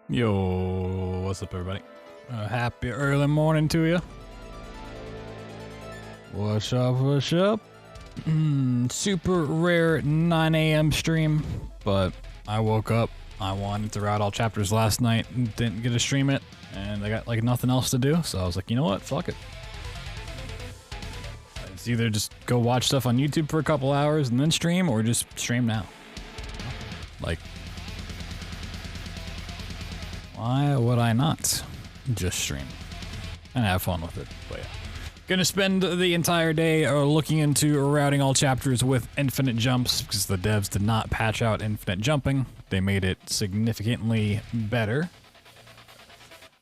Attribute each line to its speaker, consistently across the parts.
Speaker 1: Yo, what's up, everybody? Happy early morning to you. What's up, what's up? Super rare 9 a.m. stream, but I woke up. I wanted to route all chapters last night and didn't get to stream it, and I got like nothing else to do, so I was like, you know what, fuck it. It's either just go watch stuff on YouTube for a couple hours and then stream, or just stream now. Like, why would I not just stream and have fun with it? But yeah. Gonna spend the entire day looking into routing all chapters with infinite jumps because the devs did not patch out infinite jumping. They made it significantly better.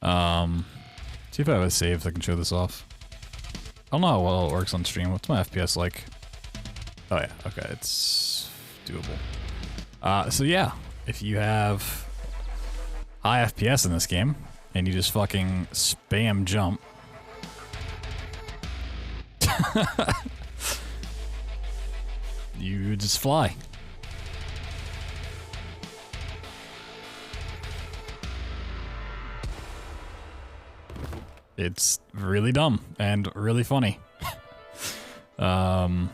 Speaker 1: See if I have a save so I can show this off. I don't know how well it works on stream. What's my FPS like? Oh yeah, okay, it's doable. So yeah, if you have high FPS in this game and you just fucking spam jump, you just fly. It's really dumb and really funny. So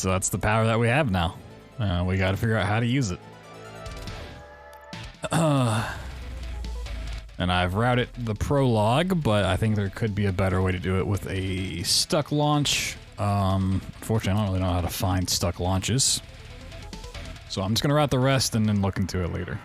Speaker 1: that's the power that we have now. We gotta figure out how to use it. And I've routed the prologue, but I think there could be a better way to do it with a stuck launch. Unfortunately, I don't really know how to find stuck launches. So I'm just gonna route the rest and then look into it later.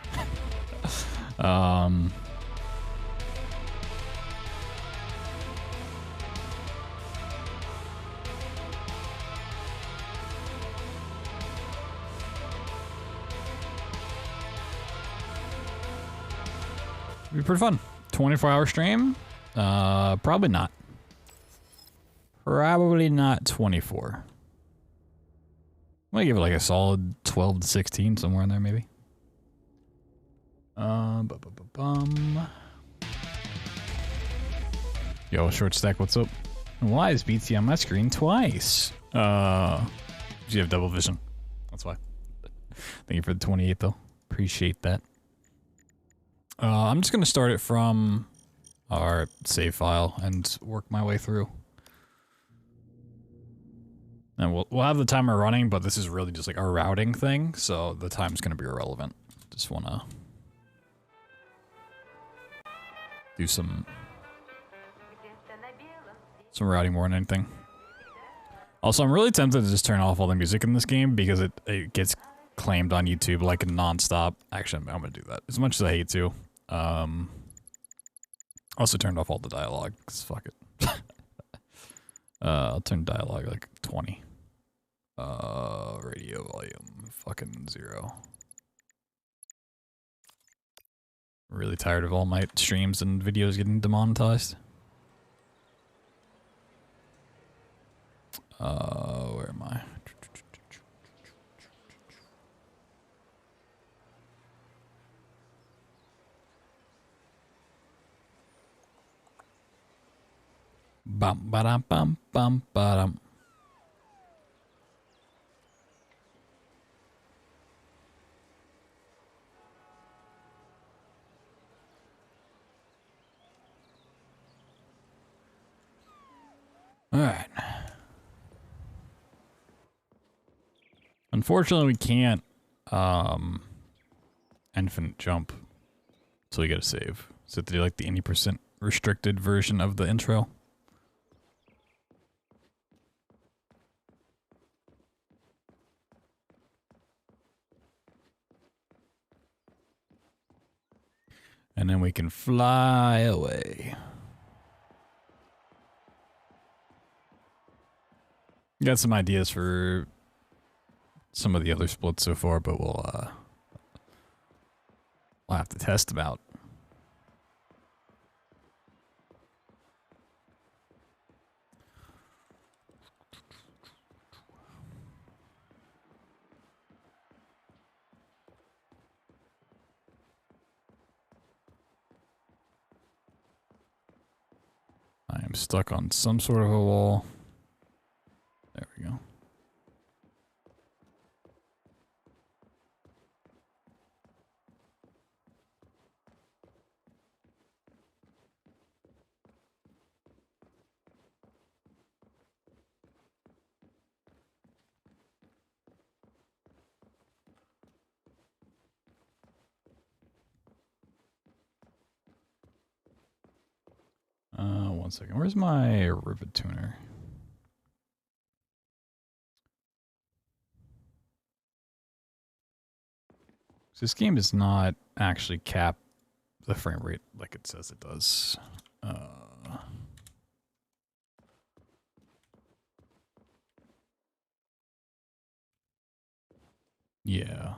Speaker 1: It'd be pretty fun. 24-hour stream? Probably not. Probably not 24. I'm gonna give it like a solid 12 to 16, somewhere in there maybe. Yo, short stack, what's up? Why is BT on my screen twice? You have double vision. That's why. Thank you for the 28 though. Appreciate that. I'm just gonna start it from our save file and work my way through. And we'll have the timer running, but this is really just like a routing thing, so the time's gonna be irrelevant. Just wanna do some routing more than anything. Also, I'm really tempted to just turn off all the music in this game because it gets claimed on YouTube like non-stop. Actually, I'm gonna do that as much as I hate to. Also turned off all the dialogue because fuck it. I'll turn dialogue like 20. Radio volume fucking 0. Really tired of all my streams and videos getting demonetized. Where am I? Bum ba-dum bum bum ba-dum. All right. Unfortunately, we can't infinite jump until we get a save. So they do like the 80% restricted version of the intro. And then we can fly away. Got some ideas for some of the other splits so far, but we'll have to test them out. I am stuck on some sort of a wall. There we go. second. Where's my rivet tuner? This game does not actually cap the frame rate like it says it does. Yeah.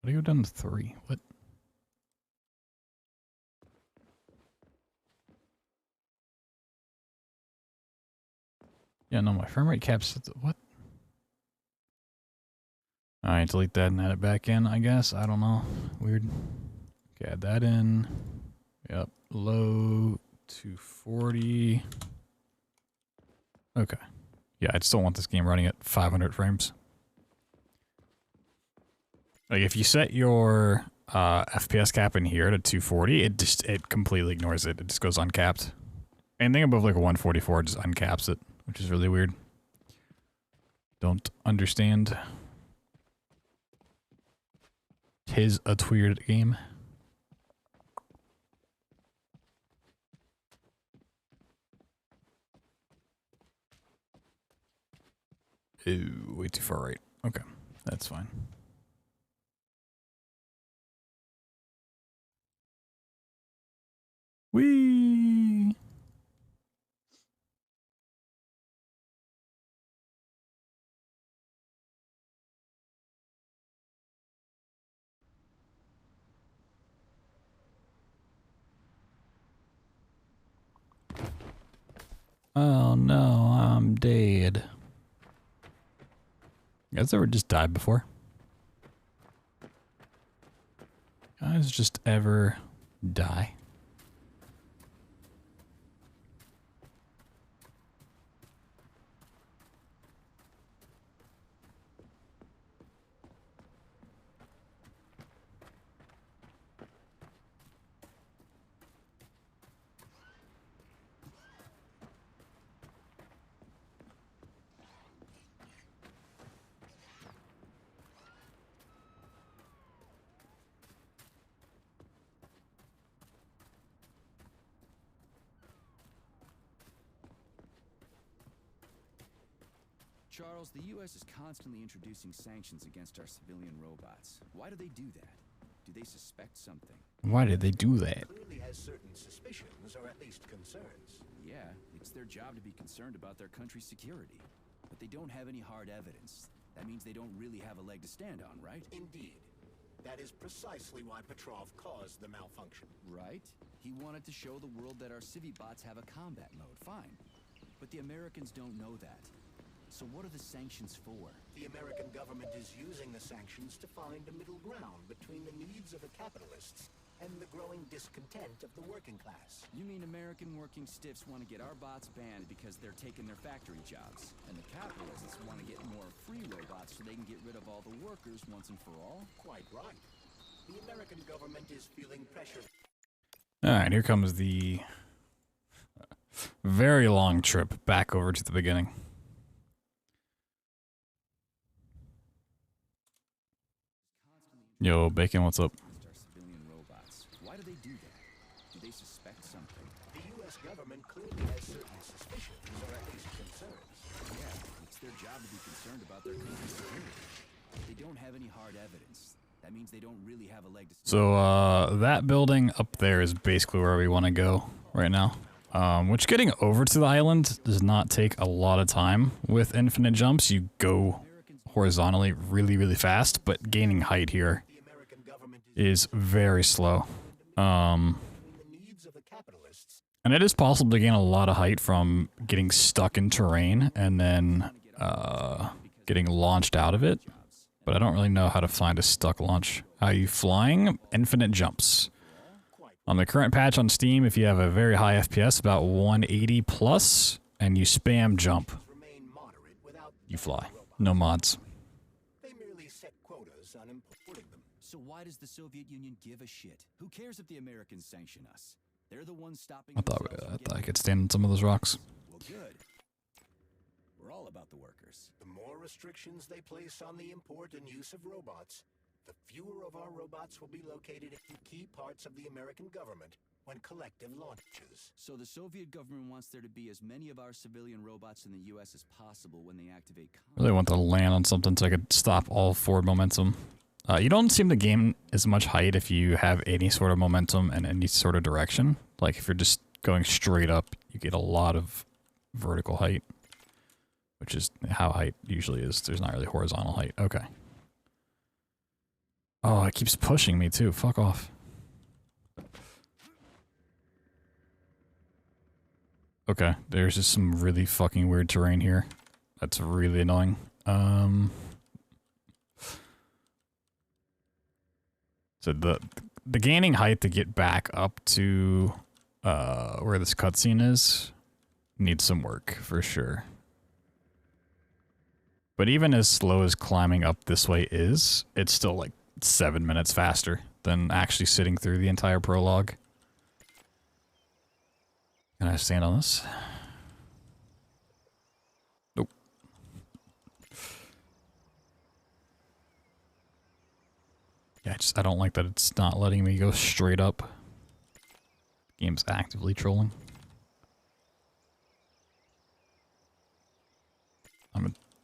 Speaker 1: How do you go down to 3? What? Yeah, no, my frame rate caps at the, what? Alright, delete that and add it back in, I guess. I don't know. Weird. Okay, add that in. Yep. Low 240. Okay. Yeah, I still want this game running at 500 frames. Like, if you set your FPS cap in here to 240, it completely ignores it. It just goes uncapped. Anything above like 144 just uncaps it, which is really weird. Don't understand. 'Tis a weird game. Ooh, way too far right. Okay, that's fine. Whee! Oh no, I'm dead. You guys ever just died before? Guys just ever die?
Speaker 2: Charles, the U.S. is constantly introducing sanctions against our civilian robots. Why do they do that? Do they suspect something?
Speaker 1: Why did they do that?
Speaker 3: Clearly has certain suspicions, or at least concerns.
Speaker 2: Yeah, it's their job to be concerned about their country's security. But they don't have any hard evidence. That means they don't really have a leg to stand on, right?
Speaker 3: Indeed. That is precisely why Petrov caused the malfunction.
Speaker 2: Right? He wanted to show the world that our civi-bots have a combat mode, fine. But the Americans don't know that. So what are the sanctions for?
Speaker 3: The American government is using the sanctions to find a middle ground between the needs of the capitalists and the growing discontent of the working class.
Speaker 2: You mean American working stiffs want to get our bots banned because they're taking their factory jobs, and the capitalists want to get more free robots so they can get rid of all the workers once and for all?
Speaker 3: Quite right. The American government is feeling pressure.
Speaker 1: Alright, here comes the very long trip back over to the beginning. Yo, Bacon, what's up?
Speaker 2: Our civilian robots. Why do they do that? Do they suspect something?
Speaker 3: The U.S. government clearly has certain suspicions, or at least concerns.
Speaker 2: Yeah, it's their job to be concerned about their country's security. They don't have any hard evidence. That means they don't really have a leg to stand.
Speaker 1: So, that building up there is basically where we want to go right now. Which getting over to the island does not take a lot of time. With infinite jumps, you go horizontally really, really fast, but gaining height here
Speaker 3: The American government is
Speaker 1: is very slow.
Speaker 3: between the needs of the capitalists.
Speaker 1: And it is possible to gain a lot of height from getting stuck in terrain and then getting launched out of it. But I don't really know how to find a stuck launch. How are you flying? Infinite jumps. On the current patch on Steam, if you have a very high FPS, about 180 plus, and you spam jump,
Speaker 3: Remain moderate without
Speaker 1: you fly. No mods.
Speaker 3: They merely set quotas on importing them.
Speaker 2: So why does the Soviet Union give a shit? Who cares if the Americans sanction us? They're the ones stopping
Speaker 1: I thought
Speaker 2: themselves from
Speaker 1: I
Speaker 2: getting-
Speaker 1: could stand on some of those rocks.
Speaker 2: Well, good. We're all about the workers.
Speaker 3: The more restrictions they place on the import and use of robots, The fewer of our robots will be located in key parts of the American government when collective launches.
Speaker 2: So the Soviet government wants there to be as many of our civilian robots in the U.S. as possible when they activate
Speaker 1: I really want to land on something so I could stop all forward momentum. You don't seem to gain as much height if you have any sort of momentum in any sort of direction. Like if you're just going straight up, you get a lot of vertical height, which is how height usually is. There's not really horizontal height. Okay. Oh, it keeps pushing me too. Fuck off. Okay, there's just some really fucking weird terrain here. That's really annoying. So the gaining height to get back up to where this cutscene is needs some work for sure. But even as slow as climbing up this way is, it's still like 7 minutes faster than actually sitting through the entire prologue. Can I stand on this? Nope. Yeah, I don't like that it's not letting me go straight up. The game's actively trolling.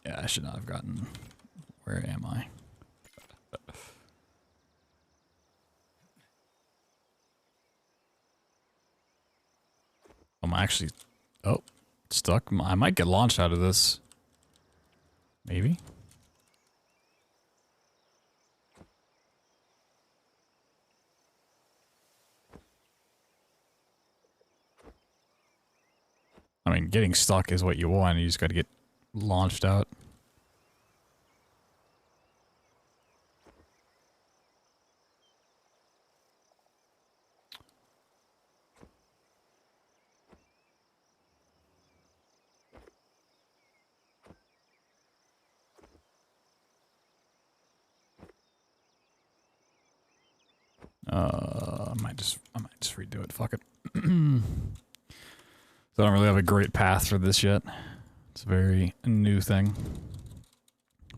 Speaker 1: Yeah, I should not have gotten... Where am I? I'm actually... Oh, stuck. I might get launched out of this. Maybe? I mean, getting stuck is what you want. You just gotta get launched out. I might just redo it. Fuck it. So I don't really have a great path for this yet. It's a very new thing.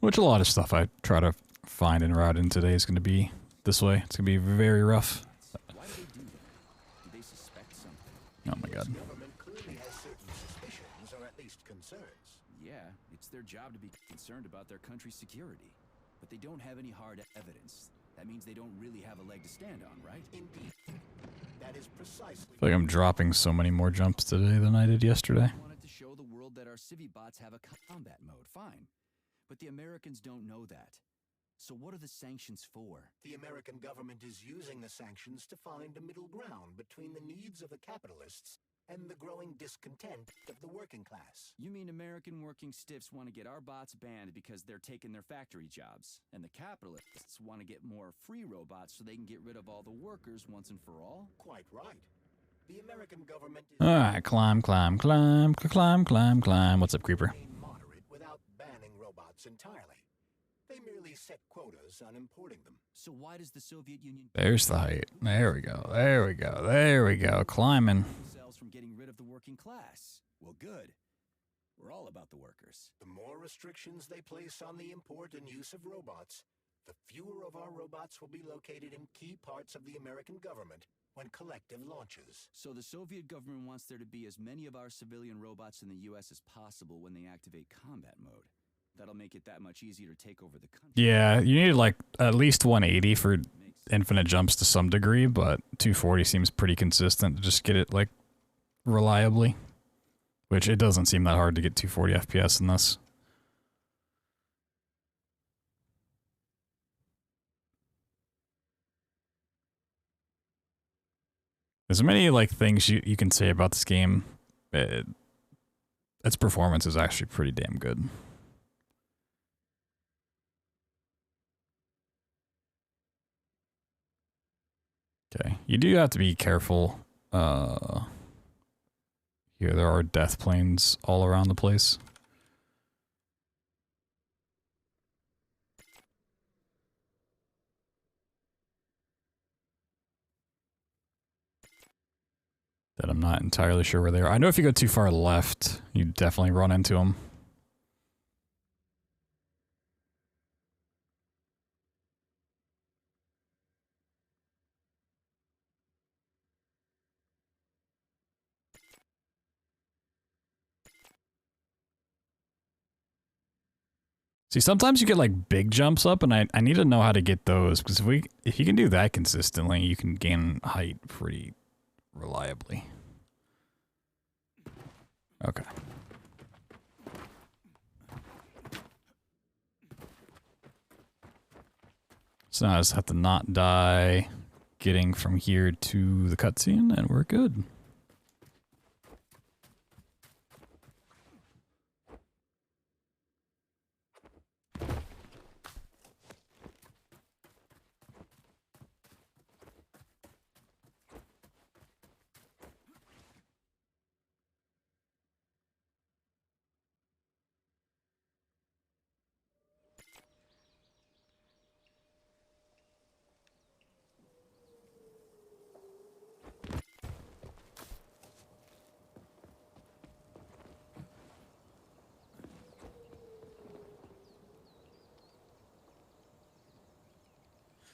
Speaker 1: Which a lot of stuff I try to find and route in today is going to be this way. It's going to be very rough.
Speaker 2: Why do they do that? Do they suspect something?
Speaker 1: Oh my god.
Speaker 3: The government clearly has certain suspicions, or at least concerns.
Speaker 2: Yeah, it's their job to be concerned about their country's security. But they don't have any hard evidence. That means they don't really have a leg to stand on, right?
Speaker 3: Indeed. That is precisely...
Speaker 1: I feel like I'm dropping so many more jumps today than I did yesterday.
Speaker 2: I wanted to show the world that our Civi-bots have a combat mode, fine. But the Americans don't know that. So what are the sanctions for?
Speaker 3: The American government is using the sanctions to find a middle ground between the needs of the capitalists and the growing discontent of the working class.
Speaker 2: You mean American working stiffs want to get our bots banned because they're taking their factory jobs, and the capitalists want to get more free robots so they can get rid of all the workers once and for all?
Speaker 3: Quite right. The American government is...
Speaker 1: Alright, climb. What's up, creeper?
Speaker 3: ...moderate without banning robots entirely. They merely set quotas on importing them.
Speaker 2: So why does the Soviet Union...
Speaker 1: There's the height. There we go. Climbing.
Speaker 2: ...themselves from getting rid of the working class? Well, good. We're all about the workers.
Speaker 3: The more restrictions they place on the import and use of robots, the fewer of our robots will be located in key parts of the American government when collective launches.
Speaker 2: So the Soviet government wants there to be as many of our civilian robots in the U.S. as possible when they activate combat mode. That'll make it that much easier to take over the country.
Speaker 1: Yeah, you need like at least 180 for infinite jumps to some degree, but 240 seems pretty consistent to just get it like reliably. Which it doesn't seem that hard to get 240 FPS in this. There's many like things you can say about this game. Its performance is actually pretty damn good. Okay, you do have to be careful. Here there are death planes all around the place. That I'm not entirely sure where they are. I know if you go too far left, you definitely run into them. See, sometimes you get like big jumps up, and I need to know how to get those, because if you can do that consistently, you can gain height pretty reliably. Okay. So now I just have to not die getting from here to the cutscene, and we're good.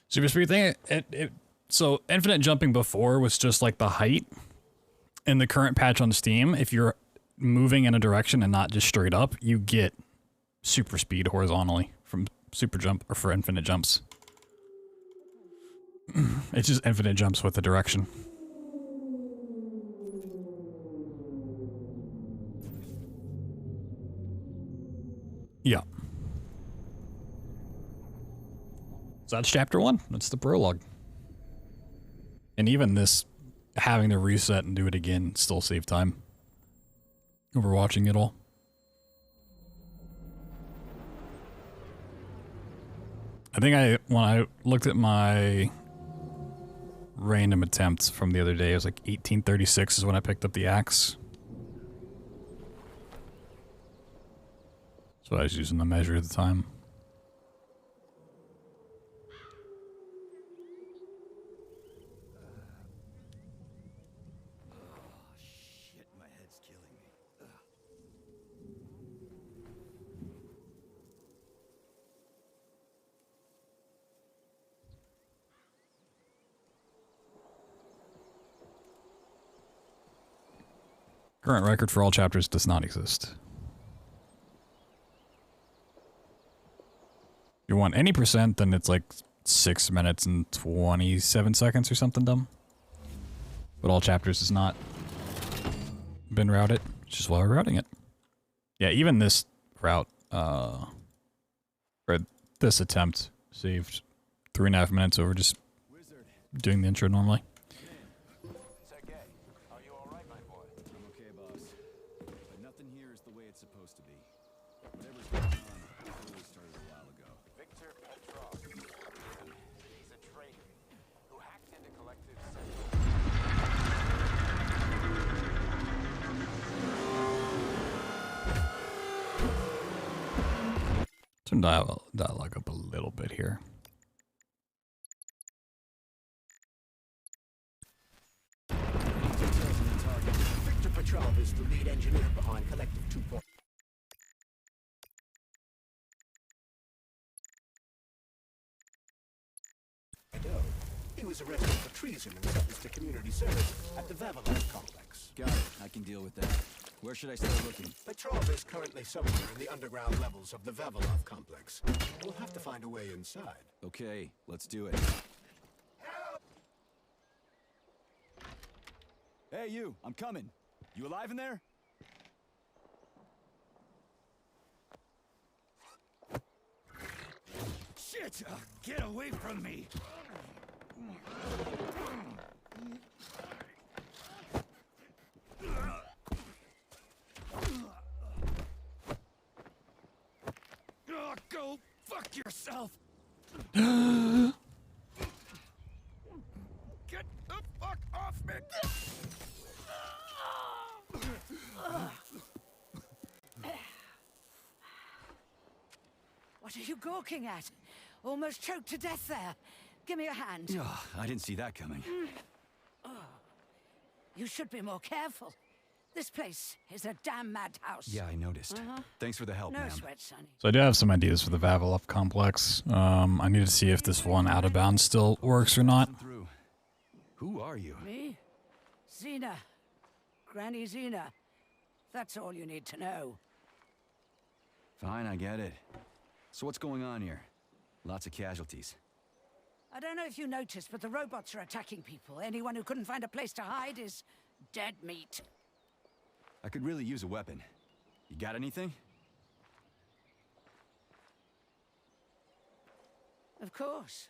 Speaker 1: Super speed thing, so infinite jumping before was just like the height. In the current patch on Steam, if you're moving in a direction and not just straight up, you get super speed horizontally from super jump or for infinite jumps. It's just infinite jumps with the direction. Yeah. So that's chapter 1. That's the prologue. And even this, having to reset and do it again, still save time over watching it all. I think when I looked at my random attempts from the other day, it was like 1836 is when I picked up the axe. So I was using the measure at the time. Current record for all chapters does not exist. If you want any percent, then it's like 6 minutes and 27 seconds or something dumb. But all chapters has not been routed, which is why we're routing it. Yeah, even this route, or this attempt saved 3.5 minutes over just doing the intro normally. Turn dialogue up a little bit here.
Speaker 3: Victor Petrov is the lead engineer behind Collective 2.0. He was arrested for treason and sentenced to community service at the Vavilov complex.
Speaker 2: Got it. I can deal with that. Where should I start looking?
Speaker 3: Petrov is currently somewhere in the underground levels of the Vavilov complex. We'll have to find a way inside.
Speaker 2: Okay, let's do it. Hey, you! I'm coming. You alive in there?
Speaker 4: Shit! Get away from me! Go fuck yourself! Get the fuck off me!
Speaker 5: What are you gawking at? Almost choked to death there. Give me a hand.
Speaker 2: Oh, I didn't see that coming.
Speaker 5: You should be more careful. This place is a damn madhouse.
Speaker 2: Yeah, I noticed. Thanks for the help,
Speaker 5: No
Speaker 2: ma'am.
Speaker 5: sweat, Sonny.
Speaker 1: So I do have some ideas for the Vavilov complex. I need to see if this one out of bounds still works or not.
Speaker 2: Who are you?
Speaker 5: Me? Xena. Granny Xena. That's all you need to know.
Speaker 2: Fine, I get it. So what's going on here? Lots of casualties.
Speaker 5: I don't know if you noticed, but the robots are attacking people. Anyone who couldn't find a place to hide is dead meat.
Speaker 2: I could really use a weapon. You got anything?
Speaker 5: Of course.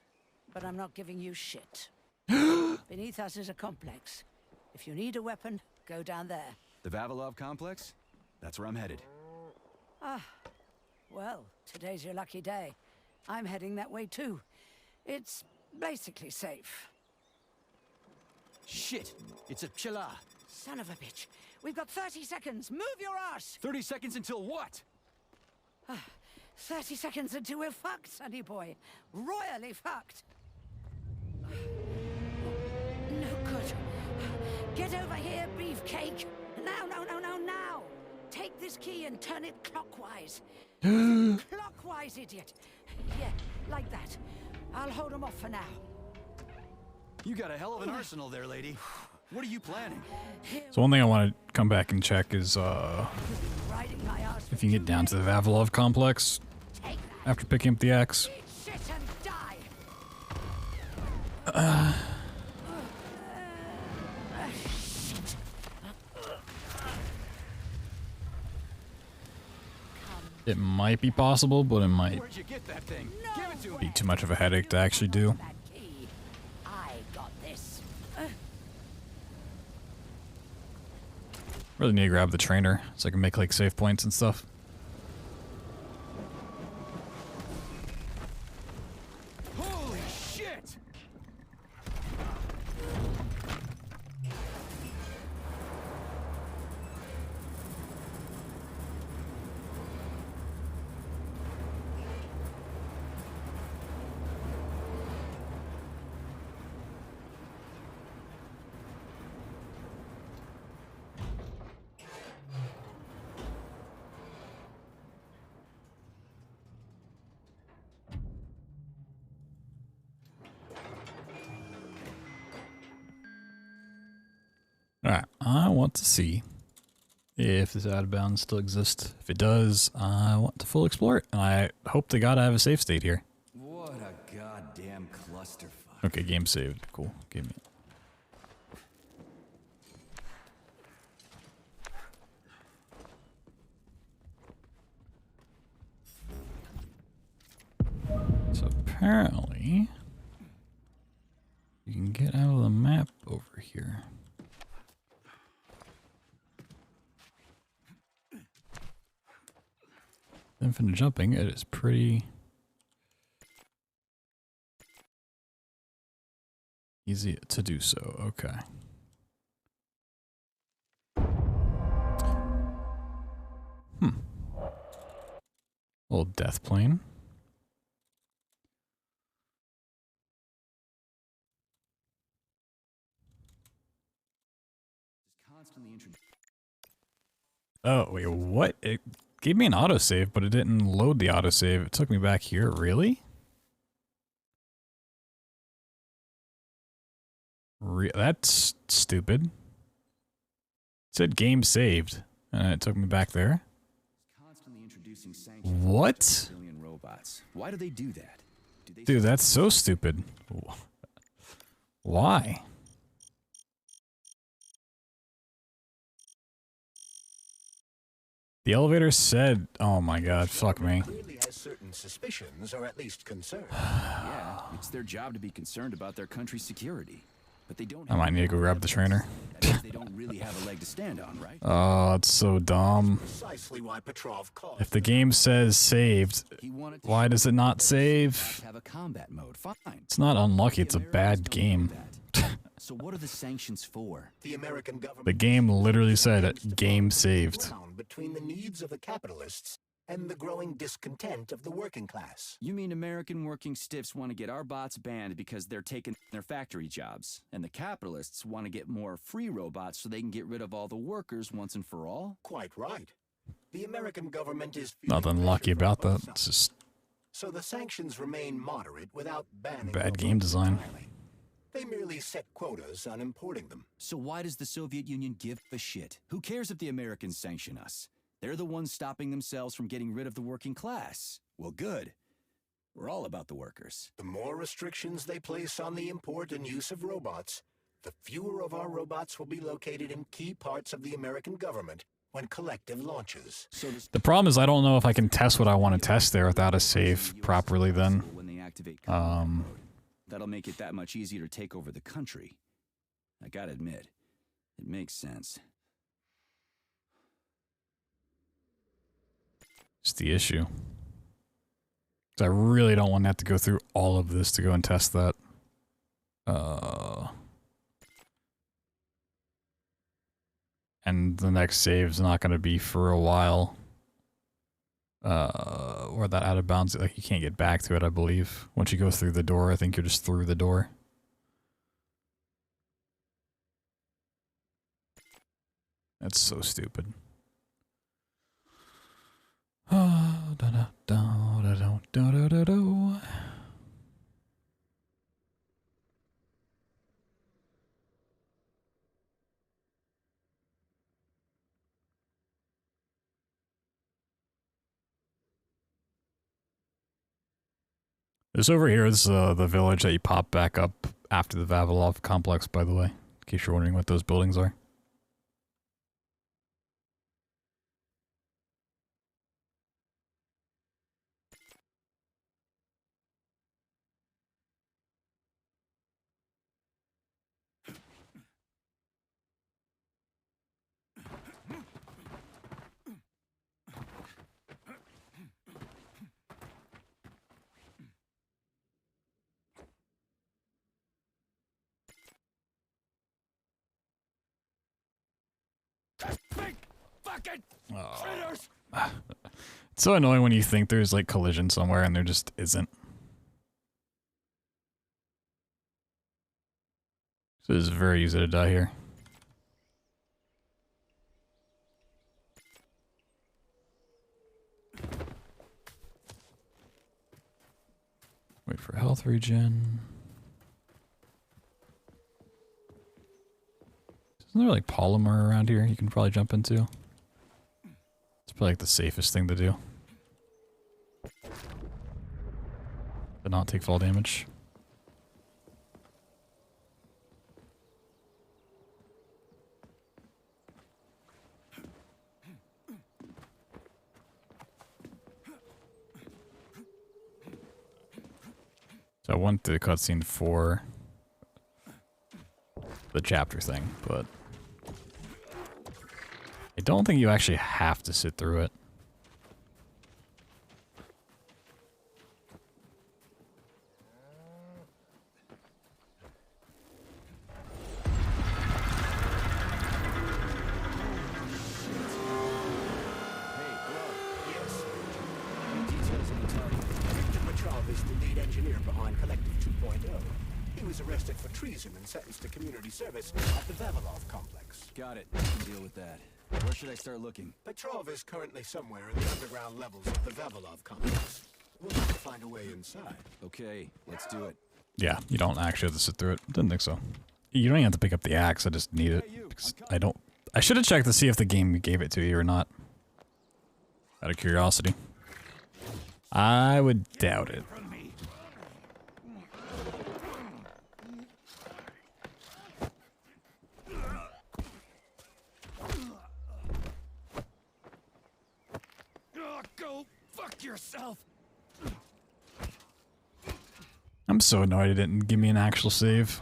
Speaker 5: But I'm not giving you shit. Beneath us is a complex. If you need a weapon, go down there.
Speaker 2: The Vavilov complex? That's where I'm headed.
Speaker 5: Ah, well, today's your lucky day. I'm heading that way too. It's basically safe.
Speaker 2: Shit! It's a chilla!
Speaker 5: Son of a bitch. We've got 30 seconds. Move your ass!
Speaker 2: 30 seconds until what?
Speaker 5: 30 seconds until we're fucked, sonny boy. Royally fucked. No good. Get over here, beefcake. Now, now. Take this key and turn it clockwise. Clockwise, idiot. Yeah, like that. I'll hold them off for now.
Speaker 2: You got a hell of an arsenal there, lady. What are you planning?
Speaker 1: So one thing I want to come back and check is
Speaker 5: Riding my ass
Speaker 1: if you can get down to the Vavilov complex
Speaker 5: Take that.
Speaker 1: after picking up the axe.
Speaker 5: Eat shit and die.
Speaker 1: It might be possible, but it might
Speaker 2: Where'd you get that thing? Give it to
Speaker 1: be
Speaker 2: me!
Speaker 1: too much of a headache to actually do.
Speaker 5: That key. I got this.
Speaker 1: Really need to grab the trainer so I can make like save points and stuff.
Speaker 2: Holy shit!
Speaker 1: Alright, I want to see if this out of bounds still exists. If it does, I want to full explore it. And I hope to God I have a save state here.
Speaker 2: What a goddamn clusterfuck.
Speaker 1: Okay, game saved. Cool. Give me. So apparently, you can get out of the map over here. Infinite jumping, it is pretty easy to do so. Okay. Old death plane. Oh, wait, what? It gave me an autosave, but it didn't load the autosave. It took me back here. Really? That's stupid. It said game saved, and it took me back there. What?
Speaker 2: Robots. Why do they do that?
Speaker 1: Dude, that's so stupid. Why? The elevator said, oh my god, fuck me.
Speaker 3: Clearly has certain suspicions, or at least concerns.
Speaker 2: Yeah, it's their job to be concerned about their country's security. But they don't
Speaker 1: I might need to go grab the trainer.
Speaker 2: That means they don't really have a leg to stand on, right?
Speaker 1: Oh, it's so dumb.
Speaker 3: Precisely why Petrov called.
Speaker 1: If the game says saved,
Speaker 2: He wanted to
Speaker 1: why does it not save?
Speaker 2: have a combat mode. Fine.
Speaker 1: It's not unlucky, it's a bad game.
Speaker 2: So what are the sanctions for?
Speaker 3: The American government.
Speaker 1: The game literally said it, game saved.
Speaker 3: Ground between the needs of the capitalists and the growing discontent of the working class.
Speaker 2: You mean American working stiffs want to get our bots banned because they're taking their factory jobs, and the capitalists want to get more free robots so they can get rid of all the workers once and for all?
Speaker 3: Quite right. The American government is feeling
Speaker 1: Nothing lucky
Speaker 3: pressure
Speaker 1: about
Speaker 3: from
Speaker 1: that.
Speaker 3: both
Speaker 1: It's
Speaker 3: sides.
Speaker 1: just
Speaker 3: So the sanctions remain moderate without banning
Speaker 1: bad
Speaker 3: robots
Speaker 1: game design.
Speaker 3: entirely. They merely set quotas on importing them.
Speaker 2: So why does the Soviet Union give a shit? Who cares if the Americans sanction us? They're the ones stopping themselves from getting rid of the working class. Well, good. We're all about the workers.
Speaker 3: The more restrictions they place on the import and use of robots, the fewer of our robots will be located in key parts of the American government when Collective launches.
Speaker 2: So
Speaker 1: The problem is I don't know if I can test what I want to test there without a save properly then.
Speaker 2: when they activate mode, that'll make it that much easier to take over the country. I gotta admit, it makes sense.
Speaker 1: It's the issue. 'Cause I really don't want to have to go through all of this to go and test that. And the next save's not going to be for a while. Or that out of bounds, like you can't get back to it, I believe. Once you go through the door, I think you're just through the door. That's so stupid. This over here is the village that you pop back up after the Vavilov complex, by the way, in case you're wondering what those buildings are.
Speaker 4: Big fucking critters!
Speaker 1: It's so annoying when you think there's like collision somewhere and there just isn't. So it's very easy to die here. Wait for health regen. Isn't there like polymer around here you can probably jump into? It's probably like the safest thing to do. But not take fall damage. So I went to the cutscene for the chapter thing, but I don't think you actually have to sit through it.
Speaker 3: And sentenced to community service at the Vavilov complex.
Speaker 2: Got it. I can deal with that. Where should I start looking?
Speaker 3: Petrov is currently somewhere in the underground levels of the Vavilov complex. We'll have to find a way inside.
Speaker 2: Okay, let's do it.
Speaker 1: Yeah, you don't actually have to sit through it. Didn't think so. You don't even have to pick up the axe, I just need it. Because I should have checked to see if the game gave it to you or not. Out of curiosity. I would doubt it.
Speaker 4: Go fuck yourself.
Speaker 1: I'm so annoyed it didn't give me an actual save.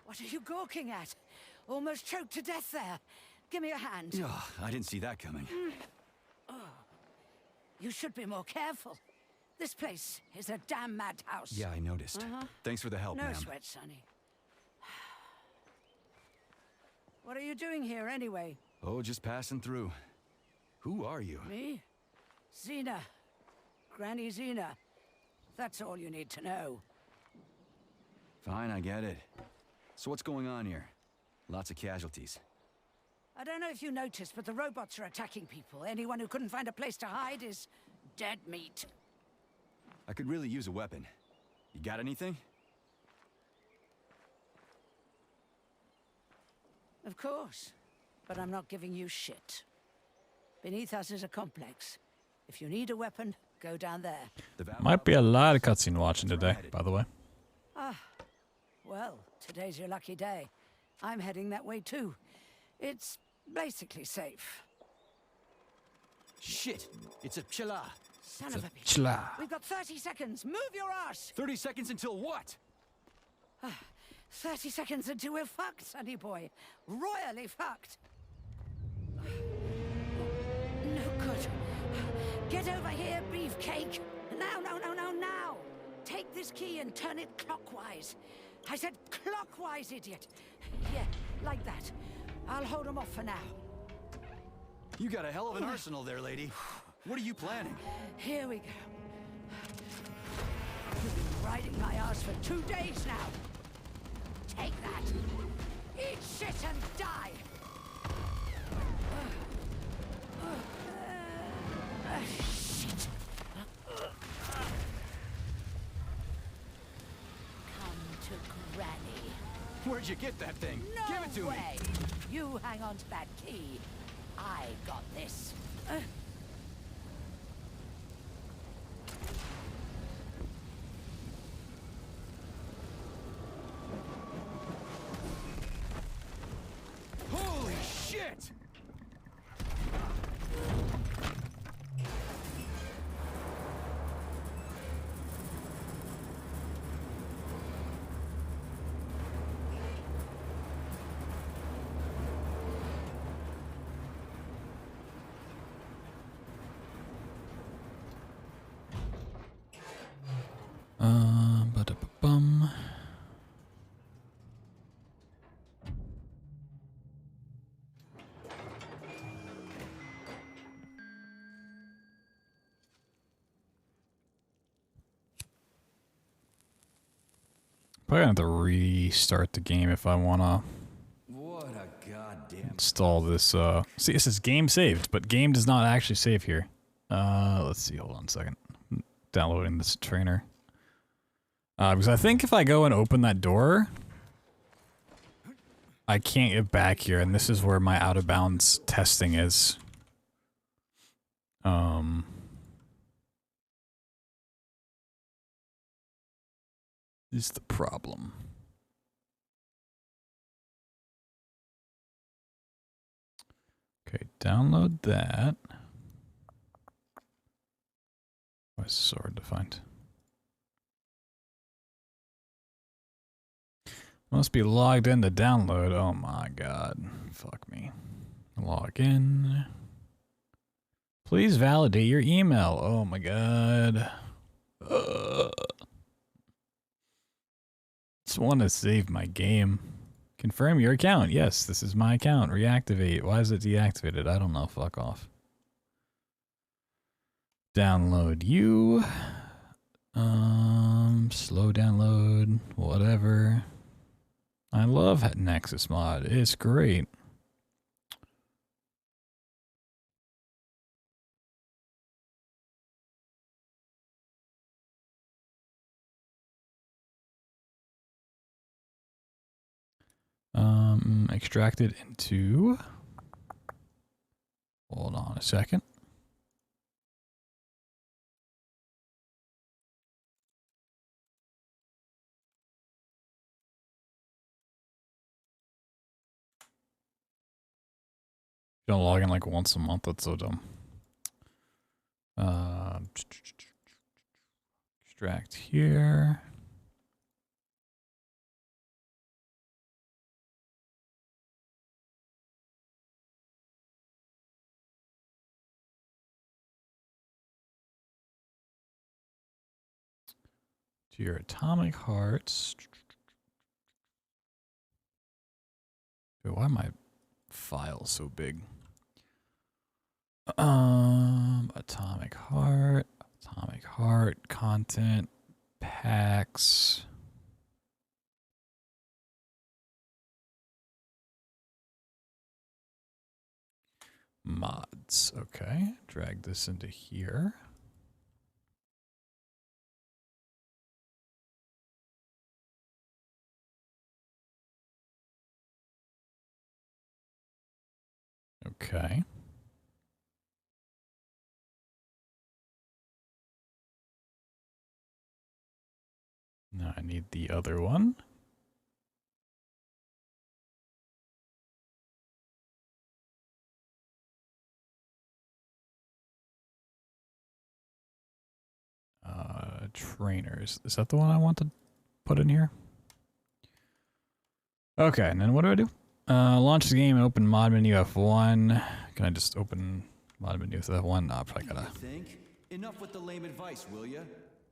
Speaker 5: What are you gawking at? Almost choked to death there. Give me your hand.
Speaker 2: Oh, I didn't see that coming.
Speaker 5: You should be more careful. This place is a damn madhouse.
Speaker 2: Yeah, I noticed. Thanks for the help,
Speaker 5: No
Speaker 2: ma'am.
Speaker 5: sweat, Sonny. What are you doing here, anyway?
Speaker 2: Oh, just passing through. Who are you?
Speaker 5: Me? Xena. Granny Xena. That's all you need to know.
Speaker 2: Fine, I get it. So what's going on here? Lots of casualties.
Speaker 5: I don't know if you noticed, but the robots are attacking people. Anyone who couldn't find a place to hide is dead meat.
Speaker 2: I could really use a weapon. You got anything?
Speaker 5: Of course. But I'm not giving you shit. Beneath us is a complex. If you need a weapon, go down there.
Speaker 1: Might be a lot of cutscene watching today, by the way.
Speaker 5: Ah, well, today's your lucky day. I'm heading that way too. It's basically safe.
Speaker 2: Shit! It's a chilla.
Speaker 5: Son of a bitch.
Speaker 1: Chla.
Speaker 5: We've got 30 seconds. Move your ass!
Speaker 2: 30 seconds until what?
Speaker 5: 30 seconds until we're fucked, sonny boy. Royally fucked. No good. Get over here, beefcake. Now, no, no, no, now. Take this key and turn it clockwise. I said clockwise, idiot. Yeah, like that. I'll hold them off for now.
Speaker 2: You got a hell of an arsenal there, lady. What are you planning?
Speaker 5: Here we go. You've been riding my ass for 2 days now. Take that. Eat shit and die. Shit. Come to Granny.
Speaker 2: Where'd you get that thing?
Speaker 5: No
Speaker 2: Give it to
Speaker 5: way.
Speaker 2: me.
Speaker 5: You hang on to that key. I got this.
Speaker 2: Holy shit!
Speaker 1: Ba-da-ba-bum. Probably gonna have to restart the game if I wanna
Speaker 2: What a goddamn...
Speaker 1: install this. See, it says game saved, but game does not actually save here. Let's see. Hold on a second. Downloading this trainer. Because I think if I go and open that door, I can't get back here, and this is where my out of bounds testing is. Is the problem. Okay, download that. Why is this so hard to find? Must be logged in to download. Oh my god. Fuck me. Log in. Please validate your email. Oh my god. Just want to save my game. Confirm your account. Yes, this is my account. Reactivate. Why is it deactivated? I don't know. Fuck off. Download you. Slow download. Whatever. I love Nexus mod. It's great. Extracted into. Hold on a second. You don't log in like once a month. That's so dumb. Extract here. To your atomic hearts. Dude, why are my files so big? Atomic heart, content, packs. Mods. Okay, drag this into here. Okay. Now I need the other one. Trainers. Is that the one I want to put in here? Okay, and then what do? Launch the game and open mod menu F1. Can I just open mod menu with F1? No, I probably gotta.
Speaker 2: Think? Enough with the lame advice, will ya?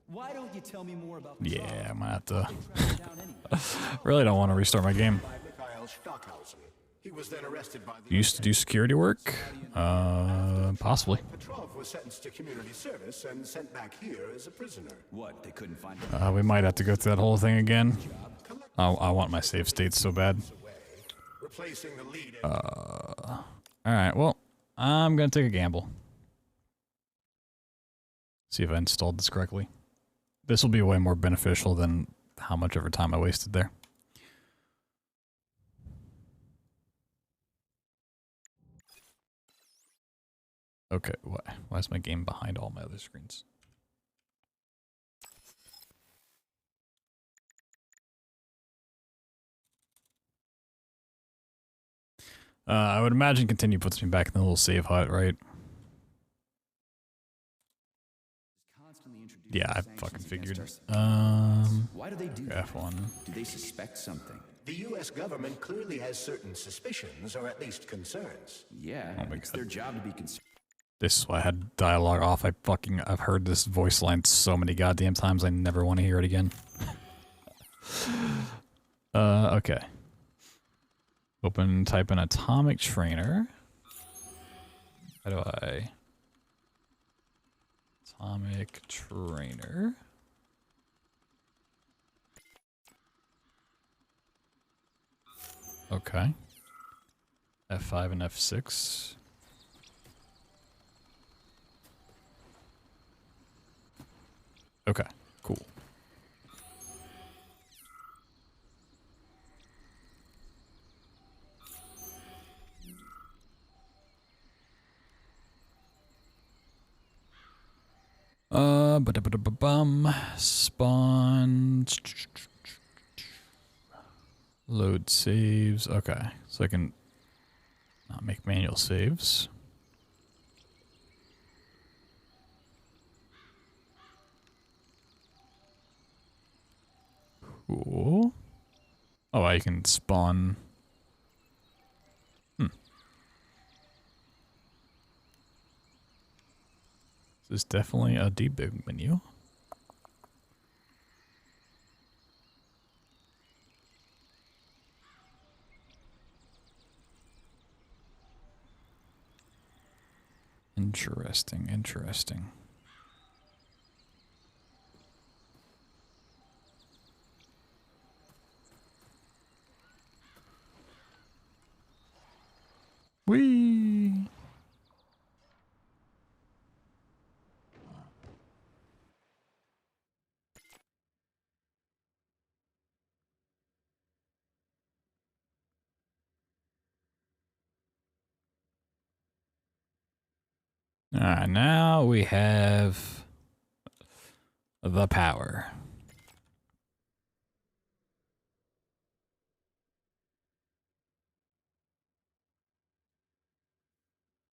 Speaker 2: Why don't you tell me more about the
Speaker 1: Yeah,
Speaker 2: job?
Speaker 1: I'm gonna have to.
Speaker 2: Track it down anyway.
Speaker 1: Really don't want to restart my game.
Speaker 3: By Mikhail Stockhausen. He was then arrested by the
Speaker 1: Used to do security work? Possibly.
Speaker 3: Petrov was sentenced to community service and sent back here as a prisoner.
Speaker 2: What? They couldn't find him?
Speaker 1: We might have to go through that whole thing again. I want my save states so bad.
Speaker 3: Replacing the lead.
Speaker 1: Alright, well, I'm gonna take a gamble. See if I installed this correctly. This will be way more beneficial than how much ever time I wasted there. Okay, why is my game behind all my other screens? I would imagine continue puts me back in the little save hut, right? Yeah, I fucking figured.
Speaker 2: Why do they do
Speaker 1: F1.
Speaker 2: Do they suspect something?
Speaker 3: The U.S. government clearly has certain suspicions, or at least concerns.
Speaker 2: Yeah,
Speaker 1: Oh my
Speaker 2: it's
Speaker 1: God.
Speaker 2: their job to be concerned.
Speaker 1: This is why I had dialogue off. I've heard this voice line so many goddamn times. I never want to hear it again. Okay. Type in atomic trainer. How do I? Atomic trainer. Okay. F5 and F6. Okay, cool. Spawn. Load saves. Okay, so I can not make manual saves. Cool. Oh, I can spawn. This is definitely a debug menu. Interesting, interesting. Whee! Alright, now we have the power.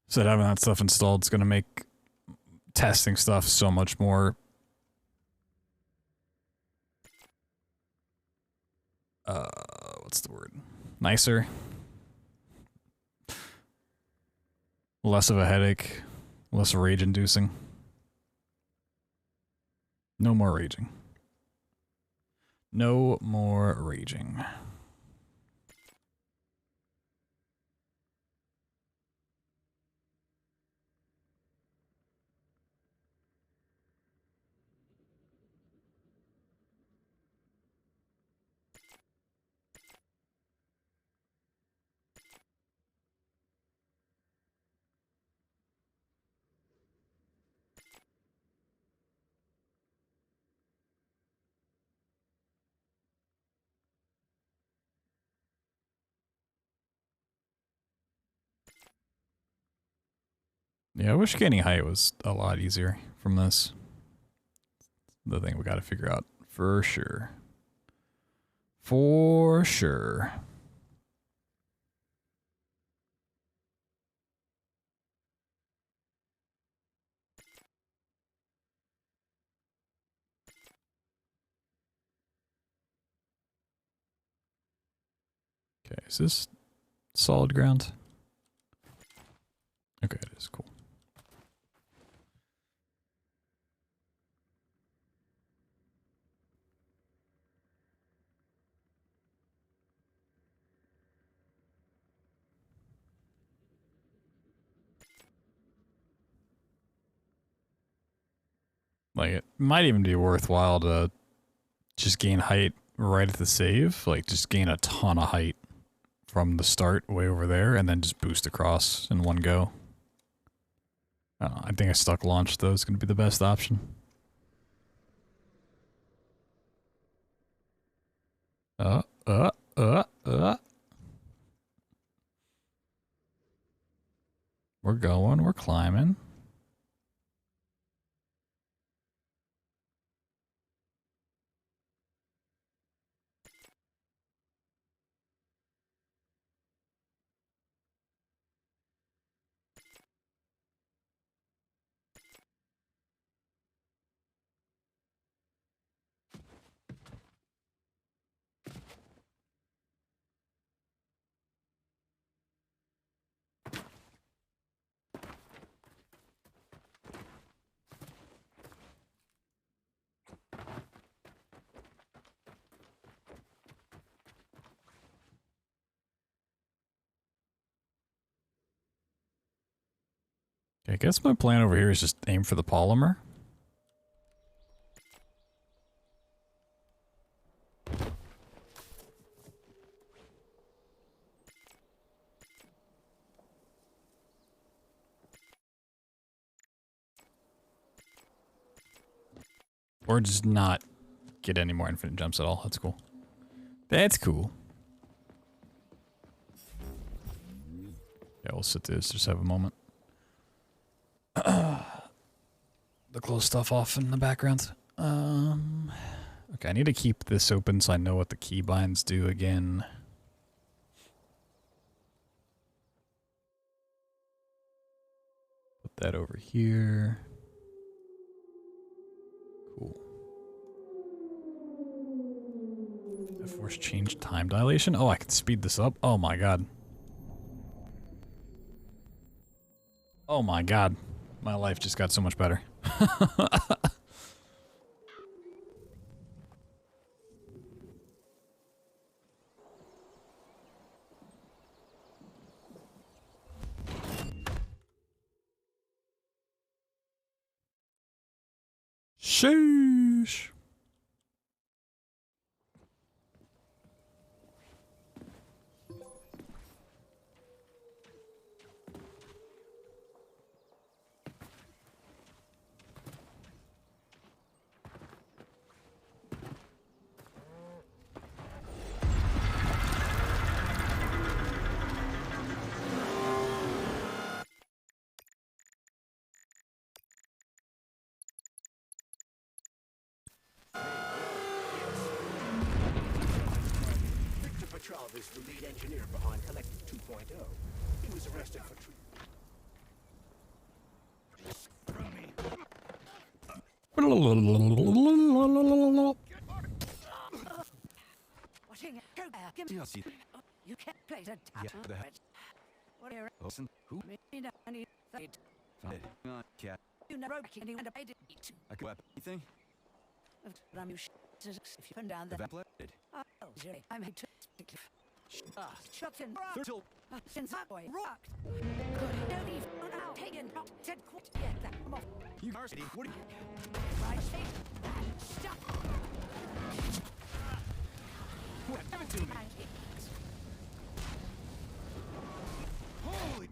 Speaker 1: So having that stuff installed is going to make testing stuff so much more what's the word? Nicer. Less of a headache. Less rage inducing. No more raging. No more raging. Yeah, I wish gaining height was a lot easier from this. The thing we got to figure out for sure. For sure. Okay, is this solid ground? Okay, it is cool. Like, it might even be worthwhile to just gain height right at the save. Like, just gain a ton of height from the start way over there, and then just boost across in one go. I don't know, I think a stuck launch, though, is going to be the best option. We're going, we're climbing. I guess my plan over here is just aim for the polymer. Or just not get any more infinite jumps at all. That's cool. That's cool. Yeah, we'll sit this, just have a moment. The close stuff off in the background. Okay, I need to keep this open so I know what the keybinds do again. Put that over here. Cool. Force change time dilation? Oh, I can speed this up? Oh my god. Oh my god. My life just got so much better. Sheesh.
Speaker 3: Is the lead engineer behind Collective 2.0. He was arrested for
Speaker 5: You can't play the What are you?
Speaker 2: Listen, who?
Speaker 5: I need it.
Speaker 2: Cat.
Speaker 5: You never can I paid it.
Speaker 2: I could anything?
Speaker 5: I'm you if you come down the
Speaker 2: Vaplet.
Speaker 5: Oh, Jerry, I'm here to shut in since that boy rocked. Good, don't even now. Taken rock, said quit. Yeah, that come off.
Speaker 2: You are city. What are you?
Speaker 5: Right, stop.
Speaker 2: What happened to me? Holy.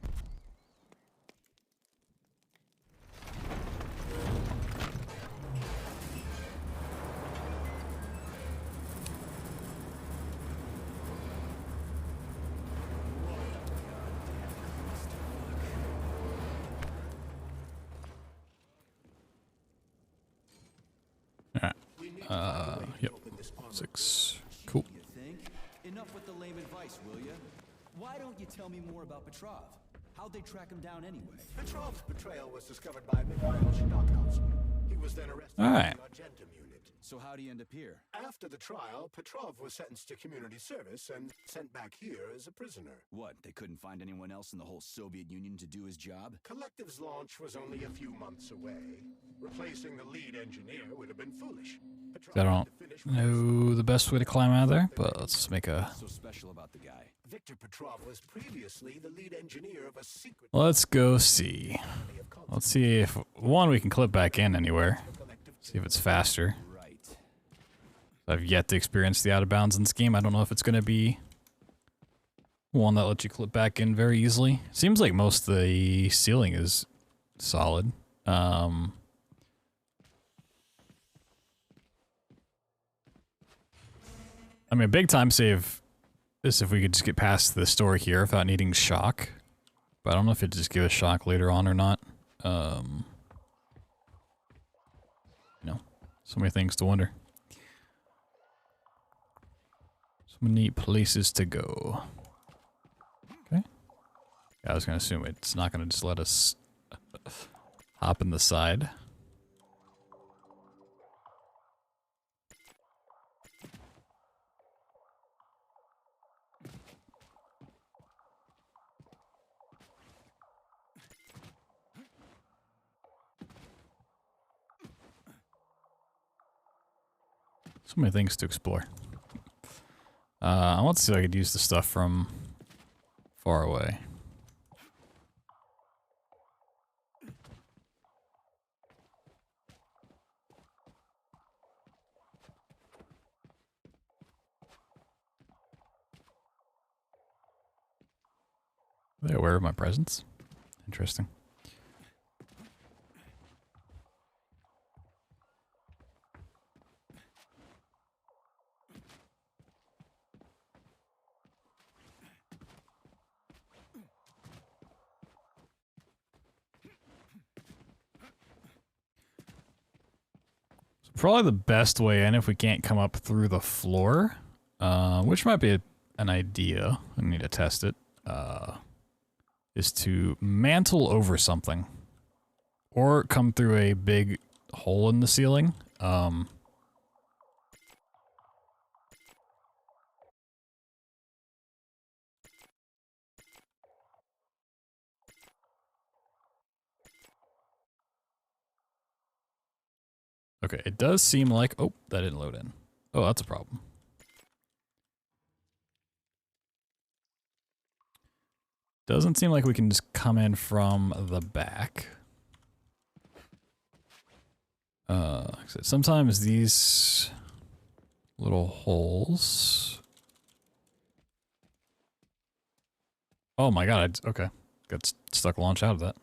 Speaker 1: Yep. 6. Cool.
Speaker 2: You think? Enough with the lame advice, will ya? Why don't you tell me more about Petrov? How'd they track him down anyway?
Speaker 3: Petrov's betrayal was discovered by Mikhail Stockhouse. He was then arrested
Speaker 1: All right.
Speaker 3: by the Argentum unit.
Speaker 2: So how'd he end up here?
Speaker 3: After the trial, Petrov was sentenced to community service and sent back here as a prisoner.
Speaker 2: What, they couldn't find anyone else in the whole Soviet Union to do his job?
Speaker 3: Collective's launch was only a few months away. Replacing the lead engineer would have been foolish. Petrov
Speaker 1: I don't
Speaker 3: had to finish with
Speaker 1: know the best way to climb out of there, but let's just make a...
Speaker 2: So special about the guy.
Speaker 3: Victor Petrov was previously the lead engineer of a secret
Speaker 1: Let's go see.
Speaker 3: company of concepts.
Speaker 1: Let's see if, one, we can clip back in anywhere.
Speaker 3: Collective
Speaker 1: See if it's faster.
Speaker 2: Right.
Speaker 1: I've yet to experience the out of bounds in this game. I don't know if it's going to be one that lets you clip back in very easily. Seems like most of the ceiling is solid. I mean, a big time save is if we could just get past the story here without needing shock. But I don't know if it just give us shock later on or not. You know, so many things to wonder. So many places to go. Okay. I was going to assume it's not going to just let us hop in the side. So many things to explore. I want to see if I could use the stuff from far away. Are they aware of my presence? Interesting. Probably the best way in if we can't come up through the floor, which might be an idea. I need to test it. Is to mantle over something, or come through a big hole in the ceiling. Okay, it does seem like... Oh, that didn't load in. Oh, that's a problem. Doesn't seem like we can just come in from the back. Sometimes these little holes... Oh my god, okay. Got stuck launch out of that.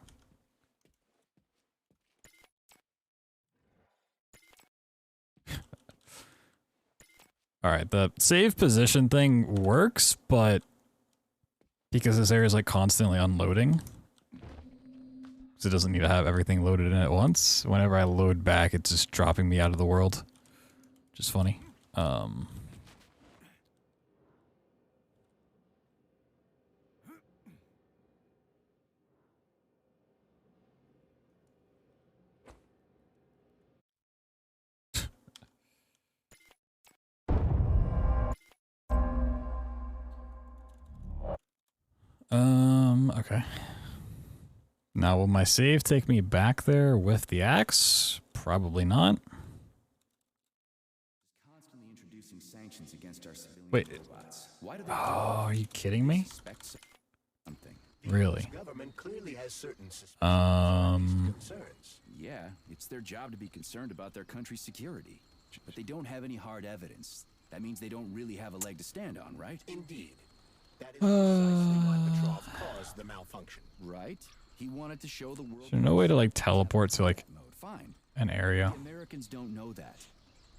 Speaker 1: Alright, the save position thing works, but because this area is like constantly unloading, so it doesn't need to have everything loaded in at once. Whenever I load back, it's just dropping me out of the world, which is funny. Okay. Now, will my save take me back there with the axe? Probably not.
Speaker 2: Constantly introducing sanctions against our civilian
Speaker 1: Wait.
Speaker 2: robots. Why do they
Speaker 1: Oh, are you kidding me?
Speaker 2: suspect something?
Speaker 1: Really?
Speaker 3: The government clearly has certain suspicions
Speaker 1: Um,
Speaker 3: concerns.
Speaker 2: Yeah, it's their job to be concerned about their country's security. But they don't have any hard evidence. That means they don't really have a leg to stand on, right?
Speaker 3: Indeed. That is precisely why Petrov caused the malfunction.
Speaker 2: Right? He wanted to show the world...
Speaker 1: is there no way to like teleport to like
Speaker 2: Mode. Fine.
Speaker 1: an area?
Speaker 2: The Americans don't know that.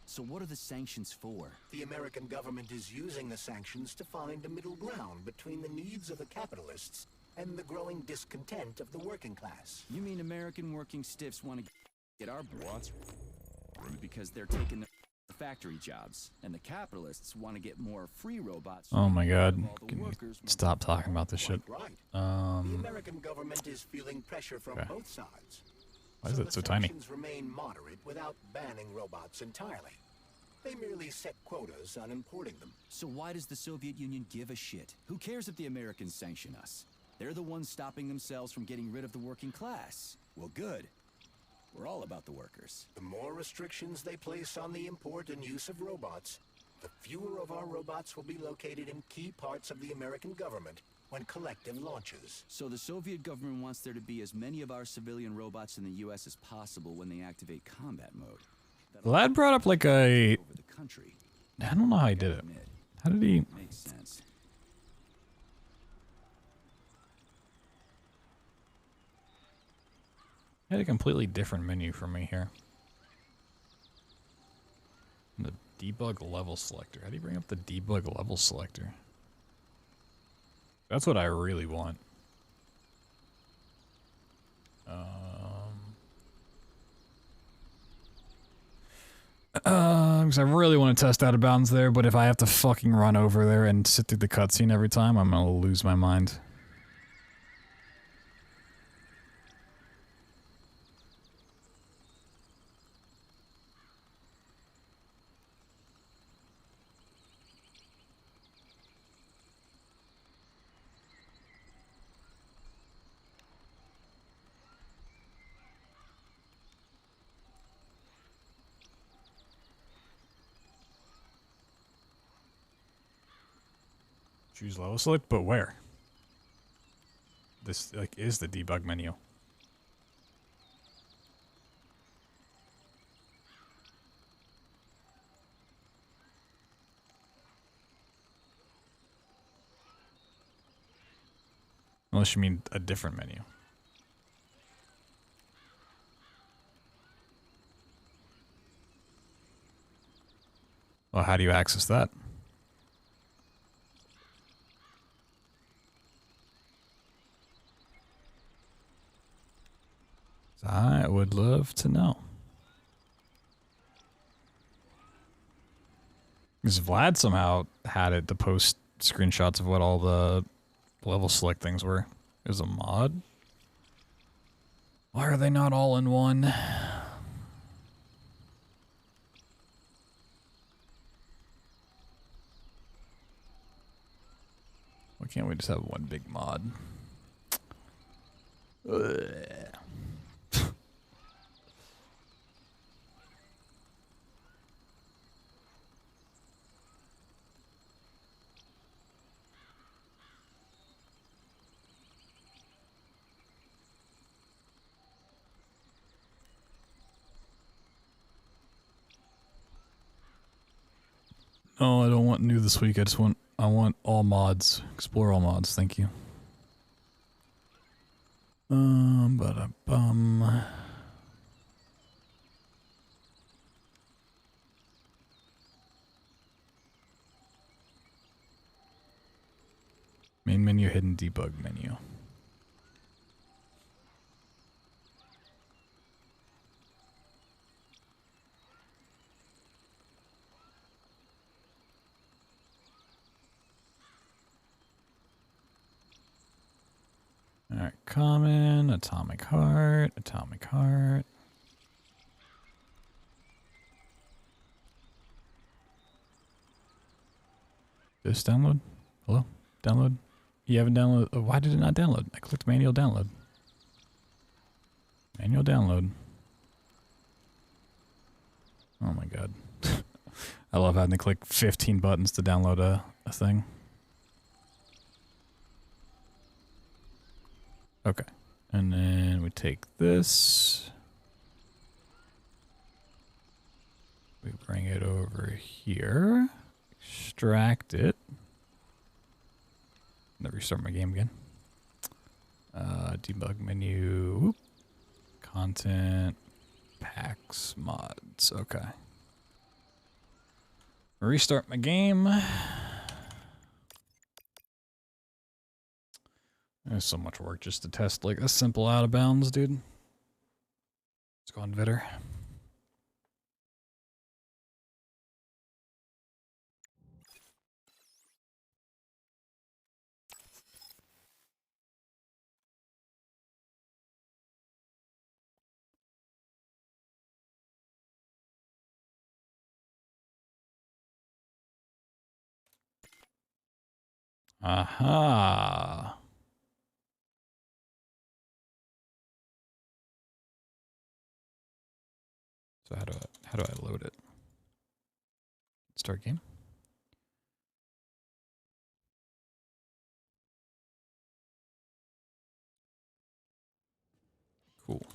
Speaker 2: So what are the sanctions for?
Speaker 3: The American government is using the sanctions to find a middle ground between the needs of the capitalists and the growing discontent of the working class.
Speaker 2: You mean American working stiffs want to get our wants because they're taking the factory jobs, and the capitalists want to get more free robots.
Speaker 1: Oh my god.
Speaker 2: All the
Speaker 1: Can you
Speaker 2: workers want
Speaker 1: stop talking about this shit?
Speaker 3: Right. The
Speaker 1: Um,
Speaker 3: American government is feeling pressure from
Speaker 1: Okay.
Speaker 3: both sides.
Speaker 1: Why is it
Speaker 3: the
Speaker 1: so tiny?
Speaker 3: sanctions remain moderate without banning robots entirely. They merely set quotas on importing them.
Speaker 2: So why does the Soviet Union give a shit? Who cares if the Americans sanction us? They're the ones stopping themselves from getting rid of the working class. Well, good. We're all about the workers.
Speaker 3: The more restrictions they place on the import and use of robots, the fewer of our robots will be located in key parts of the American government when Collective launches.
Speaker 2: So the Soviet government wants there to be as many of our civilian robots in the U.S. as possible when they activate combat mode.
Speaker 1: The lad brought up like a...
Speaker 2: Over the country.
Speaker 1: I don't know how he did it.
Speaker 2: Admit,
Speaker 1: How did he...
Speaker 2: makes sense.
Speaker 1: He had a completely different menu for me here. The debug level selector. How do you bring up the debug level selector? That's what I really want. Because I really want to test out of bounds there, but if I have to fucking run over there and sit through the cutscene every time, I'm gonna lose my mind. Choose level select, but where? This like is the debug menu. Unless you mean a different menu. Well, how do you access that? I would love to know. Because Vlad somehow had it to post screenshots of what all the level select things were. It was a mod. Why are they not all in one? Why can't we just have one big mod? Ugh. Oh, I don't want new this week. I want all mods. Explore all mods. Thank you. Ba-da-bum. Main menu, hidden debug menu. Alright, common, atomic heart, atomic heart. This download? Hello? Download? You haven't downloaded? Oh, why did it not download? I clicked manual download. Manual download. Oh my god. I love having to click 15 buttons to download a thing. Okay. And then we take this. We bring it over here. Extract it. Then restart my game again. Debug menu. Whoop. Content. Packs. Mods. Okay. Restart my game. There's so much work just to test like a simple out of bounds, dude. Let's go on Vitter. Aha. So how do I load it? Start game. Cool.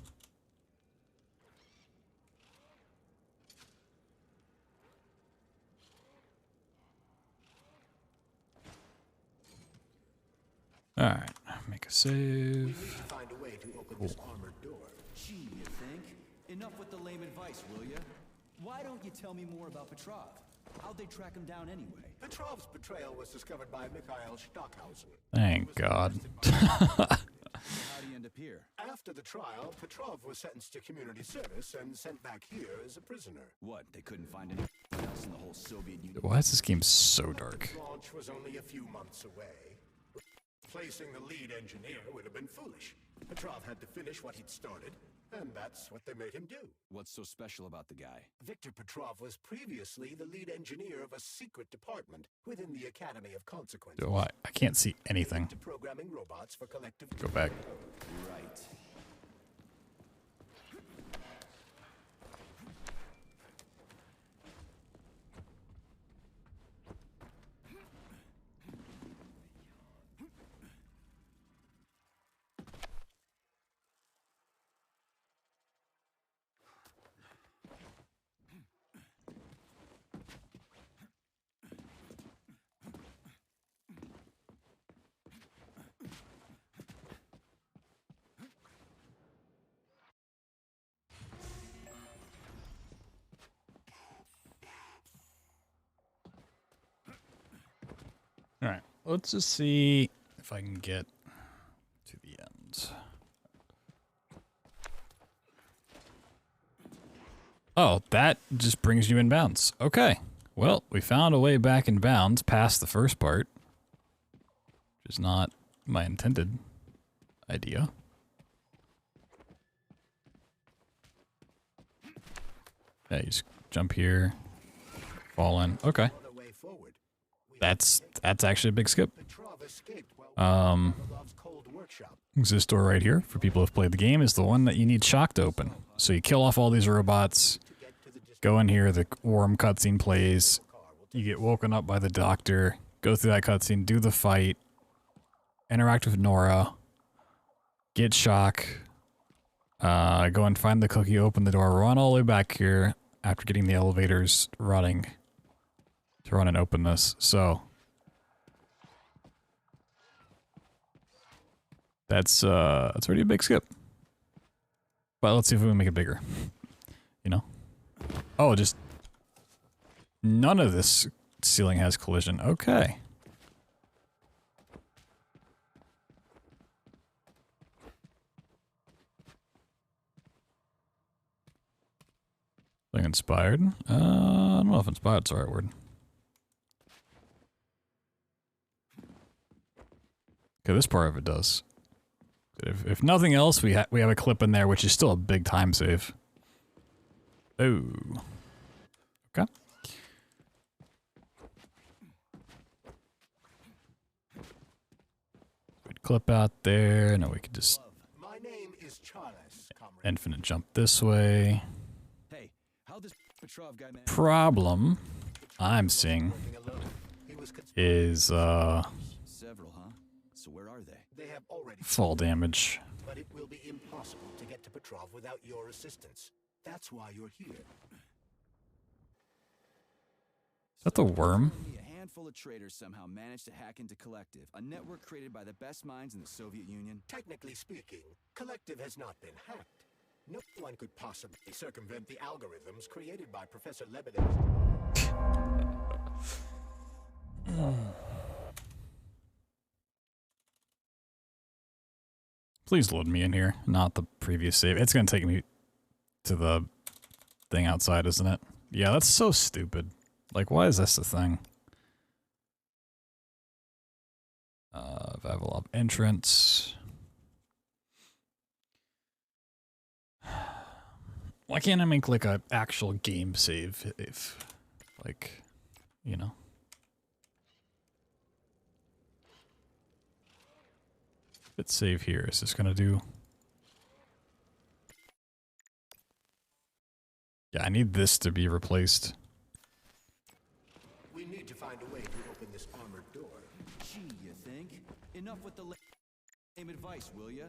Speaker 1: All right, make a save.
Speaker 3: Find a way to open this armored door.
Speaker 2: Gee, you think? Enough with the lame advice, will ya? Why don't you tell me more about Petrov? How'd they track him down anyway?
Speaker 3: Petrov's betrayal was discovered by Mikhail Stockhausen.
Speaker 1: Thank God.
Speaker 2: How'd he end up here?
Speaker 3: After the trial, Petrov was sentenced to community service and sent back here as a prisoner.
Speaker 2: What, they couldn't find anyone else in the whole Soviet Union?
Speaker 1: Why is this game so dark?
Speaker 3: Launch was only a few months away. Replacing the lead engineer would have been foolish. Petrov had to finish what he'd started, and that's what they made him do.
Speaker 2: What's so special about the guy?
Speaker 3: Victor Petrov was previously the lead engineer of a secret department within the Academy of Consequences.
Speaker 1: Oh, I can't see anything.
Speaker 3: To programming robots for collective...
Speaker 1: Go back.
Speaker 2: Right.
Speaker 1: All right, let's just see if I can get to the end. Oh, that just brings you in bounds. Okay, well, we found a way back in bounds past the first part, which is not my intended idea. Yeah, you just jump here, fall in. Okay. That's actually a big skip. This door right here, for people who've played the game, is the one that you need shock to open. So you kill off all these robots, go in here, the Worm cutscene plays, you get woken up by the doctor, go through that cutscene, do the fight, interact with Nora, get shock, go and find the cookie, open the door, run all the way back here after getting the elevators running to run and open this. So that's already a big skip. But let's see if we can make it bigger. You know? Oh, just none of this ceiling has collision. Okay. Being inspired. I don't know if inspired's the right word. Okay, this part of it does. If nothing else, we have a clip in there, which is still a big time save. Oh. Okay. Clip out there. No, we could just
Speaker 3: My name is Charles,
Speaker 1: infinite jump this way.
Speaker 2: Hey, how this Petrov guy managed?
Speaker 1: Problem I'm seeing is
Speaker 2: Several, huh? So where are they?
Speaker 3: They have already
Speaker 1: fall damage.
Speaker 3: but it will be impossible to get to Petrov without your assistance. That's why you're here.
Speaker 1: Is that the worm?
Speaker 2: Only a handful of traitors somehow managed to hack into Collective, a network created by the best minds in the Soviet Union.
Speaker 3: Technically speaking, Collective has not been hacked. No one could possibly circumvent the algorithms created by Professor Lebedev.
Speaker 1: Please load me in here, not the previous save. It's gonna take me to the thing outside, isn't it? Yeah, that's so stupid. Like, why is this a thing? Level up entrance. Why can't I make like an actual game save if like, you know? Hit save here. Is this gonna do? Yeah, I need this to be replaced.
Speaker 3: We need to find a way to open this armored door.
Speaker 2: Gee, you think? Enough with the lame advice, will ya?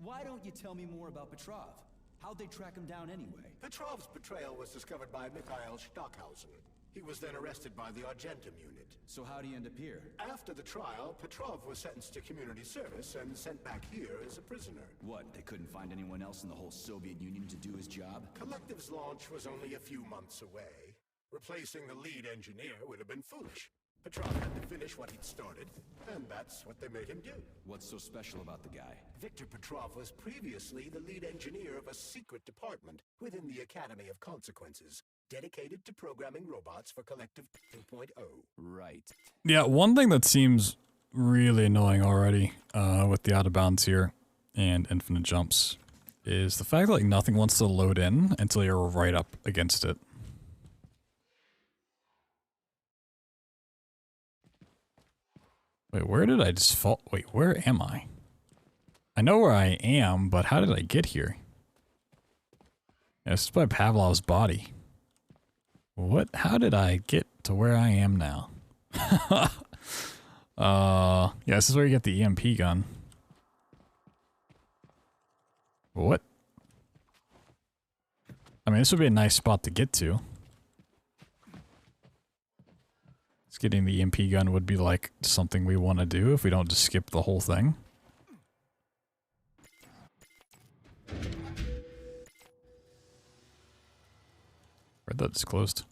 Speaker 2: Why don't you tell me more about Petrov? How'd they track him down anyway?
Speaker 3: Petrov's betrayal was discovered by Mikhail Stockhausen. He was then arrested by the Argentum unit.
Speaker 2: So how'd he end up here?
Speaker 3: After the trial, Petrov was sentenced to community service and sent back here as a prisoner.
Speaker 2: What, they couldn't find anyone else in the whole Soviet Union to do his job?
Speaker 3: Collective's launch was only a few months away. Replacing the lead engineer would have been foolish. Petrov had to finish what he'd started, and that's what they made him do.
Speaker 2: What's so special about the guy?
Speaker 3: Victor Petrov was previously the lead engineer of a secret department within the Academy of Consequences, dedicated to programming robots for Collective 2.0.
Speaker 2: Right.
Speaker 1: Yeah, one thing that seems really annoying already with the out of bounds here and infinite jumps is the fact that like nothing wants to load in until you're right up against it. Wait, where did I just fall? Wait, where am I? I know where I am, but how did I get here? Yeah, this is by Pavlov's body. What? How did I get to where I am now? Yeah, this is where you get the EMP gun. What? I mean, this would be a nice spot to get to. Getting the EMP gun would be like something we want to do if we don't just skip the whole thing. Read that it's closed.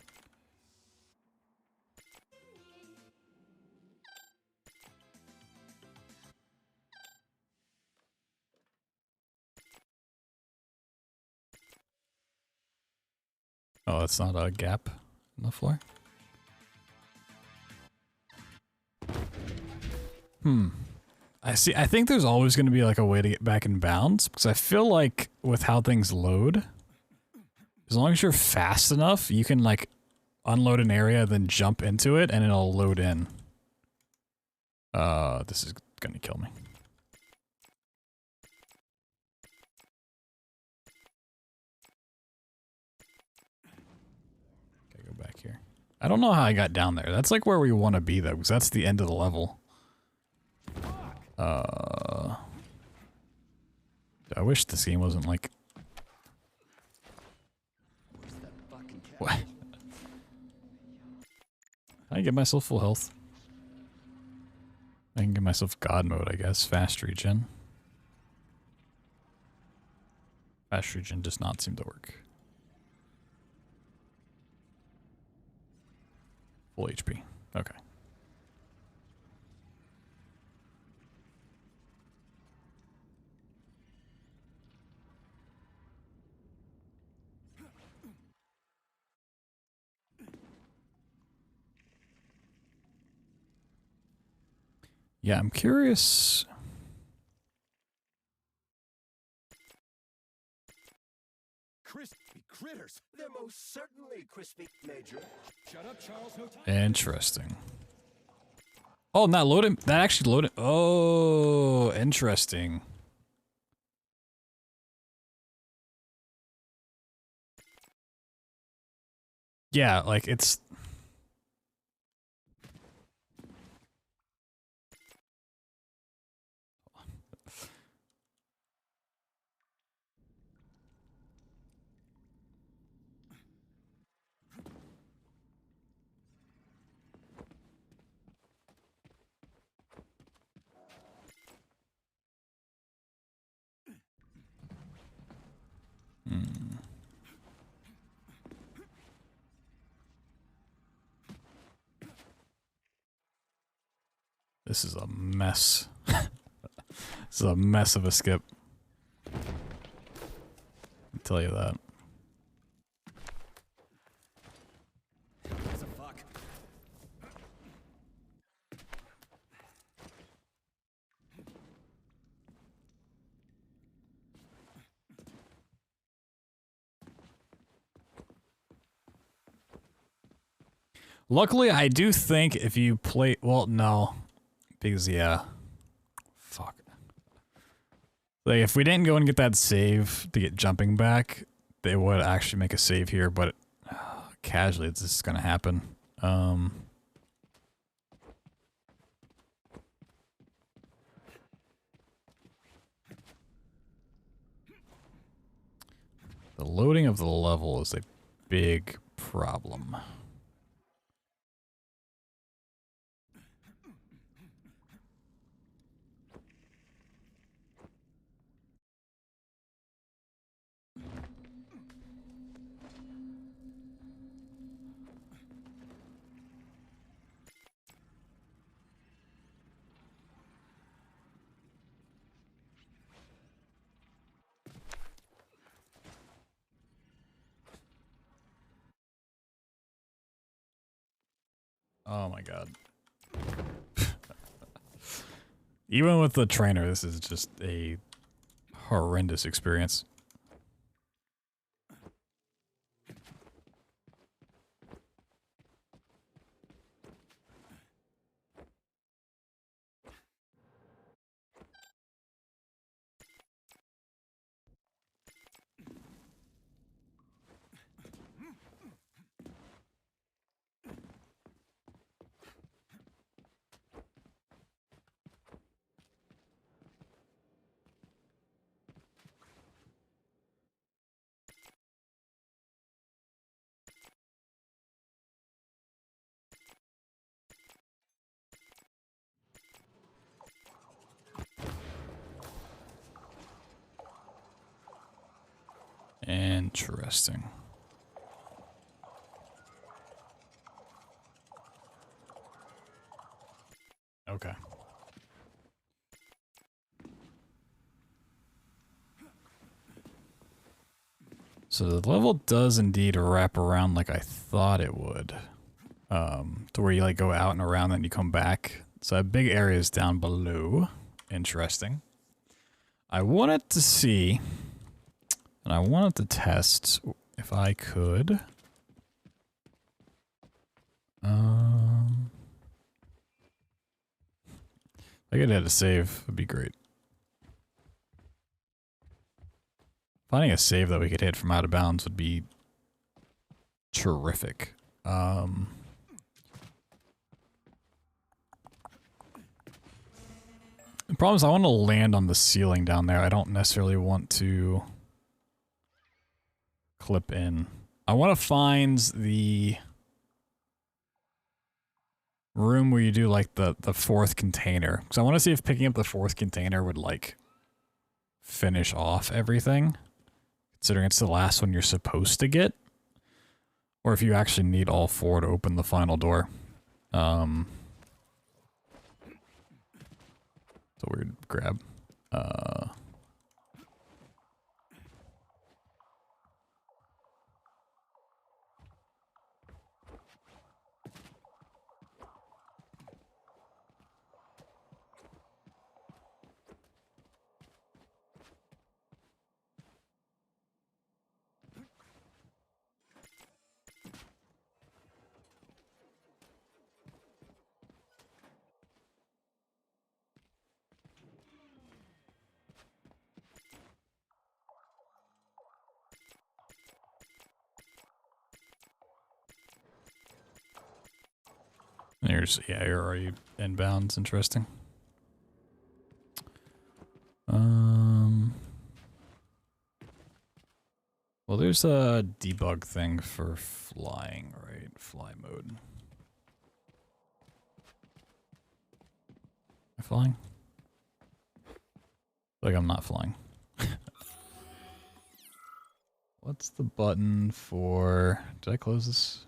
Speaker 1: Oh, that's not a gap in the floor. I see. I think there's always going to be like a way to get back in bounds because I feel like with how things load, as long as you're fast enough, you can like unload an area, then jump into it, and it'll load in. This is going to kill me. Okay, go back here. I don't know how I got down there. That's like where we want to be though, because that's the end of the level. I wish this game wasn't like... What? I get myself full health. I can give myself God mode, I guess. Fast regen. Fast regen does not seem to work. Full HP. Okay. Yeah, I'm curious.
Speaker 4: Crispy critters.
Speaker 3: They're most certainly crispy, Major.
Speaker 4: Shut up, Charles. No time.
Speaker 1: Interesting. Oh, not loading. That actually loaded. Oh, interesting. Yeah, like it's... This is a mess. This is a mess of a skip. I'll tell you that.
Speaker 2: That's a fuck.
Speaker 1: Luckily, I do think if you play... Well, no. Because, yeah. Fuck. Like, if we didn't go and get that save to get jumping back, they would actually make a save here, but casually it's just gonna happen. The loading of the level is a big problem. Oh my god. Even with the trainer, this is just a horrendous experience. Interesting. Okay. So the level does indeed wrap around like I thought it would. To where you like go out and around and you come back. So I have big areas down below. Interesting. I wanted to see, and I wanted to test if I could. If I could hit a save, would be great. Finding a save that we could hit from out of bounds would be terrific. The problem is I want to land on the ceiling down there. I don't necessarily want to clip in. I want to find the room where you do like the fourth container. Because I want to see if picking up the fourth container would like finish off everything. Considering it's the last one you're supposed to get. Or if you actually need all four to open the final door. It's a weird grab. Here's, yeah, you're already inbounds. Interesting. Well, there's a debug thing for flying, right? Fly mode. Am I flying? Like I'm not flying. What's the button for... Did I close this?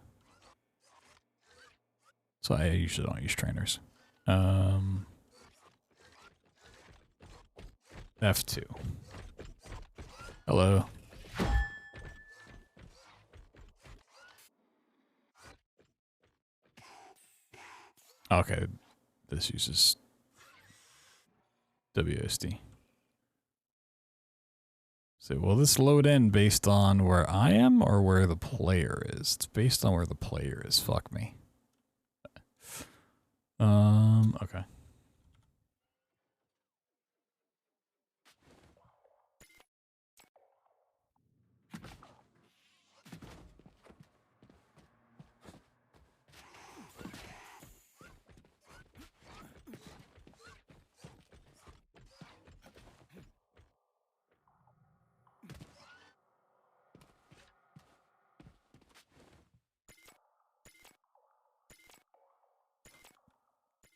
Speaker 1: So I usually don't use trainers. F2. Hello. Okay. This uses WSD. So will this load in based on where I am or where the player is? It's based on where the player is. Fuck me. Okay.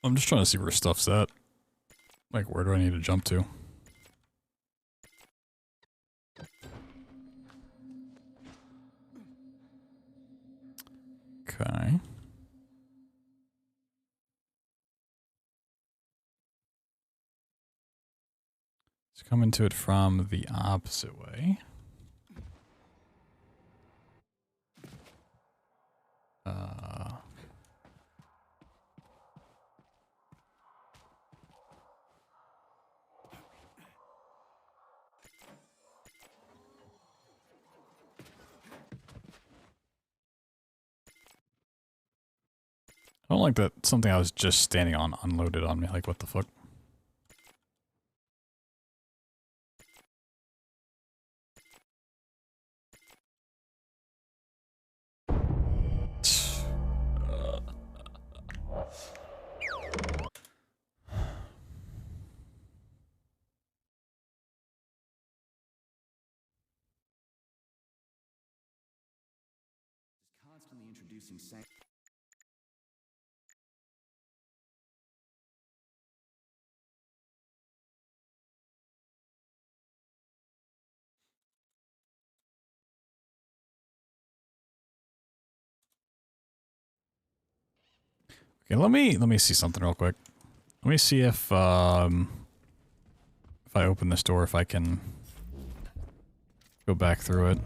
Speaker 1: I'm just trying to see where stuff's at. Like, where do I need to jump to? Okay. Let's come into it from the opposite way. I don't like that something I was just standing on unloaded on me. Like, what the fuck?
Speaker 2: Constantly introducing
Speaker 1: Okay, let me see something real quick. Let me see if I open this door, if I can go back through it.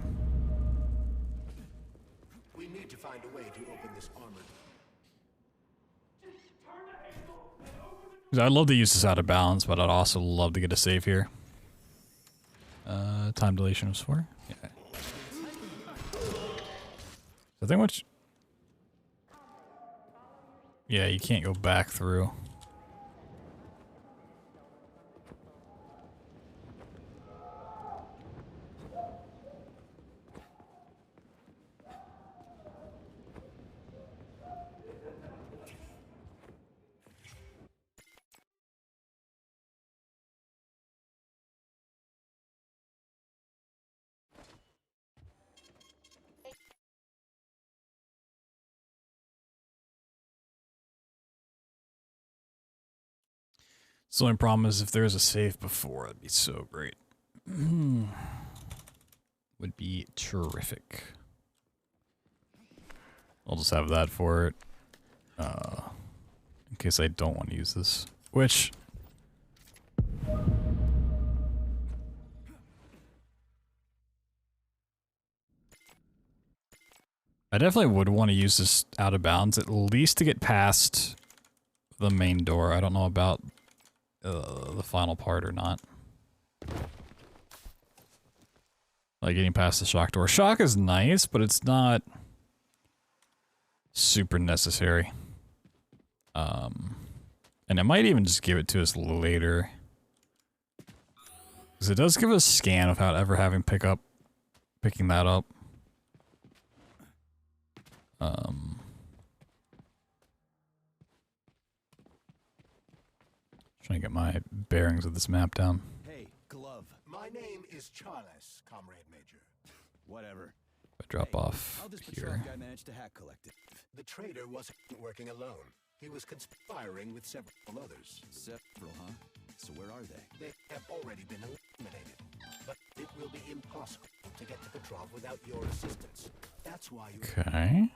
Speaker 3: We need to find a way to open this armored.
Speaker 1: I'd love to use this out of balance, but I'd also love to get a save here. Time dilation was 4. Yeah. I think which. Yeah, you can't go back through. So the only problem is if there's a save before, it'd be so great. Would be terrific. I'll just have that for it. In case I don't want to use this. Which... I definitely would want to use this out of bounds, at least to get past the main door. I don't know about the final part or not. Like getting past the shock door. Shock is nice, but it's not super necessary. And it might even just give it to us later. Because it does give us a scan without ever having picking that up. Trying to get my bearings of this map down.
Speaker 2: Hey, Glove.
Speaker 3: My name is Charles, Comrade Major.
Speaker 2: Whatever.
Speaker 1: If I drop off
Speaker 2: How this
Speaker 1: here.
Speaker 2: patrol guy managed to hack Collective?
Speaker 3: The trader wasn't working alone. He was conspiring with several others.
Speaker 2: Several, huh? So where are they?
Speaker 3: They have already been eliminated. But it will be impossible to get to Petrov without your assistance. That's why you...
Speaker 1: Okay.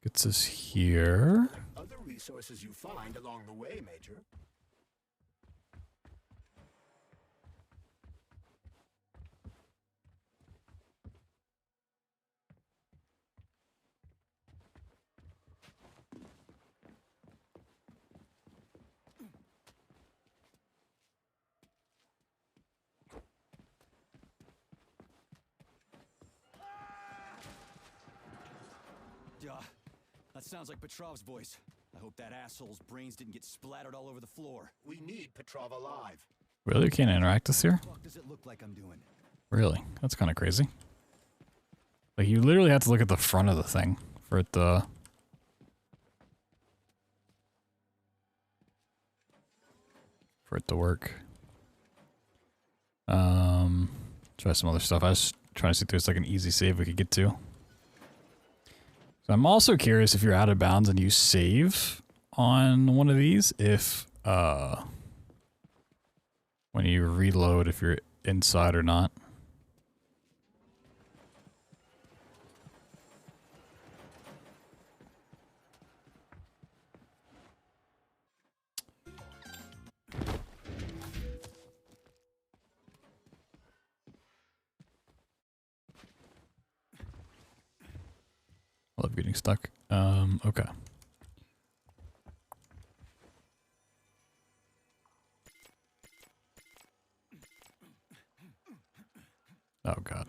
Speaker 1: Gets us here.
Speaker 3: Other resources you find along the way, Major.
Speaker 2: That sounds like Petrov's voice. I hope that asshole's brains didn't get splattered all over the floor.
Speaker 3: We need Petrov alive.
Speaker 1: Really? You can't interact this here?
Speaker 2: What the fuck does it look like I'm doing?
Speaker 1: Really? That's kind of crazy. Like, you literally have to look at the front of the thing for it to... work. Try some other stuff. I was trying to see if there's like an easy save we could get to. I'm also curious if you're out of bounds and you save on one of these, if when you reload, if you're inside or not. I love getting stuck. Okay. Oh god.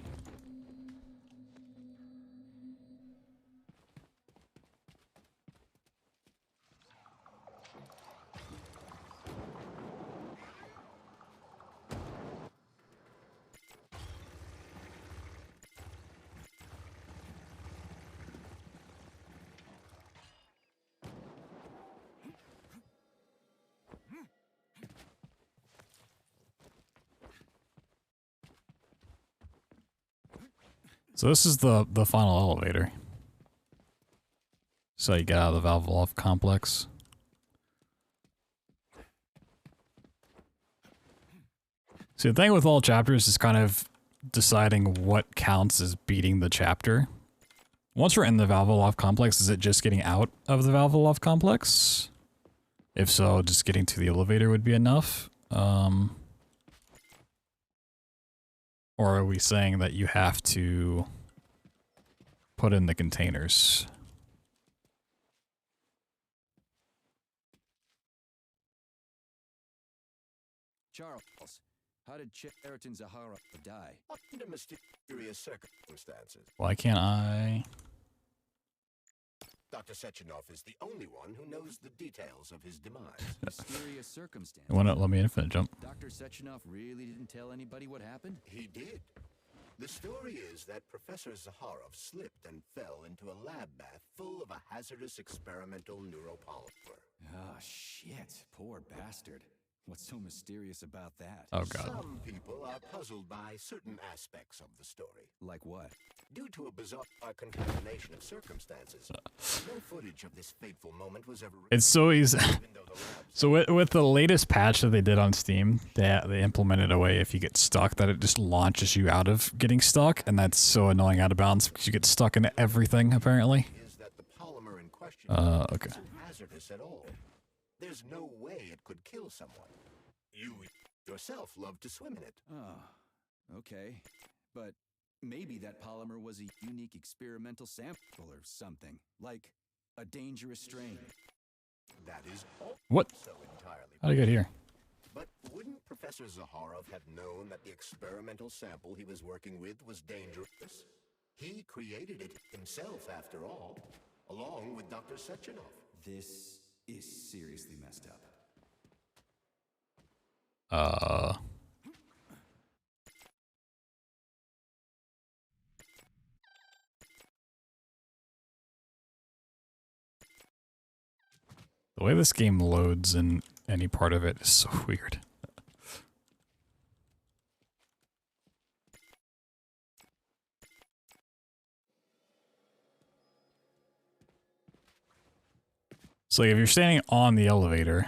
Speaker 1: So this is the final elevator. So you get out of the Valve complex. See, the thing with all chapters is kind of deciding what counts as beating the chapter. Once we're in the Valve complex, is it just getting out of the Valve complex? If so, just getting to the elevator would be enough. Or are we saying that you have to put in the containers?
Speaker 2: Charles, how did Cheriton Zahara die?
Speaker 3: Under mysterious circumstances.
Speaker 1: Why can't I?
Speaker 3: Dr. Sechenov is the only one who knows the details of his demise.
Speaker 2: Mysterious circumstance.
Speaker 1: It won't let me infinite jump.
Speaker 2: Dr. Sechenov really didn't tell anybody what happened?
Speaker 3: He did. The story is that Professor Zaharov slipped and fell into a lab bath full of a hazardous experimental neuropolymer.
Speaker 2: Oh, shit. Poor bastard. What's so mysterious about that?
Speaker 1: Oh god.
Speaker 3: Some people are puzzled by certain aspects of the story.
Speaker 2: Like what?
Speaker 3: Due to a bizarre concatenation of circumstances, no footage of this fateful moment was ever
Speaker 1: It's so easy.
Speaker 3: even though the lab
Speaker 1: So with the latest patch that they did on Steam, they implemented a way if you get stuck that it just launches you out of getting stuck, and that's so annoying out of bounds because you get stuck into everything apparently.
Speaker 3: is that the polymer in question
Speaker 1: Okay.
Speaker 3: isn't hazardous at all. There's no way it could kill someone. You yourself love to swim in it.
Speaker 2: Oh, okay. But maybe that polymer was a unique experimental sample or something. Like a dangerous strain.
Speaker 3: That is also
Speaker 1: What?
Speaker 3: entirely.
Speaker 1: How'd I get here?
Speaker 3: But wouldn't Professor Zaharov have known that the experimental sample he was working with was dangerous? He created it himself, after all, along with Dr. Sechenov.
Speaker 2: This is seriously messed up.
Speaker 1: The way this game loads in any part of it is so weird. So if you're standing on the elevator,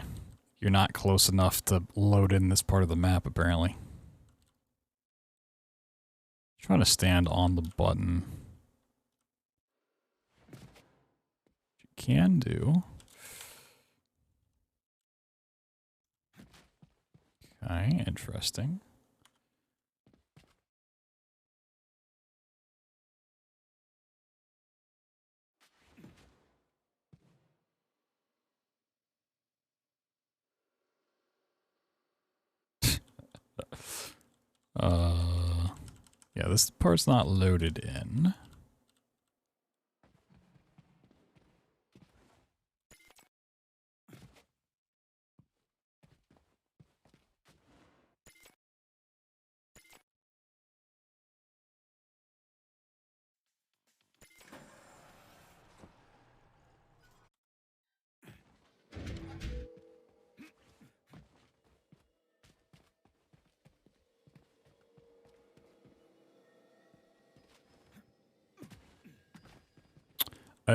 Speaker 1: you're not close enough to load in this part of the map, apparently. Trying to stand on the button. You can do. Okay, interesting. Yeah, this part's not loaded in.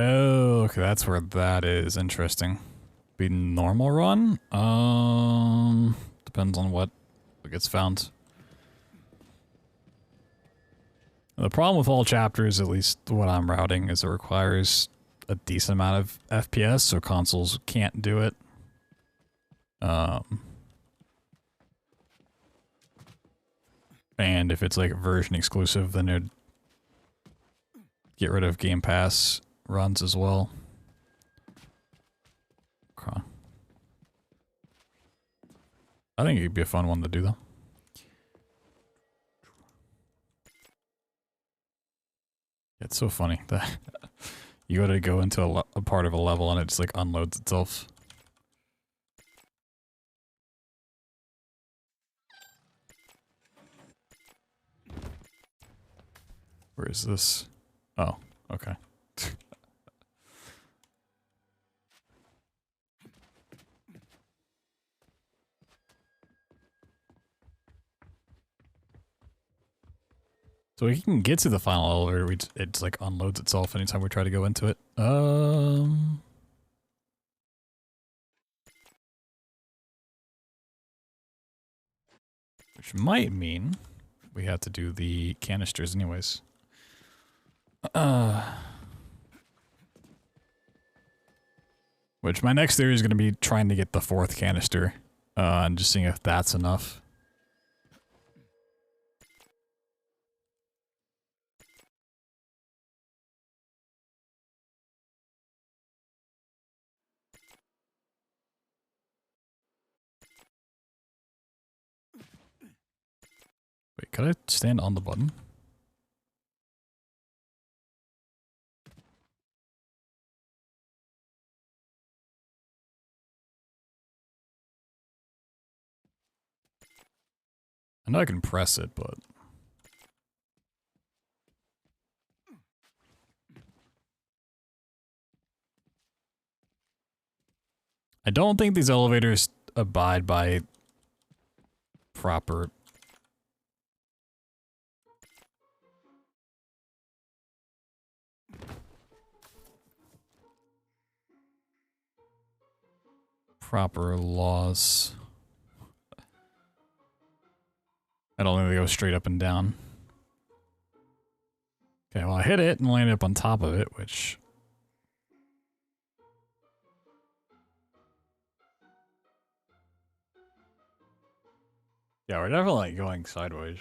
Speaker 1: Oh, okay, that's where that is. Interesting. Be normal run? Depends on what gets found. The problem with all chapters, at least what I'm routing, is it requires a decent amount of FPS, so consoles can't do it. And if it's like version exclusive, then it'd get rid of Game Pass runs as well. Okay. I think it'd be a fun one to do though. It's so funny that you gotta go into a part of a level and it just like unloads itself. Where is this? Oh, okay. So we can get to the final elevator, it's like unloads itself anytime we try to go into it. Which might mean we have to do the canisters anyways. Which my next theory is going to be trying to get the 4th canister, and just seeing if that's enough. Wait, could I stand on the button? I know I can press it, but... I don't think these elevators abide by proper... laws. I don't think they go straight up and down. Okay, well I hit it and landed up on top of it, which... Yeah, we're definitely going sideways.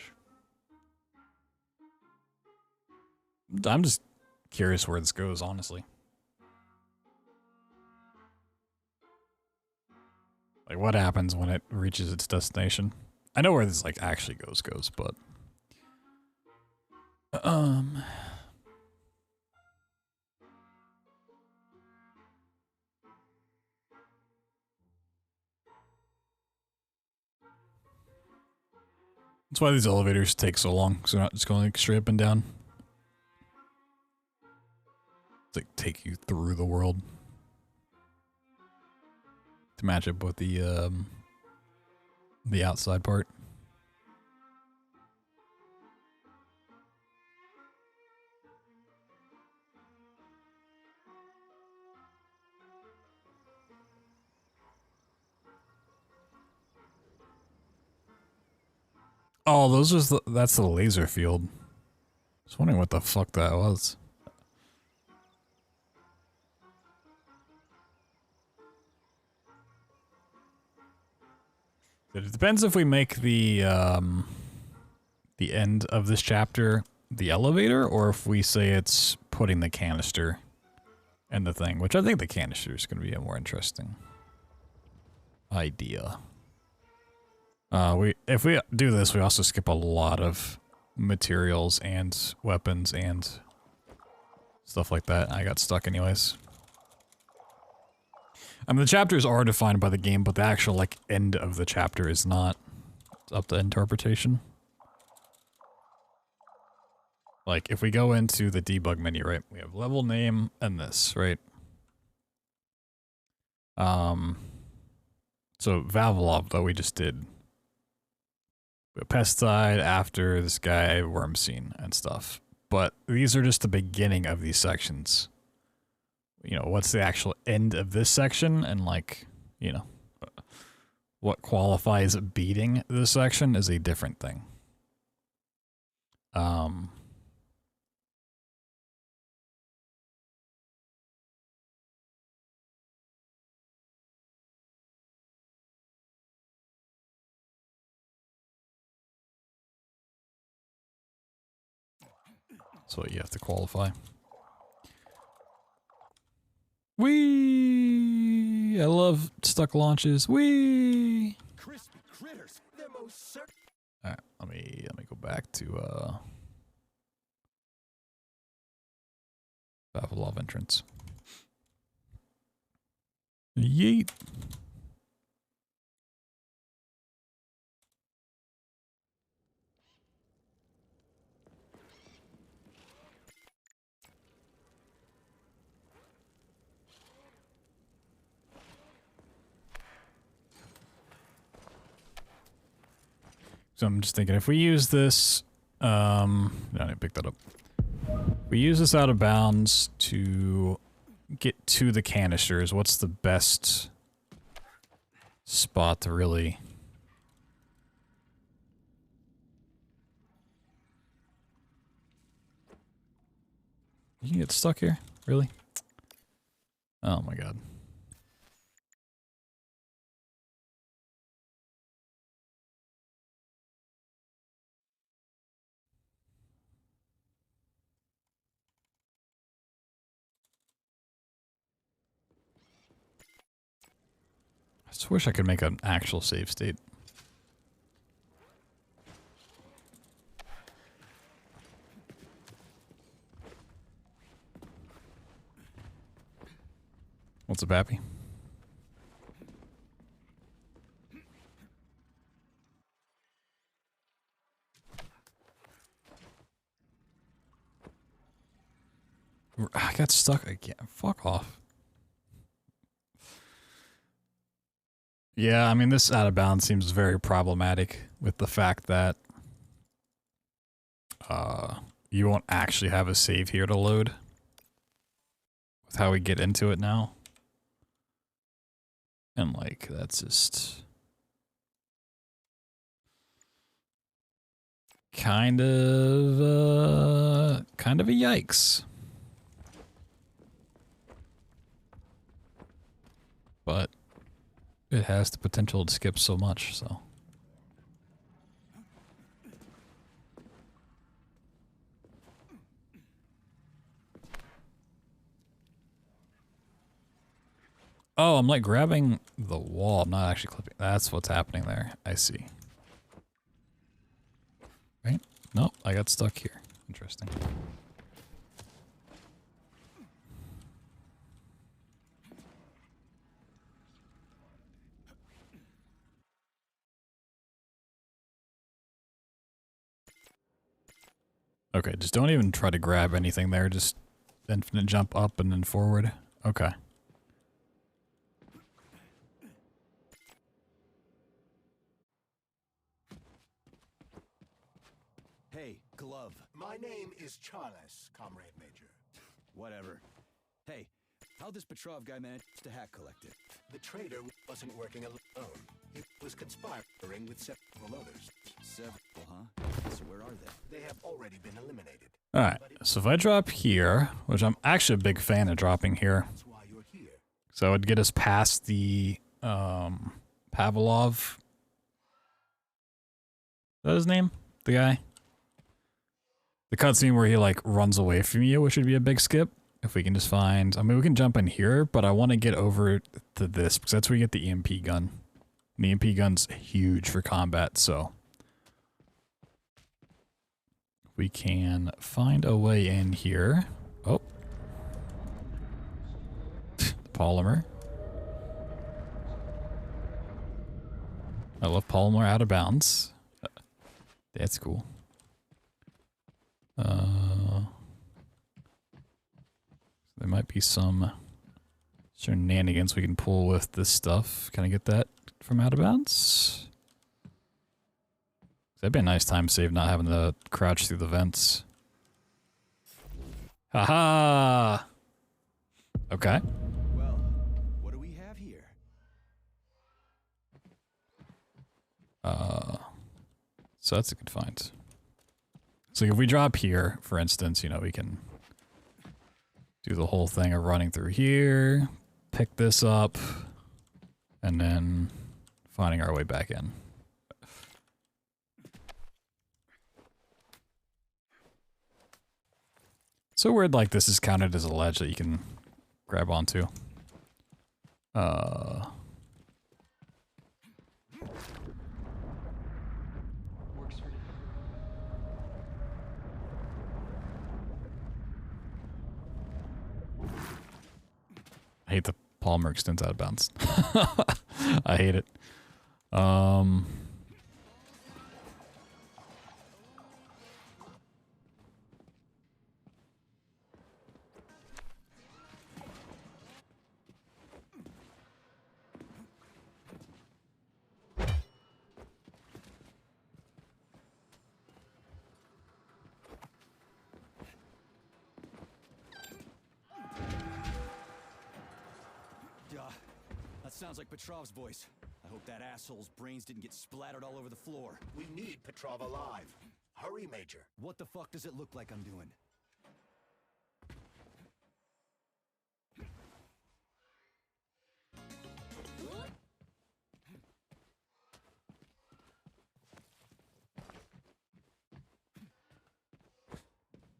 Speaker 1: I'm just curious where this goes, honestly. Like, what happens when it reaches its destination? I know where this, like, actually goes, but... That's why these elevators take so long, because they're not just going like straight up and down. It's like take you through the world. To match up with the outside part. Oh, that's the laser field. I was wondering what the fuck that was. It depends if we make the end of this chapter the elevator, or if we say it's putting the canister in the thing, which I think the canister is going to be a more interesting idea. If we do this, we also skip a lot of materials and weapons and stuff like that. I got stuck anyways. I mean, the chapters are defined by the game, but the actual, like, end of the chapter is not. It's up to interpretation. Like, if we go into the debug menu, right, we have level name and this, right? So Vavilov, though, we just did. A pesticide after this guy, worm scene and stuff. But these are just the beginning of these sections. you know, what's the actual end of this section and like, you know, what qualifies beating this section is a different thing. So you have to qualify. Whee! I love stuck launches. Whee!
Speaker 4: Crispy critters.
Speaker 3: They're most certain.
Speaker 1: All right, let me go back to Pavlov entrance. Yeet. So I'm just thinking, if we use this, no, I didn't pick that up. We use this out of bounds to get to the canisters. What's the best spot to really... You can get stuck here? Really? Oh my god. I just wish I could make an actual save state. What's up, Happy? I got stuck again. Fuck off. Yeah, I mean, this out of bounds seems very problematic with the fact that you won't actually have a save here to load with how we get into it now. And like, that's just kind of a yikes. But it has the potential to skip so much, so. Oh, I'm like grabbing the wall. I'm not actually clipping. That's what's happening there. I see. Right? Nope, I got stuck here. Interesting. Okay, just don't even try to grab anything there. Just infinite jump up and then forward. Okay.
Speaker 2: Hey, Glove.
Speaker 3: My name is Charles, Comrade Major.
Speaker 2: Whatever. Hey, how'd this Petrov guy manage to hack Collective?
Speaker 3: The traitor wasn't working alone. He was conspiring with several others.
Speaker 2: Several, huh? So where are they?
Speaker 3: They have already been eliminated.
Speaker 1: Alright, so if I drop here, which I'm actually a big fan of dropping here.
Speaker 3: That's why you're here.
Speaker 1: So it would get us past the Pavlov. Is that his name? The guy? The cutscene where he like runs away from you, which would be a big skip. If we can just find, I mean, we can jump in here, but I want to get over to this because that's where you get the EMP gun. And the EMP gun's huge for combat, so we can find a way in here. Oh, the polymer. I love polymer out of bounds. That's cool. There might be some shenanigans we can pull with this stuff. Can I get that from out of bounds? That'd be a nice time save not having to crouch through the vents. Haha! Okay.
Speaker 2: Well, what do we have here?
Speaker 1: So that's a good find. So if we drop here, for instance, you know, we can do the whole thing of running through here, pick this up, and then finding our way back in. So weird, like this is counted as a ledge that you can grab onto. I hate the Palmer extends out of bounds. I hate it.
Speaker 2: That sounds like Petrov's voice. I hope that asshole's brains didn't get splattered all over the floor.
Speaker 3: We need Petrov alive. Hurry, Major.
Speaker 2: What the fuck does it look like I'm doing?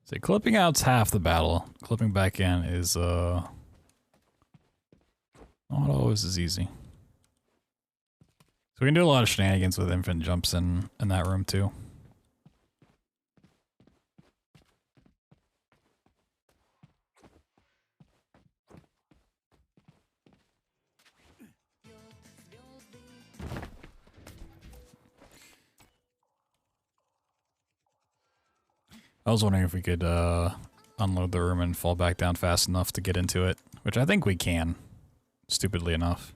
Speaker 1: See, clipping out's half the battle. Clipping back in is, not always as easy. So we can do a lot of shenanigans with infinite jumps in that room too. I was wondering if we could unload the room and fall back down fast enough to get into it, which I think we can, stupidly enough.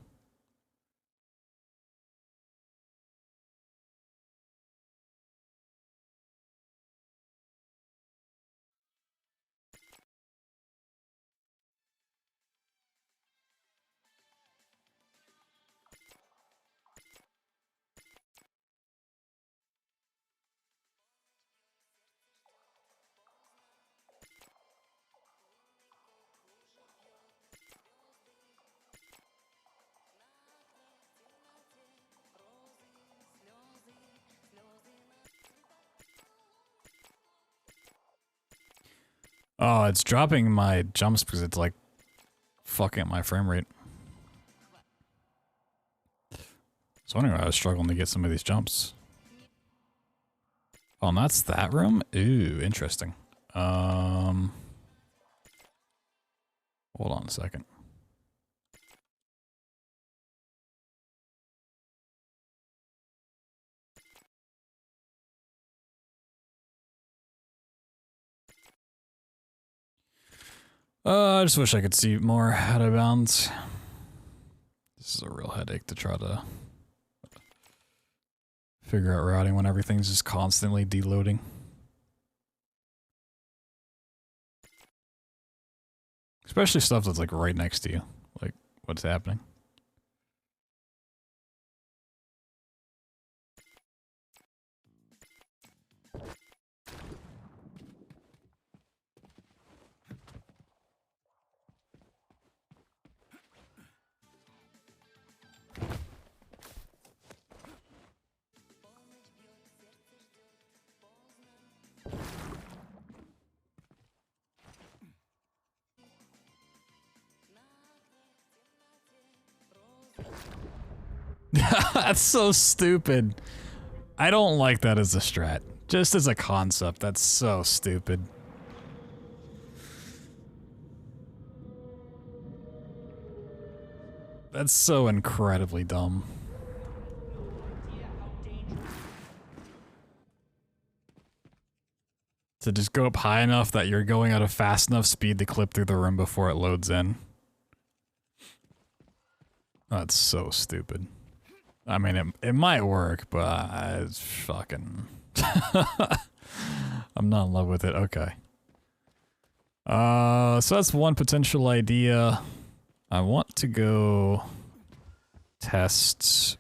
Speaker 1: Oh, it's dropping my jumps because it's like fucking up my frame rate. So anyway, I was struggling to get some of these jumps. Oh, and that's that room? Ooh, interesting. Hold on a second. I just wish I could see more out of bounds. This is a real headache to try to figure out routing when everything's just constantly deloading. Especially stuff that's like right next to you. Like, what's happening? That's so stupid. I don't like that as a strat. Just as a concept, that's so stupid. That's so incredibly dumb. To just go up high enough that you're going at a fast enough speed to clip through the room before it loads in. That's so stupid. I mean, it might work, but it's fucking... I'm not in love with it. Okay. So that's one potential idea. I want to go test.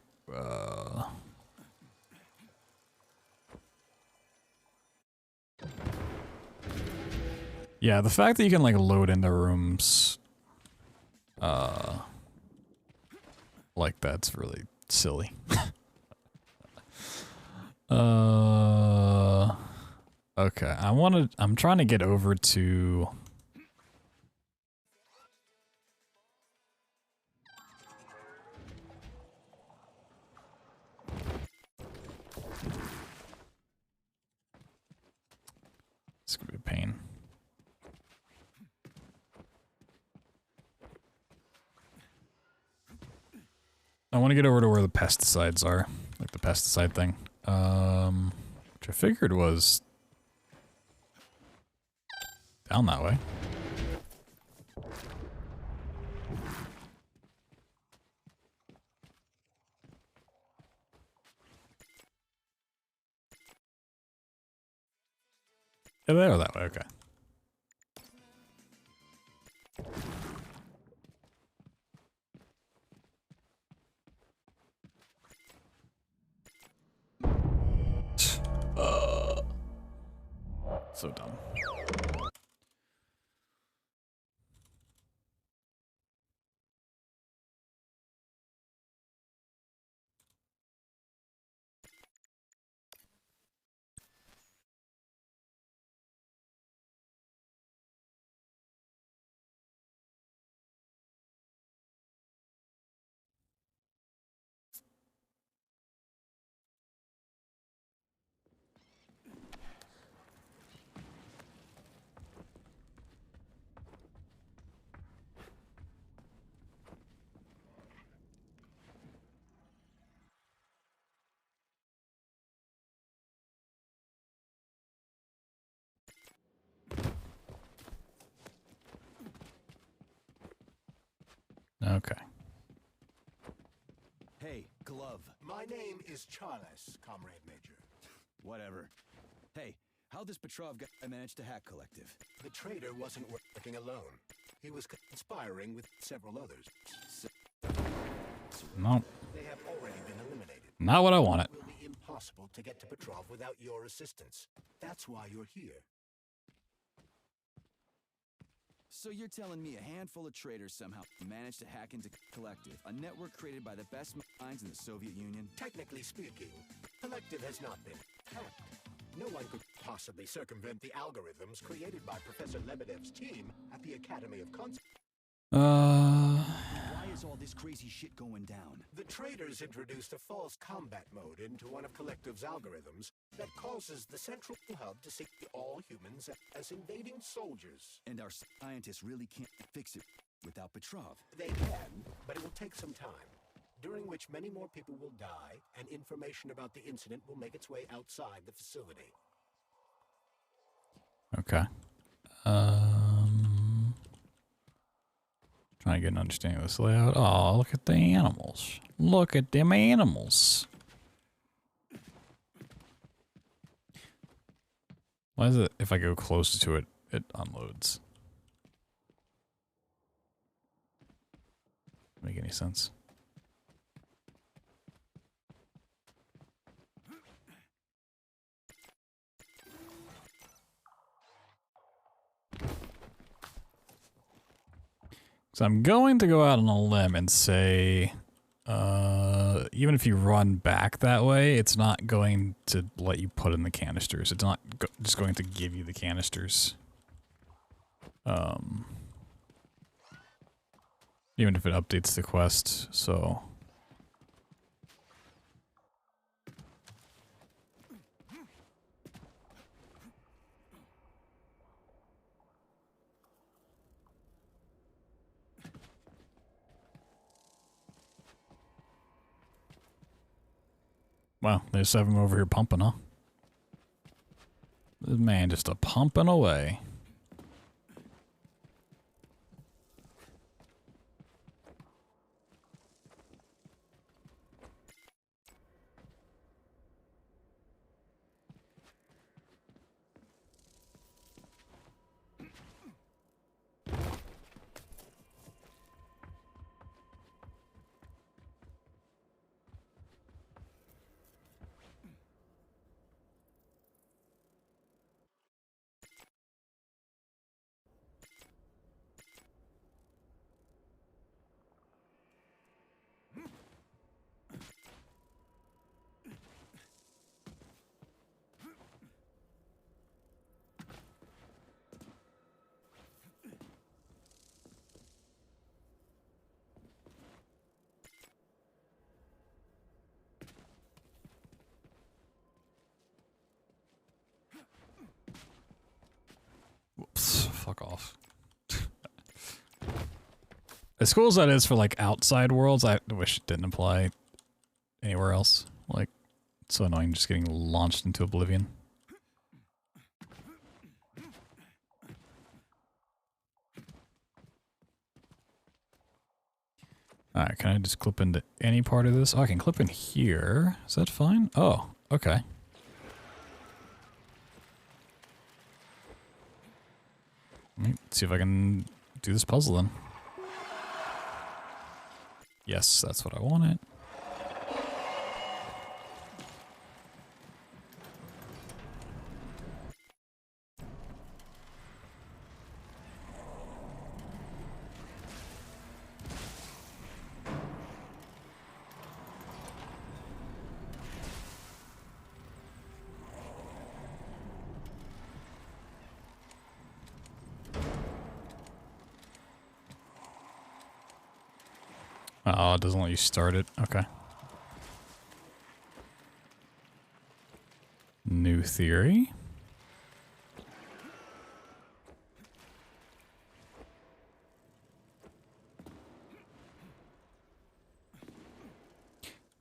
Speaker 1: Yeah, the fact that you can like load into rooms, like that's really silly. Okay, I'm trying to get over to. It's gonna be a pain. I want to get over to where the pesticides are, like the pesticide thing, which I figured was down that way. Yeah, they are that way, okay. So dumb. Okay.
Speaker 2: Hey, Glove.
Speaker 3: My name is Charles, Comrade Major.
Speaker 2: Whatever. Hey, how'd this Petrov guy manage to hack Collective?
Speaker 3: The traitor wasn't working alone. He was conspiring with several others.
Speaker 1: No.
Speaker 3: They have already been eliminated.
Speaker 1: Not what I wanted.
Speaker 3: It will be impossible to get to Petrov without your assistance. That's why you're here.
Speaker 2: So you're telling me a handful of traitors somehow managed to hack into Collective, a network created by the best minds in the Soviet Union?
Speaker 3: Technically speaking, Collective has not been hacked. No one could possibly circumvent the algorithms created by Professor Lebedev's team at the Academy of
Speaker 2: Why is all this crazy shit going down?
Speaker 3: The traitors introduced a false combat mode into one of Collective's algorithms that causes the central hub to see all humans as invading soldiers.
Speaker 2: And our scientists really can't fix it without Petrov.
Speaker 3: They can, but it will take some time, during which many more people will die, and information about the incident will make its way outside the facility.
Speaker 1: Okay. Trying to get an understanding of this layout. Oh, look at the animals. Look at them animals. Why is it if I go close to it, it unloads? Make any sense? So I'm going to go out on a limb and say, even if you run back that way, it's not going to let you put in the canisters. It's not just going to give you the canisters. Even if it updates the quest, so... Wow, they just have him over here pumping, huh? This man just a pumping away. fuck off. As cool as that is for like outside worlds, I wish it didn't apply anywhere else. Like, it's so annoying just getting launched into oblivion. Alright, can I just clip into any part of this? Oh, I can clip in here. Is that fine? Oh, okay. Let me see if I can do this puzzle then. Yes, that's what I wanted. Oh, it doesn't let you start it. Okay. New theory.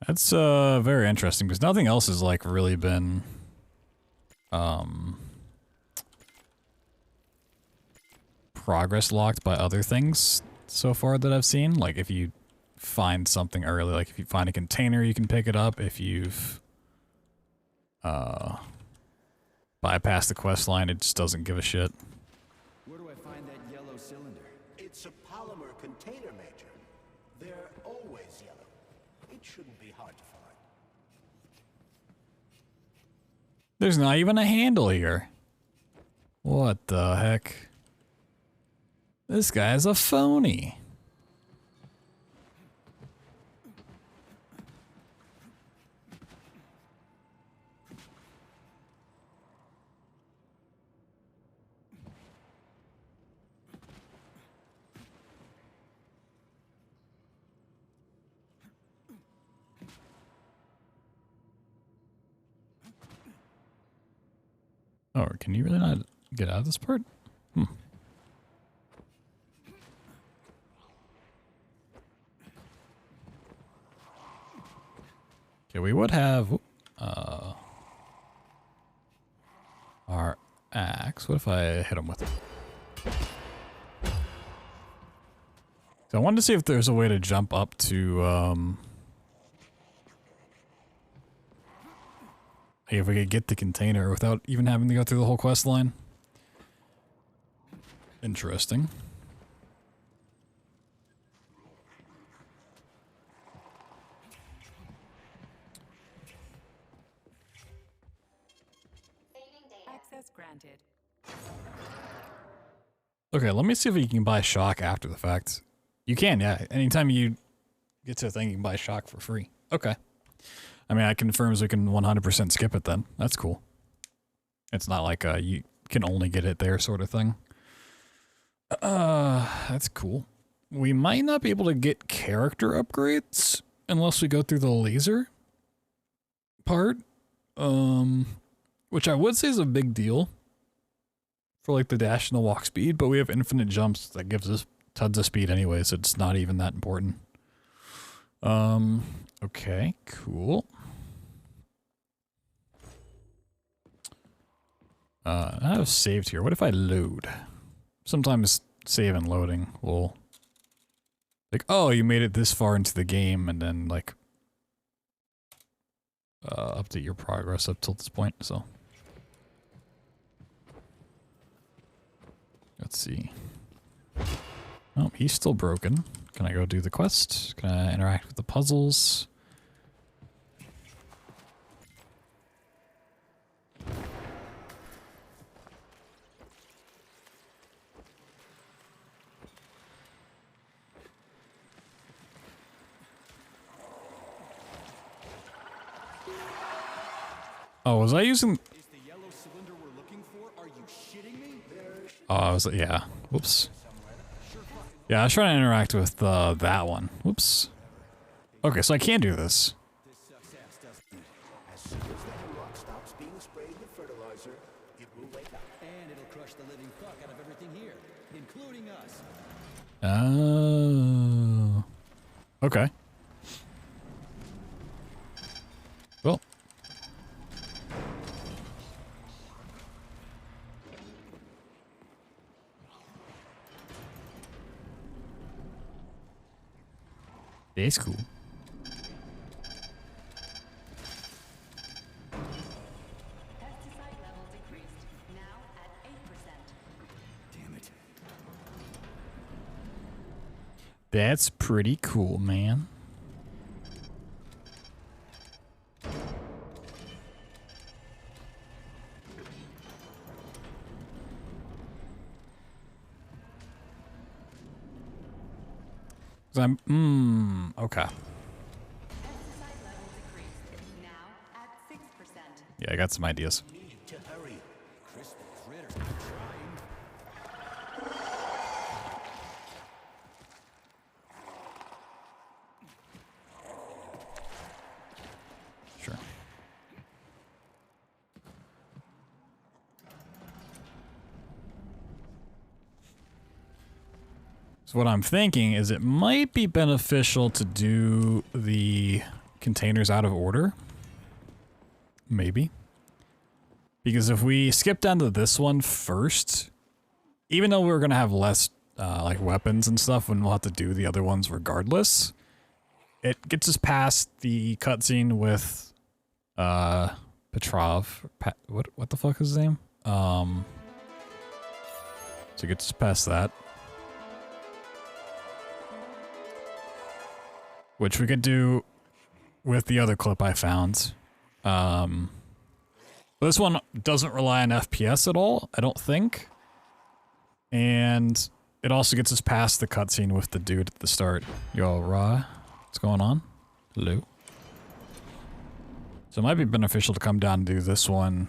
Speaker 1: That's very interesting because nothing else has like really been progress locked by other things so far that I've seen. Like if you find something early, like if you find a container you can pick it up. If you've bypassed the quest line, it just doesn't give a shit.
Speaker 2: Where do I find that yellow cylinder?
Speaker 3: It's a polymer container, Major. They're always yellow. It shouldn't be hard to find.
Speaker 1: There's not even a handle here. What the heck? This guy's a phony. Oh, can you really not get out of this part? Hmm. Okay, we would have our axe. What if I hit him with it? So I wanted to see if there's a way to jump up to if we could get the container without even having to go through the whole quest line. Interesting.
Speaker 5: Access granted.
Speaker 1: Okay, let me see if you can buy shock after the fact. You can, yeah. Anytime you get to a thing, you can buy shock for free. Okay. I mean, that confirms we can 100% skip it then. That's cool. It's not like you can only get it there sort of thing. That's cool. We might not be able to get character upgrades unless we go through the laser part. Which I would say is a big deal for like the dash and the walk speed, but we have infinite jumps that gives us tons of speed anyway, so it's not even that important. Okay, cool. I have saved here. What if I load? Sometimes save and loading will like, oh, you made it this far into the game, and then like update your progress up till this point, so. Let's see. Oh, he's still broken. Can I go do the quest? Can I interact with the puzzles? Oh, was I using...
Speaker 2: Is the yellow cylinder we're looking for? Are you shitting me?
Speaker 1: Oh, I was... Yeah. Whoops. Yeah, I was trying to interact with that one. Whoops. Okay, so I can do this.
Speaker 2: This sucks ass, doesn't it?
Speaker 3: As soon as the hemlock stops being sprayed with fertilizer, it will wake up.
Speaker 2: And it'll crush the living fuck out of everything here, including us.
Speaker 1: Oh. Okay. Well. That's cool.
Speaker 6: Pesticide level decreased. Now at 8%.
Speaker 2: Damn it.
Speaker 1: That's pretty cool, man. I'm okay.
Speaker 6: Pesticide level decreased. Now at 6%.
Speaker 1: Yeah, I got some ideas.
Speaker 3: Need to hurry.
Speaker 2: Crispy critters, I'm trying.
Speaker 1: Sure. So what I'm thinking is it might be beneficial to do the containers out of order. Maybe. Because if we skip down to this one first, even though we're going to have less like weapons and stuff, and we'll have to do the other ones regardless, it gets us past the cutscene with Petrov. What the fuck is his name? So it gets us past that. Which we could do with the other clip I found. This one doesn't rely on FPS at all, I don't think. And it also gets us past the cutscene with the dude at the start. Yo, Ra, what's going on? Hello. So it might be beneficial to come down and do this one.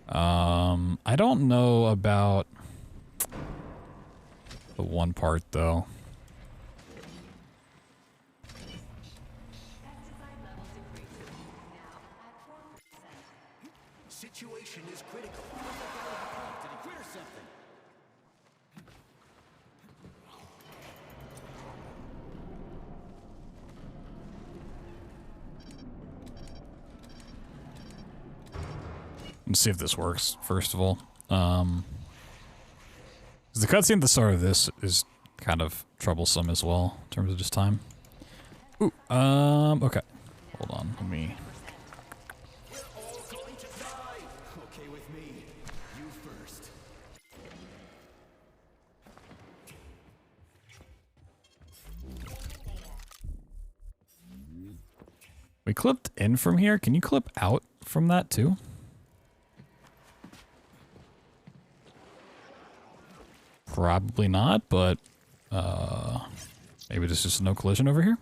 Speaker 1: I don't know about the one part though.
Speaker 3: Situation is critical.
Speaker 2: Did he quit or something?
Speaker 1: Let's see if this works, first of all. The cutscene at the start of this is kind of troublesome as well, in terms of just time. Ooh, okay. Hold on, let me...
Speaker 2: Okay with me. You first.
Speaker 1: We clipped in from here. Can you clip out from that too? Probably not, but maybe there's just no collision over here.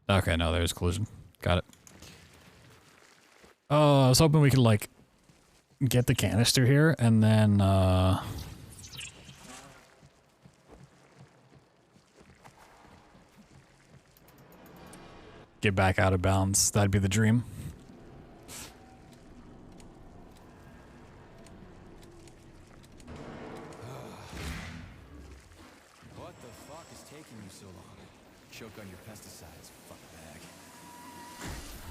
Speaker 1: Okay, no, there's collision. Got it. Oh, I was hoping we could like get the canister here and then get back out of bounds. That'd be the dream.
Speaker 2: What the fuck is taking you so long? Choke on your pesticides, fuckbag.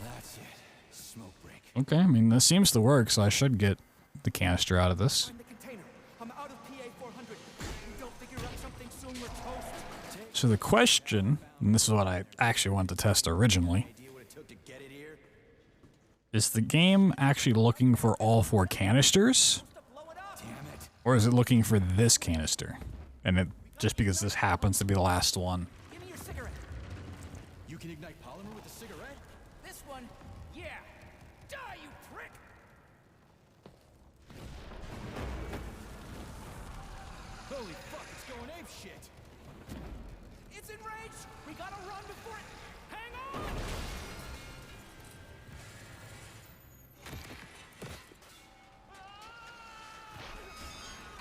Speaker 2: That's it. Smoke break.
Speaker 1: Okay, I mean, this seems to work, so I should get the canister out of this.
Speaker 4: Find the container. I'm out of PA 400. You don't figure out something soon, we're toast.
Speaker 1: So the question, and this is what I actually wanted to test originally,
Speaker 2: Idea what it took to get it here?
Speaker 1: is the game actually looking for all 4 canisters?
Speaker 2: Damn it.
Speaker 1: Or is it looking for this canister? And it just because this happens to be the last one.
Speaker 4: Give me your cigarette.
Speaker 2: You can ignite polymer with a cigarette?
Speaker 4: This one, yeah. Die, you prick!
Speaker 2: Holy fuck, it's going ape shit.
Speaker 4: It's enraged. We gotta run before it. Hang on!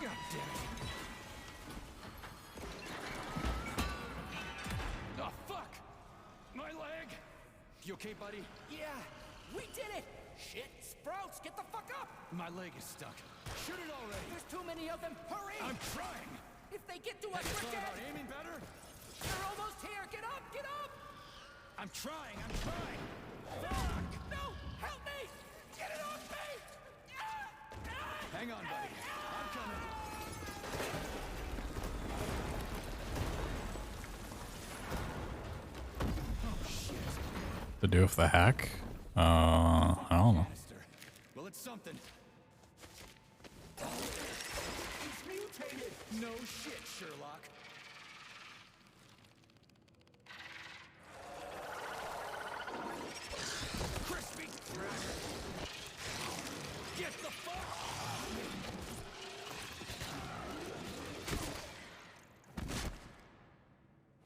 Speaker 2: God damn it. Oh, fuck! My leg! You okay, buddy?
Speaker 4: Yeah, we did it. Shit, sprouts Get the fuck up!
Speaker 2: My leg is stuck. Shoot it already.
Speaker 4: There's too many of them. Hurry!
Speaker 2: I'm trying.
Speaker 4: If they get to us,
Speaker 2: Have you
Speaker 4: we're
Speaker 2: thought
Speaker 4: dead.
Speaker 2: about aiming better?
Speaker 4: They're almost here. Get up! Get up!
Speaker 2: I'm trying. I'm trying.
Speaker 4: Fuck! No! Help me! Get it off me!
Speaker 2: Hang on, buddy. I'm coming. Oh shit.
Speaker 1: To do with the hack? I don't know.
Speaker 2: Well, it's something. It's mutated. No shit, Sherlock. Crispy cracker. Get the fuck.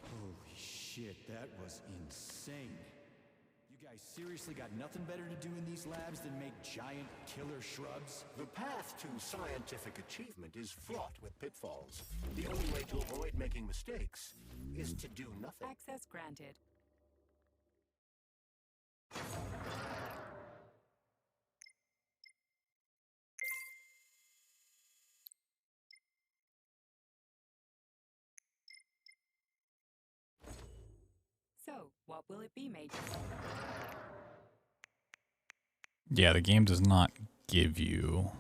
Speaker 2: Holy shit, that was insane. You guys seriously got nothing better to do in these labs than make giant killer shrubs?
Speaker 3: The path to scientific achievement is fraught with pitfalls. The only way to avoid making mistakes is to do nothing.
Speaker 6: Access granted. So, what will it be, Major?
Speaker 1: Yeah, the game does not give you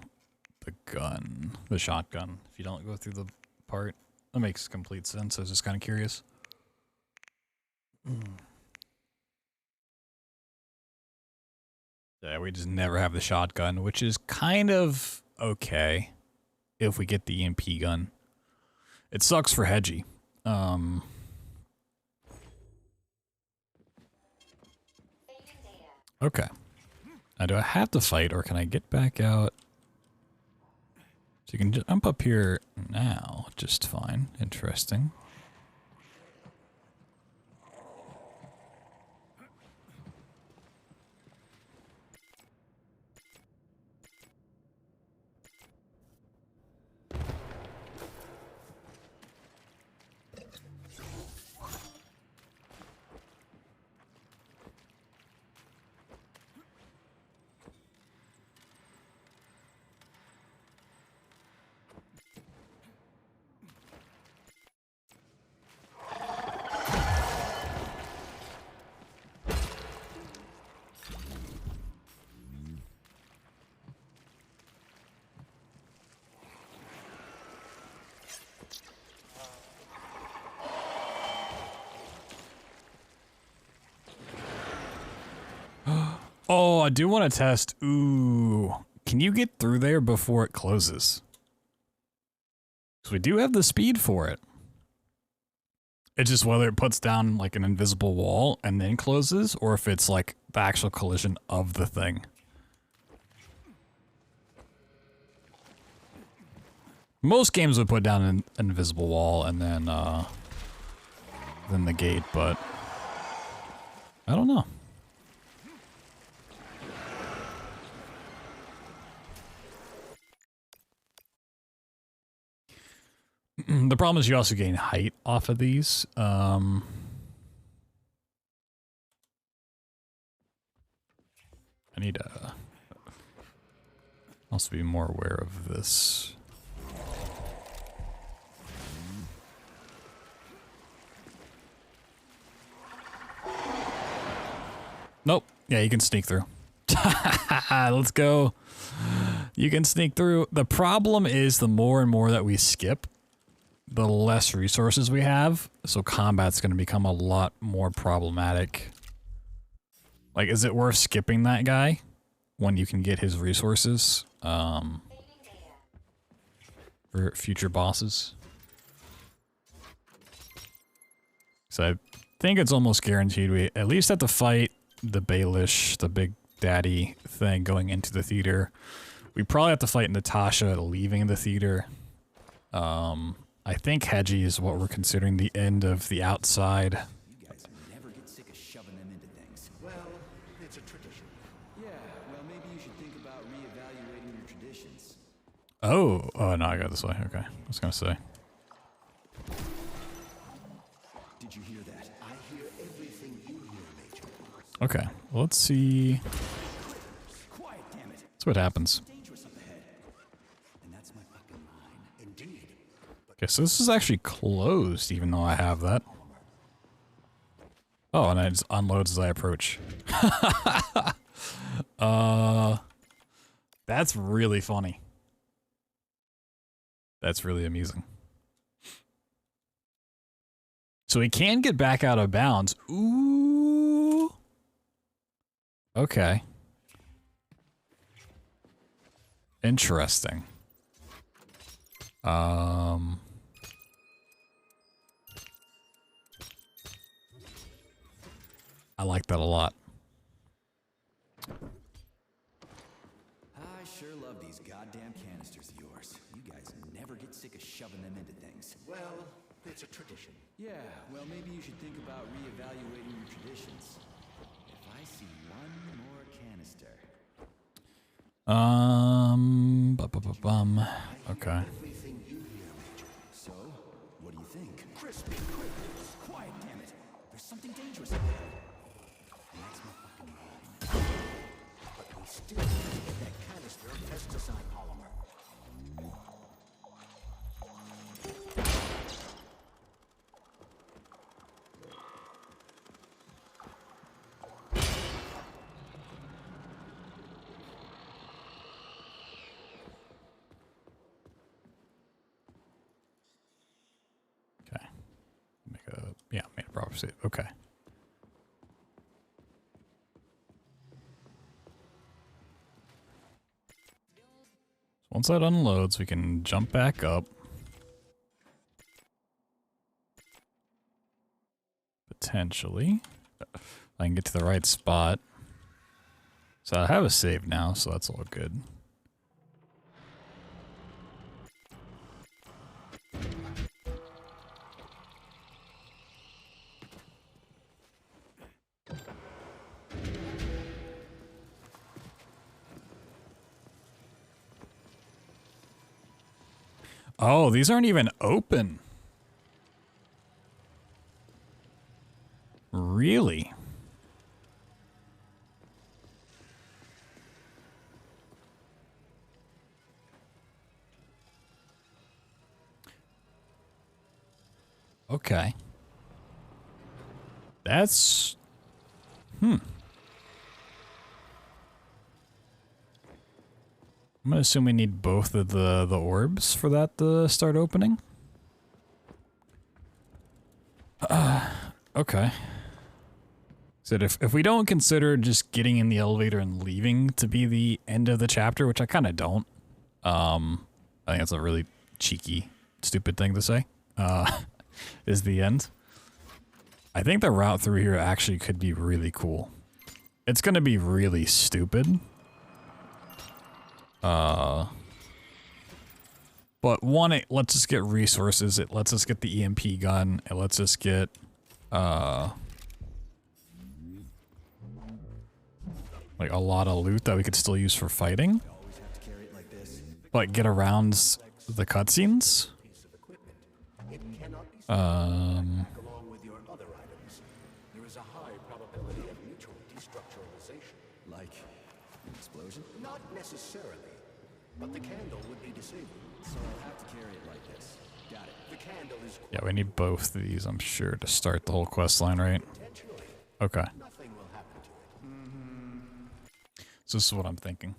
Speaker 1: the gun, the shotgun, if you don't go through the part. That makes complete sense. I was just kind of curious. Yeah, we just never have the shotgun, which is kind of okay if we get the EMP gun. It sucks for Hedgie. Okay. Now, do I have to fight, or can I get back out? So you can jump up here now, just fine. Interesting. Oh, I do want to test. Ooh. Can you get through there before it closes? Because we do have the speed for it. It's just whether it puts down like an invisible wall and then closes, or if it's like the actual collision of the thing. Most games would put down an invisible wall and then the gate, but I don't know. The problem is you also gain height off of these. I need to also be more aware of this. Nope. Yeah, you can sneak through. Let's go. You can sneak through. The problem is the more and more that we skip, the less resources we have, so combat's going to become a lot more problematic. Like, is it worth skipping that guy when you can get his resources for future bosses? So I think it's almost guaranteed we at least have to fight the Baelish, the big daddy thing going into the theater. We probably have to fight Natasha leaving the theater. I think Hedgie is what we're considering the end of the outside.
Speaker 2: You guys never get sick of shoving them into things.
Speaker 3: Well, it's a tradition.
Speaker 2: Yeah, well, maybe you should think about reevaluating your traditions.
Speaker 1: Oh, no, I got this way. Okay, I was gonna say.
Speaker 2: Did you hear that?
Speaker 3: I hear everything you hear, Major.
Speaker 1: Okay, well, let's see.
Speaker 2: Quiet, damn it.
Speaker 1: So what happens.
Speaker 2: Dangerous up ahead. And that's my fucking line.
Speaker 3: Indeed.
Speaker 1: Okay, so this is actually closed, even though I have that. Oh, and it just unloads as I approach. That's really funny. That's really amusing. So he can get back out of bounds. Ooh. Okay. Interesting. I like that a lot.
Speaker 2: I sure love these goddamn canisters of yours. You guys never get sick of shoving them into things.
Speaker 3: Well, it's a tradition.
Speaker 2: Yeah, well, maybe you should think about reevaluating your traditions. If I see one more canister.
Speaker 1: Okay.
Speaker 3: Everything you hear, Major.
Speaker 2: So, what do you think?
Speaker 3: Crispy critters.
Speaker 2: Quiet, damn it. There's something dangerous up ahead. And that's my fucking line.
Speaker 3: But we still need to get that canister of pesticide polymer.
Speaker 1: Okay. Made a proper save. Okay. So once that unloads, we can jump back up. Potentially. If I can get to the right spot. So I have a save now, so that's all good. Oh, these aren't even open. Really? Okay. That's... I'm gonna assume we need both of the orbs for that to start opening. Okay. So if we don't consider just getting in the elevator and leaving to be the end of the chapter, which I kind of don't, I think that's a really cheeky, stupid thing to say, is the end. I think the route through here actually could be really cool. It's gonna be really stupid. But one, it lets us get resources, it lets us get the EMP gun, it lets us get, like a lot of loot that we could still use for fighting. But get around the cutscenes.
Speaker 3: Along with your other items, there is a high probability of mutual destructuralization.
Speaker 2: Like an explosion?
Speaker 3: Not necessarily, but the candle would be disabled.
Speaker 2: So I'll have to carry it like this. Got it.
Speaker 3: The candle is
Speaker 1: Yeah, we need both of these, I'm sure, to start the whole quest line, right?
Speaker 3: intentionally.
Speaker 1: Okay.
Speaker 3: Nothing will happen to it.
Speaker 1: So this is what I'm thinking.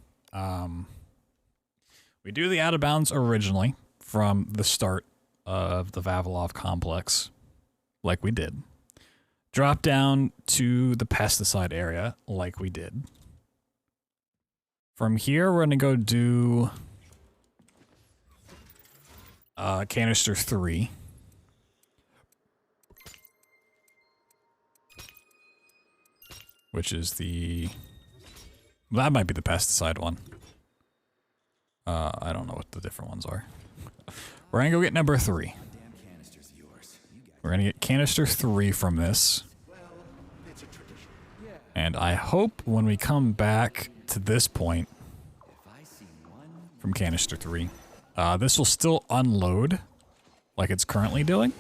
Speaker 1: We do the out of bounds originally from the start of the Vavilov complex, like we did. Drop down to the pesticide area, like we did. From here, we're gonna go do canister 3. Which is the... That might be the pesticide one. I don't know what the different ones are. We're gonna go get number 3.
Speaker 2: Damn canister's yours. You guys.
Speaker 1: We're gonna get canister 3 from this.
Speaker 3: It's a tradition.
Speaker 1: And I hope when we come back to this point
Speaker 2: If I see one,
Speaker 1: from canister 3, this will still unload like it's currently doing.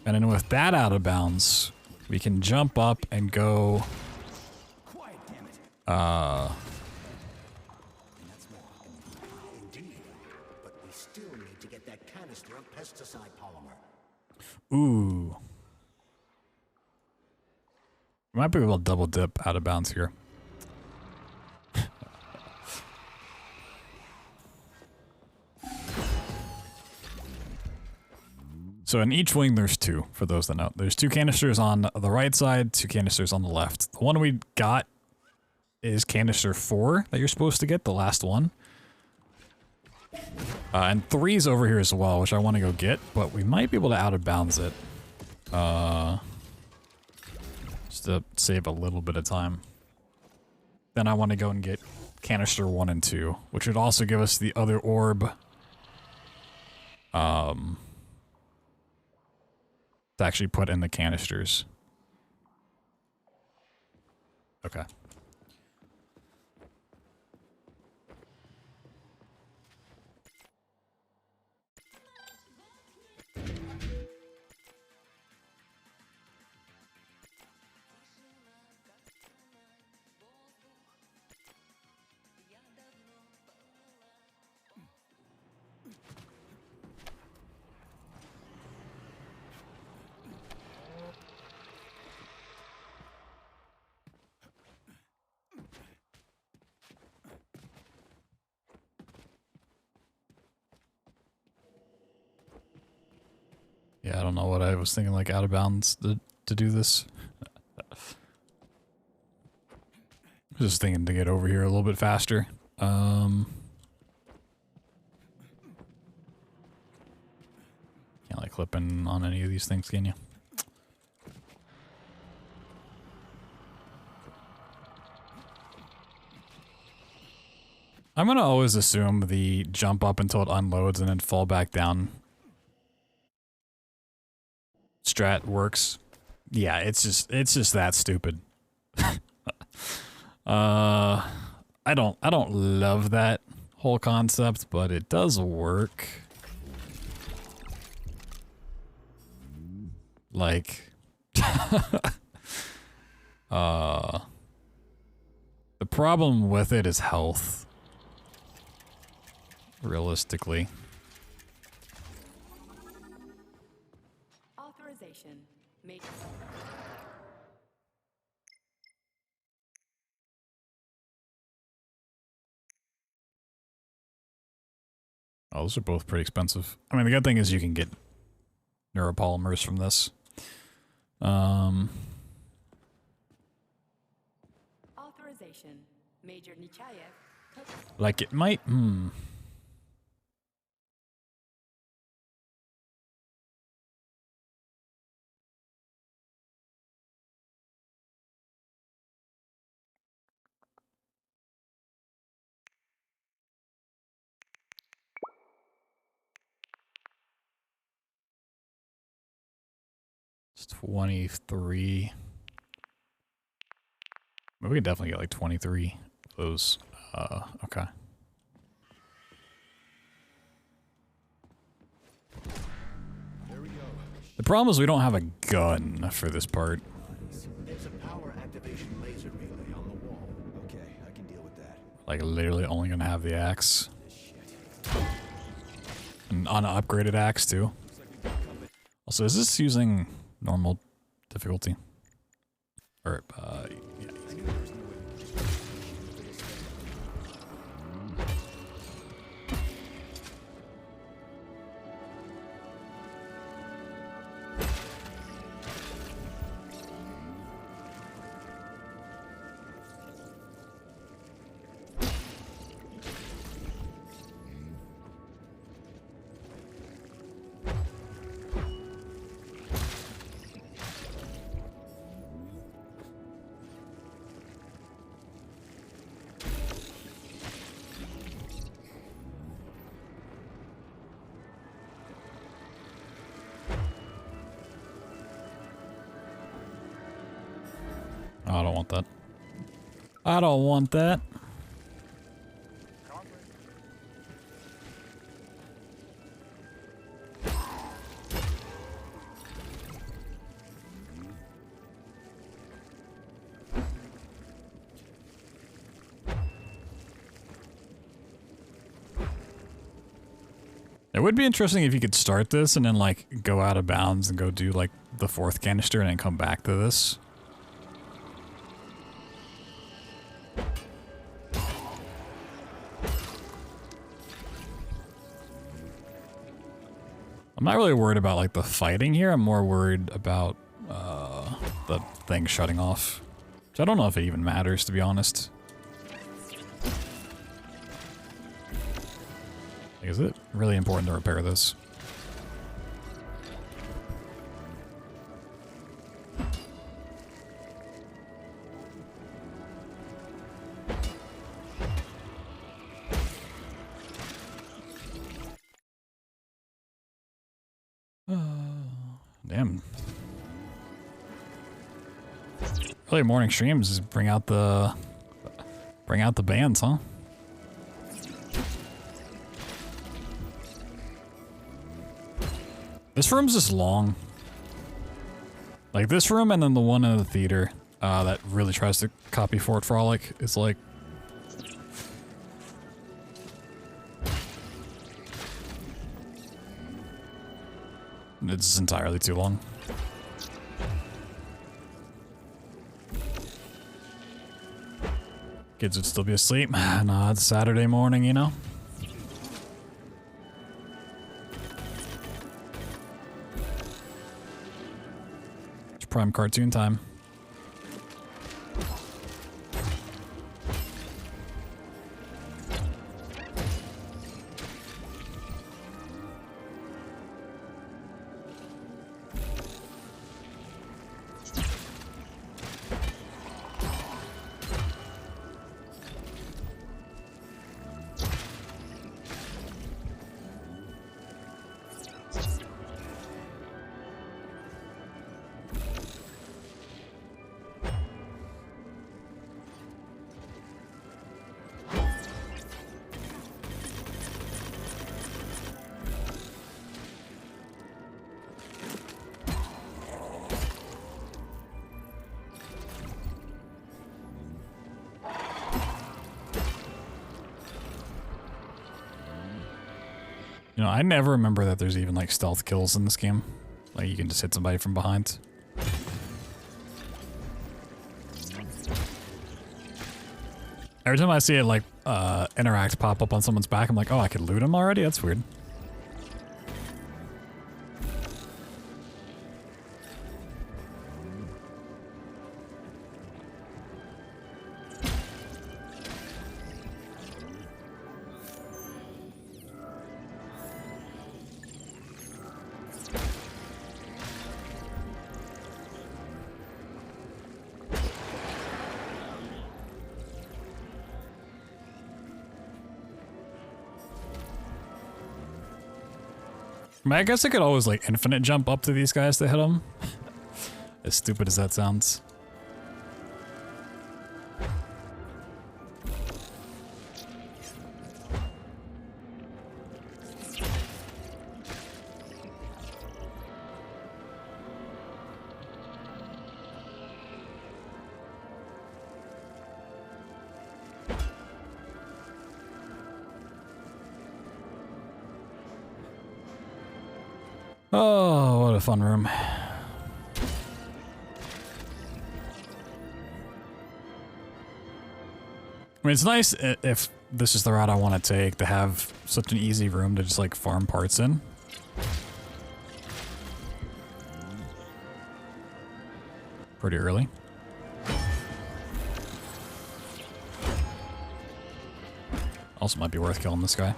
Speaker 1: And then with that out of bounds, we can jump up and go
Speaker 2: quiet, damn it.
Speaker 3: canister of pesticide polymer.
Speaker 1: Ooh. We might be able to double dip out of bounds here. So in each wing there's two, for those that know. There's two canisters on the right side, two canisters on the left. The one we got is canister 4 that you're supposed to get, the last one. And 3's over here as well, which I want to go get, but we might be able to out of bounds it. Just to save a little bit of time. Then I want to go and get canister 1 and 2, which would also give us the other orb. To actually put in the canisters. Okay. Yeah, I don't know what I was thinking, like out of bounds to do this. I was just thinking to get over here a little bit faster. Can't like clip in on any of these things, can you? I'm gonna always assume the jump up until it unloads and then fall back down strat works. Yeah, it's just that stupid. I don't love that whole concept, but it does work. Like the problem with it is health. Realistically.
Speaker 6: Authorization. Major.
Speaker 1: Oh, those are both pretty expensive. I mean, the good thing is you can get neuropolymers from this.
Speaker 6: Authorization. Major Nichayev.
Speaker 1: Like it might. It's 23. Maybe we can definitely get like 23 of those. Okay. The problem is we don't have a gun for this part.
Speaker 3: There's a power activation laser relay on the wall.
Speaker 2: Okay, I can deal with that.
Speaker 1: Like literally only gonna have the axe. An unupgraded axe too. Also, is this using normal difficulty? Or, yeah. I don't want that. I don't want that. It would be interesting if you could start this and then like go out of bounds and go do like the 4th canister and then come back to this. I'm not really worried about like the fighting here. I'm more worried about the thing shutting off. Which I don't know if it even matters, to be honest. Is it really important to repair this? Damn. Early morning streams is bring out the bands, huh? This room's just long. Like this room and then the one in the theater that really tries to copy Fort Frolic is like... It's entirely too long. Kids would still be asleep. No, it's Saturday morning, you know? It's prime cartoon time. You know, I never remember that there's even like stealth kills in this game. Like you can just hit somebody from behind. Every time I see it like interact pop up on someone's back, I'm like, oh, I could loot him already? That's weird. I mean, I guess I could always like infinite jump up to these guys to hit them. As stupid as that sounds. Oh, what a fun room. I mean, it's nice if this is the route I want to take, to have such an easy room to just like farm parts in. Pretty early. Also might be worth killing this guy.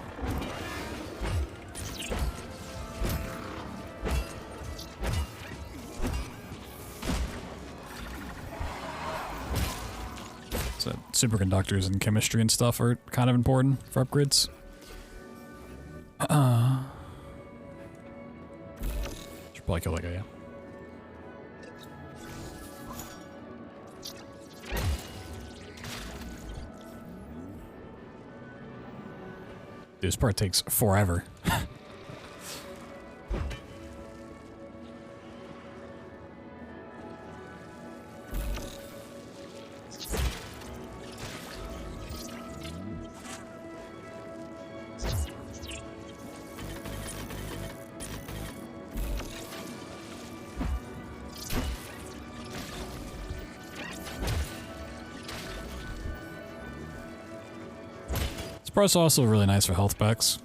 Speaker 1: Superconductors and chemistry and stuff are kind of important for upgrades. Should probably kill that guy, yeah. This part takes forever. part's also really nice for health packs.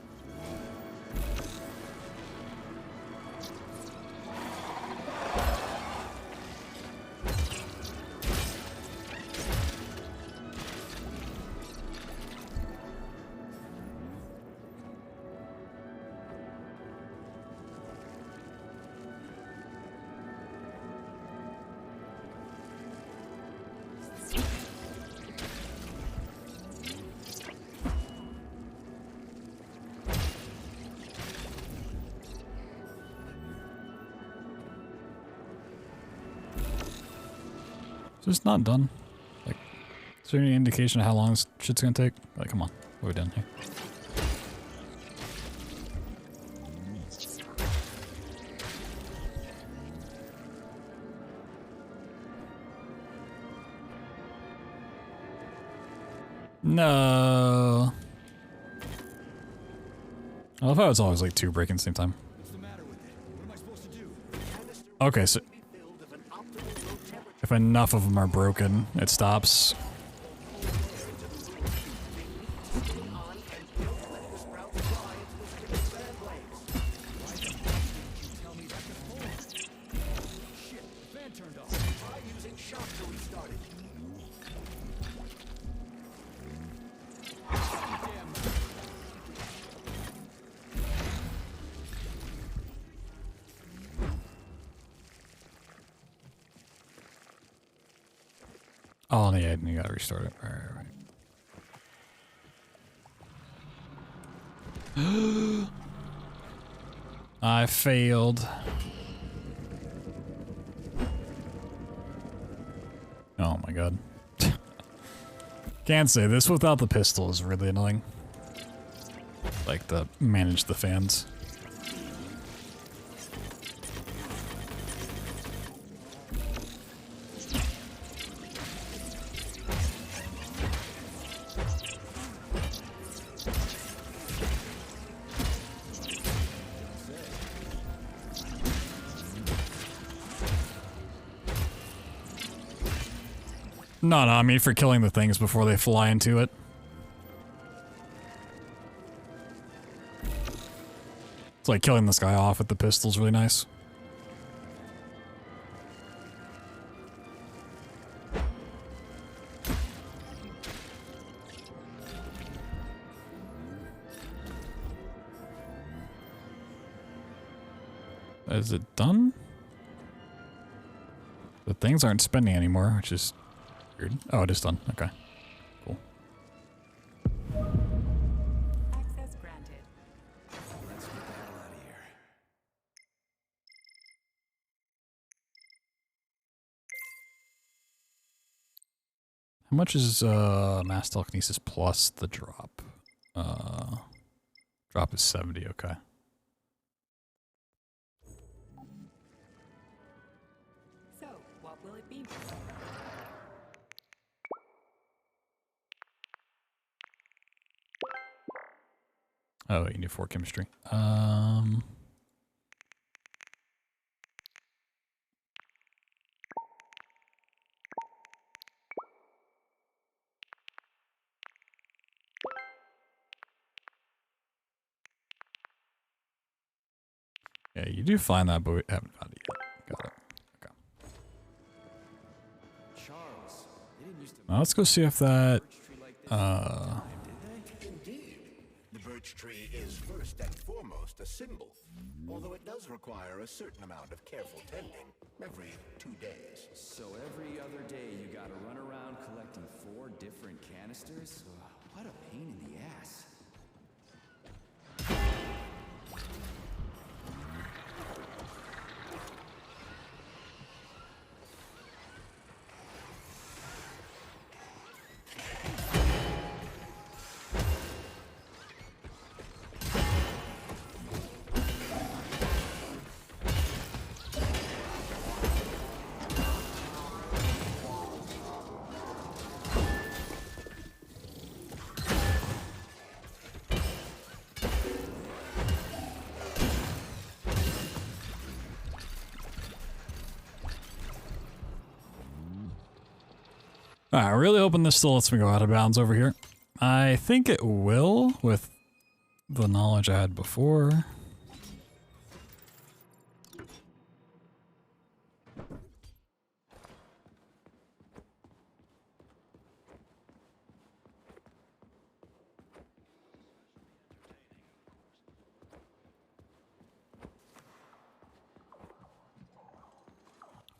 Speaker 1: Is this not done? Like, is there any indication of how long this shit's gonna take? Like, come on, what are we done here? No. I love how it's always like 2 breaking at the same time.
Speaker 4: What's the matter with it? What am I supposed to do?
Speaker 1: Okay, so if enough of them are broken, it stops.
Speaker 4: Tell me that's a phone. Shit, the fan turned off. Try using shock to restart it. Damn.
Speaker 1: Oh, yeah, you gotta restart it. Right. I failed. Oh my god. Can't say this without the pistol is really annoying. Like the manage the fans. No, I mean for killing the things before they fly into it. It's like killing this guy off with the pistol's really nice. Is it done? The things aren't spinning anymore, which is weird. Oh, it is done. Okay. Cool.
Speaker 6: Access granted.
Speaker 2: Let's get the hell out of here.
Speaker 1: How much is mass telekinesis plus the drop? Drop is 70, okay.
Speaker 6: So, what will it be?
Speaker 1: Oh, you need 4 chemistry. Yeah, you do find that, but we haven't found it yet. Got it. Okay.
Speaker 2: Charles, they didn't used to
Speaker 1: Now let's go see if that,
Speaker 2: tree like this,
Speaker 3: Indeed. The birch tree is first and foremost a symbol, although it does require a certain amount of careful tending every 2 days.
Speaker 2: So every other day you gotta run around collecting 4 different canisters? What a pain in the ass.
Speaker 1: Alright, really hoping this still lets me go out of bounds over here. I think it will with the knowledge I had before.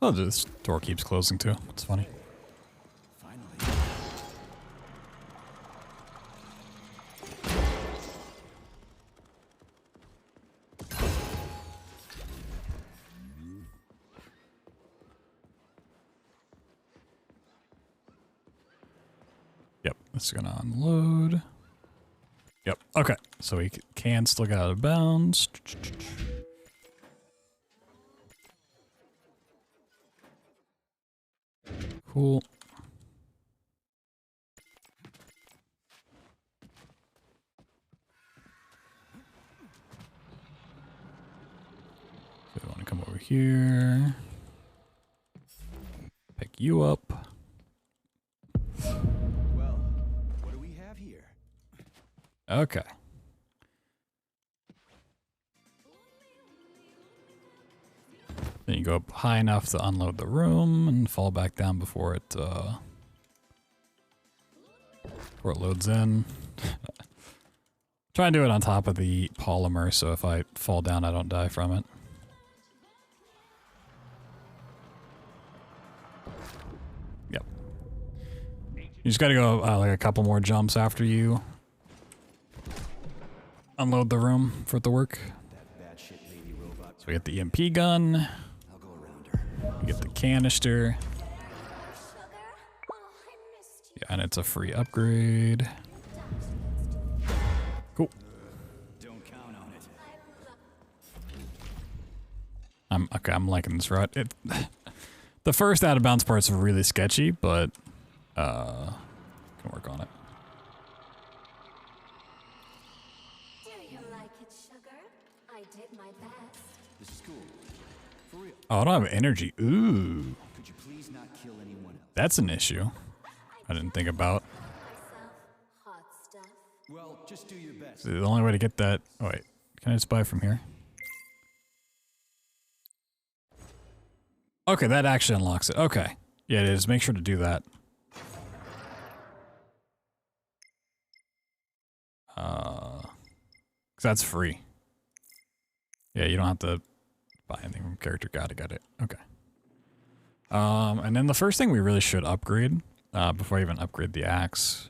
Speaker 1: Oh, this door keeps closing too. It's funny.
Speaker 2: Finally.
Speaker 1: Yep, this is gonna unload. Yep, okay. So we can still get out of bounds. Cool. So we want to come over here. Pick you up.
Speaker 2: Well, what do we have here?
Speaker 1: Okay. Then you go up high enough to unload the room and fall back down before it loads in. Try and do it on top of the polymer so if I fall down I don't die from it. Yep. You just gotta go like a couple more jumps after you unload the room for it to work.
Speaker 2: That batshit lady robot.
Speaker 1: So we get the EMP gun,
Speaker 2: I'll go around her.
Speaker 1: we get the canister. Yeah, and it's a free upgrade. Cool.
Speaker 2: Don't count on it.
Speaker 1: I'm liking this route. The first out of bounds part's really sketchy, but can work on it.
Speaker 7: Do you like it, sugar? I did my best.
Speaker 2: This is cool. For real.
Speaker 1: Oh, I don't have energy. Ooh,
Speaker 2: Could you please not kill anyone else?
Speaker 1: that's an issue I didn't think about.
Speaker 7: Myself, hot stuff.
Speaker 2: Well, just do your best.
Speaker 1: The only way to get that... Oh, wait. Can I just buy from here? Okay, that actually unlocks it. Okay. Yeah, it is. Make sure to do that. Because that's free. Yeah, you don't have to buy anything from character. Got it. Okay. And then the first thing we really should upgrade, before I even upgrade the axe,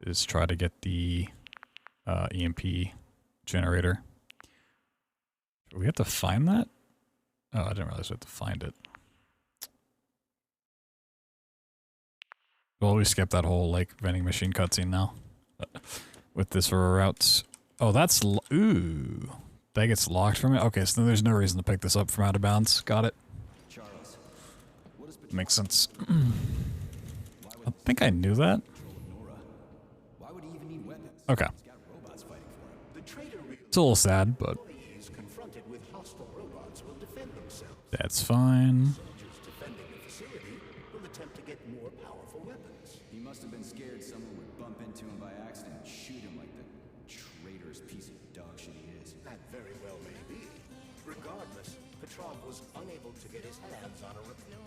Speaker 1: is try to get the EMP generator. Do we have to find that? Oh, I didn't realize we had to find it. Well, we skipped that whole, like, vending machine cutscene now. With this for routes. Oh, that's... Ooh. That gets locked from it? Okay, so then there's no reason to pick this up from out of bounds. Got it.
Speaker 2: Charles, what is
Speaker 1: Makes sense. I think I knew that.
Speaker 2: Nora? Why would he even need weapons?
Speaker 1: Okay.
Speaker 2: He's got robots fighting for him.
Speaker 3: The traitor
Speaker 1: It's a little sad, but
Speaker 3: employees confronted with hostile robots will defend themselves.
Speaker 1: that's fine.
Speaker 3: Soldiers defending the facility will attempt to get more powerful weapons.
Speaker 2: He must have been scared someone would bump into him by accident and shoot him like the traitorous piece of dog shit he is.
Speaker 3: That very well may be. Regardless, Petrov was unable to get his hands on a repair.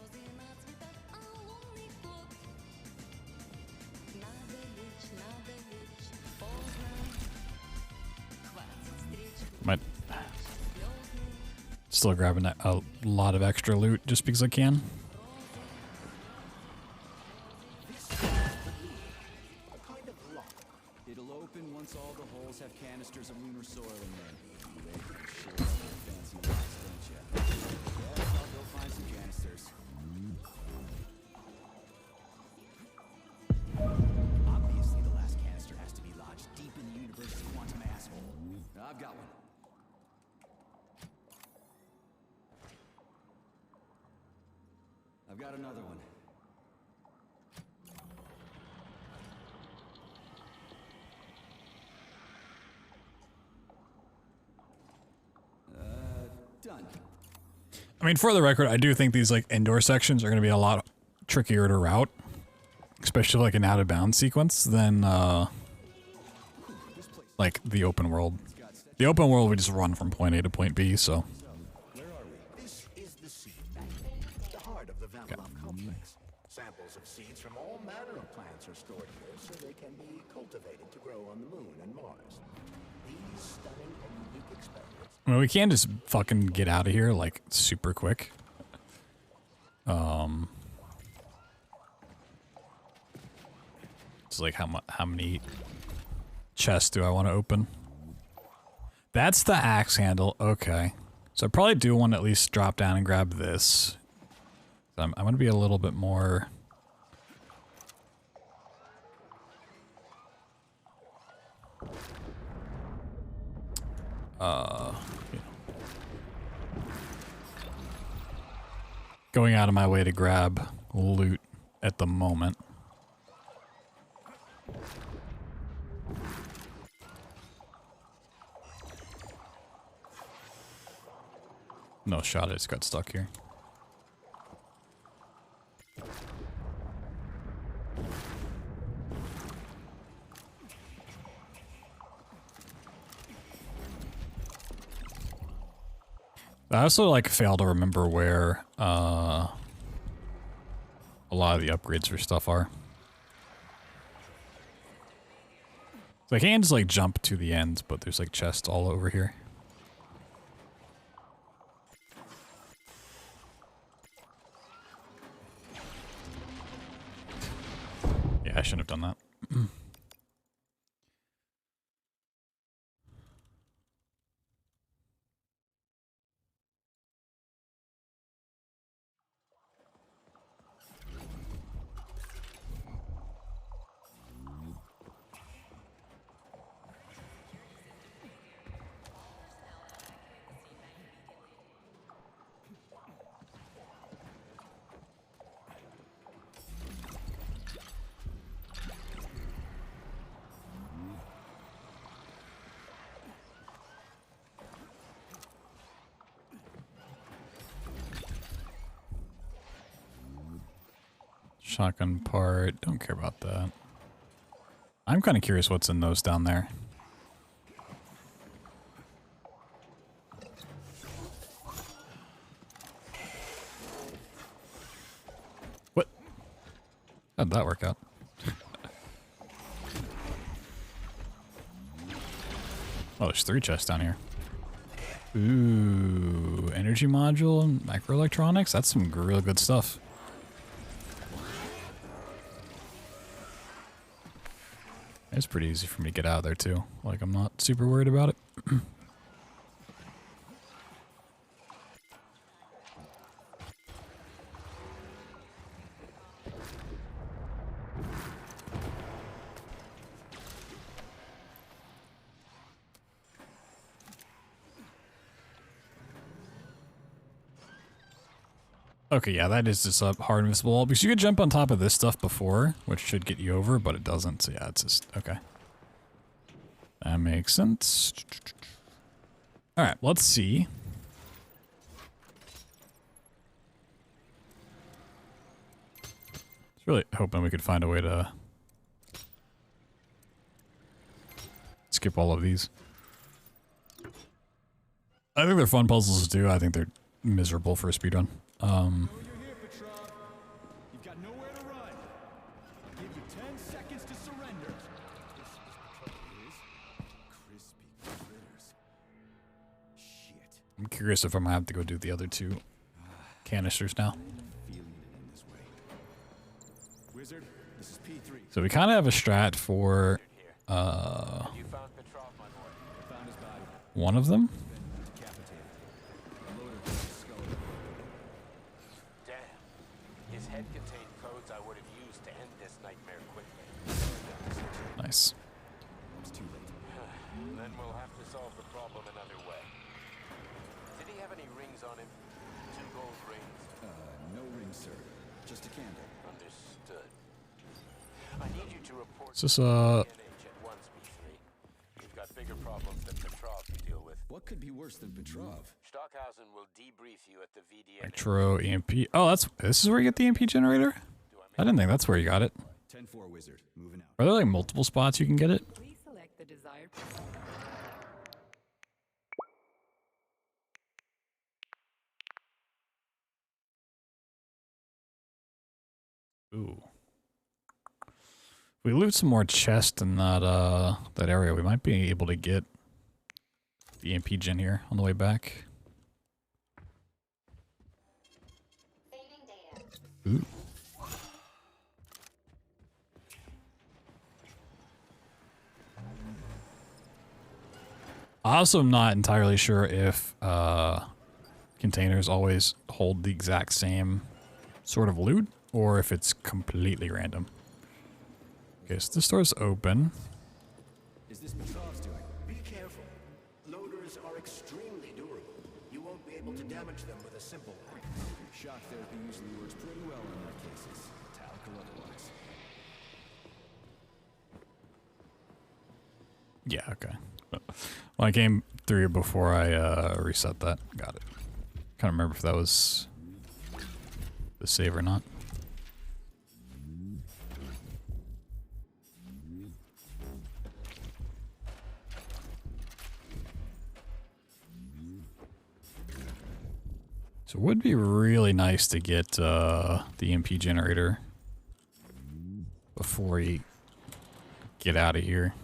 Speaker 1: Might still grabbing a lot of extra loot just because I can.
Speaker 2: It'll open once all the holes have canisters of lunar soil in them. You ready for the shit out of your fancy lights, don't ya? Yeah, I'll go find some canisters. Obviously, the last canister has to be lodged deep in the universe's quantum asshole. I've got one. I've got another one. Done.
Speaker 1: I mean, for the record, I do think these like indoor sections are going to be a lot trickier to route, especially like an out of bounds sequence, than like the open world. The open world we just run from point A to point B, so.
Speaker 3: This is the seed bank, the heart of the Vavilov complex. Samples of seeds from all manner of plants are stored here so they can be cultivated to grow on the moon and Mars. These stunning and unique experiments.
Speaker 1: I mean, we can just fucking get out of here like super quick. It's like how many chests do I want to open? That's the axe handle. Okay. So I probably do want to at least drop down and grab this. I'm going to be a little bit more... going out of my way to grab loot at the moment. No shot, I just got stuck here. I also like fail to remember where a lot of the upgrades for stuff are. So I can just like jump to the ends, but there's like chests all over here. Yeah, I shouldn't have done that. Shotgun part, don't care about that. I'm kind of curious what's in those down there. What? How'd that work out? Oh, there's 3 chests down here. Ooh, energy module and microelectronics? That's some real good stuff. It's pretty easy for me to get out of there too. Like, I'm not super worried about it. Okay, yeah, that is just a hard invisible wall, because you could jump on top of this stuff before, which should get you over, but it doesn't, so yeah, it's just, okay. That makes sense. Alright, let's see. I was really hoping we could find a way to skip all of these. I think they're fun puzzles to do. I think they're miserable for a speedrun.
Speaker 4: You're here, Petrov. You've got nowhere to run. I'll give you 10 seconds to surrender. Crispy critters. Shit.
Speaker 1: I'm curious if I'm gonna have to go do the other 2 canisters now.
Speaker 2: Feeling it in this way.
Speaker 4: Wizard, this is P3.
Speaker 1: So we kind of have a strat for
Speaker 4: You found Petrov, my boy. Found his body.
Speaker 1: one of them.
Speaker 4: Decapitated. Loaded with his skull.
Speaker 8: Damn. His head contained codes I would have used to end this nightmare quickly.
Speaker 1: Nice.
Speaker 2: It's too late.
Speaker 8: Then we'll have to solve the problem another way. Did he have any rings on him? 2 gold rings?
Speaker 2: No ring, sir. Just a candle.
Speaker 8: Understood. I need you to report
Speaker 1: Is this
Speaker 8: NH at once, B3. We've got bigger problems than Petrov to deal with.
Speaker 2: What could be worse than Petrov?
Speaker 8: Stockhausen will debrief you at the VDN.
Speaker 1: Electro EMP? Oh, this is where you get the EMP generator? I didn't think that's where you got it.
Speaker 2: 10-4 wizard, moving out.
Speaker 1: Are there like multiple spots you can get it?
Speaker 6: Please select the desired.
Speaker 1: Ooh. If we loot some more chests in that area, we might be able to get the EMP gen here on the way back. Ooh. I also am not entirely sure if containers always hold the exact same sort of loot, or if it's completely random. Okay, so this door's open.
Speaker 2: Is this Petrov's doing?
Speaker 3: Be careful. Loaders are extremely durable. You won't be able to damage them with a simple axe.
Speaker 2: Shock therapy usually works pretty well in their cases, metallic or otherwise.
Speaker 1: Yeah, okay. Well, I came through before I reset that. Got it. Can't remember if that was the save or not. So it would be really nice to get the EMP generator before we get out of here.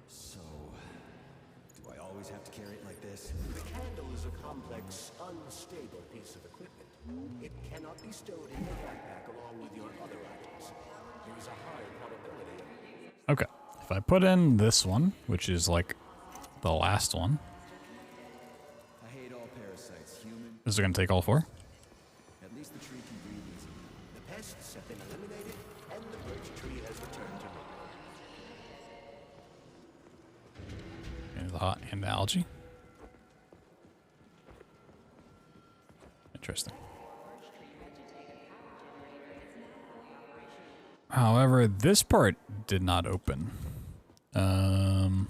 Speaker 2: So, do I always have to carry it like this?
Speaker 3: The candle is a complex, unstable piece of equipment. It cannot be stowed in your backpack along with your other items. There is a high probability of...
Speaker 1: Okay, if I put in this one, which is like the last one,
Speaker 2: I hate all parasites, human.
Speaker 1: is it going to take all four?
Speaker 2: At least the tree can breathe easy.
Speaker 3: The pests have been eliminated, and the birch tree has returned to normal.
Speaker 1: And the algae. Interesting. However, this part did not open.
Speaker 3: Done.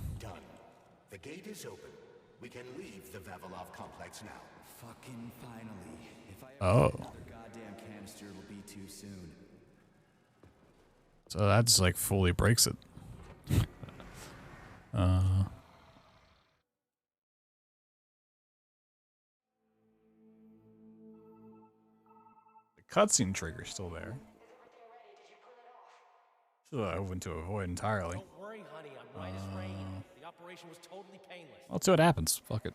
Speaker 3: The gate is open. We can leave the Vavilov complex now.
Speaker 2: Fucking finally. If I
Speaker 1: Oh.
Speaker 2: open another goddamn canister, it'll be too soon.
Speaker 1: So that just like fully breaks it. The cutscene trigger's still there. So I open to avoid entirely.
Speaker 9: Don't worry, honey. I'm right as rain. The operation was totally painless.
Speaker 1: Let's see what happens. Fuck it.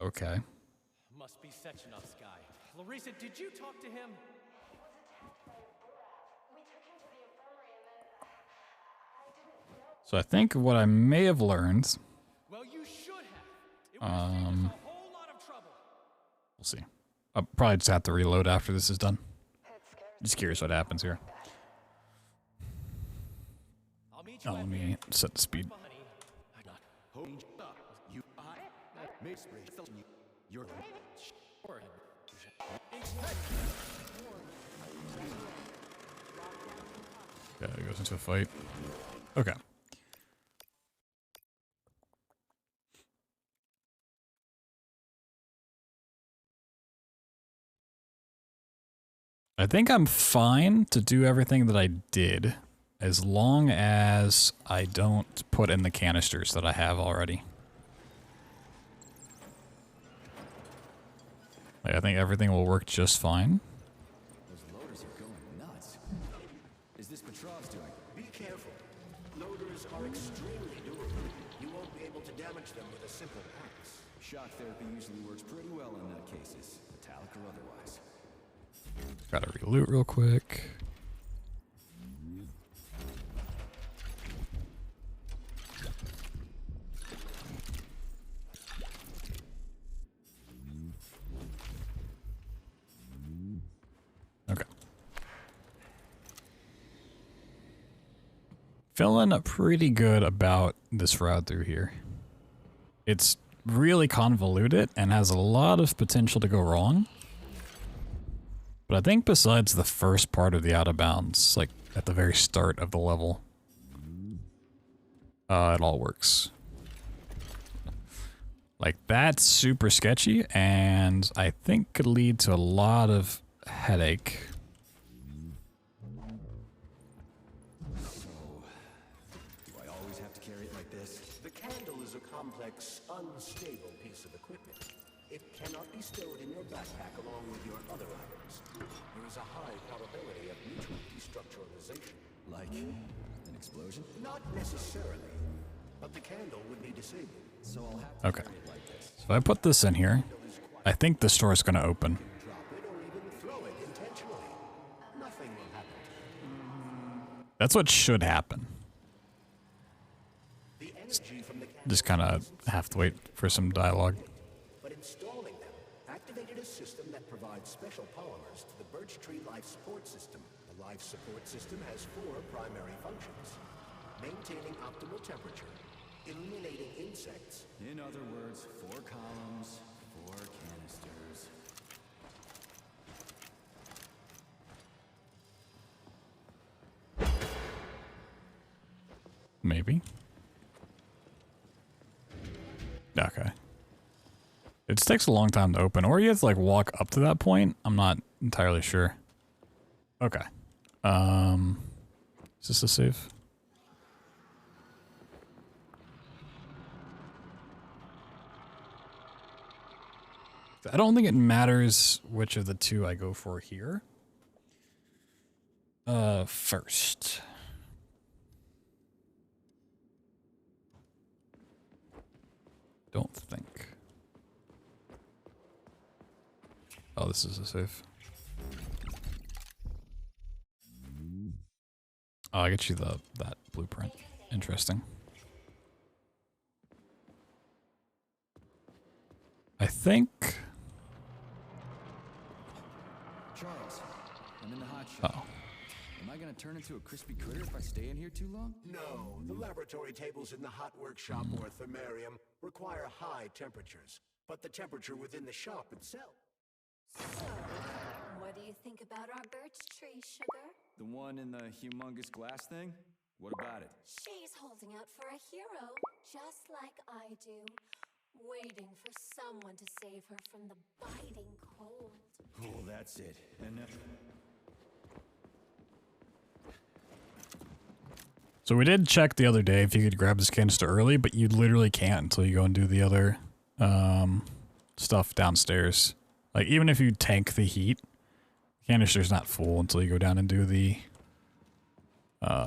Speaker 1: Okay.
Speaker 9: Must be Sechenov's guy. Larissa, did you talk to him?
Speaker 1: So I think what I may have learned.
Speaker 9: Well, you should have. It would have saved us a whole lot of trouble.
Speaker 1: We'll see. I'll probably just have to reload after this is done. Just curious what happens here.
Speaker 9: I'll meet you
Speaker 1: Oh,
Speaker 9: at
Speaker 1: let me set the speed.
Speaker 9: honey.
Speaker 2: Hold up. You you're
Speaker 1: Yeah, it goes into a fight. Okay. I think I'm fine to do everything that I did, as long as I don't put in the canisters that I have already. Like, I think everything will work just fine.
Speaker 2: Those loaders are going nuts. Is this Petrov's doing?
Speaker 3: Be careful. Loaders are extremely durable. You won't be able to damage them with a simple axe.
Speaker 2: Shock therapy usually works pretty well in nut cases. metallic or otherwise.
Speaker 1: Gotta reloot real quick. Okay. Feeling pretty good about this route through here. It's really convoluted and has a lot of potential to go wrong. But I think besides the first part of the out of bounds, like at the very start of the level, it all works. Like that's super sketchy and I think could lead to a lot of headache.
Speaker 2: So, do I always have to carry it like this?
Speaker 3: The candle is a complex, unstable piece of equipment. It cannot be stowed in your backpack along with your other items. There is a high probability of mutual destructuralization.
Speaker 2: Like an explosion?
Speaker 3: Not necessarily, but the candle would be disabled.
Speaker 2: So I'll have to
Speaker 1: Okay.
Speaker 2: carry it like this.
Speaker 1: So if I put this in here, I think the store is going to open.
Speaker 3: Drop it or even throw it intentionally. Nothing will happen.
Speaker 1: That's what should happen.
Speaker 3: The energy from the candle
Speaker 1: Just kind of have to wait for some dialogue.
Speaker 3: but installing them activated a system that provides special polymers to the birch tree life support system. The life support system has 4 primary functions: maintaining optimal temperature, eliminating insects,
Speaker 2: In other words, 4 columns, 4 canisters.
Speaker 1: Maybe. Okay. It takes a long time to open, or you have to like walk up to that point. I'm not entirely sure. Okay. Is this a save? I don't think it matters which of the two I go for here. First. Don't think. Oh, this is a save. Oh, I get you that blueprint. Interesting. I think.
Speaker 2: Charles, I'm in the hot shot.
Speaker 1: Oh,
Speaker 2: Am I gonna turn into a crispy critter if I stay in here too long?
Speaker 3: No, the laboratory tables in the hot workshop or thermarium require high temperatures, but the temperature within the shop itself.
Speaker 7: So, what do you think about our birch tree, Sugar?
Speaker 2: The one in the humongous glass thing? What about it?
Speaker 7: She's holding out for a hero, just like I do. Waiting for someone to save her from the biting cold.
Speaker 2: Oh, that's it. And
Speaker 1: so we did check the other day if you could grab this canister early, but you literally can't until you go and do the other stuff downstairs. Like even if you tank the heat, the canister's not full until you go down and do the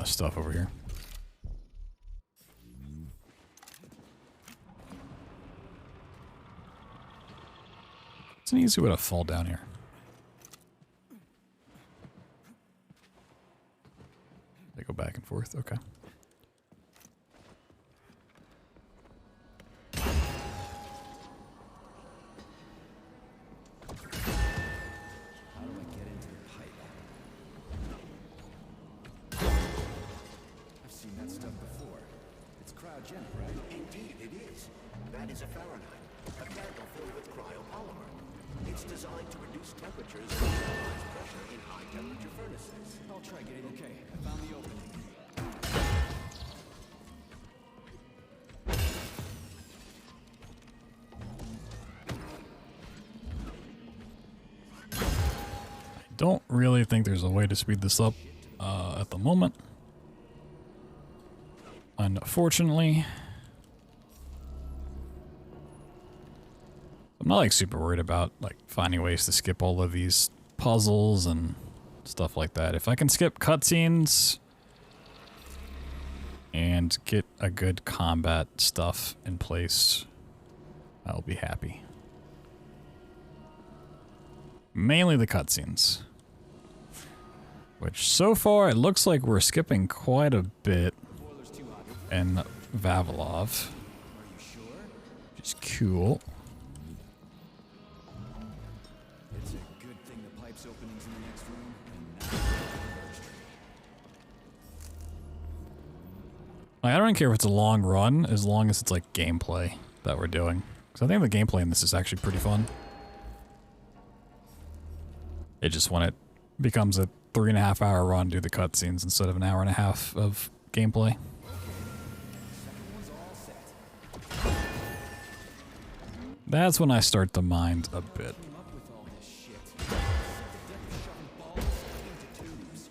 Speaker 1: stuff over here. It's an easy way to fall down here. They go back and forth, okay.
Speaker 2: how do I get into the pipe? I've seen that stuff before. It's cryogenic, right?
Speaker 3: Indeed, it is. That is a Fahrenheit, a candle filled with cryopolymer. It's designed to reduce temperatures and minimize pressure in high-temperature furnaces.
Speaker 2: I'll try getting. Okay, I found the opening.
Speaker 1: Don't really think there's a way to speed this up at the moment. Unfortunately. I'm not like super worried about like finding ways to skip all of these puzzles and stuff like that. If I can skip cutscenes and get a good combat stuff in place, I'll be happy. Mainly the cutscenes. Which, so far, it looks like we're skipping quite a bit in Vavilov. Which is cool.
Speaker 2: It's a good thing the pipe's opening's in the next room, and not
Speaker 1: I don't care if it's a long run, as long as it's like gameplay that we're doing. Because I think the gameplay in this is actually pretty fun. It just when it becomes a 3.5 hour run, do the cutscenes instead of an hour and a half of gameplay. That's when I start to mind a bit.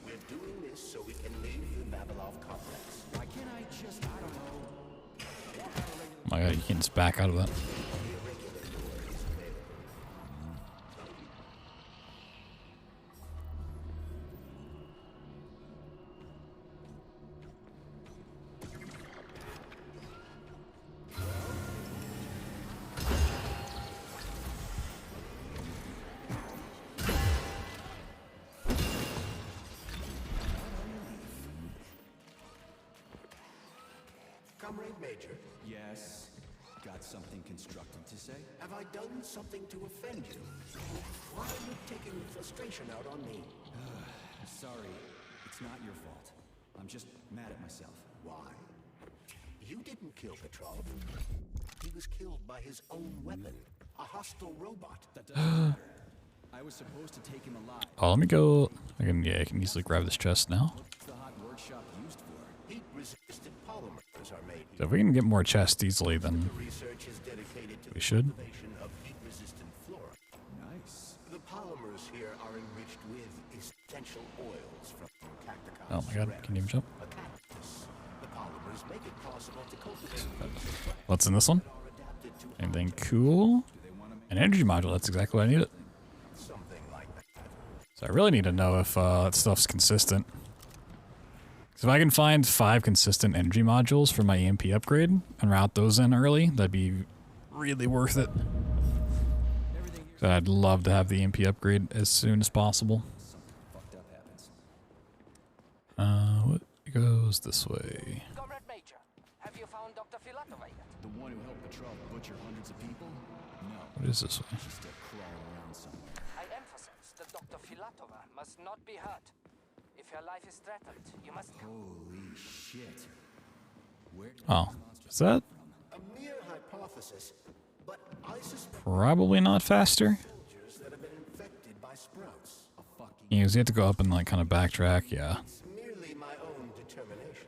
Speaker 3: We're doing this so we can leave the Vavilov complex.
Speaker 2: why can't I just, I don't know.
Speaker 1: Oh my god, you can just back out of that.
Speaker 3: Comrade Major,
Speaker 2: Yes, got something constructive to say?
Speaker 3: have I done something to offend you? Why are you taking frustration out on me?
Speaker 2: Sorry, it's not your fault. I'm just mad at myself.
Speaker 3: Why? You didn't kill Petrov. He was killed by his own weapon, a hostile robot.
Speaker 2: That doesn't matter. I was supposed to take him alive.
Speaker 1: Oh, let me go. I can easily grab this chest now.
Speaker 2: What's the hot workshop used for?
Speaker 3: Heat-resistant polymers are made
Speaker 1: So if we can get more chests easily, then
Speaker 3: Research is dedicated to
Speaker 1: we
Speaker 3: the
Speaker 1: should.
Speaker 3: cultivation of heat-resistant flora.
Speaker 2: Nice.
Speaker 3: The polymers here are enriched with essential oils from cacti.
Speaker 1: Oh my god, can you even jump?
Speaker 3: A cactus. The polymers make it possible to cultivate
Speaker 1: What's in this one? Anything cool? An energy module, that's exactly what I needed.
Speaker 3: something like that.
Speaker 1: So I really need to know if that stuff's consistent. So if I can find 5 consistent energy modules for my EMP upgrade and route those in early, that'd be really worth it. So I'd love to have the EMP upgrade as soon as possible.
Speaker 2: Fucked up happens.
Speaker 1: What goes this way?
Speaker 10: Comrade Major, have you found Dr. Filatova yet?
Speaker 2: The one who helped Petrov butcher hundreds of people? No.
Speaker 1: What is this way?
Speaker 2: She's still crawling around somewhere.
Speaker 10: I emphasize that Dr. Filatova must not be hurt. If your life is threatened, you must go.
Speaker 2: Holy shit. Where
Speaker 1: Oh, is that
Speaker 3: A mere hypothesis, but I suspect
Speaker 1: probably not faster?
Speaker 3: soldiers that have been infected by sprouts.
Speaker 2: a fucking
Speaker 1: Yeah, 'cause you have to go up and like kind of backtrack, yeah.
Speaker 3: It's merely my own determination.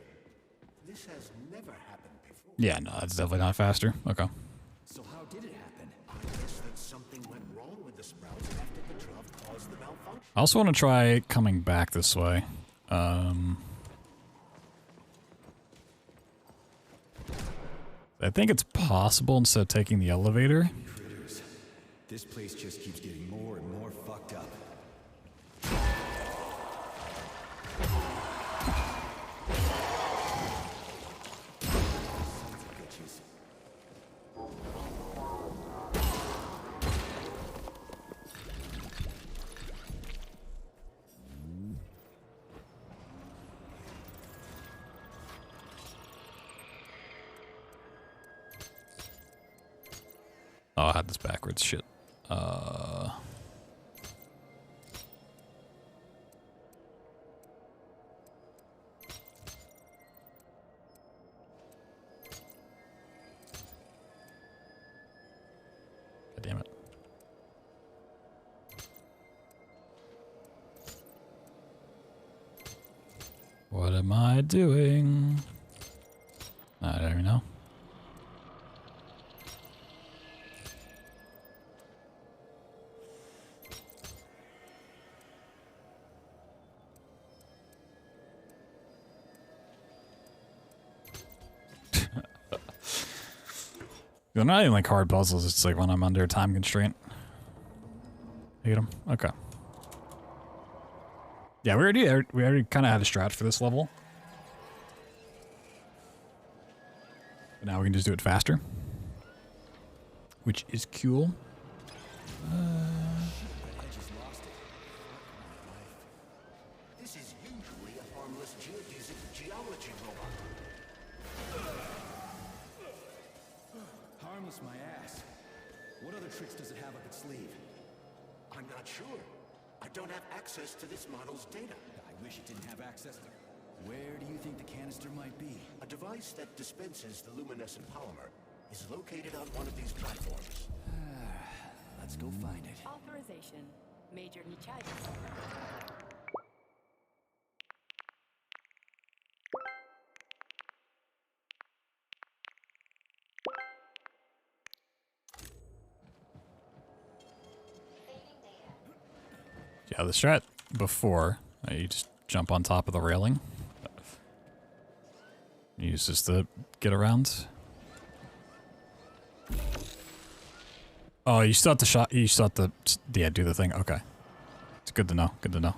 Speaker 3: This has never happened before.
Speaker 1: Yeah, no, that's definitely not faster. Okay.
Speaker 2: So how did it happen?
Speaker 3: I guess that something went wrong with the sprouts after Petrov caused the malfunction.
Speaker 1: I also want to try coming back this way. I think it's possible instead of taking the elevator.
Speaker 2: Critters. This place just keeps getting more and more fucked up. Sons of bitches.
Speaker 1: Oh, I had this backwards. Shit. God damn it. What am I doing? I don't even know. They're not even like hard puzzles, it's like when I'm under a time constraint. Hit them. Okay. Yeah, we already kind of had a strat for this level. But now we can just do it faster. Which is cool.
Speaker 2: I just lost
Speaker 3: harmless geodesic geology robot.
Speaker 2: Harmless my ass. What other tricks does it have up its sleeve?
Speaker 3: I'm not sure. I don't have access to this model's data.
Speaker 2: I wish it didn't have access to... Where do you think the canister might be?
Speaker 3: A device that dispenses the luminescent polymer is located on one of these platforms.
Speaker 2: Let's go find it.
Speaker 6: Authorization. Major Nichaitis.
Speaker 1: Yeah, the strat before, you just jump on top of the railing. Use this to get around. Oh, you still have to shot. You still have to, yeah, do the thing. Okay, it's good to know. Good to know.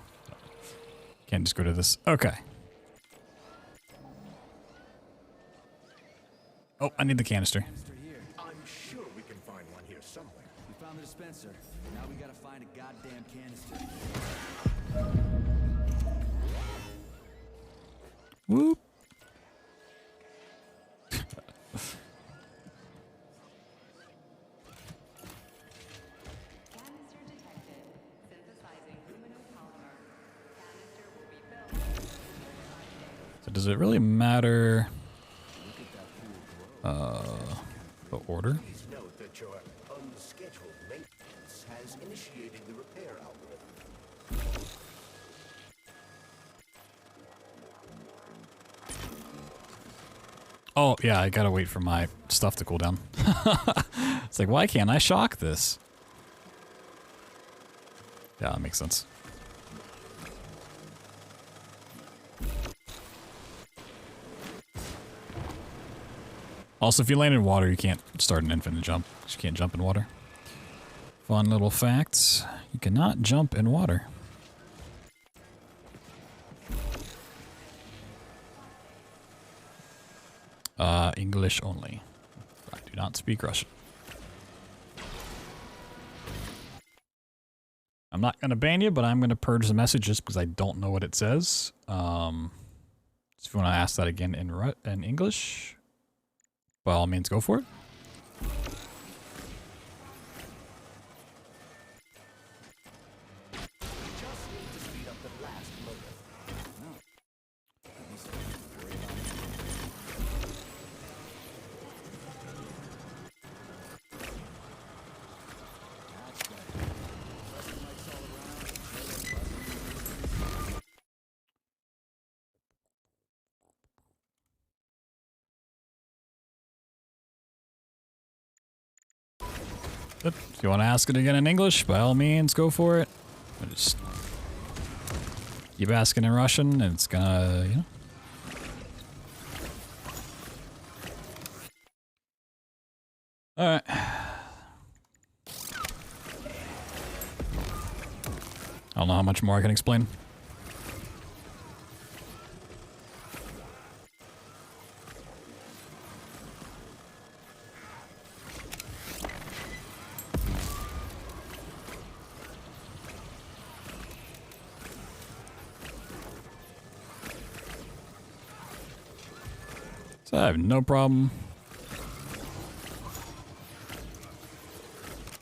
Speaker 1: Can't just go to this. Okay. Oh, I need the canister.
Speaker 3: I'm sure we can find one here somewhere.
Speaker 2: We found the dispenser. Now we gotta find a goddamn canister.
Speaker 1: Whoop.
Speaker 6: Canister detected. Synthesizing luminopolymer. Canister will be filled.
Speaker 1: So does it really matter? The order?
Speaker 3: Please note that your unscheduled maintenance has initiated the repair algorithm.
Speaker 1: Oh, yeah, I gotta wait for my stuff to cool down. It's like, why can't I shock this? Yeah, that makes sense. Also, if you land in water, you can't start an infinite jump. You can't jump in water. Fun little facts. You cannot jump in water. English only. I do not speak Russian. I'm not going to ban you, but I'm going to purge the messages because I don't know what it says. So if you want to ask that again in English, by all means, go for it. If you want to ask it again in English, by all means, go for it. I just keep asking in Russian, and it's gonna, you know. All right. I don't know how much more I can explain. So I have no problem.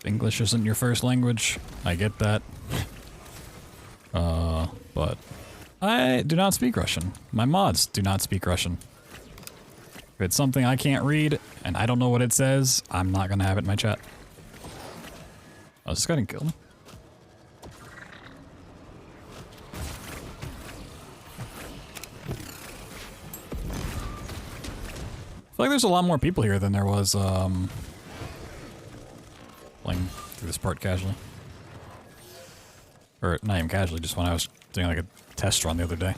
Speaker 1: English isn't your first language. I get that. But I do not speak Russian. My mods do not speak Russian. If it's something I can't read and I don't know what it says, I'm not gonna have it in my chat. Oh, this guy didn't kill me. I feel like there's a lot more people here than there was, playing through this part casually. Or not even casually, just when I was doing like a test run the other day.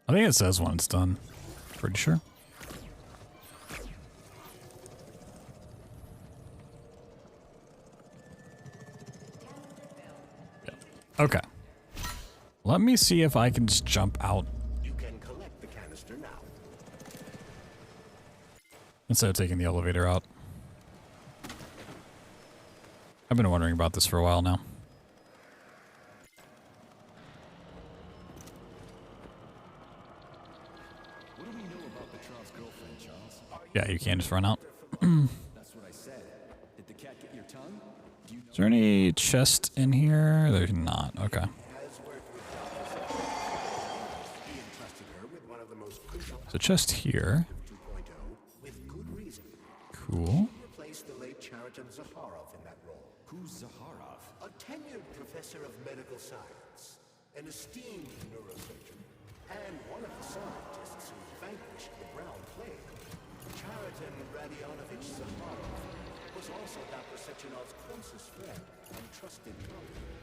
Speaker 1: I think it says when it's done. Pretty sure. Okay. Let me see if I can just jump out.
Speaker 3: You can collect the canister now.
Speaker 1: Instead of taking the elevator out. I've been wondering about this for a while now.
Speaker 4: What do we know about Petrov's girlfriend, Charles?
Speaker 1: Yeah, you can't just run out.
Speaker 4: That's what I said. Did the cat get your tongue? Do you know
Speaker 1: Is there any chest in here? There's not. Okay. So chest here. Cool.
Speaker 3: Replaced the late Chariton Zaharov in that role.
Speaker 4: who's Zaharov?
Speaker 3: A tenured professor of medical science, an esteemed neurosurgeon, and one of the scientists who vanquished the Brown Plague. Chariton Radionovich Zaharov was also Dr. Sechenov's closest friend and trusted colleague.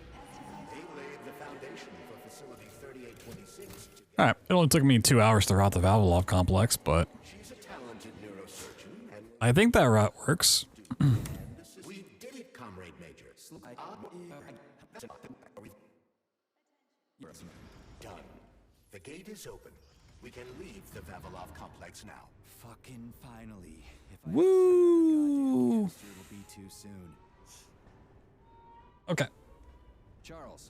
Speaker 3: They laid the foundation for Facility 3826.
Speaker 1: Alright, it only took me 2 hours to route the Vavilov complex, but
Speaker 3: She's a talented neurosurgeon and
Speaker 1: I think that route works.
Speaker 3: we did it, Comrade Major. Done. The gate is open. We can leave the Vavilov complex now.
Speaker 2: Fucking finally. If I
Speaker 1: Woo!
Speaker 2: it'll be too soon.
Speaker 1: Okay.
Speaker 2: Charles,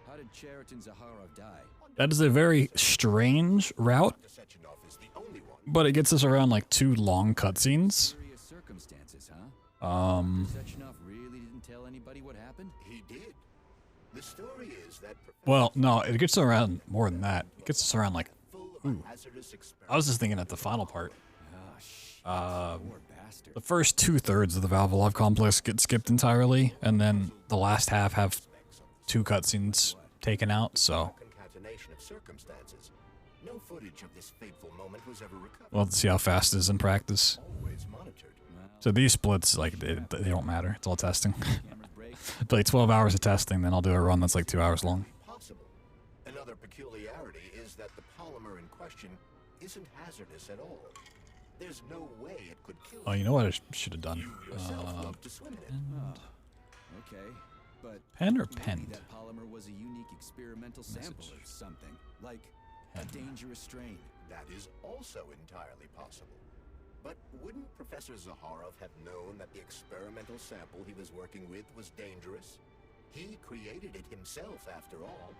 Speaker 2: how did Chariton Zaharov die?
Speaker 1: That is a very strange route,
Speaker 3: Sechenov is the only one.
Speaker 1: but it gets us around like 2 long cutscenes.
Speaker 2: Serious circumstances, huh? Sechenov really didn't tell anybody what happened?
Speaker 3: He did. The story is that
Speaker 1: Well, no, it gets us around more than that. It gets us around like,
Speaker 3: full of a hazardous experiment.
Speaker 1: I was just thinking at the final part.
Speaker 2: Poor bastard.
Speaker 1: The first 2/3 of the Vavilov complex get skipped entirely, and then the last half have 2 cutscenes taken out, so
Speaker 3: Concatenation of circumstances. No footage of this fateful moment was ever recovered.
Speaker 1: we'll have to see how fast it is in practice.
Speaker 3: Always monitored.
Speaker 1: So these splits, like, they don't matter. It's all testing.
Speaker 2: Cameras break.
Speaker 1: It's like 12 hours of testing, then I'll do a run that's like 2 hours long.
Speaker 3: Possible. Another peculiarity is that the polymer in question isn't hazardous at all. There's no way it could kill
Speaker 1: Oh, you know what I should have done?
Speaker 3: yourself. Love to swim in it.
Speaker 2: Okay, but
Speaker 1: Pen or
Speaker 2: maybe
Speaker 1: penned?
Speaker 2: that polymer was a unique experimental sample or something, like a dangerous strain.
Speaker 3: That is also entirely possible. But wouldn't Professor Zaharov have known that the experimental sample he was working with was dangerous? He created it himself, after all,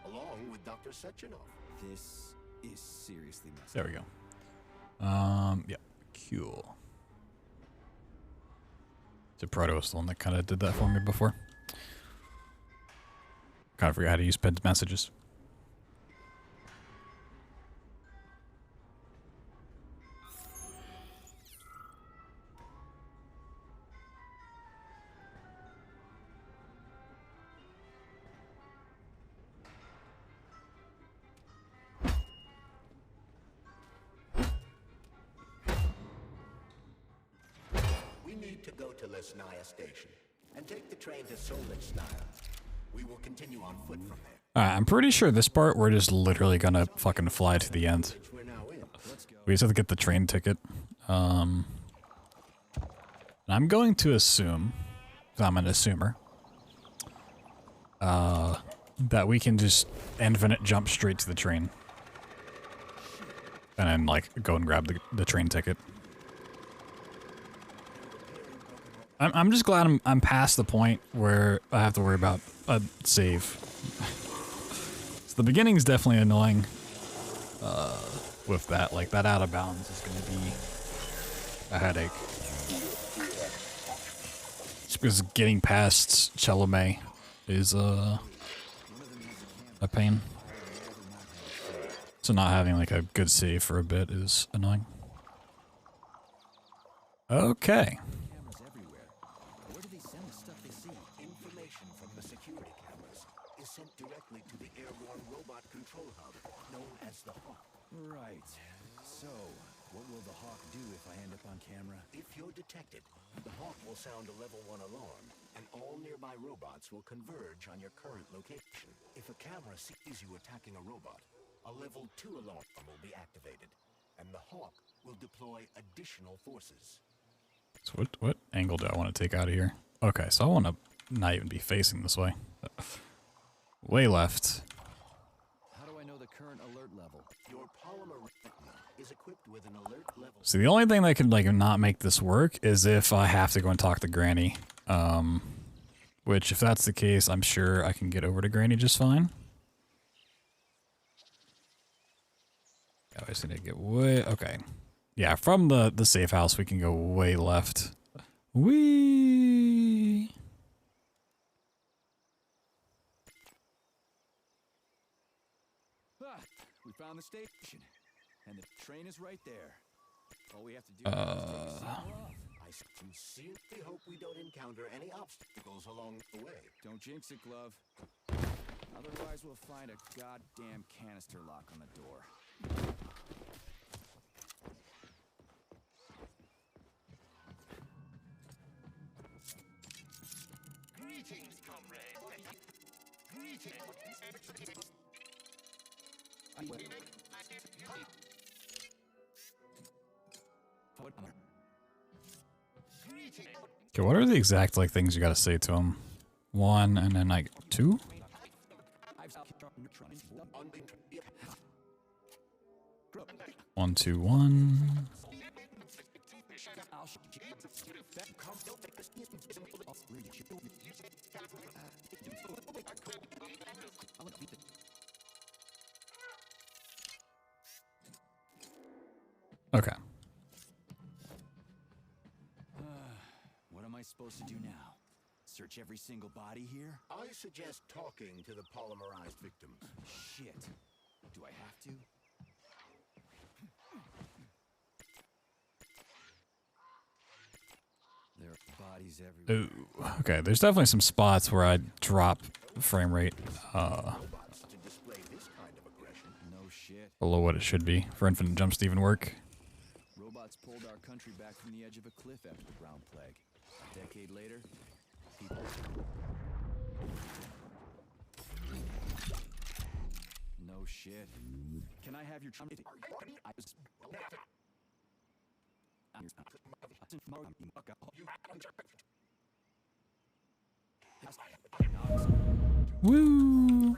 Speaker 3: along with Dr. Sechenov.
Speaker 2: This is seriously messed
Speaker 1: There we go. Yeah, cool. So Proto was the one that kind of did that for me before. Kind of forgot how to use pinned messages.
Speaker 3: We need to go to Lesnaya Station and take the train to Solnitsnaya. We will continue on foot from there.
Speaker 1: Alright, I'm pretty sure this part we're just literally gonna fucking fly to the end.
Speaker 3: Which we're now in.
Speaker 1: We just have to get the train ticket. I'm going to assume, 'cause I'm an assumer, that we can just infinite jump straight to the train. And then, like, go and grab the train ticket. I'm just glad I'm past the point where I have to worry about a save. So the beginning's definitely annoying. With that, like, that out of bounds is going to be a headache. Just because getting past Chelome is a pain. So not having like a good save for a bit is annoying. Okay.
Speaker 2: Cameras everywhere. Where do they send the stuff they see?
Speaker 3: Information from the security cameras is sent directly to the airborne robot control hub known as the Hawk.
Speaker 2: Right. So, what will the Hawk do if I end up on camera?
Speaker 3: If you're detected, the Hawk will sound a level 1 alarm, and all nearby robots will converge on your current location. If a camera sees you attacking a robot, a level 2 alarm will be activated, and the Hawk will deploy additional forces.
Speaker 1: So what angle do I want to take out of here? Okay, so I want to not even be facing this way. Way left.
Speaker 2: How do I know the current alert level?
Speaker 3: Your polymer retina is equipped with an alert level.
Speaker 1: So the only thing that could like not make this work is if I have to go and talk to Granny. Which if that's the case, I'm sure I can get over to Granny just fine. I just need to get way okay. Yeah, from the safe house we can go way left. Whee!
Speaker 2: Ah, we found the station, and the train is right there. All we have to do is take a signal off.
Speaker 3: I sincerely hope we don't encounter any obstacles along the way.
Speaker 2: Don't jinx it, Glove. Otherwise, we'll find a goddamn canister lock on the door.
Speaker 3: Greetings, comrade. Greetings.
Speaker 1: Okay, what are the exact like things you gotta say to him? 1 and then like 2? 1, 2, 1. Okay.
Speaker 2: What am I supposed to do now? Search every single body here?
Speaker 3: I suggest talking to the polymerized victims.
Speaker 2: Shit. Do I have to? There are bodies everywhere.
Speaker 1: Ooh, okay, there's definitely some spots where I drop frame rate
Speaker 2: No shit.
Speaker 1: below what it should be for infinite jumps to even work.
Speaker 2: Robots pulled our country back from the edge of a cliff after the brown plague. A decade later, people... No shit. Can I have your...
Speaker 1: Woo!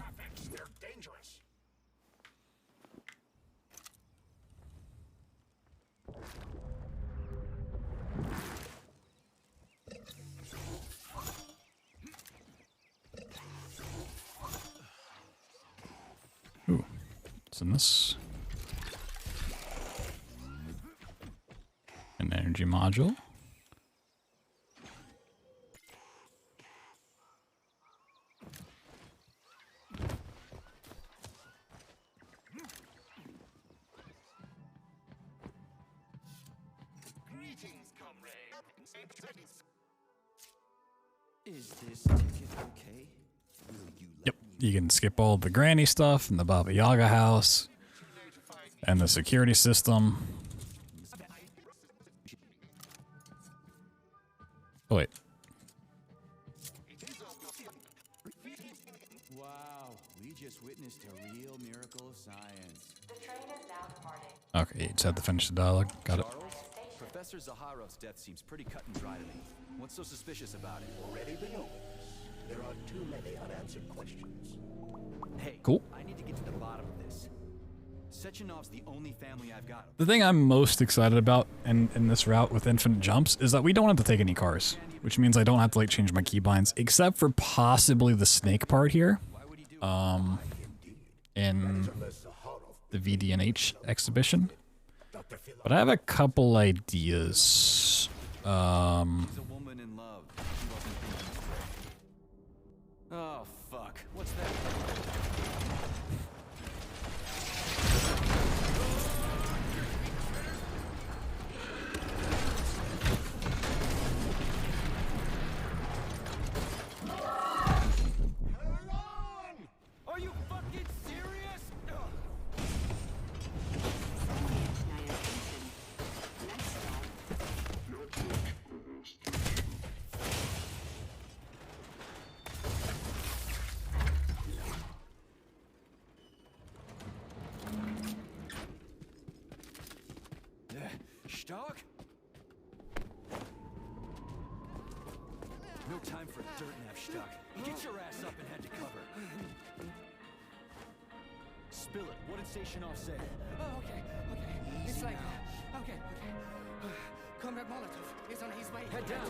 Speaker 3: They're dangerous.
Speaker 1: Ooh, what's in this? An energy module.
Speaker 2: Is this ticket okay? Will you let
Speaker 1: Yep, you can skip all the granny stuff and the Baba Yaga house and the security system. Oh wait,
Speaker 2: Wow, we just witnessed a real miracle of science.
Speaker 6: The train is now departing.
Speaker 1: okay, you just had to finish the dialogue. Got it.
Speaker 2: Charles, Professor Zaharov's death seems pretty cut and dry to me. What's so suspicious about it?
Speaker 3: Already been over this. There are too many unanswered questions.
Speaker 2: Hey,
Speaker 1: Cool.
Speaker 2: I need to get to the bottom of this. Sechenov's the only family I've got.
Speaker 1: The thing I'm most excited about in this route with infinite jumps is that we don't have to take any cars, which means I don't have to like change my keybinds, except for possibly the snake part here, in the VDNH exhibition. But I have a couple ideas.
Speaker 2: She's a woman in love. She wasn't thinking straight. Oh, fuck. What's that? Are you fucking serious? Stark? No
Speaker 4: Time for a dirt nap stuck. Get your ass up and head to cover. Spill it. What did Stationoff say?
Speaker 11: Oh, okay. It's like, okay. Comrade Molotov is on his way.
Speaker 4: Head down.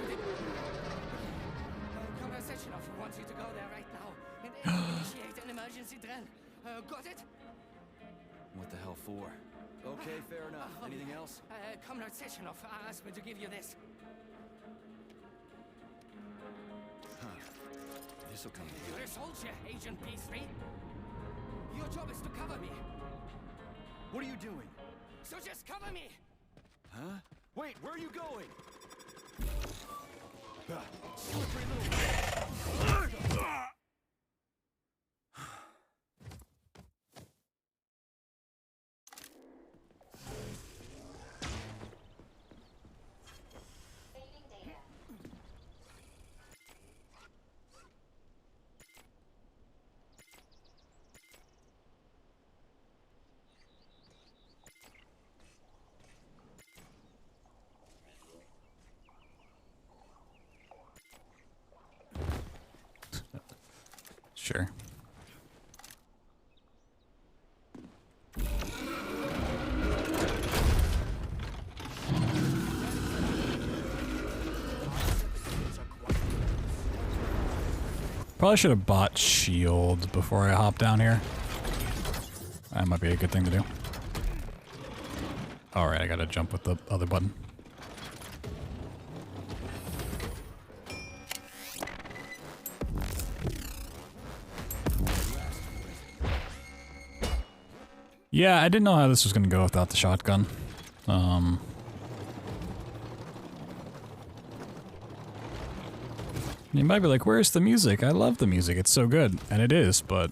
Speaker 11: Comrade Sechenov wants you to go there right now and initiate an emergency drill. Got it?
Speaker 4: What the hell for? Okay, fair enough. Anything else?
Speaker 11: Comrade Sechenov asked me to give you this.
Speaker 4: Huh. This'll come in
Speaker 11: You're a soldier, Agent P3. Your job is to cover me.
Speaker 4: What are you doing?
Speaker 11: So just cover me.
Speaker 4: Huh? Wait, where are you going? Slippery little...
Speaker 1: Sure. Probably should have bought shields before I hop down here. That might be a good thing to do. Alright, I gotta jump with the other button. Yeah, I didn't know how this was gonna go without the shotgun. You might be like, where's the music? I love the music, it's so good. And it is, but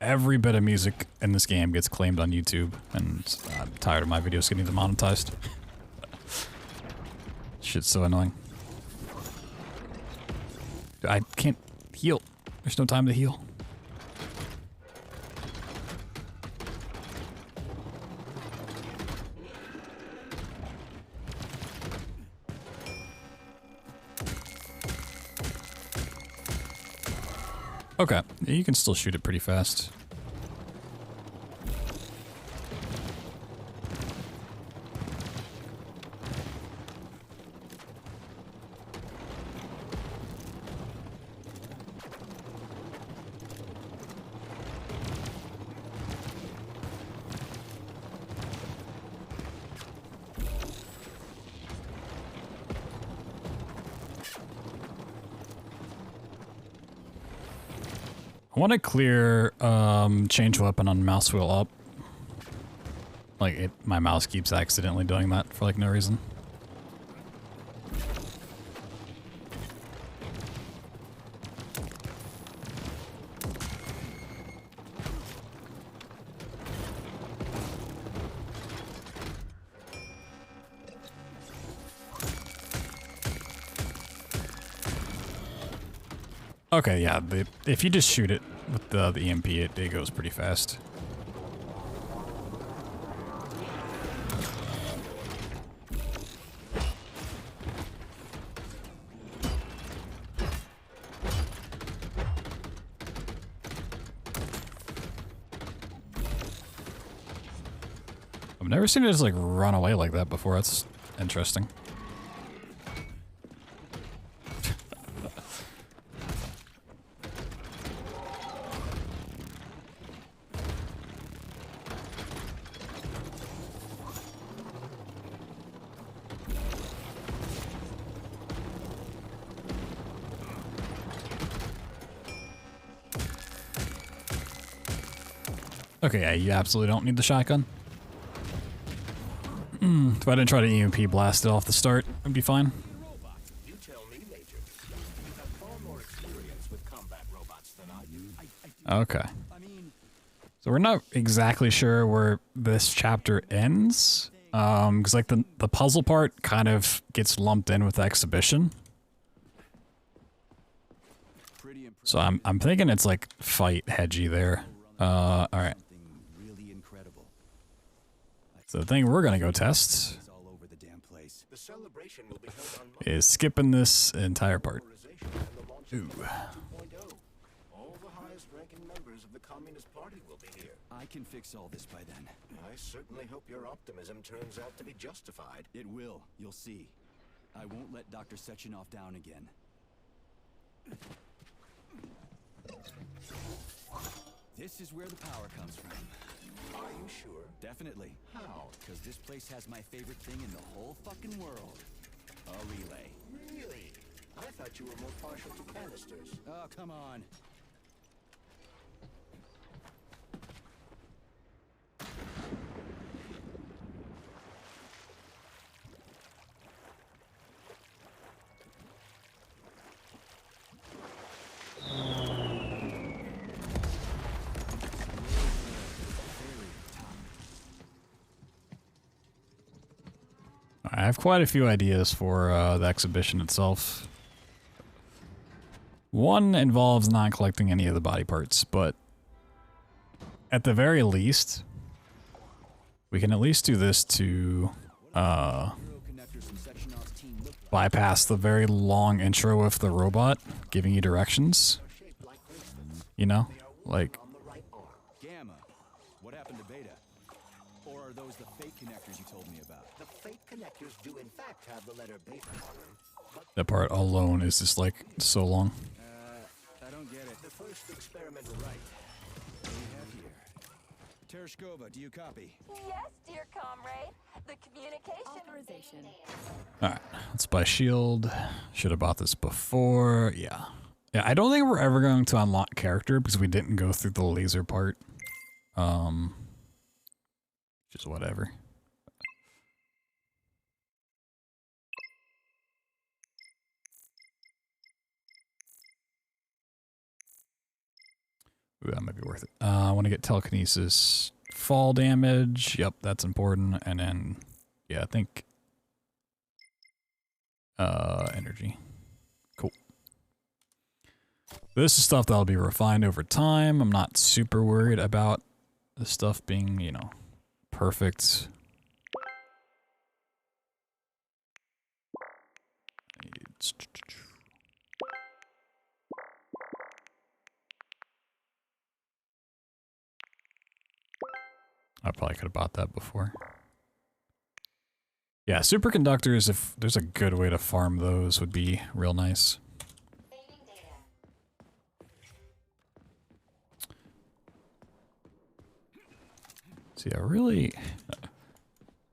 Speaker 1: every bit of music in this game gets claimed on YouTube, and I'm tired of my videos getting demonetized. Shit's so annoying. I can't heal. There's no time to heal. Okay, you can still shoot it pretty fast. I want to clear change weapon on mouse wheel up. Like, my mouse keeps accidentally doing that for like no reason. Okay, yeah, if you just shoot it with the EMP, it goes pretty fast. I've never seen it just like run away like that before. That's interesting. Okay, yeah, you absolutely don't need the shotgun. If I didn't try to EMP blast it off the start, I'd be fine.
Speaker 3: You tell me, Major. You have far more experience with combat robots than I do.
Speaker 1: Okay. So we're not exactly sure where this chapter ends. Because like the puzzle part kind of gets lumped in with exhibition. So I'm thinking it's like fight hedgy there. Alright. So the thing we're gonna go test is skipping this entire part.
Speaker 3: Revolution 2.0. All the highest-ranking members of the Communist Party will be here.
Speaker 2: I can fix all this by then.
Speaker 3: I certainly hope your optimism turns out to be justified.
Speaker 2: It will. You'll see. I won't let Dr. Sechenov down again. This is where the power comes from.
Speaker 3: Are you sure?
Speaker 2: Definitely.
Speaker 3: How?
Speaker 2: Because this place has my favorite thing in the whole fucking world. A relay.
Speaker 3: Really? I thought you were more partial to canisters.
Speaker 2: Oh, come on.
Speaker 1: I have quite a few ideas for the exhibition itself. One involves not collecting any of the body parts, but at the very least, we can at least do this to bypass the very long intro of the robot giving you directions. You know, like...
Speaker 2: Gamma. What happened to Beta? Or are those the fake connectors you told me about?
Speaker 3: The fake connectors do in fact have the letter beta on them.
Speaker 1: That part alone is just like so long.
Speaker 2: I don't get it.
Speaker 3: The first experimental right.
Speaker 2: What do we have here? Tereshkova, do you copy?
Speaker 6: Yes, dear comrade. The communication
Speaker 7: Authorization.
Speaker 1: Alright, let's buy shield. Should have bought this before. Yeah. Yeah, I don't think we're ever going to unlock character because we didn't go through the laser part. Just whatever. Ooh, that might be worth it. I want to get telekinesis, fall damage. Yep, that's important. And then, yeah, I think energy. Cool. This is stuff that'll be refined over time. I'm not super worried about the stuff being, you know, perfect. I probably could have bought that before. Yeah, superconductors, if there's a good way to farm those, would be real nice. See, a really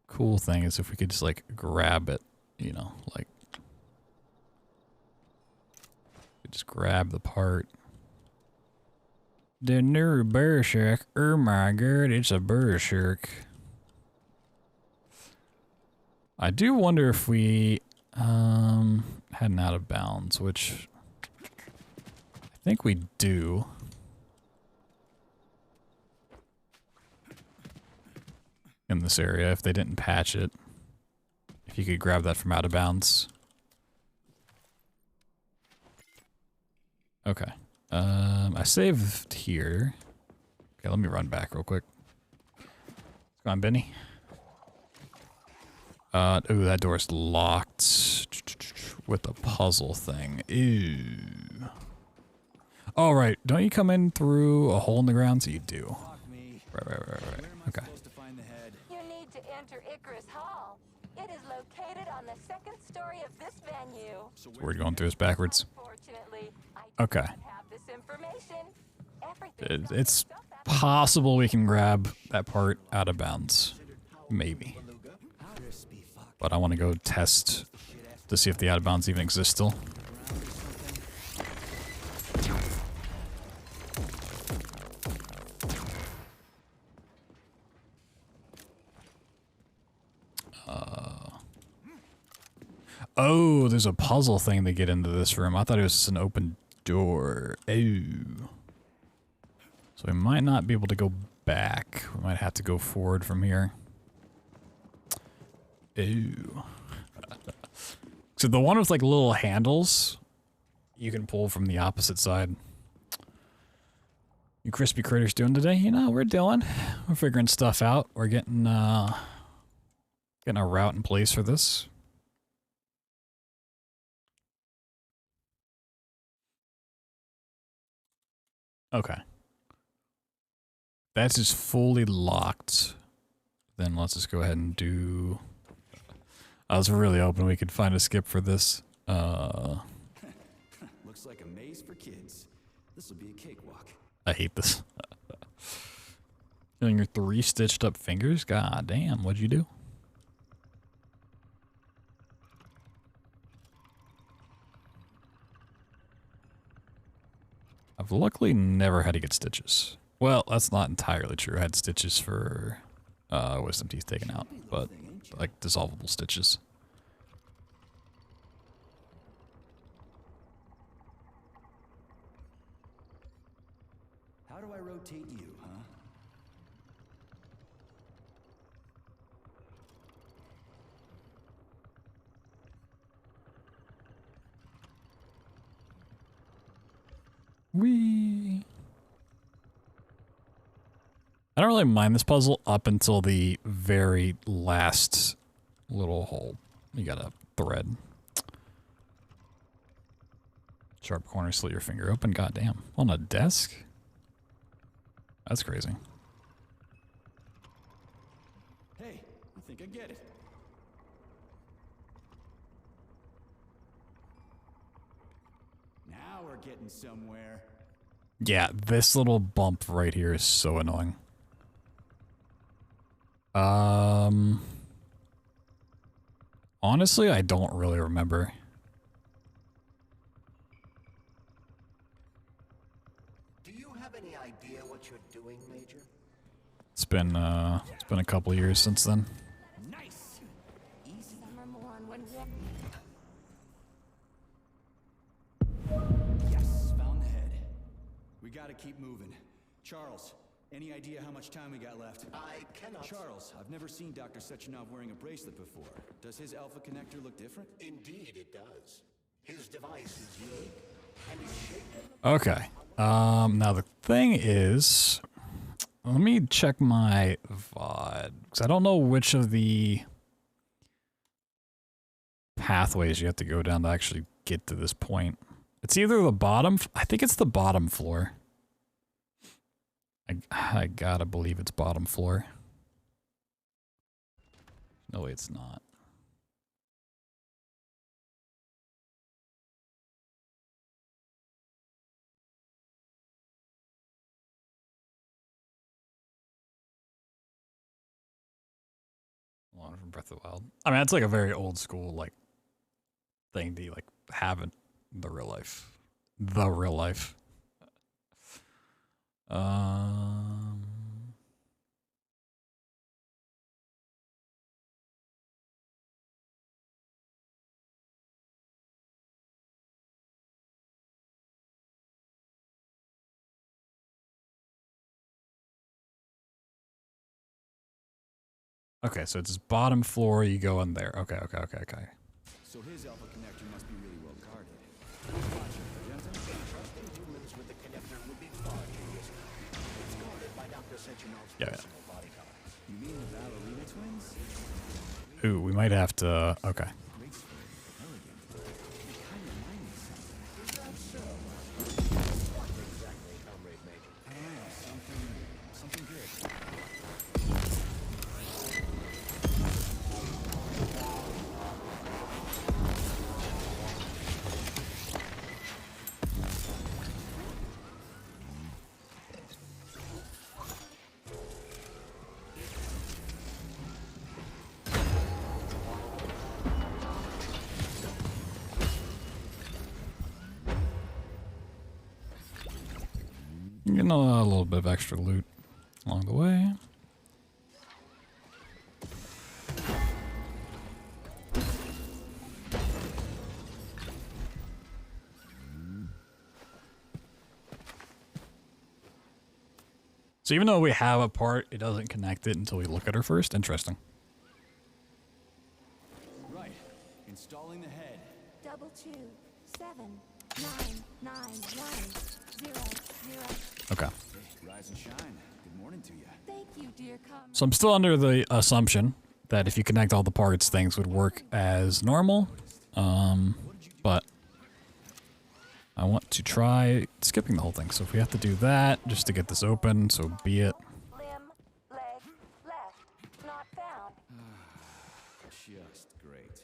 Speaker 1: cool thing is if we could just, like, grab it, you know, like... Just grab the part. The new Berserk. Oh my god, it's a Berserk. I do wonder if we had an out of bounds, which I think we do. In this area, if they didn't patch it. If you could grab that from out of bounds. Okay. I saved here. Okay, let me run back real quick. Come on, Benny. Ooh, that door's locked with the puzzle thing. Ew. Oh, right. Don't you come in through a hole in the ground? So you do. Right. Okay.
Speaker 6: You need to enter Icarus Hall. It is located on the second story of this venue.
Speaker 1: So we're going through this backwards.
Speaker 6: Unfortunately,
Speaker 1: Okay.
Speaker 6: I have this information.
Speaker 1: It's possible we can grab that part out of bounds. Maybe. But I want to go test to see if the out of bounds even exists still. Oh, there's a puzzle thing to get into this room. I thought it was just an open door. Oh. So we might not be able to go back. We might have to go forward from here. Ooh. So the one with like little handles, you can pull from the opposite side. You crispy critters doing today? You know, we're figuring stuff out. We're getting a route in place for this. Okay. That's just fully locked. Then let's just go ahead and do... I was really hoping we could find a skip for this.
Speaker 2: Looks like a maze for kids. This will be a cakewalk.
Speaker 1: I hate this. Feeling your 3 stitched up fingers? God damn, what'd you do? I've luckily never had to get stitches. Well, that's not entirely true. I had stitches for wisdom teeth taken out, but like dissolvable stitches.
Speaker 2: How do I rotate you, huh?
Speaker 1: Whee! I don't really mind this puzzle up until the very last little hole. You got a thread. Sharp corner, slit your finger open. Goddamn. On a desk? That's crazy.
Speaker 2: Hey, I think I get it. Now we're getting somewhere.
Speaker 1: Yeah, this little bump right here is so annoying. Honestly, I don't really remember.
Speaker 3: Do you have any idea what you're doing, Major?
Speaker 1: It's been a couple years since then.
Speaker 2: Nice. Easy. Yes, found the head. We gotta keep moving. Charles, any idea how much time we got left?
Speaker 3: I cannot.
Speaker 2: Charles, I've never seen Dr. Sechenov wearing a bracelet before. Does his alpha connector look different?
Speaker 3: Indeed, it does. His device is unique, and is shaped.
Speaker 1: Okay. Now the thing is, let me check my VOD, because I don't know which of the pathways you have to go down to actually get to this point. It's either the bottom, I think it's the bottom floor. I gotta believe it's bottom floor. No way it's not. One from Breath of the Wild. I mean, that's like a very old school like thing to like have in the real life. The real life. Okay, so it's bottom floor, you go in there. Okay.
Speaker 2: So his alpha connector must be really well guarded.
Speaker 3: Trusting humans with the connector would be far too risky. It's guarded by Dr. Sechenov's personal bodyguards.
Speaker 2: You mean the ballerina twins?
Speaker 1: Ooh, we might have to. Okay.
Speaker 2: Graceful, elegant. They kind of remind me of something.
Speaker 3: What exactly, Comrade Major?
Speaker 2: I don't know, something good.
Speaker 1: Getting a little bit of extra loot along the way. So even though we have a part, it doesn't connect it until we look at her first. Interesting.
Speaker 2: Right. Installing the head.
Speaker 7: 2 2 7 9 9 1 0 0.
Speaker 1: Okay.
Speaker 2: Hey, rise and shine. Good morning to you.
Speaker 7: Thank you, dear comrade.
Speaker 1: So I'm still under the assumption that if you connect all the parts, things would work as normal. But I want to try skipping the whole thing. So if we have to do that just to get this open, so be it.
Speaker 6: Limb, leg, left. Not found.
Speaker 4: Just great.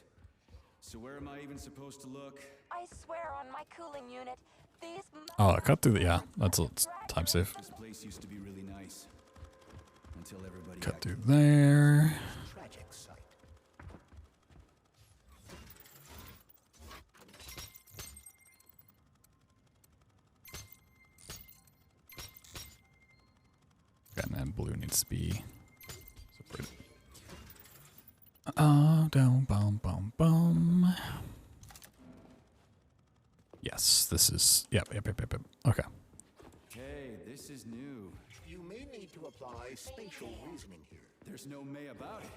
Speaker 4: So where am I even supposed to look?
Speaker 6: I swear on my cooling unit, these.
Speaker 1: Oh, cut through the, yeah, that's a time save.
Speaker 4: This place used to be really nice. Until everybody
Speaker 1: Cut
Speaker 4: got
Speaker 1: through there.
Speaker 3: Tragic sight.
Speaker 1: Okay, and then blue needs to be separated. Down, bum, bum, bum. Yes, this is, yep. Okay.
Speaker 4: Hey, this is new.
Speaker 3: You may need to apply spatial reasoning here.
Speaker 4: There's no may about it.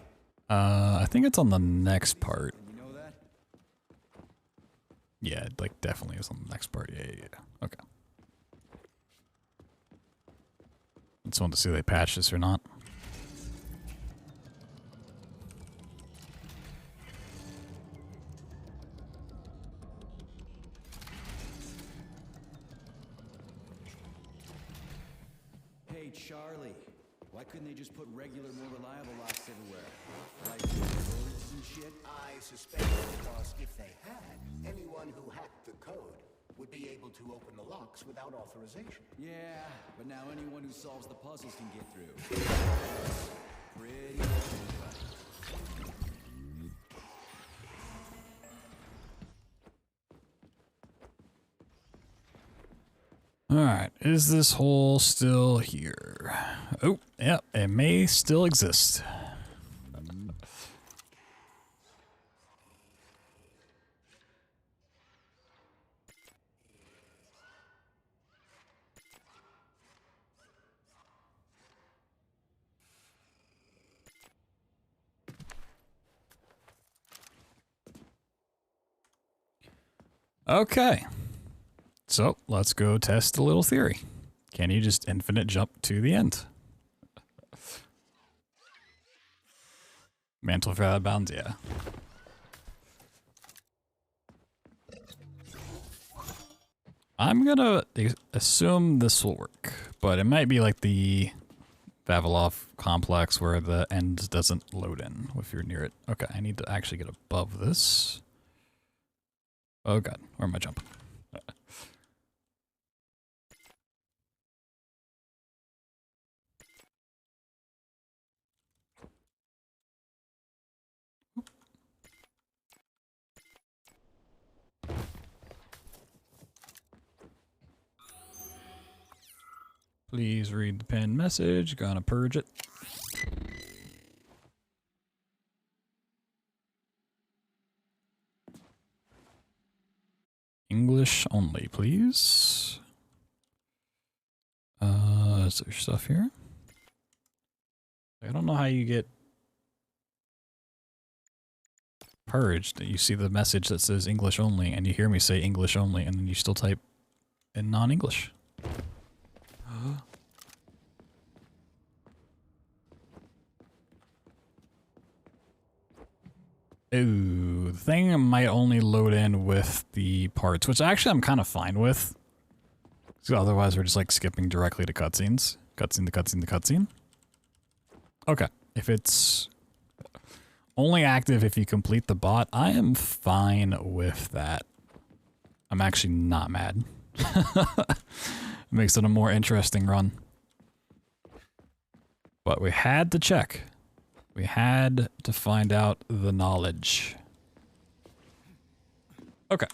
Speaker 1: I think it's on the next part.
Speaker 4: You know that?
Speaker 1: Yeah, it like definitely is on the next part. Yeah. Okay. Just wanted to see if they patch this or not.
Speaker 4: Hey, Charlie. Why couldn't they just put regular, more reliable locks everywhere? Like codes and shit?
Speaker 3: I suspect because if they had, anyone who hacked the code would be able to open the locks without authorization.
Speaker 4: Yeah, but now anyone who solves the puzzles can get through. Pretty much anybody.
Speaker 1: Alright, is this hole still here? Oh, yeah, it may still exist. Okay. So, let's go test a little theory. Can you just infinite jump to the end? Mantle for out of bounds, yeah. I'm gonna assume this will work, but it might be like the Vavilov complex where the end doesn't load in if you're near it. Okay, I need to actually get above this. Oh god, where am I jumping? Please read the pinned message. Gonna purge it. English only, please. Is there stuff here? I don't know how you get purged. You see the message that says English only, and you hear me say English only, and then you still type in non-English. Ooh, the thing might only load in with the parts, which actually I'm kind of fine with. So otherwise we're just like skipping directly to cutscenes. Cutscene to cutscene to cutscene. Okay, if it's only active if you complete the bot, I am fine with that. I'm actually not mad. It makes it a more interesting run. But we had to check. We had to find out the knowledge. Okay.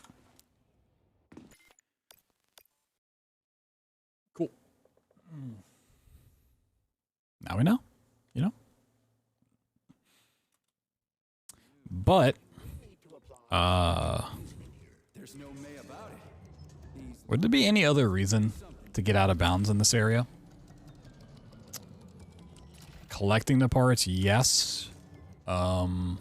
Speaker 1: Cool. Now we know, you know? But, would there be any other reason to get out of bounds in this area? Collecting the parts, yes. But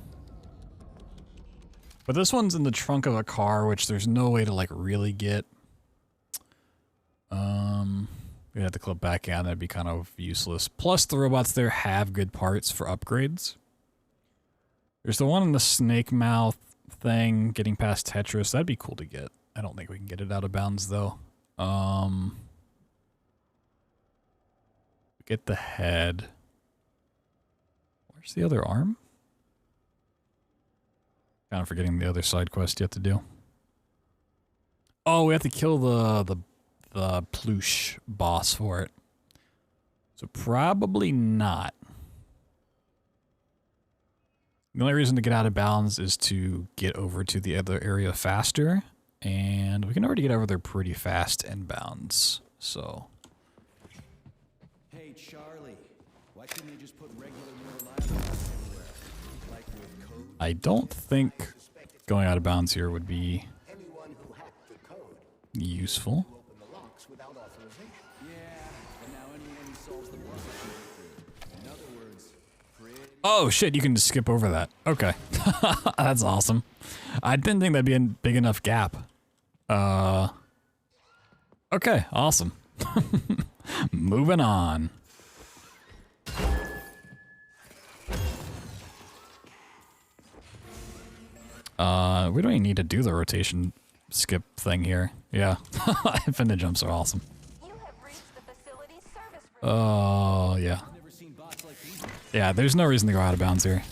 Speaker 1: this one's in the trunk of a car, which there's no way to like really get. We'd have to clip back in, that'd be kind of useless. Plus the robots there have good parts for upgrades. There's the one in the snake mouth thing, getting past Tetris, that'd be cool to get. I don't think we can get it out of bounds though. Get the head. Where's the other arm? Kind of forgetting the other side quest yet to do. Oh, we have to kill the plush boss for it. So probably not. The only reason to get out of bounds is to get over to the other area faster. And we can already get over there pretty fast in bounds. So.
Speaker 4: Hey, Charlie. Why couldn't they just put regular, more reliable lots everywhere? Like with code?
Speaker 1: I don't think going out of bounds here would be useful. Oh shit, you can just skip over that. Okay. That's awesome. I didn't think that'd be a big enough gap. Okay, awesome. Moving on. We don't even need to do the rotation skip thing here. Yeah. Infinite jumps are awesome. Oh, yeah. Yeah, there's no reason to go out of bounds here.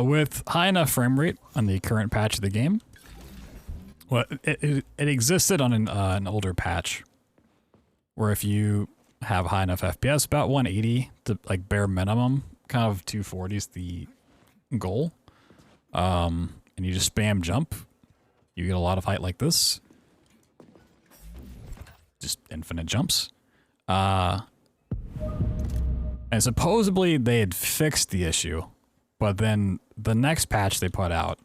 Speaker 1: With high enough frame rate on the current patch of the game, well, it existed on an older patch, where if you have high enough FPS, about 180 to like bare minimum, kind of 240 is the goal, and you just spam jump, you get a lot of height like this, just infinite jumps, and supposedly they had fixed the issue. But then the next patch they put out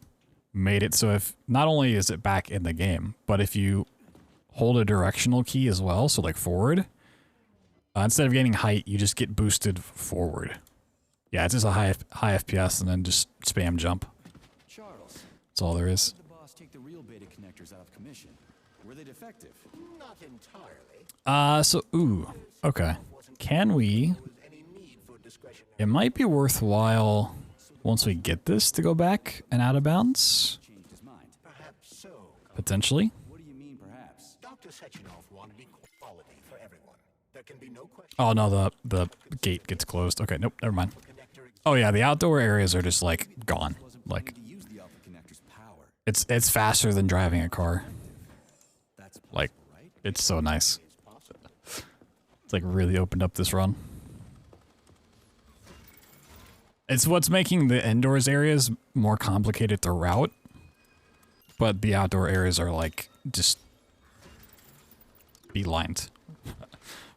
Speaker 1: made it so if not only is it back in the game, but if you hold a directional key as well, so like forward, instead of getting height, you just get boosted forward. Yeah, it's just a high FPS and then just spam jump.
Speaker 4: Charles,
Speaker 1: that's all there is.
Speaker 4: why did the boss take the real beta connectors out of commission? Were they defective?
Speaker 3: Not entirely.
Speaker 1: Ooh, okay. Can we? It might be worthwhile once we get this to go back and out of bounds.
Speaker 3: Perhaps so.
Speaker 1: Potentially.
Speaker 4: What do you mean, perhaps?
Speaker 3: Dr. Sechenov wanted equality for everyone. There can be no question.
Speaker 1: Oh no, the gate gets closed. Okay, nope, never mind. Oh yeah, the outdoor areas are just like gone. Like it's faster than driving a car. Like it's so nice. It's like really opened up this run. It's what's making the indoors areas more complicated to route, but the outdoor areas are like just beelined.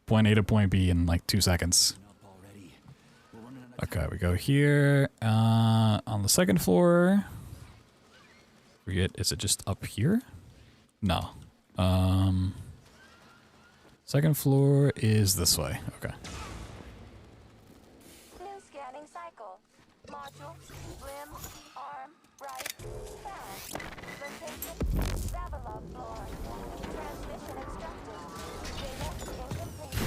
Speaker 1: Point A to point B in like 2 seconds. Okay, we go here on the second floor. Forget, is it just up here? No. Second floor is this way. Okay.
Speaker 6: Module, limb, arm, right, fast. Location, Vavilov floor. Transmission extracted. Data incomplete.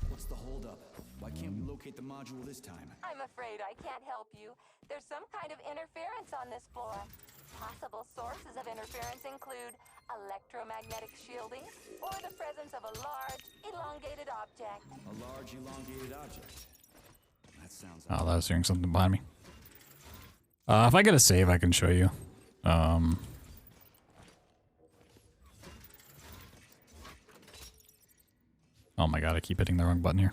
Speaker 4: What's the holdup? Why can't we locate the module this time?
Speaker 6: I'm afraid I can't help you. There's some kind of interference on this floor. Possible sources of interference include electromagnetic shielding or the presence of a large, elongated object.
Speaker 4: A large, elongated object? That sounds
Speaker 1: Oh, that was hearing something behind me. If I get a save, I can show you. Oh my god, I keep hitting the wrong button here.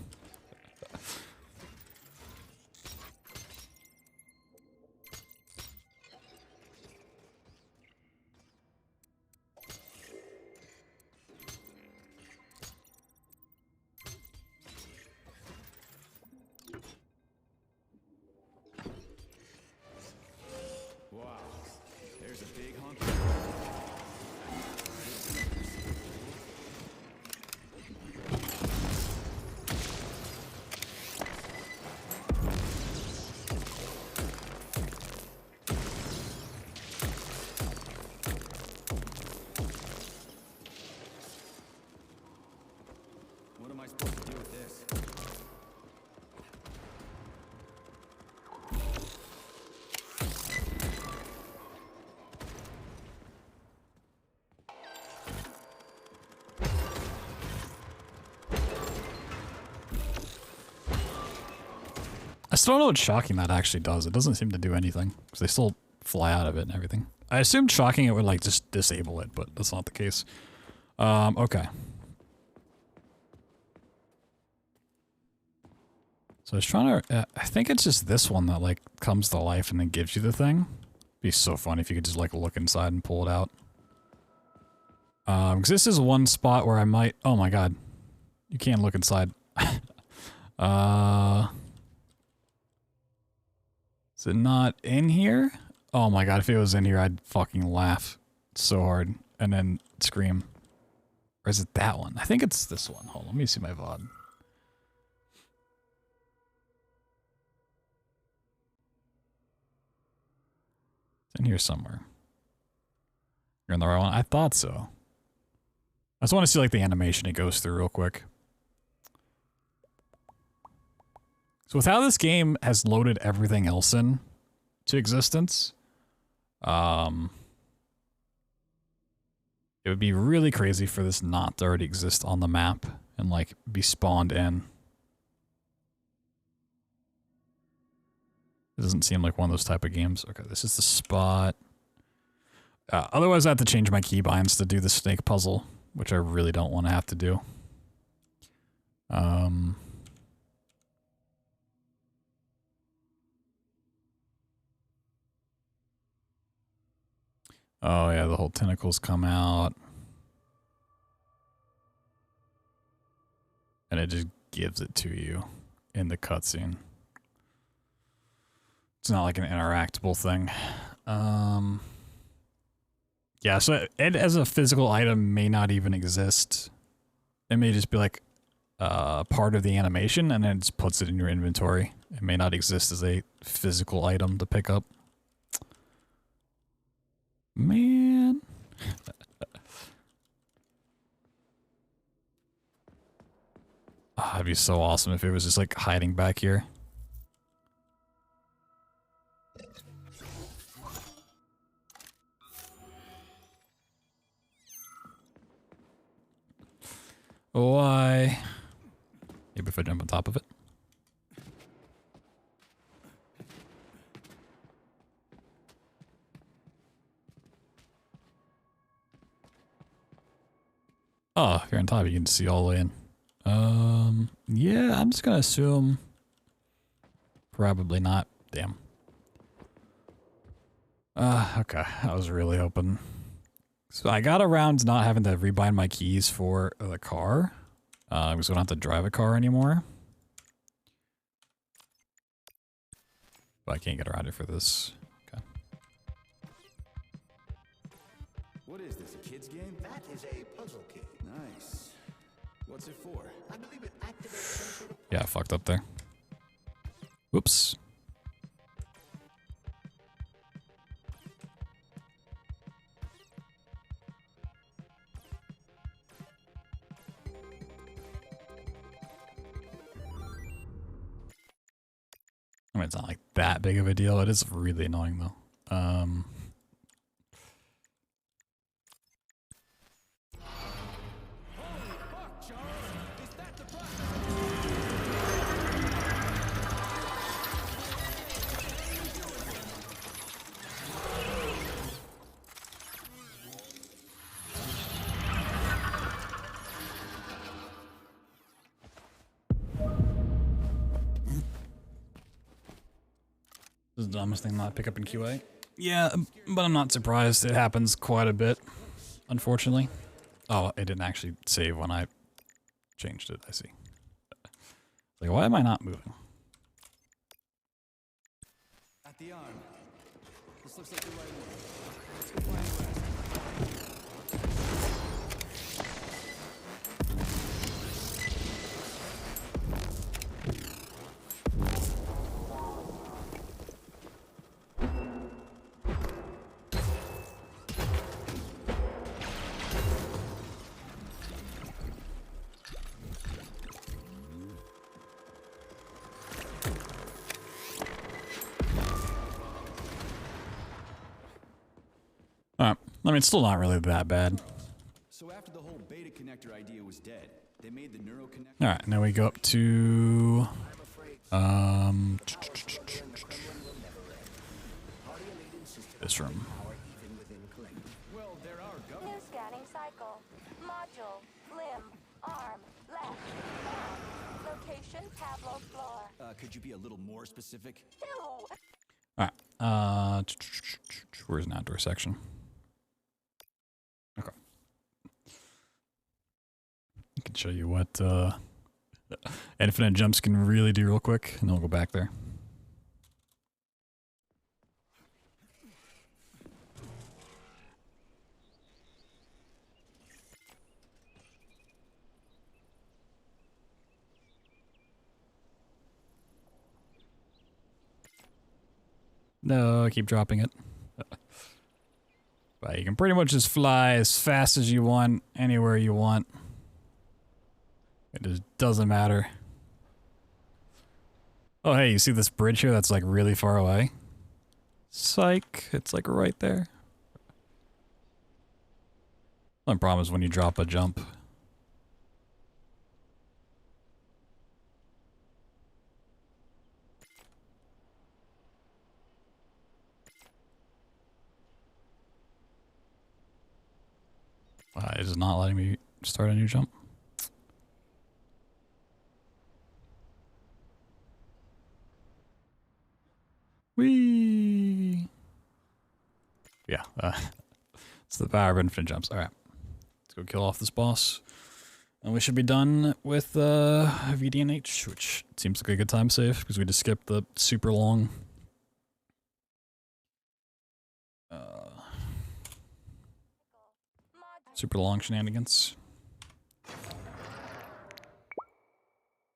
Speaker 1: still don't know what shocking that actually does. It doesn't seem to do anything because they still fly out of it and everything. I assumed shocking it would like just disable it, but that's not the case. Okay. So I was trying to, I think it's just this one that like comes to life and then gives you the thing. Be so funny if you could just like look inside and pull it out. Because this is one spot where I might, oh my god. You can't look inside. Is it not in here? Oh my god, if it was in here, I'd fucking laugh so hard and then scream. Or is it that one? I think it's this one. Hold on, let me see my VOD. It's in here somewhere. You're in the right one? I thought so. I just want to see like the animation it goes through real quick. So with how this game has loaded everything else in to existence, it would be really crazy for this not to already exist on the map and like be spawned in. It doesn't seem like one of those type of games. Okay, this is the spot. Otherwise I have to change my keybinds to do the snake puzzle, which I really don't want to have to do. Oh yeah, the whole tentacles come out. And it just gives it to you in the cutscene. It's not like an interactable thing. Yeah, so it as a physical item may not even exist. It may just be like part of the animation and then it just puts it in your inventory. It may not exist as a physical item to pick up. Man. Oh, it'd be so awesome if it was just like hiding back here. Why? Maybe if I jump on top of it. Oh, if you're on top, you can see all the way in. Yeah, I'm just gonna assume. Probably not. Damn. Okay. I was really hoping. So I got around not having to rebind my keys for the car. Because we don't have to drive a car anymore. But I can't get around it for this. Okay.
Speaker 4: What is this, a kid's game?
Speaker 3: That is a puzzle kit.
Speaker 4: Nice. What's it for?
Speaker 3: I believe it activates some sort of...
Speaker 1: Yeah, I fucked up there. Whoops. I mean, it's not like that big of a deal. It is really annoying though. This is the dumbest thing not to pick up in QA. Yeah, but I'm not surprised. It happens quite a bit, unfortunately. Oh, it didn't actually save when I changed it, I see. Like, why am I not moving?
Speaker 4: At the arm. This looks like the right one. Let's go find the rest.
Speaker 1: Alright, I mean, it's still not really that bad.
Speaker 4: So after the whole beta connector idea was dead, they made the neuro connector.
Speaker 1: Alright, now we go up to... this room.
Speaker 4: Well, there are
Speaker 6: New scanning cycle. Module, limb, arm, left, hand. Location, Pablo floor.
Speaker 2: Could you be a little more specific?
Speaker 6: Ew.
Speaker 1: Alright, where's an outdoor section? Okay. I can show you what infinite jumps can really do real quick, and then we'll go back there. No, keep dropping it. But you can pretty much just fly as fast as you want, anywhere you want. It just doesn't matter. Oh, hey, you see this bridge here that's like really far away? Psych, it's like right there. The problem is when you drop a jump. It is not letting me start a new jump. Whee! Yeah, it's the power of infinite jumps. Alright, let's go kill off this boss. And we should be done with VDNH, which seems like a good time save, because we just skipped the super long shenanigans.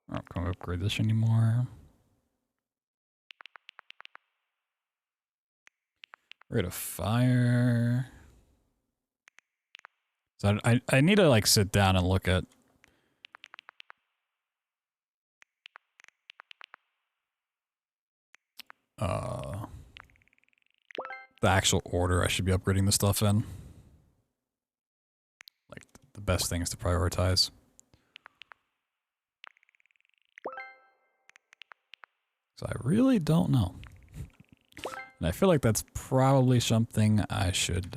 Speaker 1: I'm not going to upgrade this anymore. Rate of fire. So I need to like sit down and look at the actual order I should be upgrading the stuff in. Like the best things to prioritize. So I really don't know. And I feel like that's probably something I should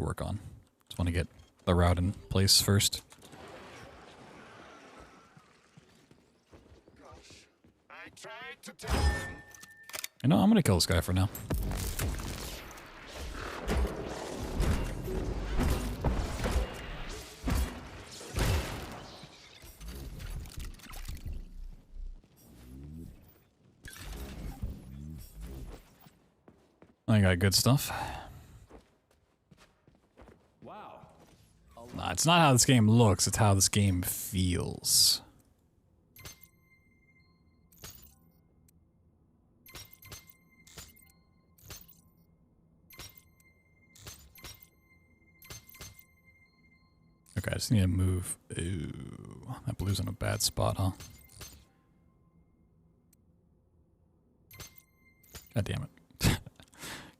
Speaker 1: work on. Just want to get the route in place first. You know, I'm gonna kill this guy for now. I got good stuff.
Speaker 4: Wow.
Speaker 1: Nah, it's not how this game looks, it's how this game feels. Okay, I just need to move. Ooh, that blue's in a bad spot, huh? God damn it.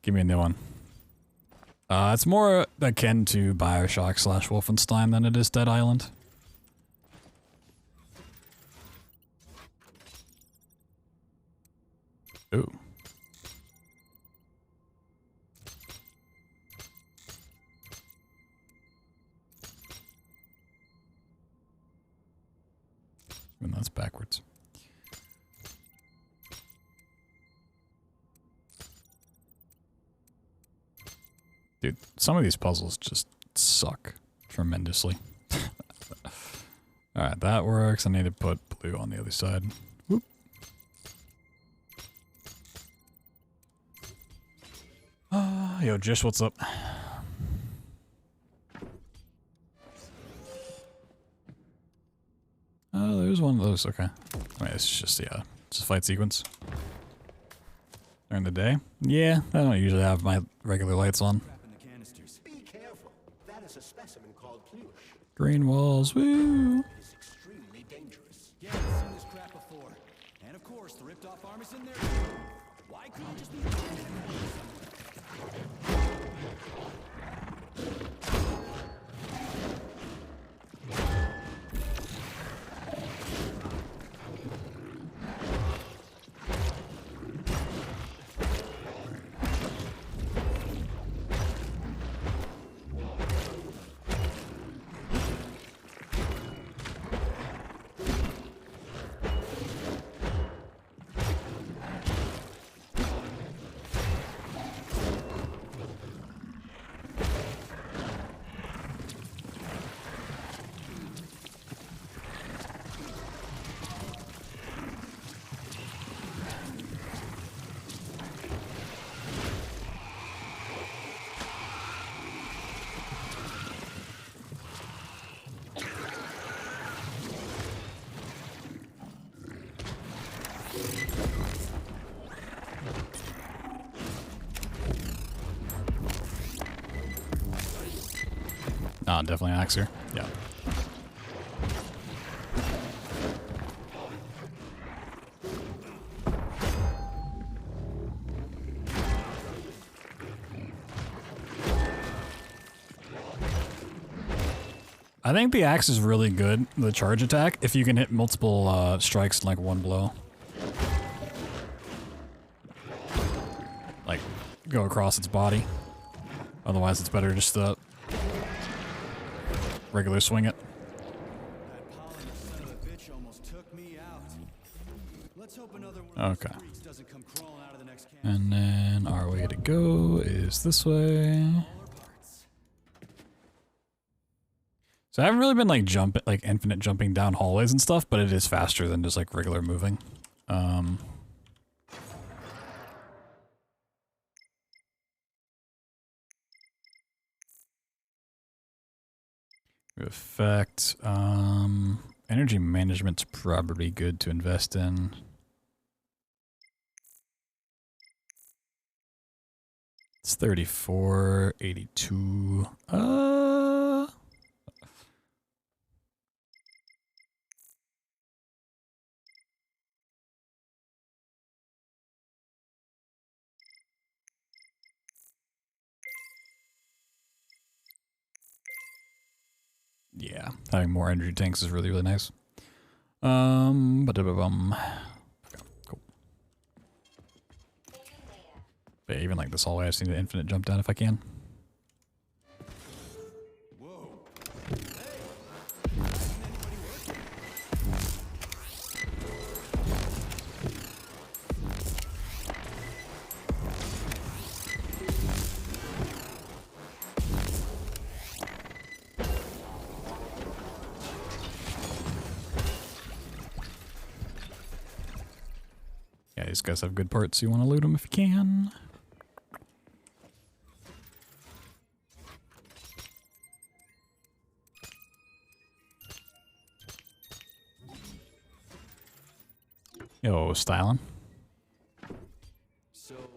Speaker 1: Give me a new one. It's more akin to BioShock / Wolfenstein than it is Dead Island. Ooh. And that's backwards. Dude, some of these puzzles just suck tremendously. Alright, that works. I need to put blue on the other side. Whoop. Yo, Jish, what's up? Oh, there's one of those. Okay. Wait, it's just, yeah, it's a fight sequence. During the day? Yeah, I don't usually have my regular lights on.
Speaker 3: Be careful. That is a specimen called Plush.
Speaker 1: Green walls, woo!
Speaker 3: It's extremely dangerous.
Speaker 4: Yeah, I've seen this crap before. And of course, the ripped off arm is in there too. Why couldn't it just be
Speaker 1: Ah, definitely an axer. Yeah. I think the axe is really good, the charge attack, if you can hit multiple strikes in like one blow. Like, go across its body. Otherwise, it's better just to regular swing it. Okay. And then our way to go is this way. So I haven't really been like infinite jumping down hallways and stuff, but it is faster than just like regular moving. Effect. Energy management's probably good to invest in. It's 34, 82. Yeah, having more energy tanks is really, really nice. Cool. But yeah, even like this hallway, I just need an infinite jump down if I can. Yeah, these guys have good parts. You want to loot them if you can. Yo, styling.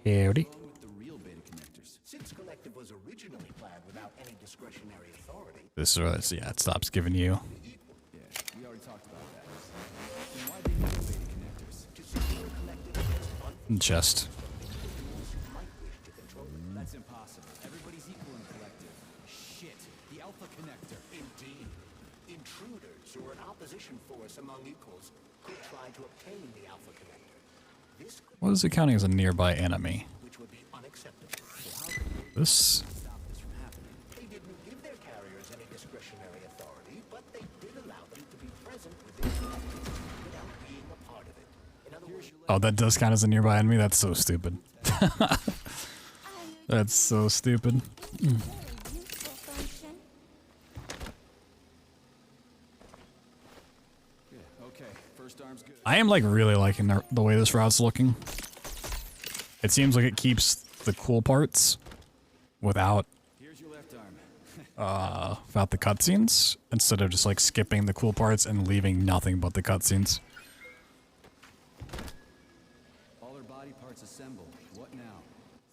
Speaker 1: Howdy.
Speaker 3: Since Collective was originally planned without any discretionary authority.
Speaker 1: This is yeah, it stops giving you.
Speaker 4: Yeah, we already talked about that. Then why they need beta connectors?
Speaker 3: To secure Collective against
Speaker 1: Chest.
Speaker 4: That's impossible. Everybody's equal in Collective. Shit, the Alpha Connector.
Speaker 3: Indeed. Intruders or an opposition force among equals could try to obtain the Alpha Connector. This
Speaker 1: What is it counting as a nearby enemy?
Speaker 3: which would be unacceptable.
Speaker 1: This.
Speaker 3: They didn't give their carriers any discretionary authority, but they did allow them to be present within Collective without being a part of it. In other words,
Speaker 1: Oh, that does count as a nearby enemy? That's so stupid. That's so stupid.
Speaker 4: Okay, first arm's good.
Speaker 1: I am like really liking the way this route's looking. It seems like it keeps the cool parts without
Speaker 4: Here's your left arm.
Speaker 1: without the cutscenes, instead of just like skipping the cool parts and leaving nothing but the cutscenes.
Speaker 4: All her body parts assembled. What now?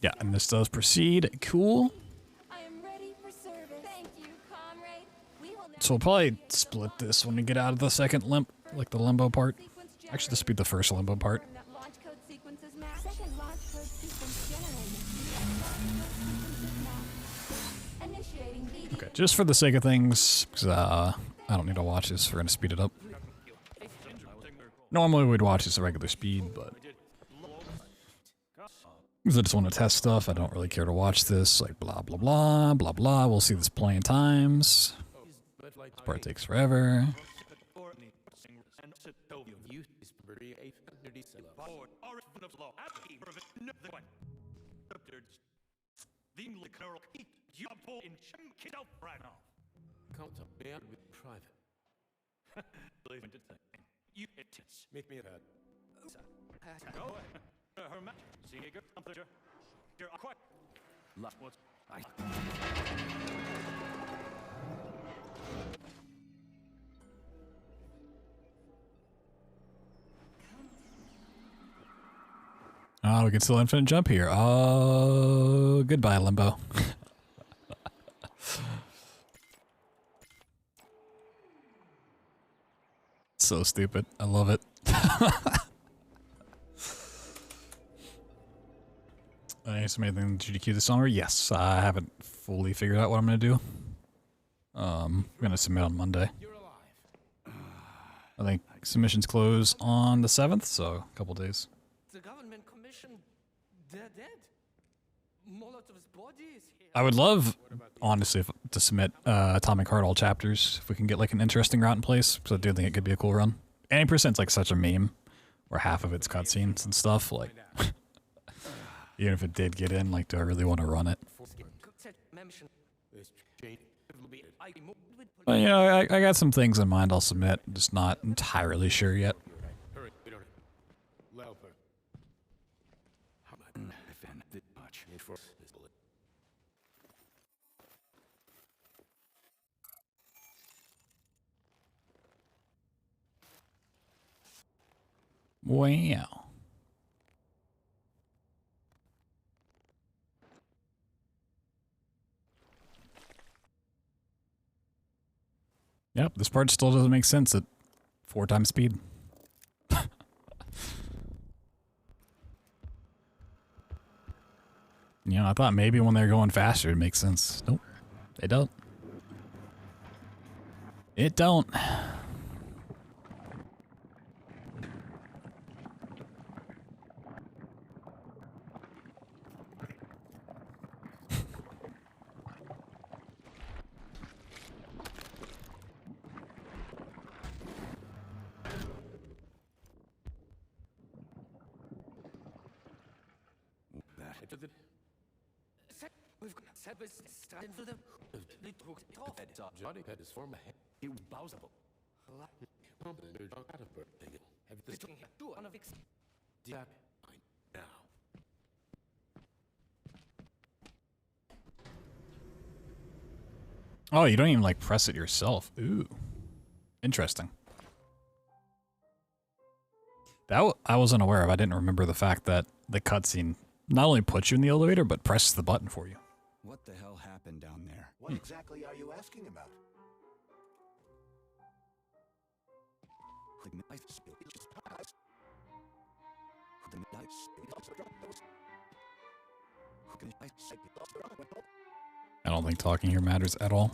Speaker 1: Yeah, and this does proceed. Cool.
Speaker 7: I am ready for service. Thank you, comrade. We will
Speaker 1: So we'll probably split this when we get out of the second like the limbo part. Actually, this would be the first limbo part.
Speaker 7: that launch code sequences match. Second launch code sequence generated. Initiating VD.
Speaker 1: Okay, just for the sake of things, because I don't need to watch this. We're gonna speed it up. Normally we'd watch this at regular speed, but because I just want to test stuff, I don't really care to watch this. Like blah blah blah blah blah. We'll see this plenty of times. This part takes forever.
Speaker 8: Make me a bad.
Speaker 1: Oh, we can still infinite jump here. Oh, goodbye, Limbo. So stupid. I love it. Anything GDQ this summer? Yes. I haven't fully figured out what I'm going to do. I'm going to submit on Monday. I think submissions close on the 7th, so a couple days.
Speaker 11: The government commission, they're dead. Molotov's body is here.
Speaker 1: I would love, honestly, to submit Atomic Heart all chapters, if we can get like an interesting route in place, because I do think it could be a cool run. 80%'s like such a meme, where half of it's cutscenes and stuff, like, even if it did get in, like, do I really want to run it? But, you know, I got some things in mind I'll submit, just not entirely sure yet. Wow. Yep, this part still doesn't make sense at 4 times speed. You know, I thought maybe when they're going faster it'd make sense. Nope, they don't. It don't.
Speaker 8: Johnny had his former head. He was plausible. Now.
Speaker 1: Oh, you don't even like press it yourself. Ooh, interesting. That I wasn't aware of. I didn't remember the fact that the cutscene not only puts you in the elevator, but presses the button for you.
Speaker 2: What the hell happened down there?
Speaker 3: What exactly are you asking about?
Speaker 1: I don't think talking here matters at all.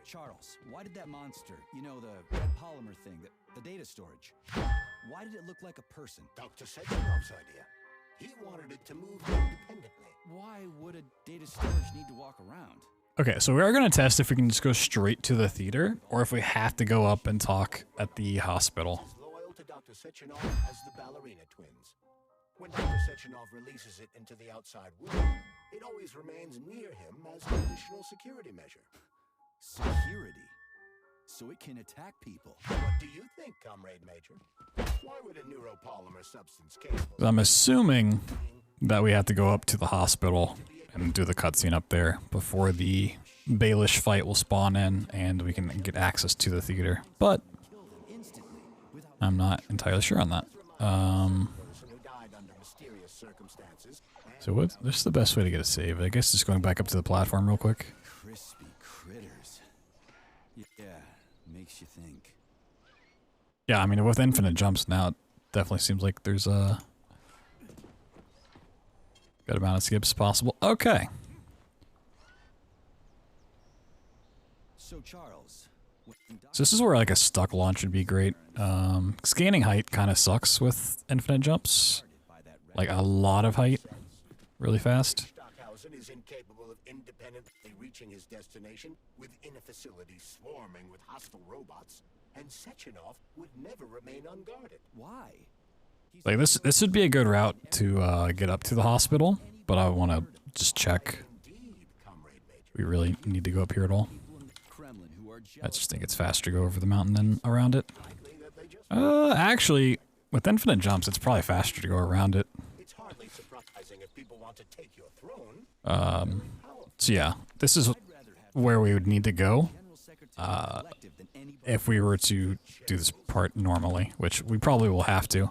Speaker 2: Charles, why did that monster, you know, the red polymer thing, the data storage, why did it look like a person?
Speaker 3: Dr. Sechenov's idea. He wanted it to move independently.
Speaker 2: Why would a data storage need to walk around?
Speaker 1: Okay, so we are going to test if we can just go straight to the theater, or if we have to go up and talk at the hospital.
Speaker 3: He's loyal to Dr. Sechenov as the ballerina twins. When Dr. Sechenov releases it into the outside world, it always remains near him as an additional security measure.
Speaker 2: Security? So it can attack people.
Speaker 3: What do you think, Comrade Major? Why would a neuropolymer substance capable...
Speaker 1: I'm assuming that we have to go up to the hospital and do the cutscene up there before the Baelish fight will spawn in and we can get access to the theater. But I'm not entirely sure on that. So what's the best way to get a save? I guess just going back up to the platform real quick.
Speaker 2: Crispy critters. Yeah, makes you think.
Speaker 1: Yeah, I mean, with infinite jumps now, it definitely seems like there's a good amount of skips possible. Okay.
Speaker 2: So Charles,
Speaker 1: so this is where like a stuck launch would be great. Scanning height kind of sucks with infinite jumps. Like a lot of height, really fast.
Speaker 3: Stockhausen is incapable of independently reaching his destination within a facility swarming with hostile robots, and Sechenov would never remain unguarded.
Speaker 2: Why?
Speaker 1: Like this would be a good route to get up to the hospital, but I want to just check. We really need to go up here at all. I just think it's faster to go over the mountain than around it. Actually, with infinite jumps, it's probably faster to go around it.
Speaker 3: It's hardly surprising if people want to take your throne.
Speaker 1: So yeah, this is where we would need to go if we were to do this part normally, which we probably will have to.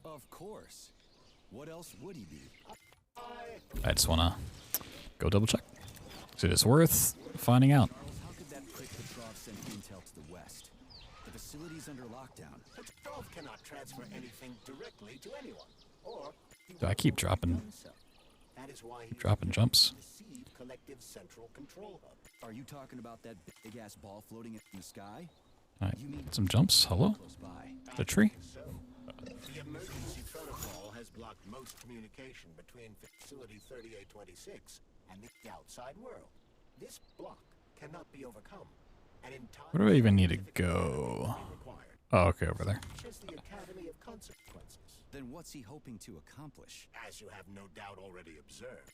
Speaker 2: Of course. What else would he be?
Speaker 1: I just want to go double check. So it's worth finding out.
Speaker 3: cannot transfer anything directly to anyone. Or
Speaker 1: Do I keep dropping?
Speaker 3: that is why he
Speaker 1: Dropping jumps.
Speaker 3: received Collective Central Control Hub.
Speaker 2: Are you talking about that big-ass ball floating in the sky?
Speaker 1: Alright, some jumps. Hello?
Speaker 2: Close by.
Speaker 1: The tree?
Speaker 3: So, the emergency protocol has blocked most communication between Facility 3826 and the outside world. This block cannot be overcome. And in time,
Speaker 1: Where do I even need to go? Oh, okay, over there.
Speaker 3: is the Academy of Consequences.
Speaker 2: Then what's he hoping to accomplish?
Speaker 3: As you have no doubt already observed,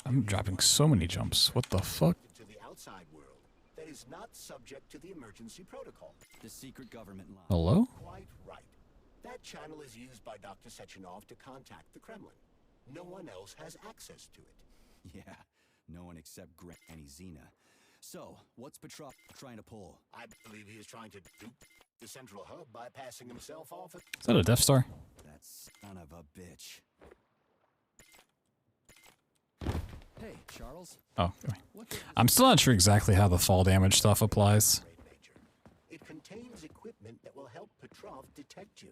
Speaker 1: I'm dropping so many jumps. What the fuck?
Speaker 3: to the outside world that is not subject to the emergency protocol.
Speaker 2: The secret government line.
Speaker 1: Hello?
Speaker 3: Quite right. That channel is used by Dr. Sechenov to contact the Kremlin. No one else has access to it.
Speaker 2: Yeah, no one except Granny Xena. So, what's Petrov trying to pull?
Speaker 3: I believe he is trying to dupe the central hub by passing himself off.
Speaker 1: Is that a Death Star?
Speaker 2: That son of a bitch. Hey, Charles.
Speaker 1: Oh, okay. I'm still not sure exactly how the fall damage stuff applies.
Speaker 3: It contains equipment that will help Petrov detect you.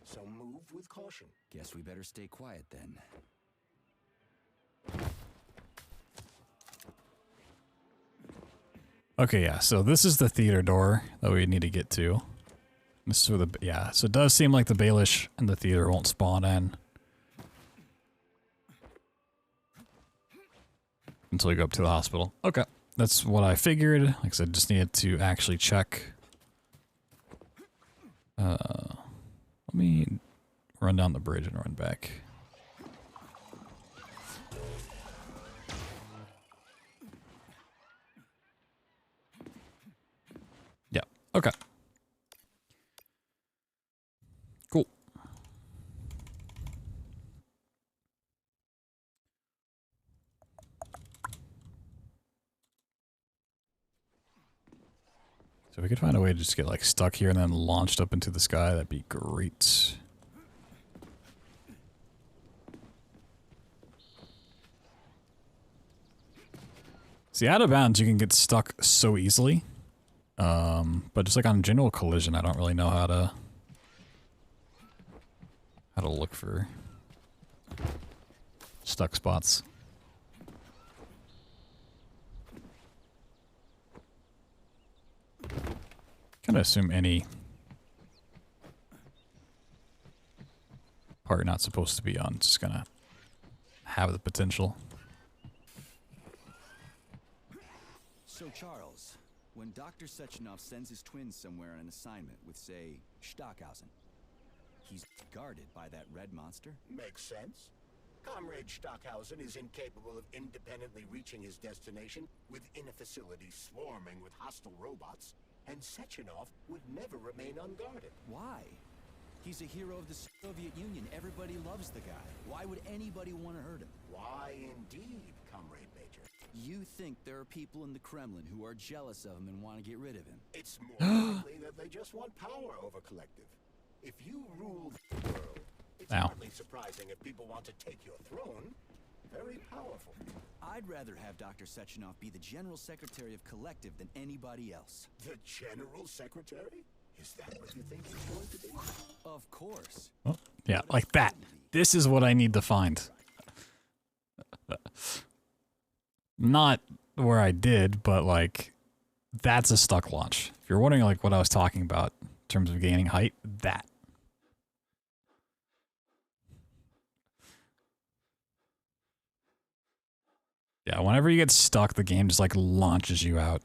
Speaker 3: So move with caution.
Speaker 2: Guess we better stay quiet then.
Speaker 1: Okay, yeah, so this is the theater door that we need to get to. This is where the, yeah, so it does seem like the Baelish and the theater won't spawn in until we go up to the hospital. Okay, that's what I figured. Like I said, just needed to actually check. Let me run down the bridge and run back. Yeah, okay. Cool. So if we could find a way to just get like stuck here and then launched up into the sky, that'd be great. See, out of bounds you can get stuck so easily. But just like on general collision, I don't really know how to look for stuck spots. Kind of assume any part not supposed to be on is gonna have the potential.
Speaker 2: So, Charles, when Dr. Sechenov sends his twins somewhere on an assignment with, say, Stockhausen, he's guarded by that red monster?
Speaker 3: Makes sense. Comrade Stockhausen is incapable of independently reaching his destination within a facility swarming with hostile robots, and Sechenov would never remain unguarded.
Speaker 2: Why? He's a hero of the Soviet Union. Everybody loves the guy. Why would anybody want to hurt him?
Speaker 3: Why indeed, Comrade Major?
Speaker 2: You think there are people in the Kremlin who are jealous of him and want to get rid of him?
Speaker 3: It's more likely that they just want power over Collective. If you rule the world, it's hardly surprising if people want to take your throne. Very powerful.
Speaker 2: I'd rather have Dr. Sechenov be the General Secretary of Collective than anybody else.
Speaker 3: The General Secretary? Is that what you think he's going to be?
Speaker 2: Of course.
Speaker 1: Oh, yeah, like that. This is what I need to find. Not where I did, but like, that's a stuck launch. If you're wondering like what I was talking about in terms of gaining height, that. Yeah, whenever you get stuck, the game just like launches you out.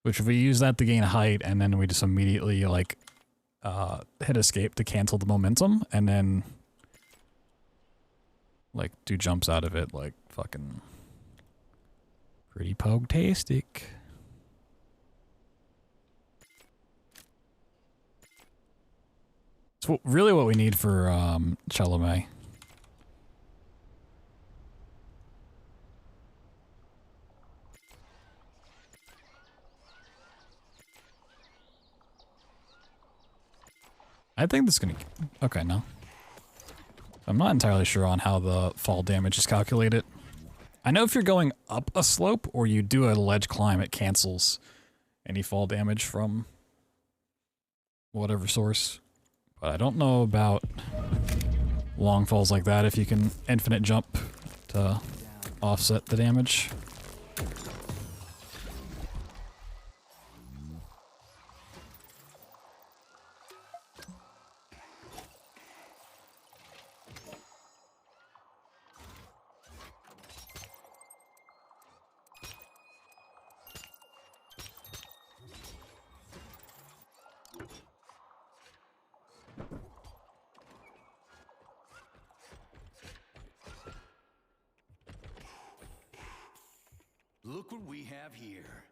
Speaker 1: Which if we use that to gain height and then we just immediately like hit escape to cancel the momentum and then like do jumps out of it, like fucking pretty pogue-tastic. It's really what we need for Chalamet. I think this is gonna... Okay, no. I'm not entirely sure on how the fall damage is calculated. I know if you're going up a slope or you do a ledge climb, it cancels any fall damage from whatever source. But I don't know about long falls like that, if you can infinite jump to offset the damage.
Speaker 4: Look what we have here.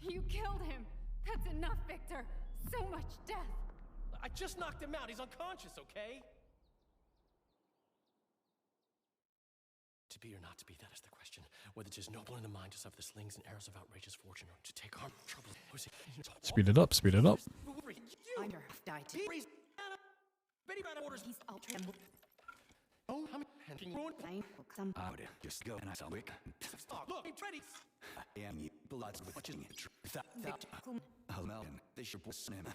Speaker 12: You killed him. That's enough, Victor. So much death.
Speaker 9: I just knocked him out. He's unconscious, okay? To be or not to be, that is the question. Whether it is noble in the mind to suffer the slings and arrows of outrageous fortune, or to take armed trouble.
Speaker 1: Speed it up, speed it up.
Speaker 5: Under died.
Speaker 12: He's ultra.
Speaker 9: Oh, I'm
Speaker 5: Some
Speaker 4: Out. Just go and I saw quick.
Speaker 9: look, he's ready.
Speaker 4: I am you. Bloods with watching it. Oh, Melvin. They should was him.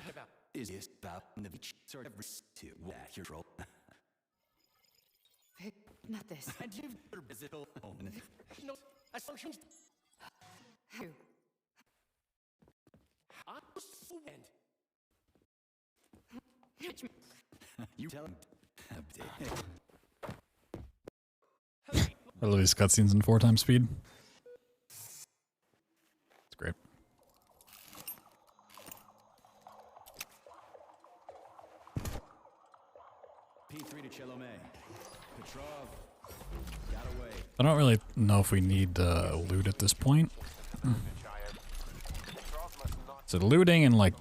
Speaker 4: Is this about the beach? Sort of to that your troll.
Speaker 5: not this.
Speaker 4: And you've visit home.
Speaker 9: No, I saw him.
Speaker 5: Who?
Speaker 9: I'm so end.
Speaker 4: You tell him.
Speaker 1: I love these cutscenes in 4x speed. It's great.
Speaker 4: P3 to Chelome. Petrov got away.
Speaker 1: I don't really know if we need loot at this point. So looting and like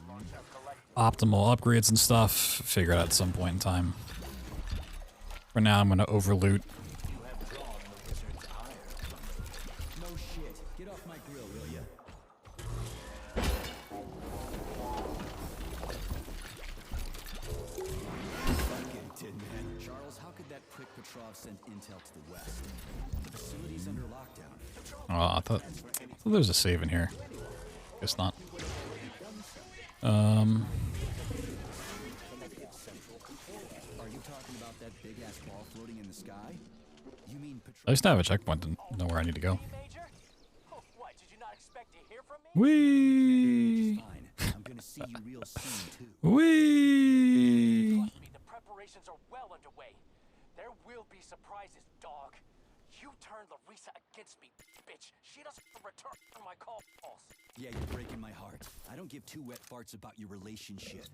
Speaker 1: optimal upgrades and stuff, figure it out at some point in time. For now, I'm gonna overloot.
Speaker 4: No shit. Get off my grill, will ya? Fucking Tin Man. Charles, how could that prick Petrov send intel to the west? The facility's under lockdown.
Speaker 1: Oh, I thought there was a save in here. Guess not.
Speaker 4: Are you talking about that big ass ball floating in the sky? You mean
Speaker 1: I just have a checkpoint to know where I need to go.
Speaker 10: Major? Oh, what? Did you not expect to hear from me?
Speaker 1: Whee!
Speaker 4: fine? I'm gonna see you real soon too.
Speaker 1: Whee!
Speaker 10: Trust me, the preparations are well underway. There will be surprises, dog. You turned Larissa against me, bitch. She doesn't return my calls.
Speaker 4: Yeah, you're breaking my heart. I don't give two wet farts about your relationship.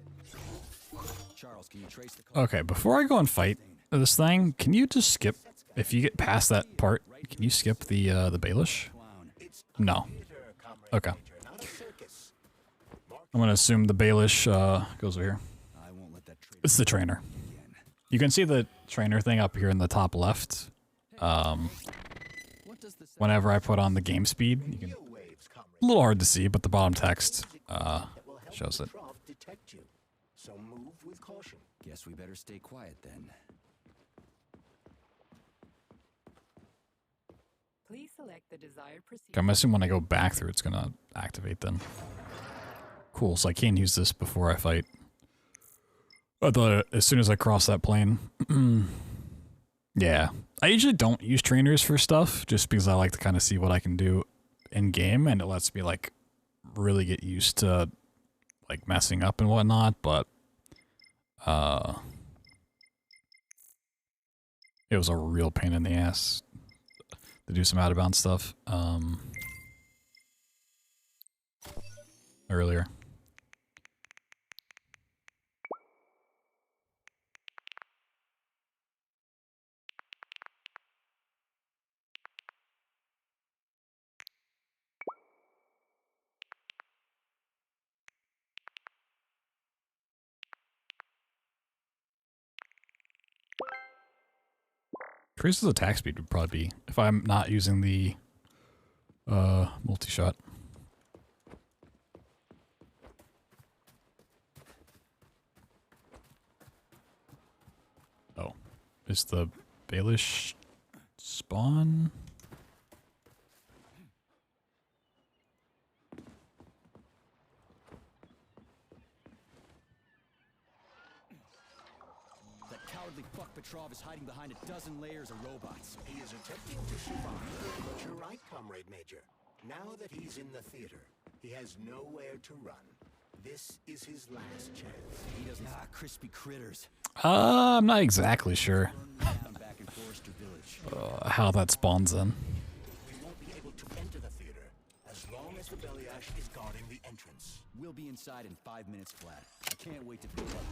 Speaker 4: Charles, can you trace the call?
Speaker 1: Okay, before I go and fight this thing, can you just skip? If you get past that part, can you skip the Baelish? No. Okay. I'm gonna assume the Baelish goes over here.
Speaker 4: I won't let that
Speaker 1: It's the trainer. You can see the trainer thing up here in the top left. Whenever I put on the game speed, you can, a little hard to see, but the bottom text shows it.
Speaker 3: So move with caution.
Speaker 4: Guess we better stay quiet then.
Speaker 12: Please select the desired procedure.
Speaker 1: Okay, I'm assuming when I go back through, it's gonna activate then. Cool, so I can use this before I fight. I thought as soon as I cross that plane. Yeah. I usually don't use trainers for stuff, just because I like to kind of see what I can do in game, and it lets me like really get used to like messing up and whatnot, but it was a real pain in the ass to do some out of bounds stuff earlier. Trace's attack speed would probably be, if I'm not using the multi-shot. Oh. Is the Baelish spawn?
Speaker 2: That cowardly fuck Petrov is hiding behind a dozen layers of robots.
Speaker 3: He is attempting to survive, but you're right, Comrade Major. Now that he's in the theater, he has nowhere to run. This is his last chance.
Speaker 2: He doesn't. Ah, crispy critters.
Speaker 1: I'm not exactly sure
Speaker 2: Back in Forrester Village.
Speaker 1: how that spawns in.
Speaker 3: We won't be able to enter the theater as long as the Beliash is guarding the entrance.
Speaker 2: We'll be inside in 5 minutes flat. I can't wait to build up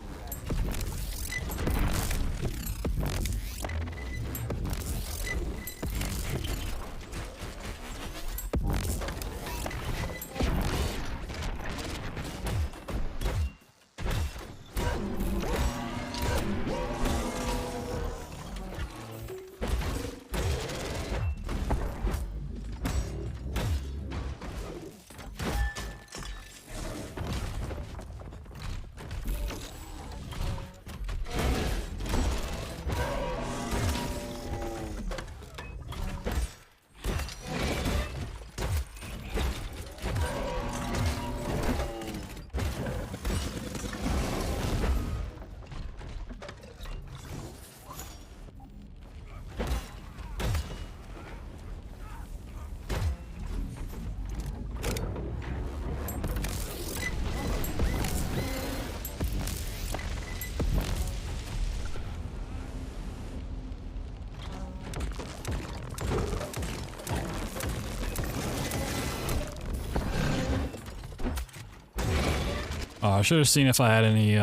Speaker 1: I should have seen if I had any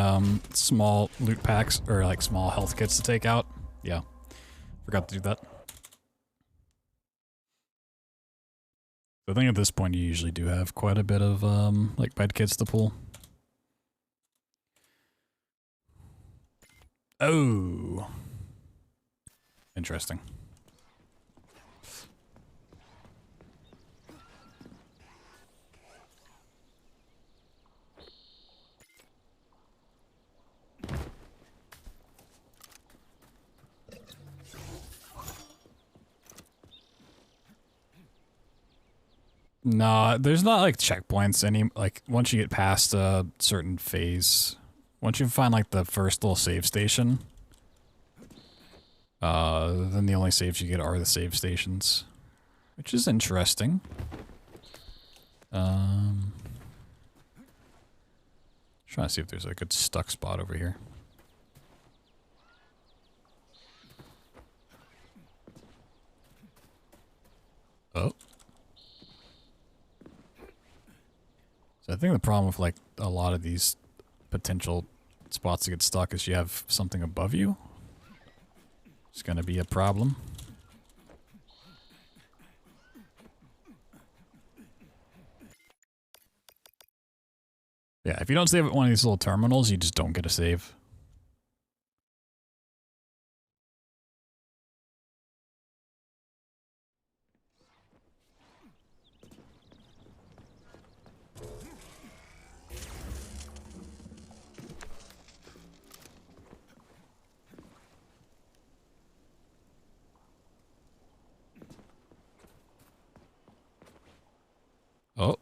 Speaker 1: small loot packs or like small health kits to take out. Yeah, forgot to do that. I think at this point you usually do have quite a bit of like med kits to pull. Oh, interesting. No, there's not like checkpoints any, like once you get past a certain phase, once you find like the first little save station, then the only saves you get are the save stations, which is interesting. Trying to see if there's a good stuck spot over here. Oh. So I think the problem with like a lot of these potential spots to get stuck is you have something above you. It's going to be a problem. Yeah, if you don't save at one of these little terminals, you just don't get a save. Oh.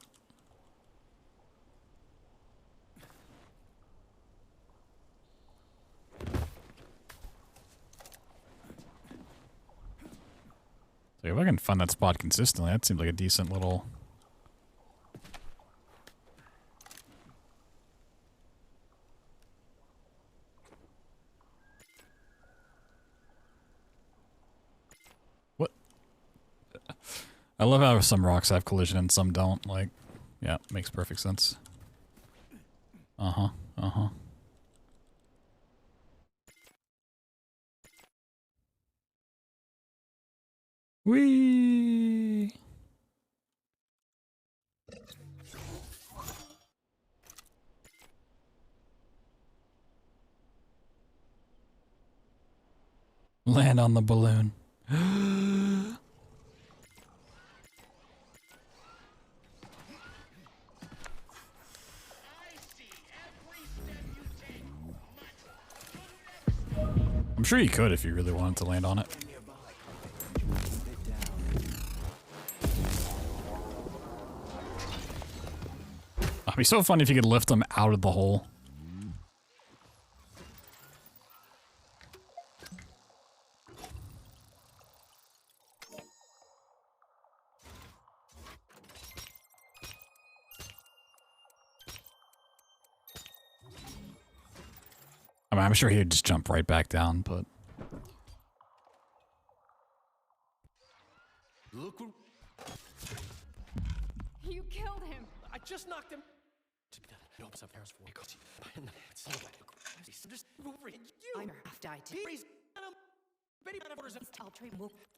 Speaker 1: So if I can find that spot consistently, that seems like a decent little... What? I love how some rocks have collision and some don't. Like, yeah, makes perfect sense. Uh-huh, uh-huh. Whee! Land on the balloon. I'm sure you could if you really wanted to land on it. It'd be so fun if you could lift them out of the hole. I mean, I'm sure he'd just jump right back down, but...
Speaker 9: Look.
Speaker 12: You killed him.
Speaker 9: I just knocked him. No, what's up, Harris?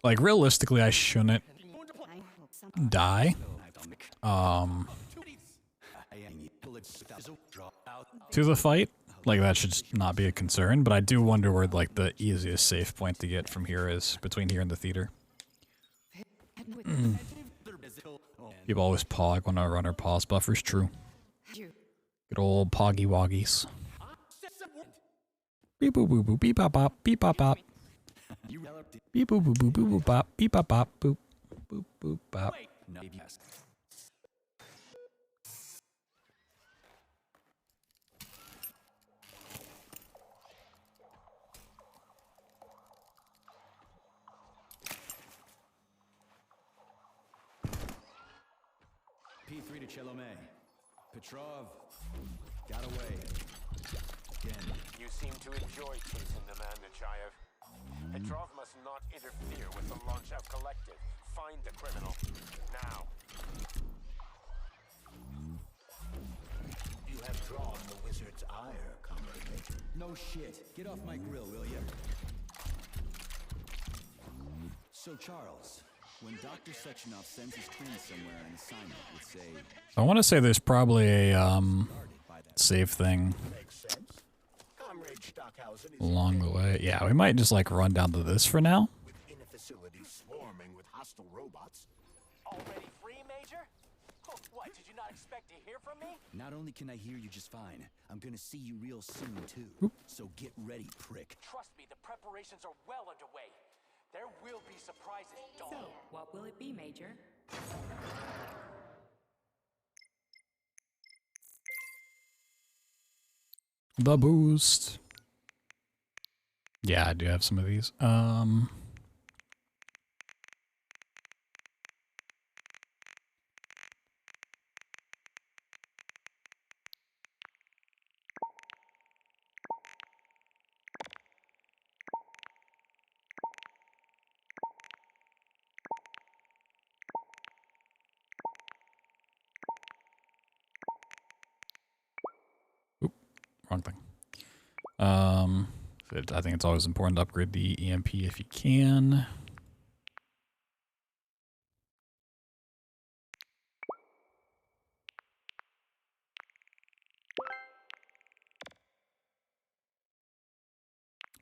Speaker 1: Like, realistically, I shouldn't die. To the fight. Like, that should not be a concern, but I do wonder where, like, the easiest safe point to get from here is between here and the theater. People always pog when I run our pause buffers, true. Good old poggy woggies. Beep boop boop boop beep bop bop beep bop bop. Beep boop boop boop boop boop bop beep bop bop boop boop boop bop.
Speaker 2: P3 to Chelome. Petrov got away. Again.
Speaker 8: You seem to enjoy chasing the man, Nechayev. Petrov must not interfere with the Launch Out Collective. Find the criminal. Now.
Speaker 3: You have drawn the wizard's ire, comrade.
Speaker 2: No shit. Get off my grill, will ya? So, Charles, when Dr. Sechenov sends his twins somewhere on an assignment with, say...
Speaker 1: I want to say there's probably a, save thing along the way. Yeah, we might just, like, run down to this for now.
Speaker 3: Within a facility swarming with hostile robots.
Speaker 10: Already free, Major? Oh, what, did you not expect to hear from me?
Speaker 2: Not only can I hear you just fine, I'm gonna see you real soon, too.
Speaker 1: Oop.
Speaker 2: So get ready, prick.
Speaker 10: Trust me, the preparations are well underway. There will be surprises, dog.
Speaker 13: So, what will it be, Major?
Speaker 1: The boost. Yeah, I do have some of these. Wrong thing. I think it's always important to upgrade the EMP if you can.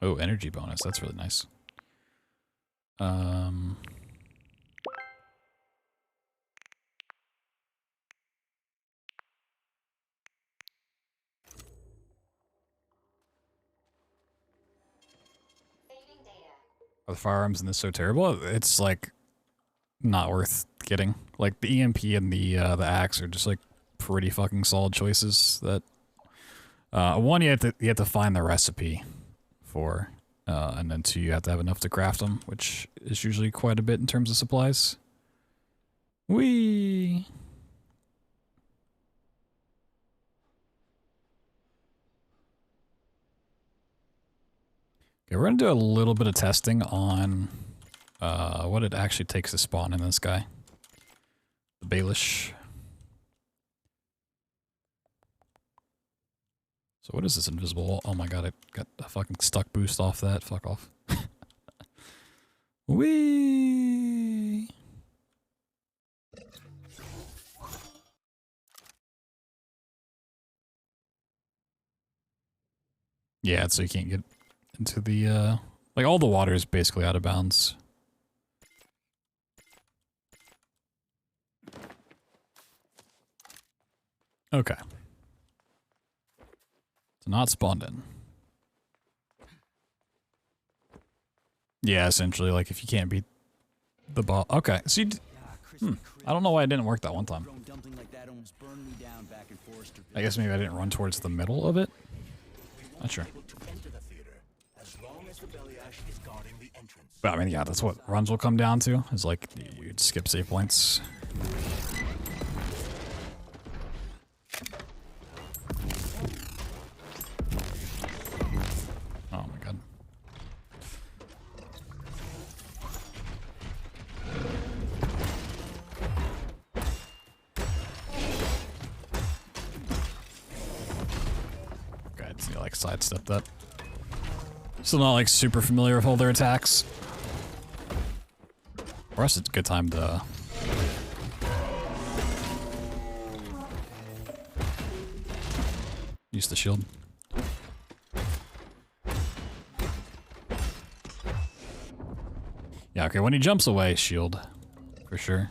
Speaker 1: Oh, energy bonus. That's really nice. Are the firearms in this so terrible? It's like not worth getting. Like the EMP and the axe are just like pretty fucking solid choices. That one you have to find the recipe for, and then two you have to have enough to craft them, which is usually quite a bit in terms of supplies. Whee! Okay, we're gonna do a little bit of testing on what it actually takes to spawn in this guy. The Baelish. So what is this invisible wall? Oh my god, I got a fucking stuck boost off that. Fuck off. Whee! Yeah, so you can't get into the, like all the water is basically out of bounds. Okay. So not spawned in. Yeah, essentially, like if you can't beat the ball. Okay, so I don't know why it didn't work that one time. I guess maybe I didn't run towards the middle of it. Not sure. But I mean, yeah, that's what runs will come down to. Is like you'd skip save points. Oh my god. Okay, I just need to like sidestep that. Still not like super familiar with all their attacks. For us, it's a good time to use the shield. Yeah, okay, when he jumps away, shield. For sure.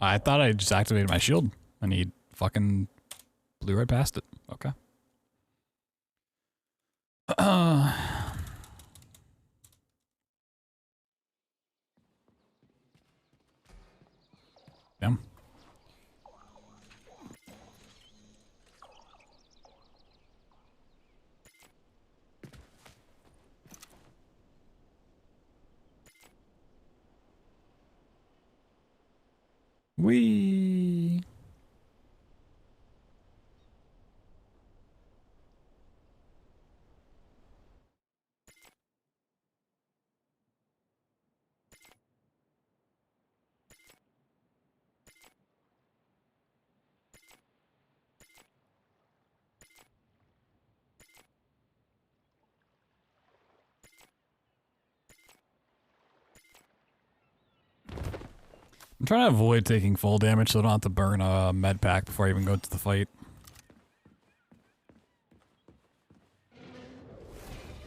Speaker 1: I thought I just activated my shield and he fucking blew right past it. Okay. Damn. Wee. I'm trying to avoid taking full damage so I don't have to burn a med pack before I even go into the fight.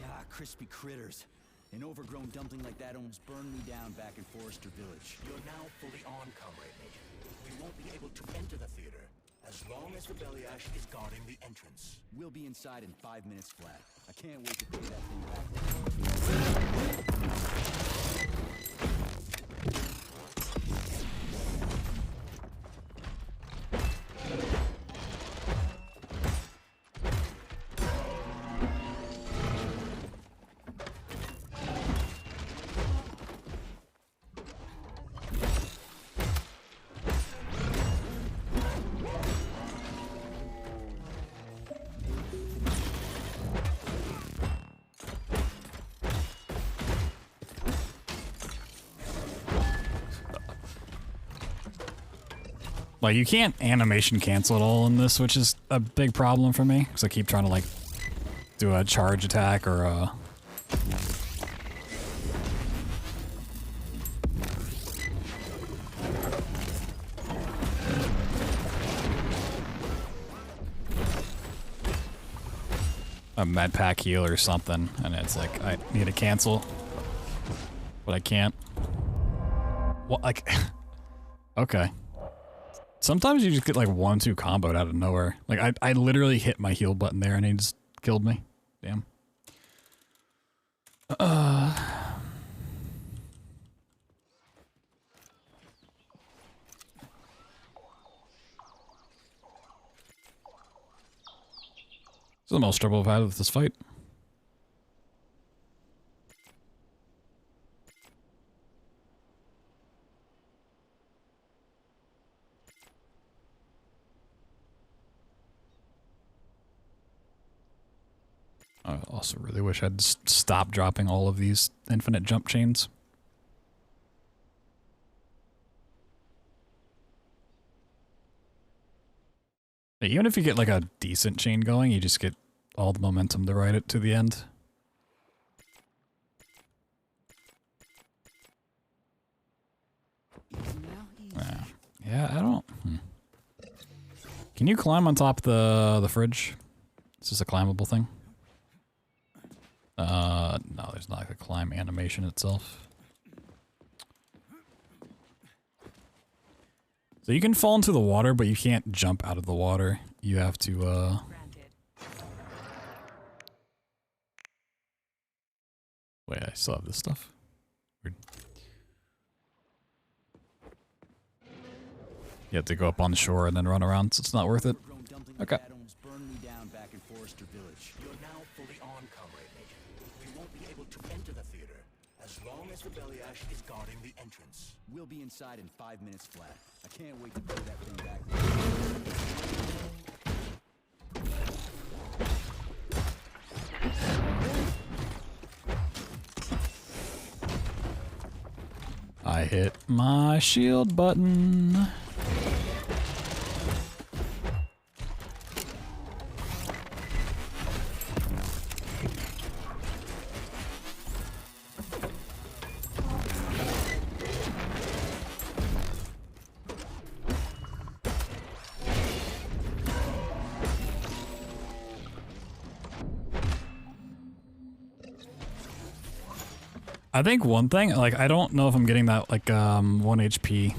Speaker 2: Ah, crispy critters. An overgrown dumpling like that almost burned me down back in Forrester Village.
Speaker 3: You're now fully on, Comrade Major. We won't be able to enter the theater as long as the Bellyash is guarding the entrance.
Speaker 2: We'll be inside in 5 minutes flat. I can't wait to pay that thing back.
Speaker 1: Like, you can't animation cancel at all in this, which is a big problem for me, because I keep trying to, like, do a charge attack or a med pack heal or something, and it's like, I need to cancel, but I can't. What, like, okay. Sometimes you just get like 1-2 comboed out of nowhere. Like I literally hit my heal button there and he just killed me. Damn. This is the most trouble I've had with this fight. I also really wish I'd stop dropping all of these infinite jump chains. Even if you get like a decent chain going, you just get all the momentum to ride it to the end. Yeah, I don't... Can you climb on top of the fridge? Is this a climbable thing? No, there's not like a climb animation itself. So you can fall into the water, but you can't jump out of the water. You have to, Wait, I still have this stuff? Weird. You have to go up on the shore and then run around, so it's not worth it. Okay.
Speaker 3: You're now fully on, Comrade Major. We won't be able to enter the theater as long as the Belly Ash is guarding the entrance.
Speaker 2: We'll be inside in 5 minutes flat. I can't wait to put that thing back.
Speaker 1: I hit my shield button. I think one thing, like, I don't know if I'm getting that, like, 1 HP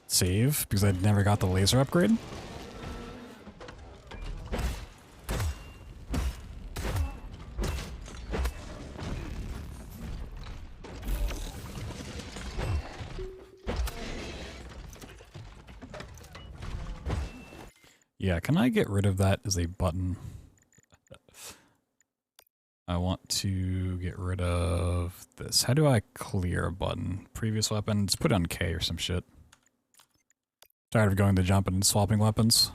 Speaker 1: save, because I never got the laser upgrade. Yeah, can I get rid of that as a button? I want to get rid of this. How do I clear a button? Previous weapon? Just put it on K or some shit. Tired of going to jumping and swapping weapons.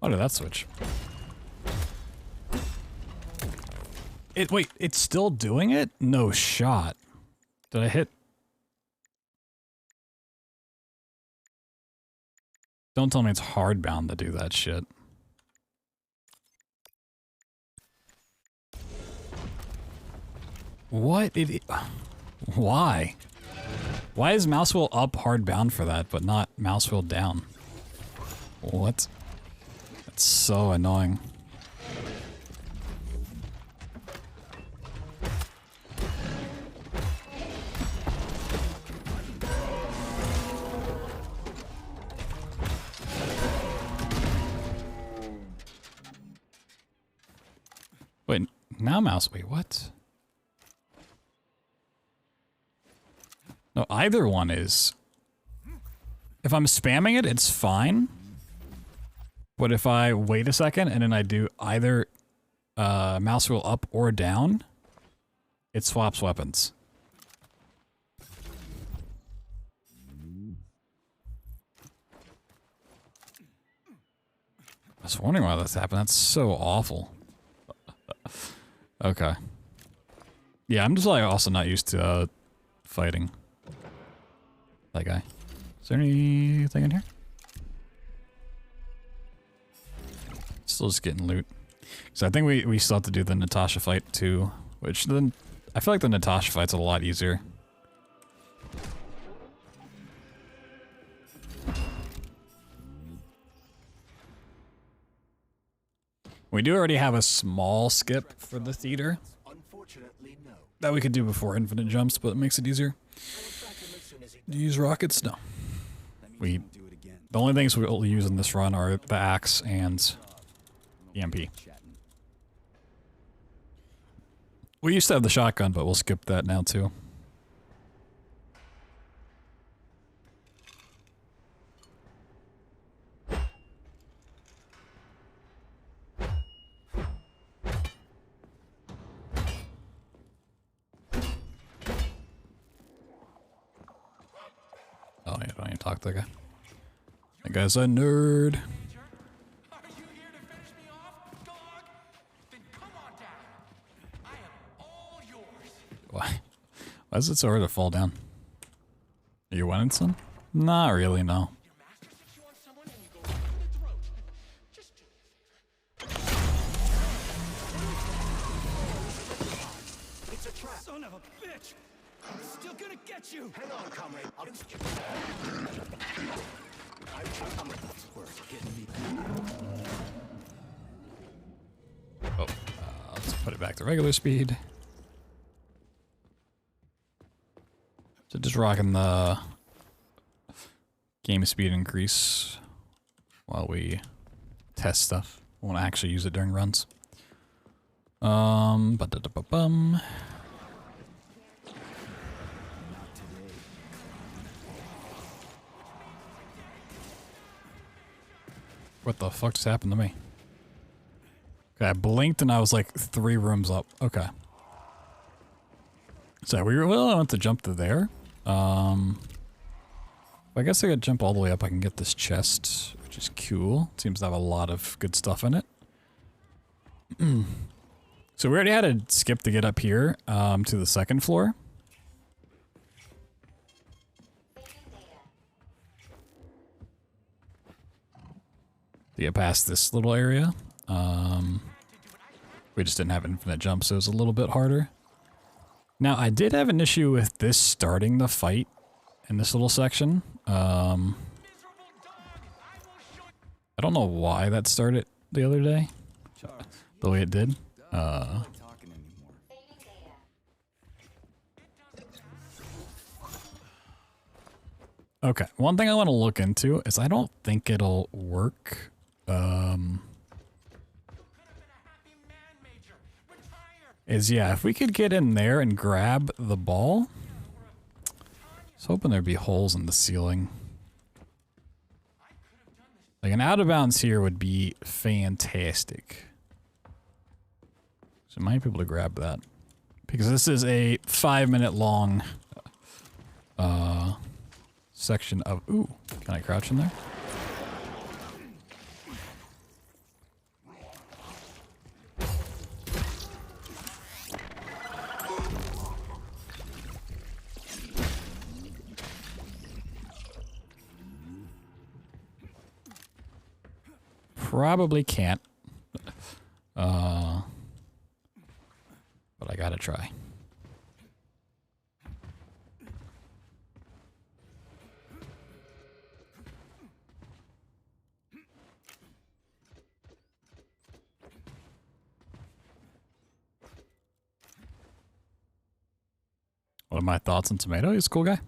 Speaker 1: Oh, did that switch? Wait, it's still doing it? No shot. Did I hit? Don't tell me it's hardbound to do that shit. What? Why? Why is mouse wheel up hardbound for that, but not mouse wheel down? What? That's so annoying. Wait, now mouse, wait, what? No, either one is. If I'm spamming it, it's fine. But if I wait a second and then I do either mouse wheel up or down, it swaps weapons. I was wondering why that's happened. That's so awful. Okay. Yeah, I'm just like also not used to fighting that guy. Is there anything in here? Still just getting loot. So I think we still have to do the Natasha fight too, which then I feel like the Natasha fight's a lot easier. We do already have a small skip for the theater that we could do before infinite jumps, but it makes it easier. Do you use rockets? No. We The only things we'll use in this run are the axe and the MP. We used to have the shotgun, but we'll skip that now too. Oh, yeah, don't even talk to that guy. That guy's a nerd. Why? Why is it so hard to fall down? Are you winning some? Not really, no.
Speaker 11: It's a trap. Son of a bitch! I'm still gonna get you!
Speaker 3: Hang on, comrade. I'll get you.
Speaker 1: Oh, let's put it back to regular speed. So just rocking the game speed increase while we test stuff. I want to actually use it during runs. Ba-da-da-ba-bum. What the fuck just happened to me? Okay, I blinked and I was like 3 rooms up. Okay. So we were, well, I want to jump to there. I guess I could jump all the way up. I can get this chest, which is cool. Seems to have a lot of good stuff in it. So we already had to skip to get up here to the 2nd floor. To get past this little area. We just didn't have infinite jumps, so it was a little bit harder. Now, I did have an issue with this starting the fight in this little section. I don't know why that started the other day, the way it did. Okay, one thing I want to look into is I don't think it'll work. Yeah, if we could get in there and grab the ball. I was hoping there'd be holes in the ceiling. Like an out of bounds here would be fantastic. So I might be able to grab that. Because this is a 5-minute long section of... Ooh, can I crouch in there? Probably can't. But I gotta try. What are my thoughts on Tomato? He's a cool guy.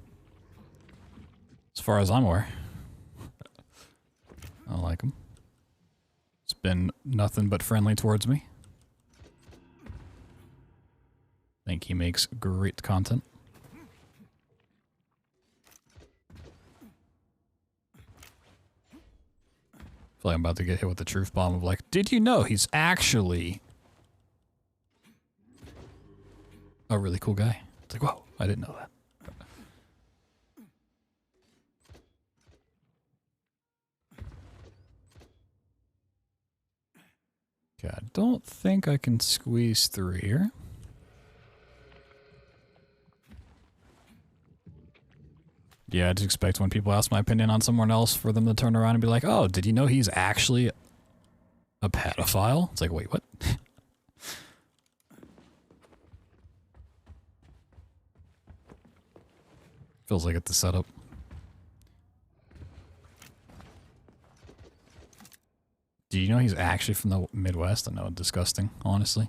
Speaker 1: As far as I'm aware. I like him. It's been nothing but friendly towards me. I think he makes great content. I feel like I'm about to get hit with the truth bomb of like, did you know he's actually a really cool guy? It's like, whoa, I didn't know that. Okay, I don't think I can squeeze through here. Yeah, I just expect when people ask my opinion on someone else for them to turn around and be like, oh, did you know he's actually a pedophile? It's like, wait, what? Feels like it's the setup. Do you know he's actually from the Midwest? I know, disgusting, honestly.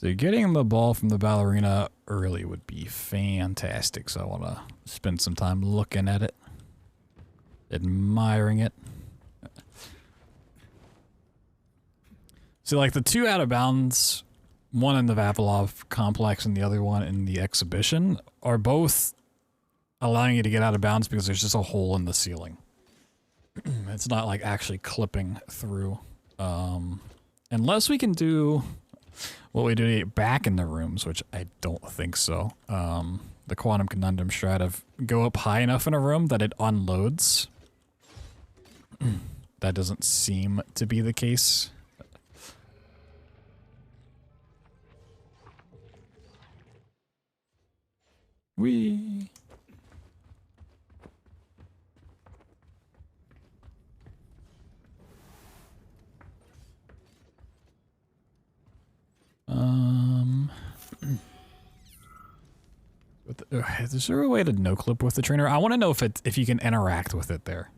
Speaker 1: So getting the ball from the ballerina early would be fantastic. So I want to spend some time looking at it, admiring it. So like the two out of bounds, one in the Vavilov complex and the other one in the exhibition, are both allowing you to get out of bounds because there's just a hole in the ceiling. It's not like actually clipping through. Unless we can do what we do to get back in the rooms, which I don't think so. The quantum conundrum strat of go up high enough in a room that it unloads. That doesn't seem to be the case. Whee! Is there a way to no clip with the trainer? I want to know if you can interact with it there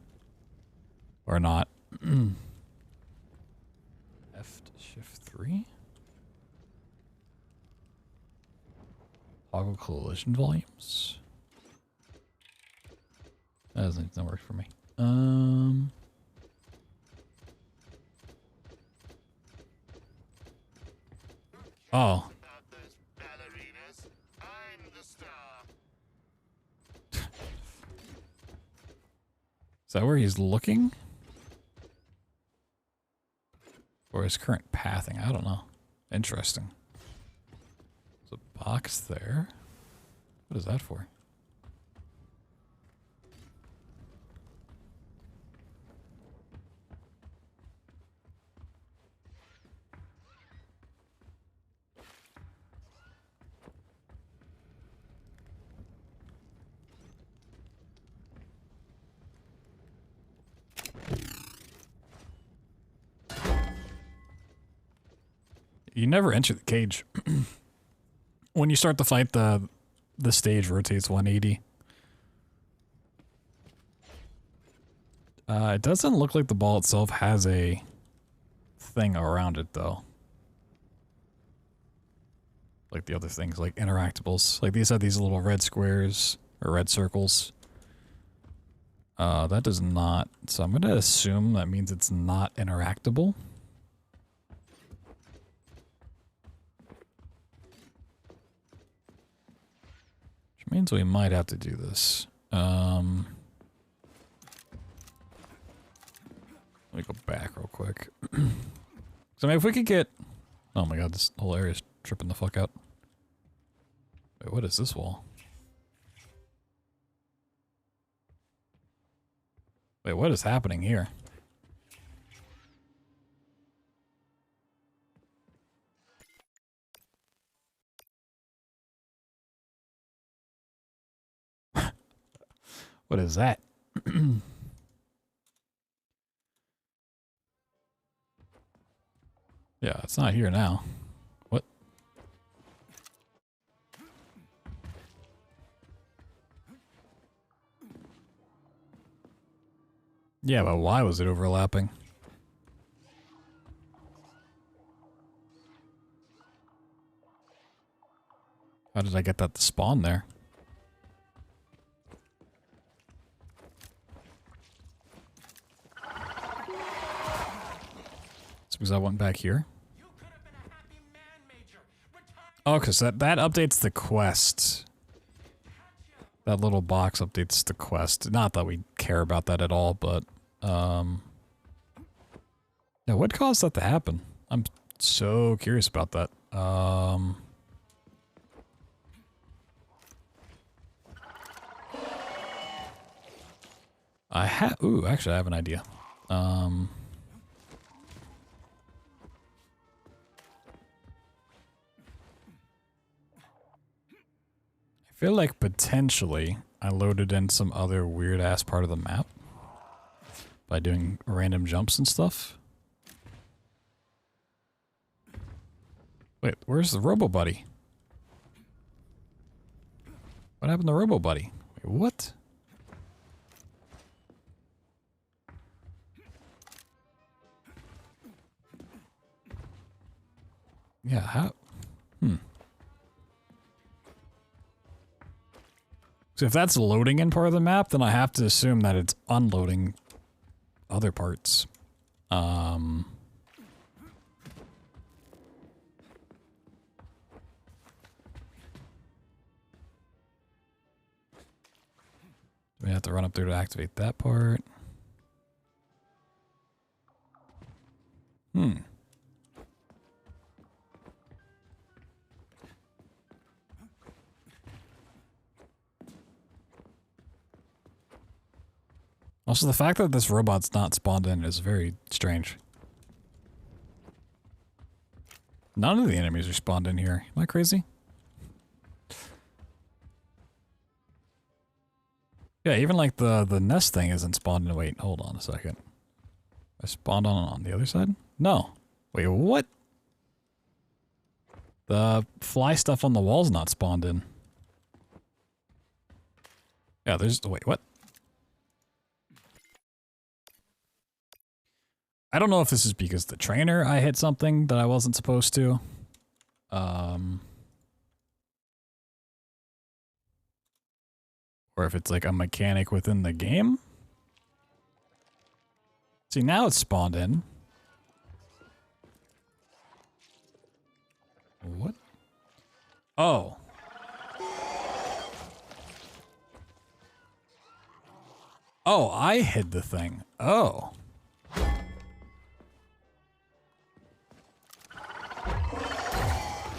Speaker 1: or not. Shift 3. Toggle collision volumes. That doesn't work for me. Oh. Is that where he's looking? Or his current pathing? I don't know. Interesting. There's a box there. What is that for? You never enter the cage. When you start the fight, the stage rotates 180. It doesn't look like the ball itself has a thing around it, though. Like the other things, like interactables. Like these have these little red squares, or red circles. That does not. So I'm going to assume that means it's not interactable. Which means we might have to do this. Let me go back real quick. So I mean, if we could get... Oh my god, this whole area is tripping the fuck out. Wait, what is this wall? Wait, what is happening here? What is that? Yeah, it's not here now. What? Yeah, but why was it overlapping? How did I get that to spawn there? It's because I went back here. Oh, because that updates the quest. That little box updates the quest. Not that we care about that at all, but... Yeah, what caused that to happen? I'm so curious about that. Ooh, actually, I have an idea. I feel like potentially I loaded in some other weird ass part of the map by doing random jumps and stuff. Wait, where's the Robo Buddy? What happened to Robo Buddy? Wait, what? Yeah, how? So if that's loading in part of the map, then I have to assume that it's unloading other parts. We have to run up there to activate that part. Also, the fact that this robot's not spawned in is very strange. None of the enemies are spawned in here. Am I crazy? Yeah, even like the nest thing isn't spawned in. Wait, hold on a second. I spawned on the other side? No. Wait, what? The fly stuff on the wall's not spawned in. Yeah, there's... Wait, what? I don't know if this is because the trainer I hit something that I wasn't supposed to. Or if it's like a mechanic within the game. See, now it's spawned in. What? Oh. Oh, I hid the thing. Oh.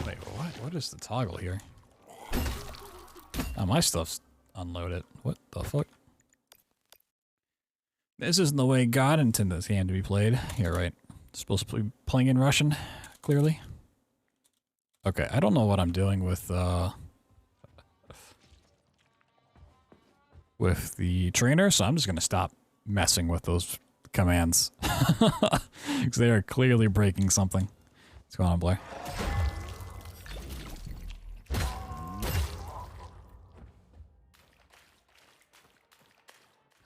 Speaker 1: Wait, what? What is the toggle here? Oh, my stuff's unloaded. What the fuck? This isn't the way God intended this game to be played. You're right. It's supposed to be playing in Russian, clearly. Okay, I don't know what I'm doing with the trainer, so I'm just gonna stop messing with those commands. Because they are clearly breaking something. What's going on, Blair?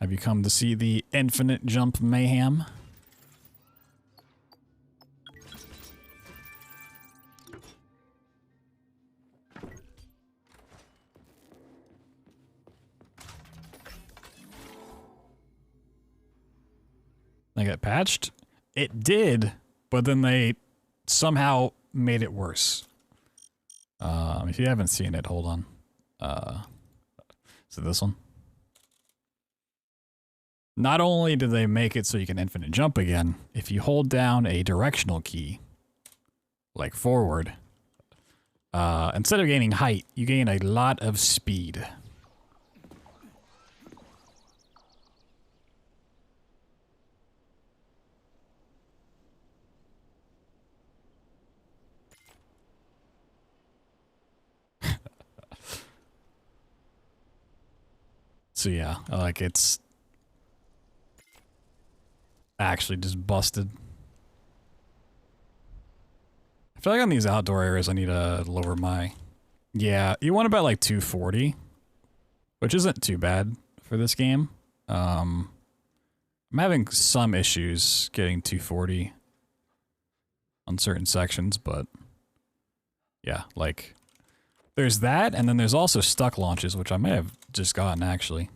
Speaker 1: Have you come to see the infinite jump mayhem? They got patched? It did, but then they somehow made it worse. If you haven't seen it, hold on. So this one? Not only do they make it so you can infinite jump again, if you hold down a directional key, like forward, instead of gaining height, you gain a lot of speed. So yeah, like it's actually just busted. I feel like on these outdoor areas I need to lower my... Yeah, you want about like 240, which isn't too bad for this game. I'm having some issues getting 240 on certain sections, but yeah, like there's that, and then there's also stuck launches, which I may have just gotten actually.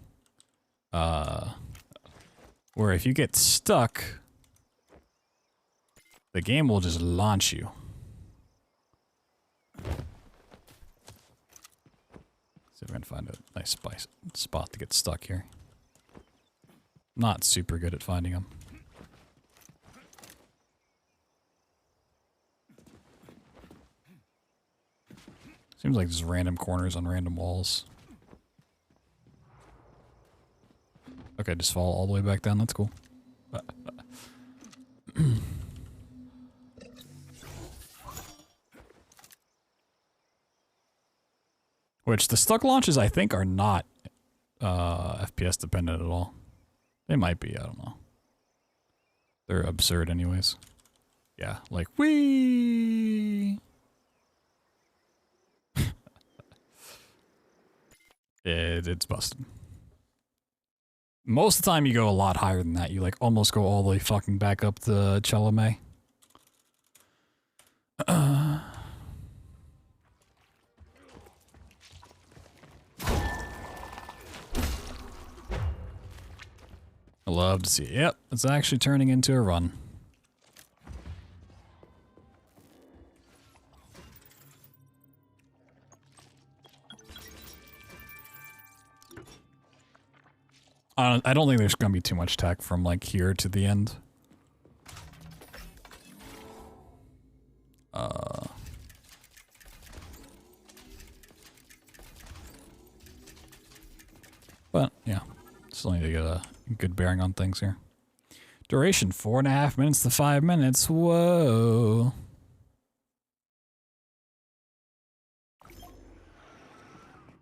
Speaker 1: Where if you get stuck, the game will just launch you. See if I can find a nice spot to get stuck here. Not super good at finding them. Seems like just random corners on random walls. Okay, just fall all the way back down. That's cool. Which the stuck launches, I think, are not FPS dependent at all. They might be, I don't know. They're absurd anyways. Yeah, like, whee! It's busted. Most of the time you go a lot higher than that. You like almost go all the way fucking back up to Chelome. I love to see it. Yep, it's actually turning into a run. I don't think there's gonna be too much tech from like here to the end. But yeah, still need to get a good bearing on things here. Duration 4.5 minutes to 5 minutes. Whoa.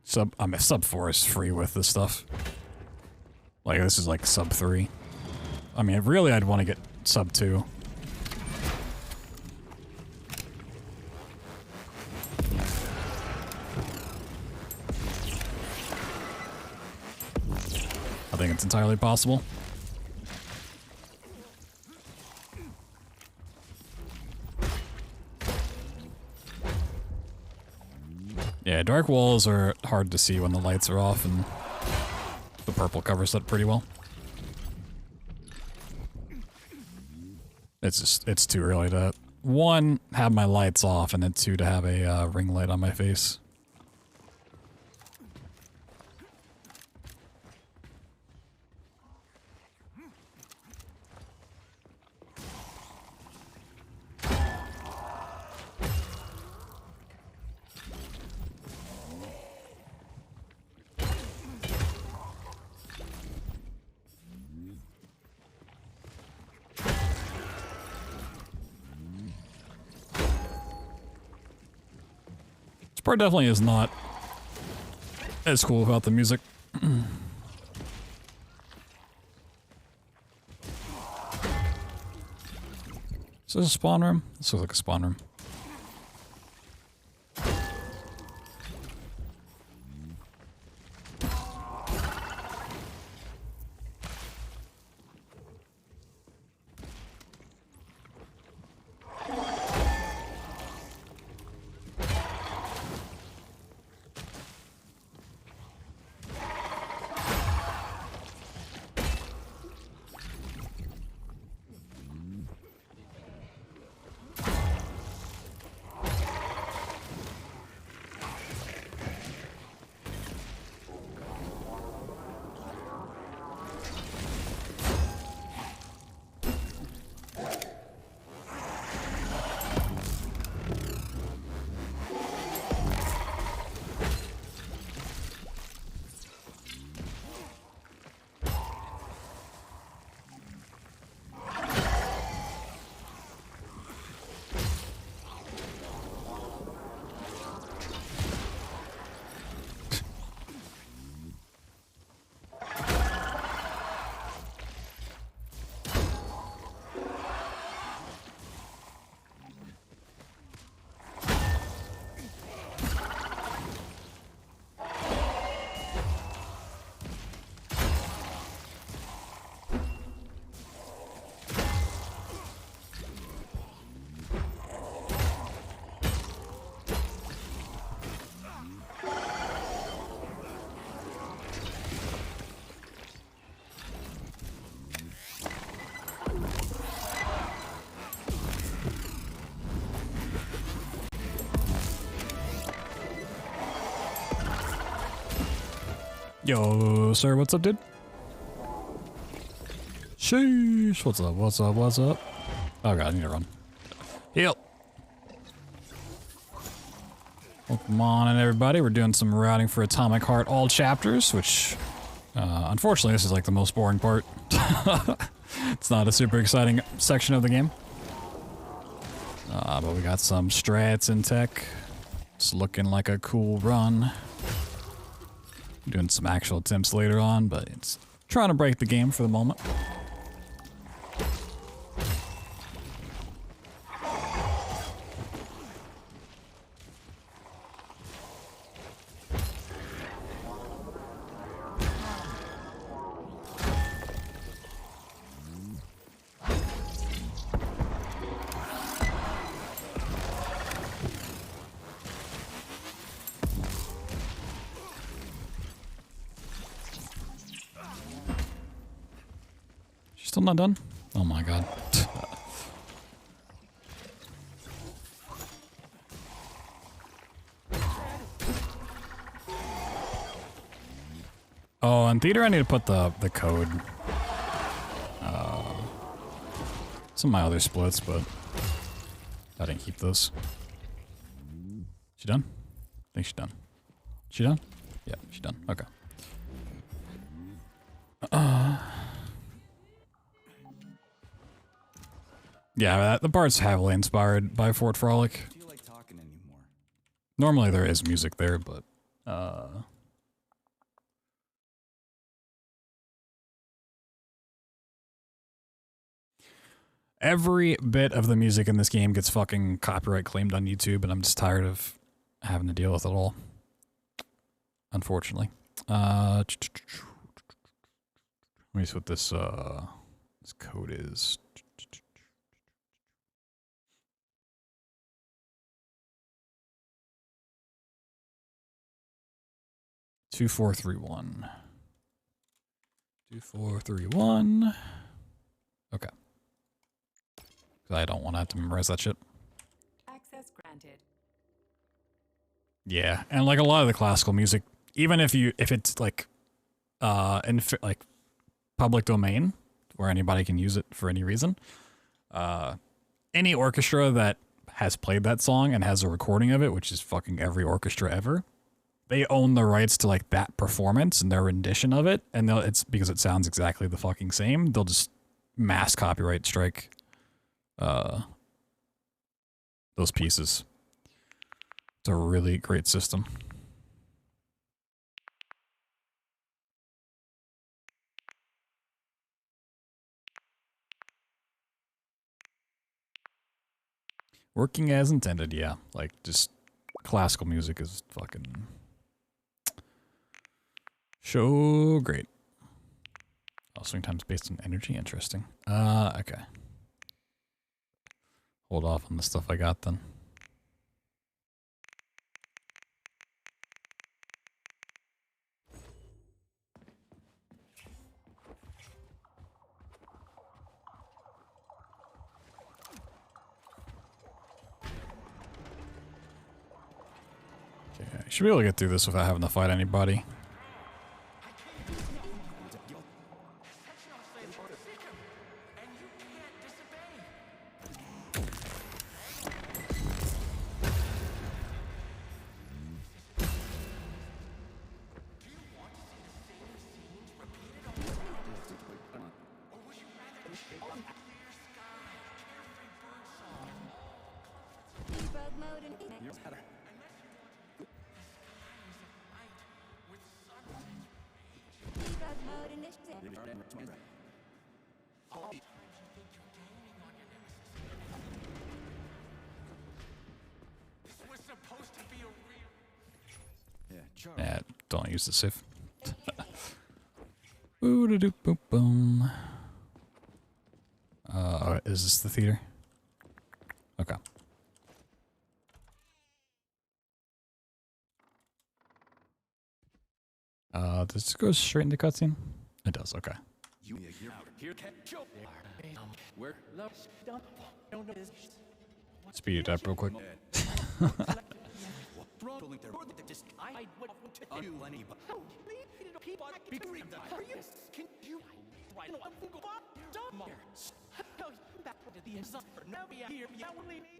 Speaker 1: Sub 4 is free with this stuff. Like this is like sub 3. I mean, really, I'd want to get sub 2. I think it's entirely possible. Yeah, dark walls are hard to see when the lights are off, and the purple covers that pretty well. It's too early to, 1, have my lights off, and then 2, to have a ring light on my face. Part definitely is not as cool about the music. Is this a spawn room? This looks like a spawn room. Yo, sir, what's up, dude? Sheesh, what's up, what's up, what's up? Oh god, I need to run. Heal! Welcome on in, everybody. We're doing some routing for Atomic Heart all chapters, which, unfortunately, this is like the most boring part. It's not a super exciting section of the game. But we got some strats in tech. It's looking like a cool run. Doing some actual attempts later on, but it's trying to break the game for the moment. Still not done? Oh my god. Oh, in theater I need to put the code. Some of my other splits, but I didn't keep those. She done? I think she's done. She done? Yeah, she's done. Okay. Yeah, the part's heavily inspired by Fort Frolic.
Speaker 2: I feel like talking anymore.
Speaker 1: Normally there is music there, but every bit of the music in this game gets fucking copyright claimed on YouTube, and I'm just tired of having to deal with it all. Unfortunately. Let me see what this code is. Two 431. 2431. Okay. I don't want to have to memorize that shit.
Speaker 12: Access granted.
Speaker 1: Yeah, and like a lot of the classical music, even if it's like like public domain where anybody can use it for any reason, any orchestra that has played that song and has a recording of it, which is fucking every orchestra ever, they own the rights to like that performance and their rendition of it, and it's because it sounds exactly the fucking same. They'll just mass copyright strike those pieces. It's a really great system. Working as intended, yeah. Like, just classical music is fucking so great. Oh, swing times based on energy, interesting. Okay. Hold off on the stuff I got then. Okay, I should be able to get through this without having to fight anybody. Yeah, don't use the save. Boom, boom. Is this the theater? Okay. Does this go straight into cutscene? It does, okay. Speed it up real quick.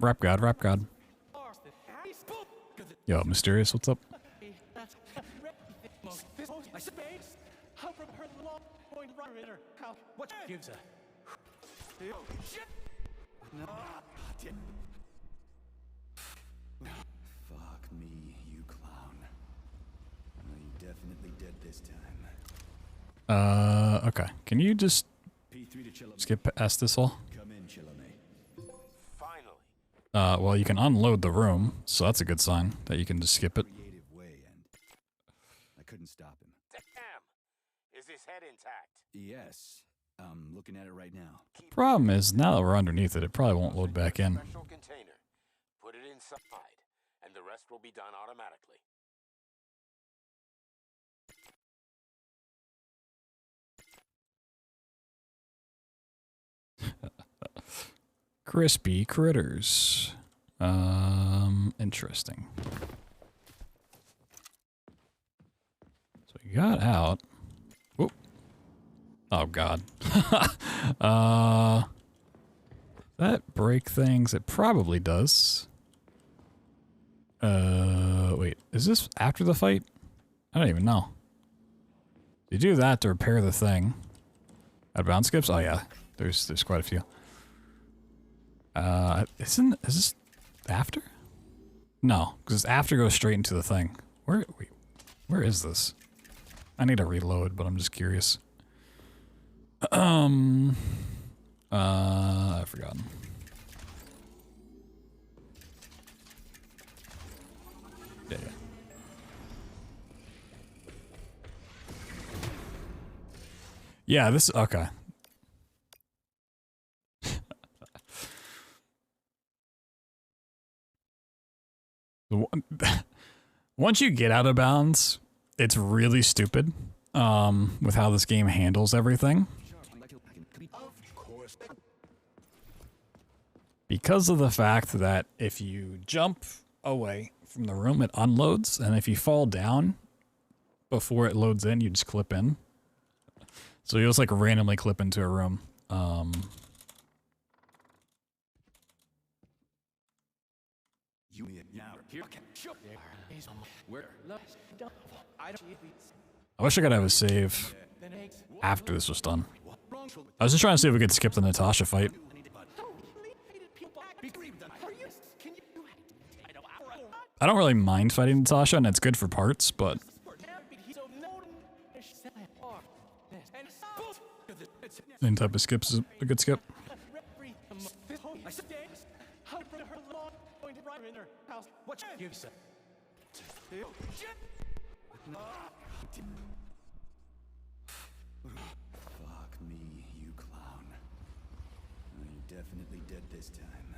Speaker 1: Rap God, rap God. Yo, Mysterious, what's up?
Speaker 2: Fuck me, you clown. Well, you definitely dead this time.
Speaker 1: Okay. Can you just skip past this all?
Speaker 2: Come in, Chilame.
Speaker 8: Finally.
Speaker 1: Well, you can unload the room, so that's a good sign that you can just skip it.
Speaker 2: Creative way, and I couldn't stop him.
Speaker 8: Damn. Is his head intact?
Speaker 2: Yes, I'm looking at it right now.
Speaker 1: Problem is, now that we're underneath it, it probably won't load back in.
Speaker 8: Special container. Put it inside, and the rest will be done automatically.
Speaker 1: Crispy critters. Interesting. So we got out. Whoop. Oh god. That break things? It probably does. Wait. Is this after the fight? I don't even know. You do that to repair the thing. Out of bounds skips? Oh yeah. There's quite a few. Is this after? No, because after goes straight into the thing. Wait, where is this? I need to reload, but I'm just curious. I've forgotten. Yeah. Yeah, this, okay. Once you get out of bounds, it's really stupid with how this game handles everything. Because of the fact that if you jump away from the room, it unloads, and if you fall down before it loads in, you just clip in. So you'll just like randomly clip into a room. I wish I could have a save after this was done. I was just trying to see if we could skip the Natasha fight. I don't really mind fighting Natasha, and it's good for parts, but... Any type of skip is a good skip.
Speaker 2: Fuck me, you clown. You're definitely dead this time.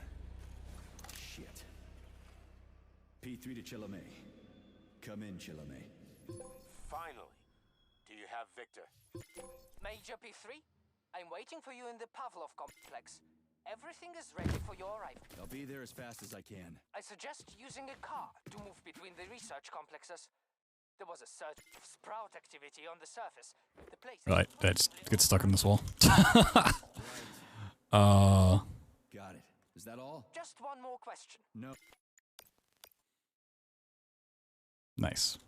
Speaker 2: Shit. P3 to Chilame. Come in, Chilame.
Speaker 8: Finally. Do you have Victor?
Speaker 10: Major P3, I'm waiting for you in the Pavlov complex. Everything is ready for your arrival.
Speaker 2: I'll be there as fast as I can.
Speaker 10: I suggest using a car to move between the research complexes. There was a surge of sprout activity on the surface. The place
Speaker 1: Right, that gets stuck in this wall.
Speaker 2: Got it. Is that all?
Speaker 10: Just one more question.
Speaker 2: No.
Speaker 1: Nice.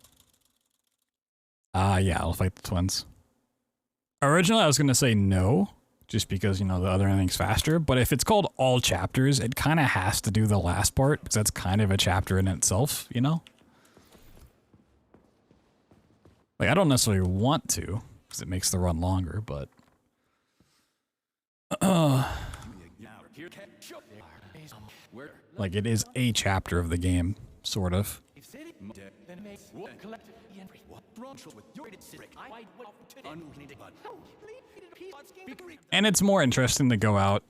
Speaker 1: Yeah, I'll fight the twins. Originally, I was going to say no, just because, you know, the other ending's faster, but if it's called all chapters, it kind of has to do the last part, because that's kind of a chapter in itself, you know? Like, I don't necessarily want to, because it makes the run longer, but... like, it is a chapter of the game, sort of. And it's more interesting to go out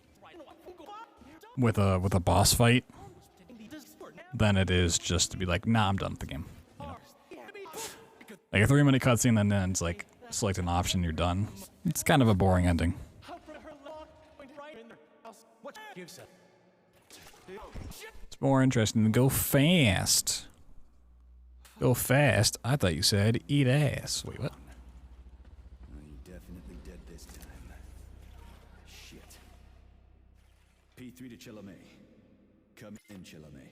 Speaker 1: with a boss fight than it is just to be like, nah, I'm done with the game. You know? Like a 3-minute cutscene and then it's like, select an option, you're done. It's kind of a boring ending. It's more interesting to go fast. Go fast? I thought you said eat ass. Wait, what?
Speaker 2: You're definitely dead this time. Shit. P3 to Chilame. Come in, Chilame.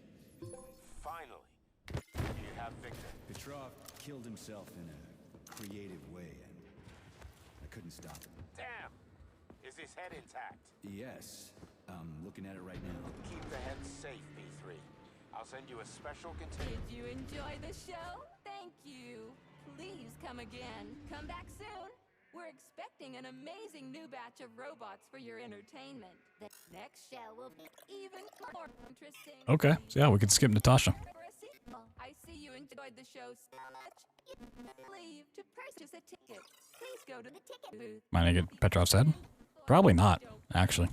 Speaker 8: Finally. Do you have Victor?
Speaker 2: Petrov killed himself in a creative way, and I couldn't stop him.
Speaker 8: Damn! Is his head intact?
Speaker 2: Yes. I'm looking at it right now.
Speaker 8: Keep the head safe, P3. I'll send you a special container.
Speaker 6: Did you enjoy the show? Thank you. Please come again. Come back soon. We're expecting an amazing new batch of robots for your entertainment. The next show will be even more interesting.
Speaker 1: Okay, so yeah, we can skip Natasha.
Speaker 6: I see you enjoyed the show so much. You leave to purchase a ticket. Please go to the ticket booth.
Speaker 1: Might I get Petrov's head? Probably not, actually.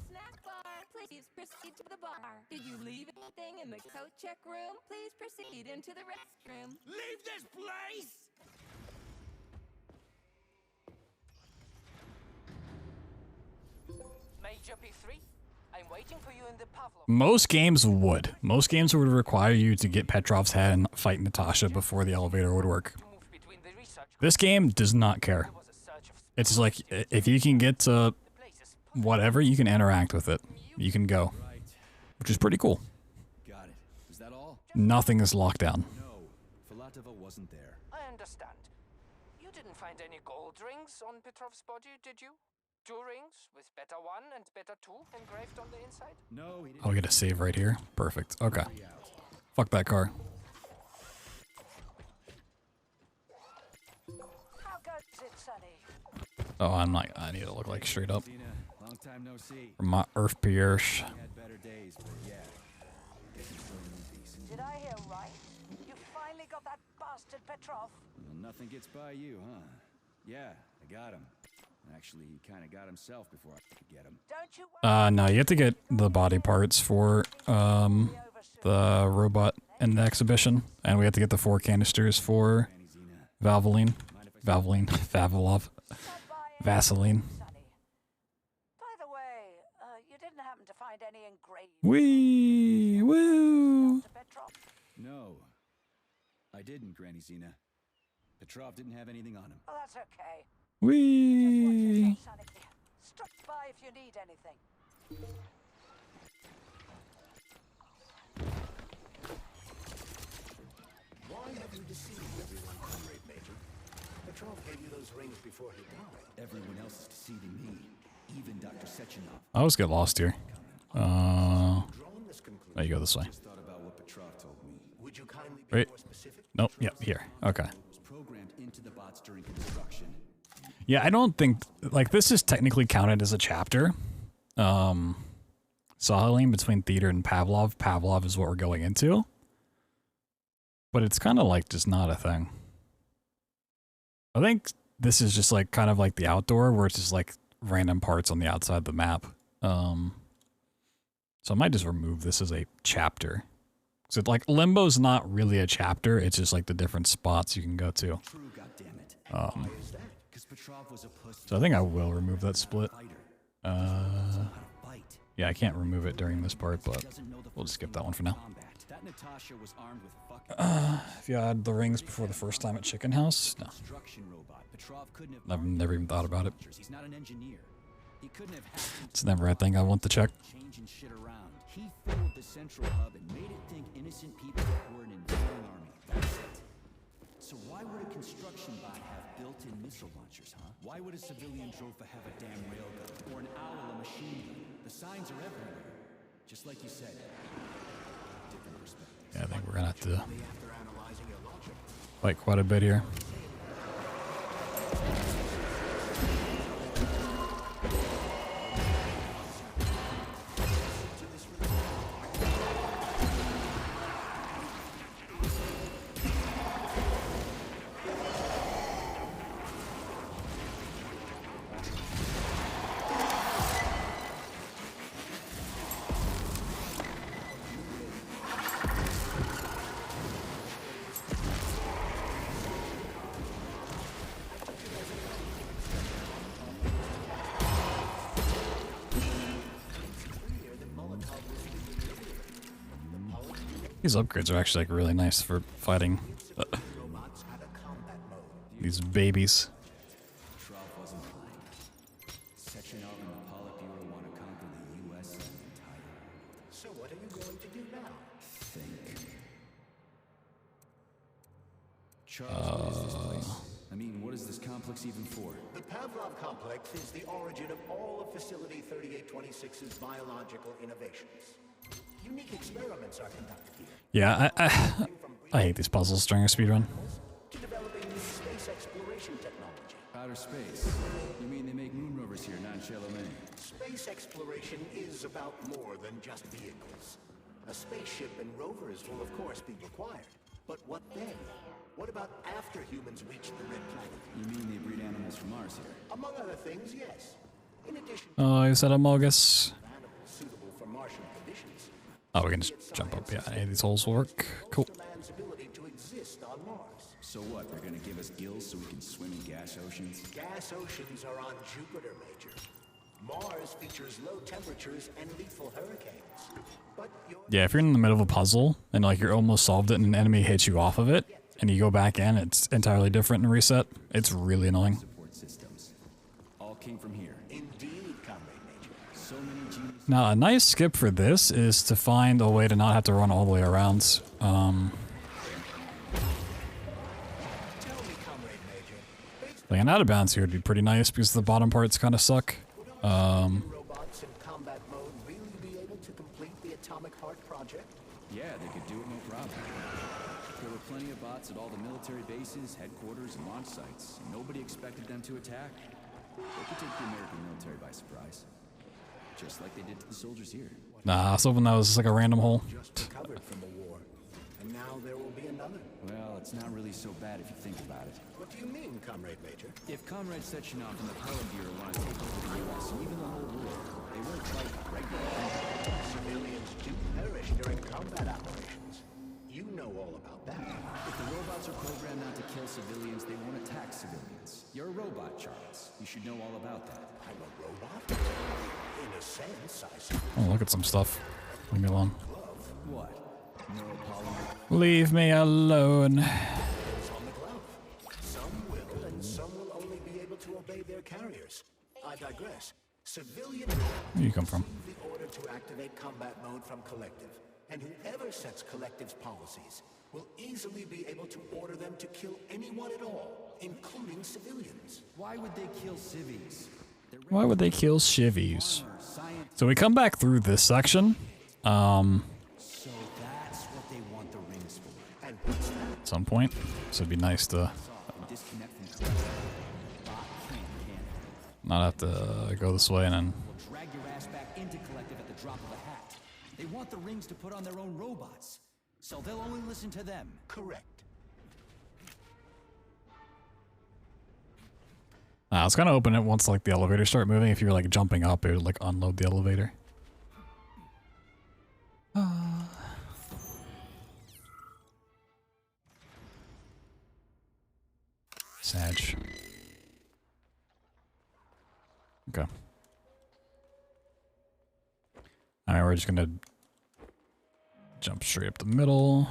Speaker 6: Please proceed to the bar. Did you leave anything in the coat check room? Please proceed into the restroom.
Speaker 11: Leave this place!
Speaker 10: Major P3, I'm waiting for you in the Pavlov.
Speaker 1: Most games would. Most games would require you to get Petrov's head and fight Natasha before the elevator would work. This game does not care. It's just like, if you can get to whatever, you can interact with it. You can go. Which is pretty cool.
Speaker 2: Got it. Is that all?
Speaker 1: Nothing is locked down.
Speaker 2: No, Filatova wasn't there.
Speaker 10: I understand. You didn't find any gold rings on Petrov's body, did you? 2 rings with beta 1 and beta 2 engraved on the inside?
Speaker 2: No, he didn't.
Speaker 1: I'll get a save right here. Perfect. Okay. Fuck that car.
Speaker 5: How goes it, Sonny?
Speaker 1: Oh, I'm not. I need to look like straight up.
Speaker 2: Long time no see.
Speaker 1: From my Earth Pierce.
Speaker 2: Had better days, but yeah.
Speaker 5: Did I hear right? You finally got that bastard Petrov?
Speaker 2: Well, nothing gets by you, huh? Yeah, I got him. Actually, he kind of got himself before I could get him.
Speaker 5: Don't you
Speaker 1: No, you have to get the body parts for the robot in the exhibition, and we have to get the 4 canisters for Vaseline, Vavilov, Vaseline.
Speaker 5: By the way, you didn't happen to find any engraved
Speaker 1: Wee woo.
Speaker 2: No, I didn't, Granny Zena. Petrov didn't have anything on him.
Speaker 5: Oh, that's okay.
Speaker 1: Wee.
Speaker 5: Stop by if you need anything.
Speaker 3: Why have you deceived everyone, Comrade Major? Petrov gave you those rings before he died.
Speaker 2: Everyone else is deceiving me, even Dr. Sechenov.
Speaker 1: I always get lost here. There you go this way.
Speaker 2: Just thought about what Petrov told me.
Speaker 3: Would you kindly be
Speaker 1: Right.
Speaker 3: more specific?
Speaker 1: Nope. Yep. Here. Okay.
Speaker 2: Was programmed into the bots during construction.
Speaker 1: Yeah, I don't think like this is technically counted as a chapter. Sahaline between theater and Pavlov. Pavlov is what we're going into. But it's kind of like just not a thing. I think this is just like kind of like the outdoor where it's just like random parts on the outside of the map. So I might just remove this as a chapter. So like Limbo's not really a chapter, it's just like the different spots you can go to. So I think I will remove that split. Yeah, I can't remove it during this part, but we'll just skip that one for now.
Speaker 2: That Natasha was armed with
Speaker 1: If you had the rings before the first time at Chicken House, no. I've never even thought about it.
Speaker 2: He's not an engineer. He couldn't have hacked
Speaker 1: It's never a thing I want to check.
Speaker 2: changing shit around. He fooled the central hub and made it think innocent people were an invading army. That's it. So why would a construction bot have built-in missile launchers, huh? Why would a civilian drofa have a damn railgun? Or an owl a machine gun? The signs are everywhere. Just like you said. Different perspectives.
Speaker 1: Yeah, I think we're gonna have to fight quite a bit here. These upgrades are actually like really nice for fighting these babies.
Speaker 2: Sechenov and the Politburo want to conquer the U.S. and the entire world.
Speaker 3: So what are you going to do now?
Speaker 2: Think. Charles, what is this place? I mean, what is this complex even for?
Speaker 3: The Pavlov complex is the origin of all of Facility 3826's biological innovations. Unique experiments are conducted here.
Speaker 1: Yeah, I hate these puzzles during a speedrun.
Speaker 3: To developing new space exploration technology.
Speaker 2: Outer space? You mean they make moon rovers here, not Chalamet?
Speaker 3: Space exploration is about more than just vehicles. A spaceship and rovers will of course be required. But what then? What about after humans reach the Red Planet?
Speaker 2: You mean they breed animals from Mars here?
Speaker 3: Among other things, yes. In addition
Speaker 1: Oh, is that a Mogus?
Speaker 3: to animals suitable for Martian conditions,
Speaker 1: Oh, we can just jump up. Yeah, any of these holes will work. Cool.
Speaker 3: man's ability to exist on Mars.
Speaker 2: So what, they're gonna give us gills so we can swim in gas oceans?
Speaker 3: Gas oceans are on Jupiter, Major. Mars features low temperatures and lethal hurricanes. But
Speaker 1: Yeah, if you're in the middle of a puzzle and like you're almost solved it and an enemy hits you off of it and you go back in, it's entirely different and reset. It's really annoying.
Speaker 4: Support systems. All came from here.
Speaker 3: Indeed, Comrade Major.
Speaker 4: So many genius.
Speaker 1: Now, a nice skip for this is to find a way to not have to run all the way around. Like an out of bounds here would be pretty nice because the bottom parts kind of suck.
Speaker 3: Robots in combat mode really be able to complete the Atomic Heart project?
Speaker 4: Yeah, they could do it no problem. There were plenty of bots at all the military bases, headquarters, and launch sites. And nobody expected them to attack. They could take the American military by surprise. Just like they did to the soldiers here.
Speaker 1: Nah, I was hoping that was just like a random hole.
Speaker 3: Just recovered from the war. And now there will be another.
Speaker 4: Well, it's not really so bad if you think about it.
Speaker 3: What do you mean, Comrade Major?
Speaker 4: If Comrade Sechenov and the Power Bureau want to take over the U.S. and even the whole world, they won't fight regular.
Speaker 3: Civilians do perish during combat operations. You know all about that.
Speaker 4: If the robots are programmed not to kill civilians, they won't attack civilians. You're a robot, Charles. You should know all about that.
Speaker 3: I'm a robot? In a sense, I see.
Speaker 1: Oh, look at some stuff. Leave me alone.
Speaker 4: What? Neuropolymer?
Speaker 1: Leave me alone.
Speaker 3: It's on the glove. Some will, and some will only be able to obey their carriers. I digress. Civilian
Speaker 1: Where you come from?
Speaker 3: receive the order to activate combat mode from Collective, and whoever sets Collective's policies will easily be able to order them to kill anyone at all, including civilians.
Speaker 4: Why would they kill civies?
Speaker 1: Why would they kill shivvies? So we come back through this section.
Speaker 4: So that's what they want the rings for.
Speaker 3: And what's that?
Speaker 1: At some point. So it'd be nice to
Speaker 4: Disconnect from Collective. Bot can't
Speaker 1: not have to go this way and then.
Speaker 4: will drag your ass back into Collective at the drop of a hat. They want the rings to put on their own robots, so they'll only listen to them.
Speaker 3: Correct.
Speaker 1: I was gonna open it once like the elevator start moving. If you were like jumping up, it would like unload the elevator. Sag. Okay. Alright, we're just gonna jump straight up the middle.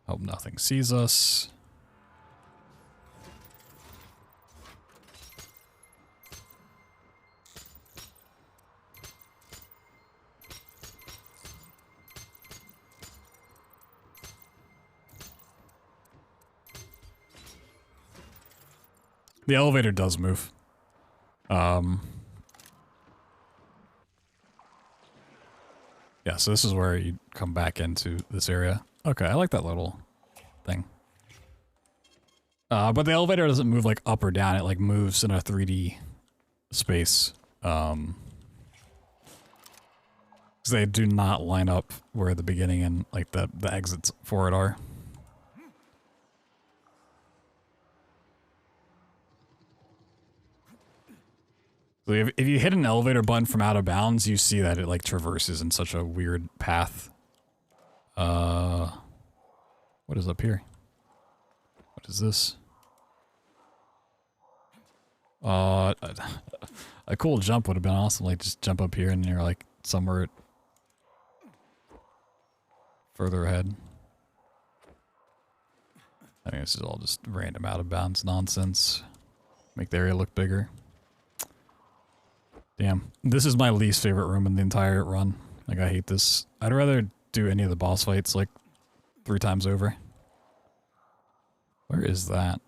Speaker 1: Hope nothing sees us. The elevator does move. Yeah, so this is where you come back into this area. Okay, I like that little thing. But the elevator doesn't move like up or down, it like moves in a 3D space. Because they do not line up where the beginning and like the exits for it are. So if you hit an elevator button from out of bounds, you see that it like traverses in such a weird path. What is up here? What is this? A cool jump would have been awesome. Like just jump up here and you're like somewhere further ahead. I think this is all just random out of bounds nonsense. Make the area look bigger. Damn, this is my least favorite room in the entire run. Like, I hate this. I'd rather do any of the boss fights, like, 3 times over. Where is that?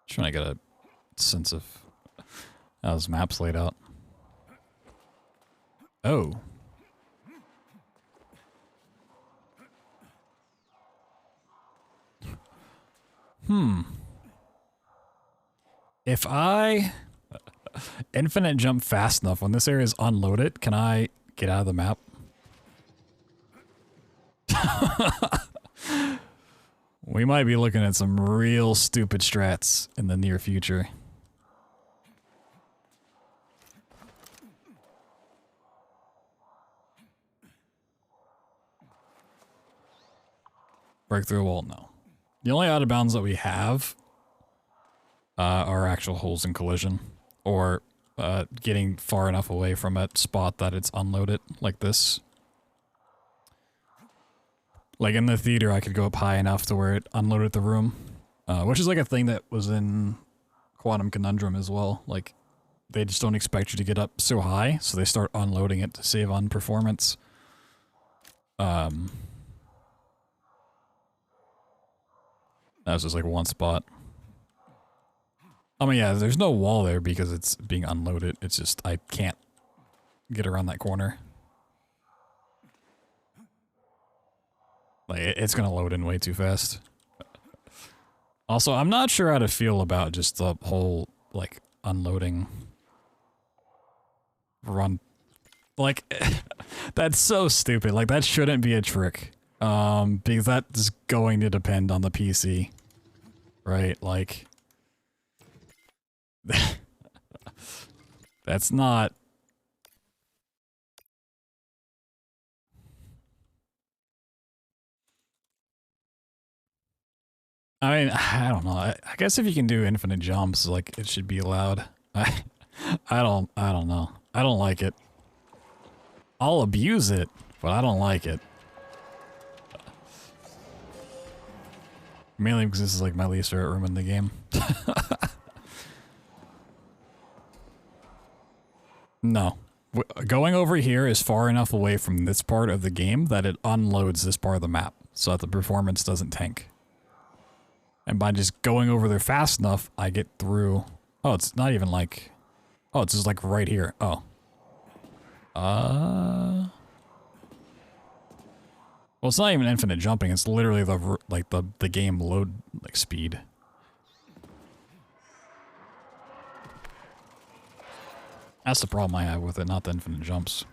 Speaker 1: Trying to get a sense of how this map's laid out. Oh. If I infinite jump fast enough when this area is unloaded, can I get out of the map? We might be looking at some real stupid strats in the near future. Break through a wall? No. The only out of bounds that we have are actual holes in collision. Or getting far enough away from a spot that it's unloaded, like this. Like in the theater, I could go up high enough to where it unloaded the room. Which is like a thing that was in Quantum Conundrum as well. Like, they just don't expect you to get up so high, so they start unloading it to save on performance. That was just like one spot. I mean, yeah, there's no wall there because it's being unloaded. It's just, I can't get around that corner. Like, it's gonna load in way too fast. Also, I'm not sure how to feel about just the whole, like, unloading run. Like, that's so stupid. Like, that shouldn't be a trick. Because that's going to depend on the PC. Right? Like, that's not... I mean, I don't know. I guess if you can do infinite jumps, like, it should be allowed. I don't know. I don't like it. I'll abuse it, but I don't like it. Mainly because this is like my least favorite room in the game. No. Going over here is far enough away from this part of the game that it unloads this part of the map, so that the performance doesn't tank. And by just going over there fast enough, I get through... Oh, it's not even like... Oh, it's just like right here. Oh. Well, it's not even infinite jumping. It's literally the like the game load like speed. That's the problem I have with it, not the infinite jumps.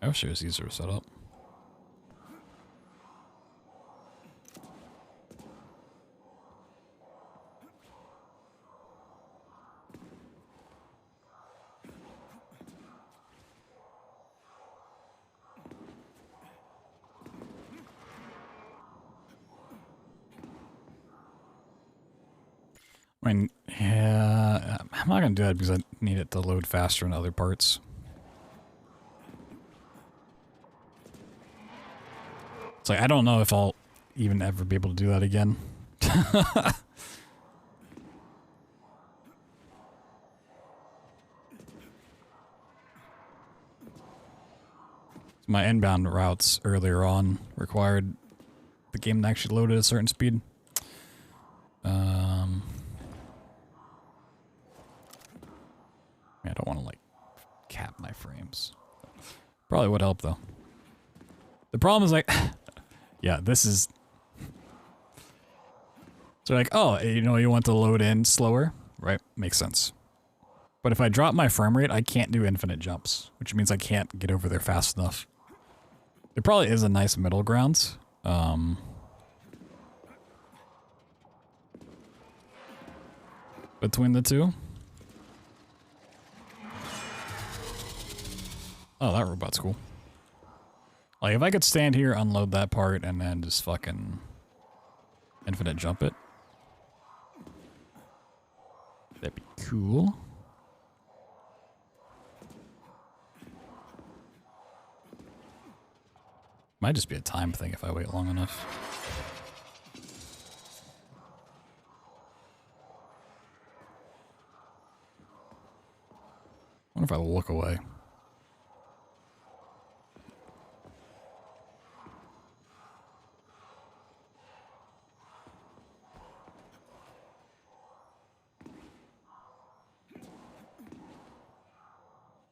Speaker 1: I wish it was easier to set up. I mean, yeah, I'm not gonna do that because I need it to load faster in other parts. It's like, I don't know if I'll even ever be able to do that again. My inbound routes earlier on required the game to actually load at a certain speed. I don't want to, like, cap my frames. Probably would help, though. The problem is, like... yeah, this is... So, like, oh, you know, you want to load in slower? Right? Makes sense. But if I drop my frame rate, I can't do infinite jumps. Which means I can't get over there fast enough. There probably is a nice middle ground. Between the two. Oh, that robot's cool. Like, if I could stand here, unload that part, and then just fucking infinite jump it. That'd be cool. Might just be a time thing if I wait long enough. I wonder if I look away.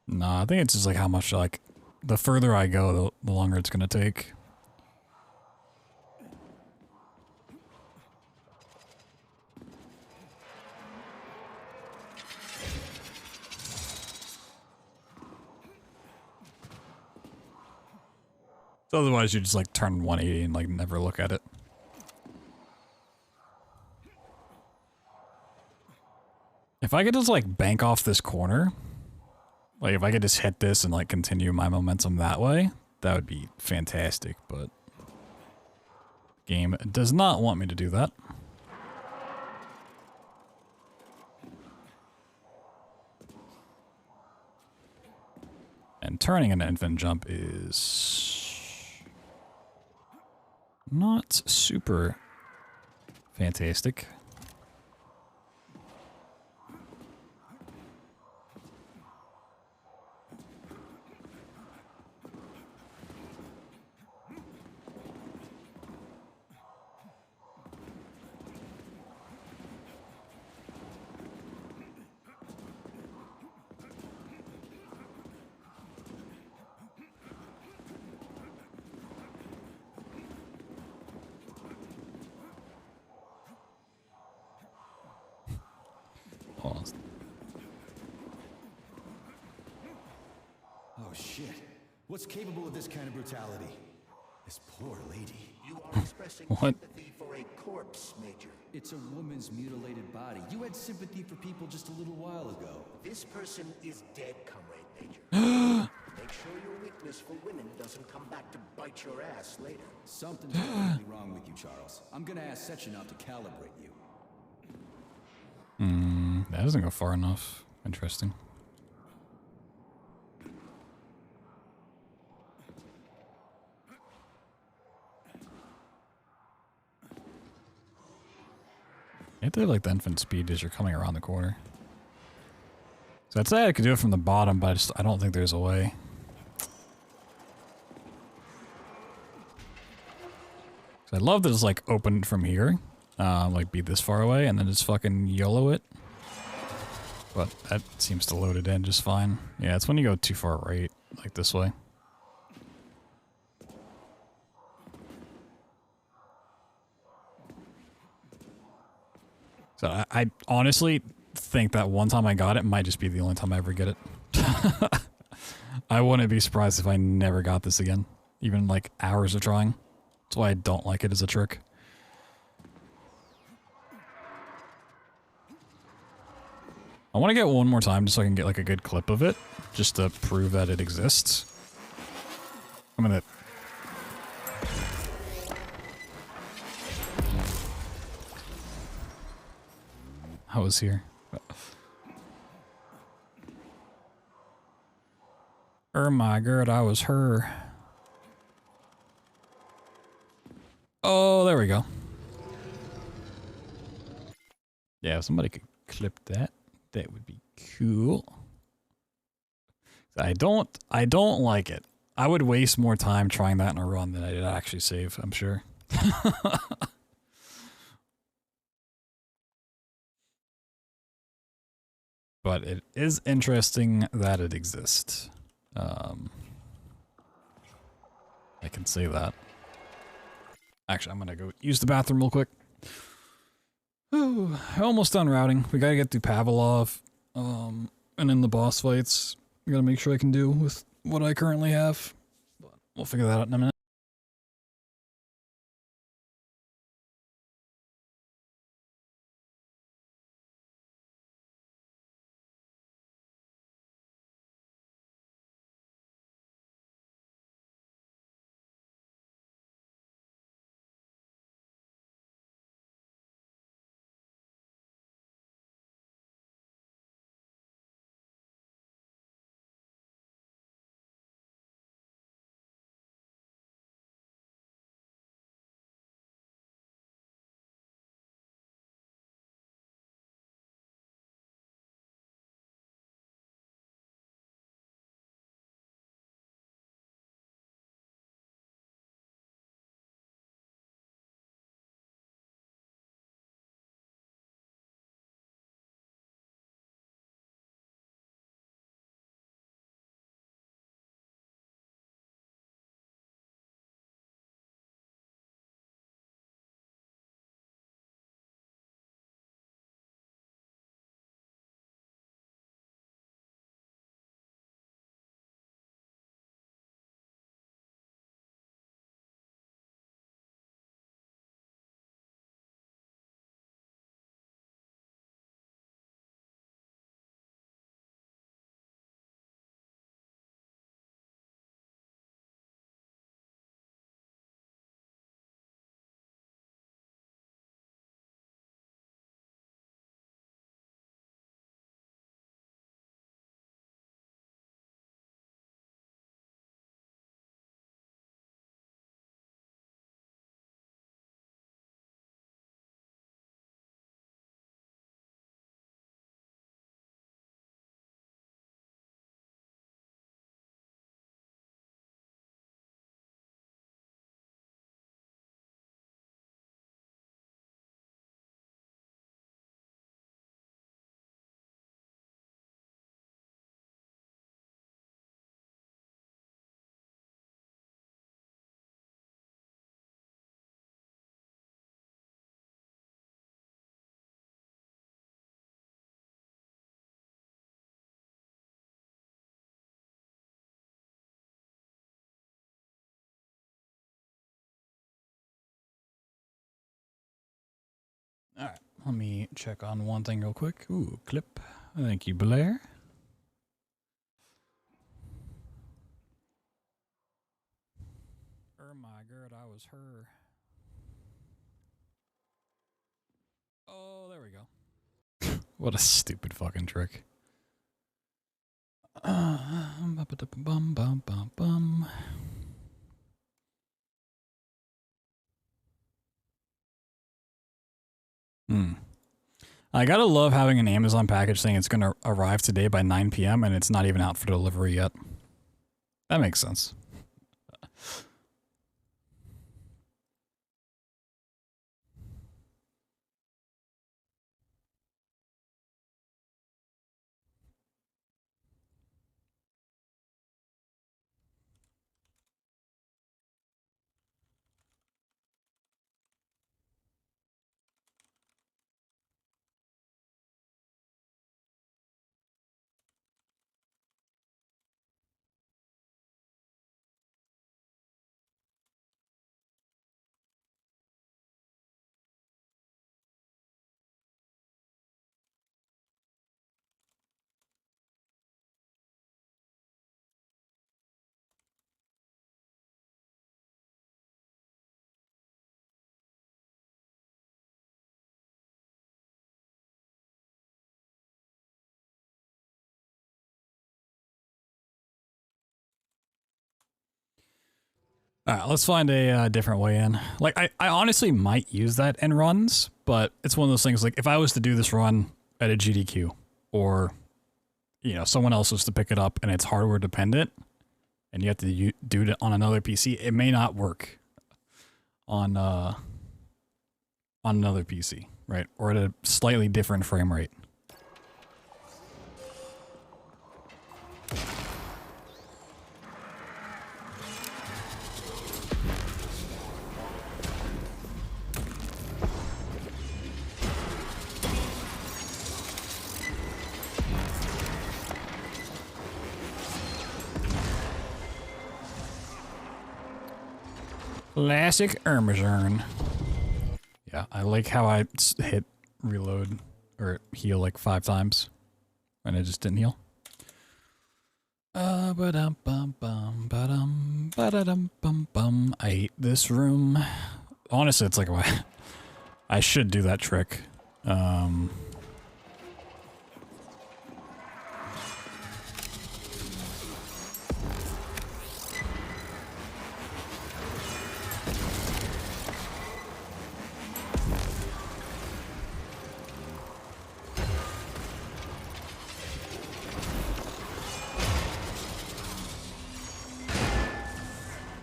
Speaker 1: Nah, I think it's just like how much, like, the further I go, the longer it's gonna take. So otherwise you just like turn 180 and like never look at it. If I could just like bank off this corner, like if I could just hit this and like continue my momentum that way, that would be fantastic, but the game does not want me to do that. And turning an infinite jump is not super fantastic. Pause.
Speaker 2: Oh shit. What's capable of this kind of brutality? This poor lady. You are expressing
Speaker 1: What?
Speaker 2: sympathy for a corpse, Major. It's a woman's mutilated body. You had sympathy for people just a little while ago. This person is dead, Comrade Major. Make sure your weakness for women doesn't come back to bite your ass later. Something's definitely wrong with you, Charles. I'm gonna ask Sechenov to calibrate you.
Speaker 1: That doesn't go far enough. Interesting. You have to have like the infinite speed as you're coming around the corner. So I'd say I could do it from the bottom, but I don't think there's a way. So I'd love to just like open it from here, like be this far away, and then just fucking YOLO it. But that seems to load it in just fine. Yeah, it's when you go too far right, like this way. So I honestly think that one time I got it might just be the only time I ever get it. I wouldn't be surprised if I never got this again. Even like hours of trying. That's why I don't like it as a trick. I want to get one more time just so I can get like a good clip of it. Just to prove that it exists. I'm gonna... I was here. Oh my god, I was her. Oh, there we go. Yeah, if somebody could clip that, that would be cool. I don't like it. I would waste more time trying that in a run than I did actually save, I'm sure. But it is interesting that it exists. I can say that. Actually, I'm gonna go use the bathroom real quick. Ooh, almost done routing. We gotta get through Pavlov, and then the boss fights. I gotta make sure I can do with what I currently have. But we'll figure that out in a minute. Alright, let me check on one thing real quick. Ooh, clip. Thank you, Blair. Oh my god, I was her. Oh, there we go. What a stupid fucking trick. Bum, bum, bum, bum. I gotta love having an Amazon package saying it's gonna arrive today by 9 p.m. and it's not even out for delivery yet. That makes sense. Alright, let's find a different way in. Like, I honestly might use that in runs, but it's one of those things, like, if I was to do this run at a GDQ, or, you know, someone else was to pick it up and it's hardware dependent, and you have to do it on another PC, it may not work on another PC, right? Or at a slightly different frame rate. Classic Ermazern. Yeah, I like how I hit reload or heal like 5 times and it just didn't heal. Ba-dum bum bum ba-dum ba-da-dum bum bum. I hate this room. Honestly, it's like I should do that trick.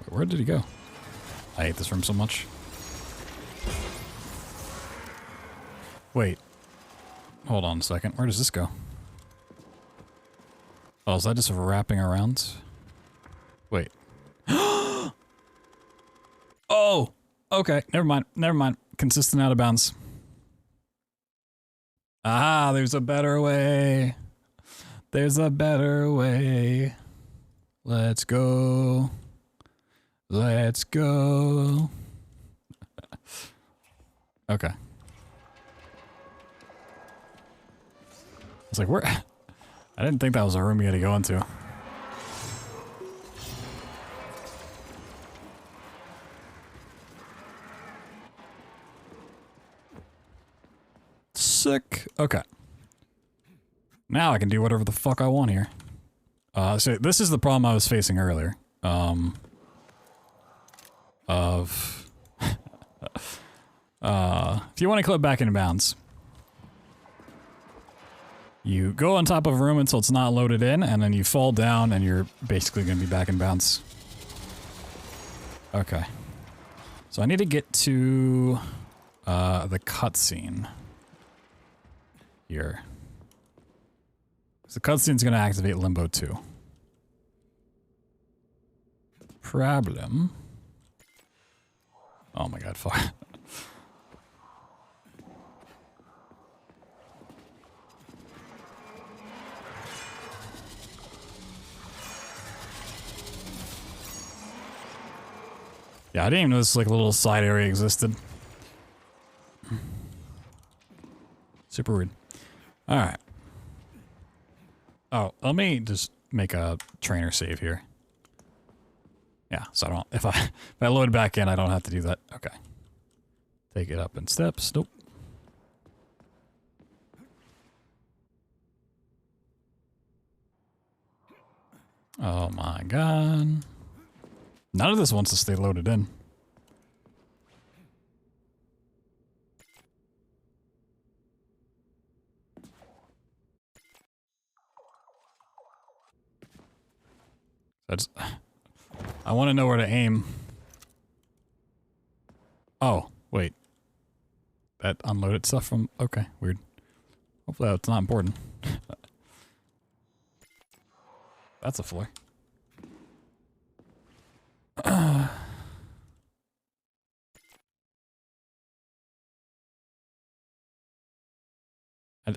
Speaker 1: Where did he go? I hate this room so much. Wait. Hold on a second. Where does this go? Oh, is that just wrapping around? Wait. Oh! Okay, never mind. Never mind. Consistent out of bounds. Ah, there's a better way. There's a better way. Let's go. Let's go. Okay. I was like, where? I didn't think that was a room you had to go into. Sick. Okay. Now I can do whatever the fuck I want here. So this is the problem I was facing earlier. If you want to clip back into bounds, you go on top of a room until it's not loaded in, and then you fall down and you're basically going to be back in bounds. Okay. So I need to get to the cutscene here. So the cutscene's going to activate Limbo 2. Problem. Oh my god, fuck. Yeah, I didn't even know this like little side area existed. Super weird. All right. Oh, let me just make a trainer save here. Yeah, so I don't, if I load back in, I don't have to do that. Okay. Take it up in steps. Nope. Oh my god. None of this wants to stay loaded in. I want to know where to aim. Oh, wait. That unloaded stuff from... Okay, weird. Hopefully that's not important. That's a floor.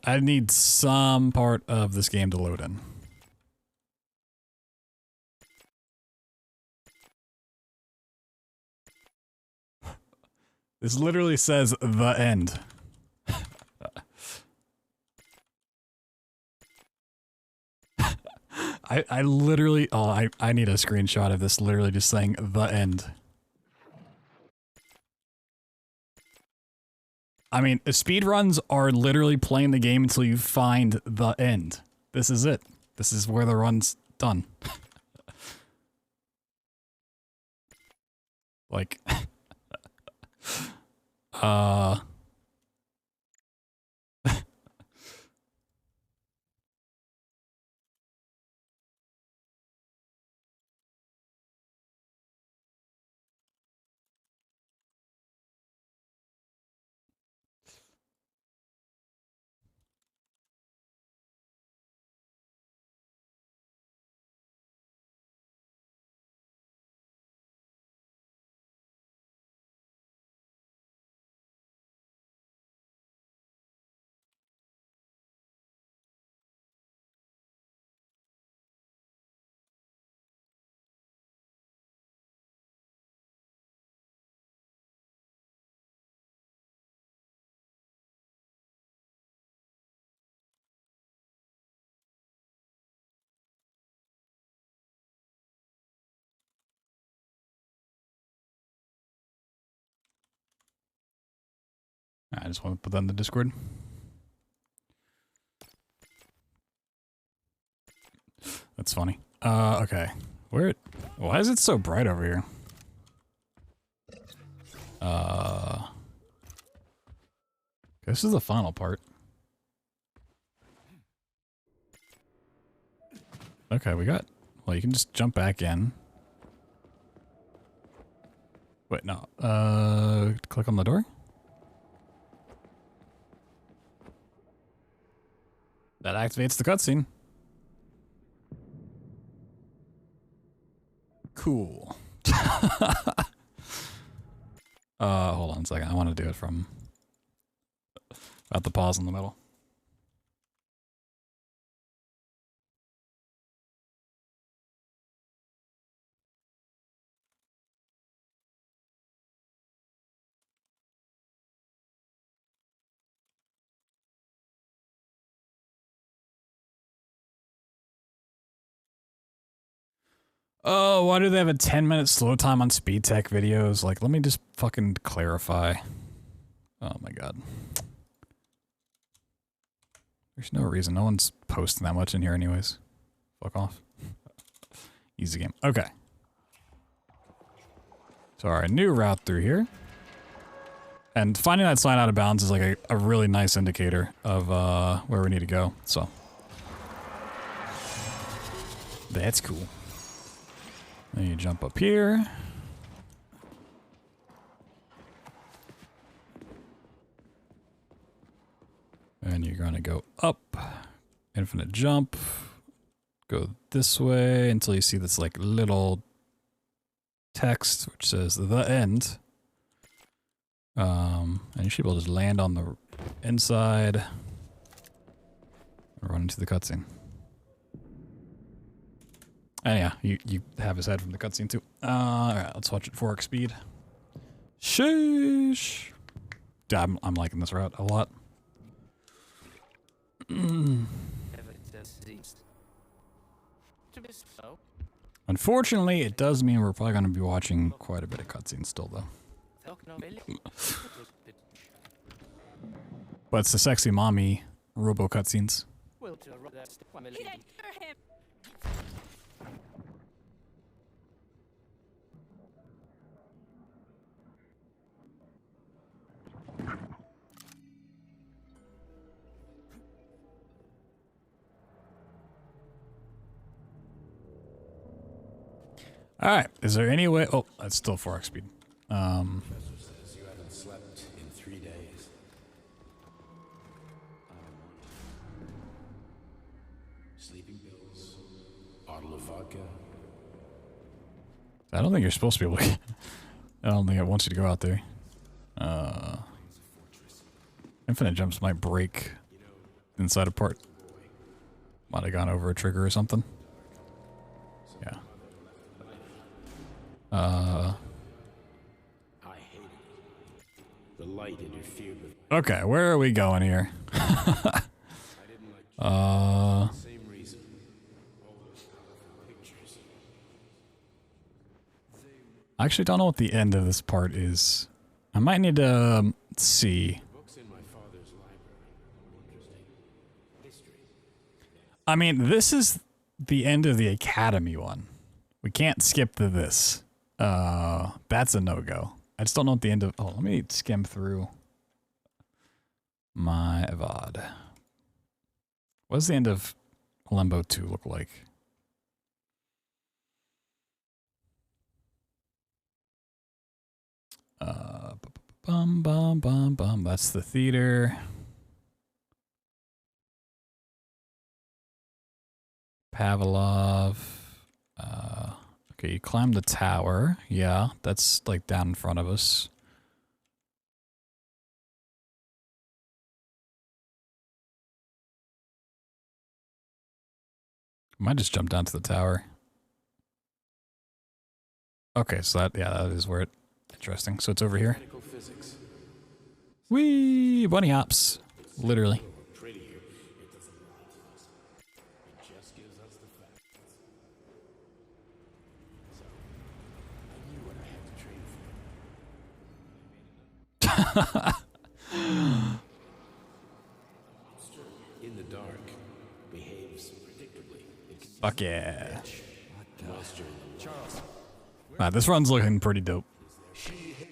Speaker 1: I need some part of this game to load in. This literally says the end. I literally, oh, I need a screenshot of this literally just saying the end. I mean, speedruns are literally playing the game until you find the end. This is it. This is where the run's done. Like, I just want to put that in the Discord. That's funny. Okay. Why is it so bright over here? This is the final part. Okay, well, you can just jump back in. Wait, no. Click on the door? That activates the cutscene. Cool. Hold on a second. I want to do it from at the pause in the middle. Oh, why do they have a 10-minute slow time on speed tech videos? Like, let me just fucking clarify. Oh my god. There's no reason. No one's posting that much in here anyways. Fuck off. Easy game. Okay. So our new route through here. And finding that sign out of bounds is like a really nice indicator of where we need to go. So. That's cool. Then you jump up here. And you're gonna go up. Infinite jump. Go this way until you see this like little text which says the end. And you should be able to just land on the inside and run into the cutscene. And yeah, you have his head from the cutscene too. Alright, let's watch it 4x speed. Sheesh. I'm liking this route a lot. Unfortunately, it does mean we're probably going to be watching quite a bit of cutscenes still, though. But it's the sexy mommy robo cutscenes. All right. Is there any way? Oh, that's still 4x speed.
Speaker 9: Professor says you haven't slept in 3 days. Sleeping pills, bottle of vodka.
Speaker 1: I don't think you're supposed to be able to. I don't think it wants you to go out there. Infinite jumps might break inside a part. Might have gone over a trigger or something. Yeah.
Speaker 9: I hated it. The light interfered with.
Speaker 1: Okay, where are we going here?
Speaker 9: Same reason. All those colorful pictures.
Speaker 1: I actually don't know what the end of this part is. I might need to see.
Speaker 9: Books in my father's library. Interesting. History.
Speaker 1: I mean, this is the end of the Academy one. We can't skip to this. That's a no-go. I just don't know what the end of... Oh, let me skim through my VOD. What does the end of Limbo 2 look like? Bum, bum, bum, bum. That's the theater. Pavlov. Okay, you climb the tower. Yeah, that's like down in front of us. Might just jump down to the tower. Okay, so that, yeah, that is where it... Interesting. So it's over here. Whee! Bunny hops. Literally.
Speaker 9: In the dark, behaves predictably.
Speaker 1: Fuck yeah. Wow, this run's looking pretty dope.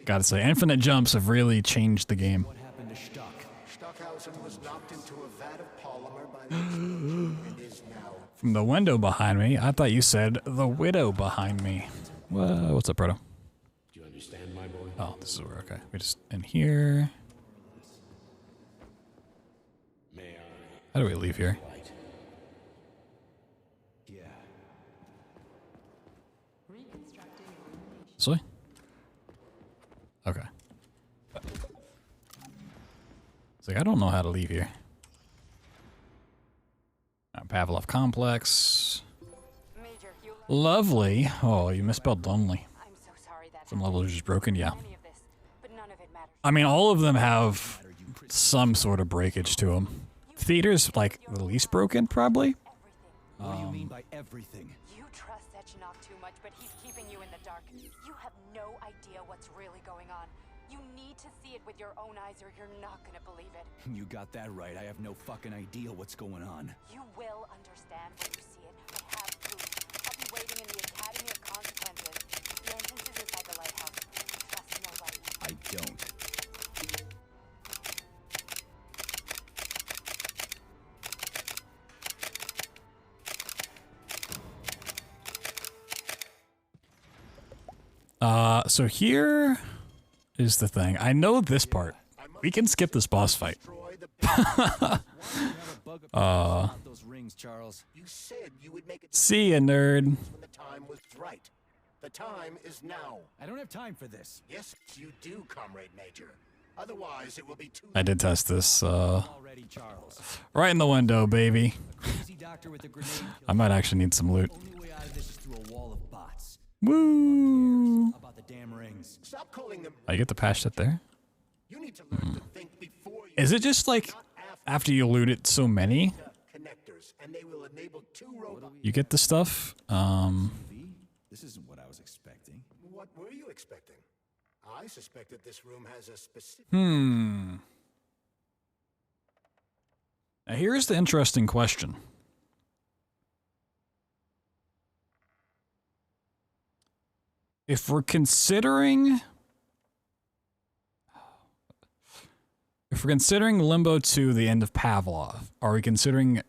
Speaker 1: Gotta say, infinite jumps have really changed the game.
Speaker 3: What happened to Stock? Stockhausen was knocked into a vat of polymer by the explosion and is now...
Speaker 1: From the window behind me, I thought you said the widow behind me. Whoa, what's up, Proto?
Speaker 9: Do you understand, my boy?
Speaker 1: Oh, this is where, okay. We just in here. How do we leave here?
Speaker 2: Yeah.
Speaker 1: This way? Okay. It's like, I don't know how to leave here. Pavlov Complex. Lovely. Oh, you misspelled lonely. Some levels are just broken, yeah. I mean, all of them have some sort of breakage to them. Theater's like the least broken, probably.
Speaker 2: What do you mean by everything?
Speaker 6: You trust Sechenov too much, but he's keeping you in the dark. You have no idea what's really going on. You need to see it with your own eyes or you're not gonna believe it.
Speaker 2: You got that right. I have no fucking idea what's going on.
Speaker 6: You will understand when you see it. I have proof. I'll be waiting in the Academy of Consequences. The entrance is inside the lighthouse. Trust nobody.
Speaker 2: I don't.
Speaker 1: So here is the thing. I know this part. We can skip this boss fight. See ya, nerd.
Speaker 3: When the time was right. The time is now.
Speaker 2: I don't have time for this.
Speaker 3: Yes, you do, Comrade Major. Otherwise, it will be too...
Speaker 1: I did test this, right in the window, baby. I might actually need some loot. Woo!
Speaker 2: About the damn rings.
Speaker 3: Stop calling them...
Speaker 1: I get the patch set there?
Speaker 3: You need to learn to think before you...
Speaker 1: Is it just like after you loot it so many,
Speaker 3: Connectors, and they will enable 2 robots.
Speaker 1: you get the stuff.
Speaker 4: This isn't what I was expecting.
Speaker 3: What were you expecting? I suspected this room has a specific.
Speaker 1: Now here's the interesting question. If we're considering Limbo 2 the end of Pavlov, are we considering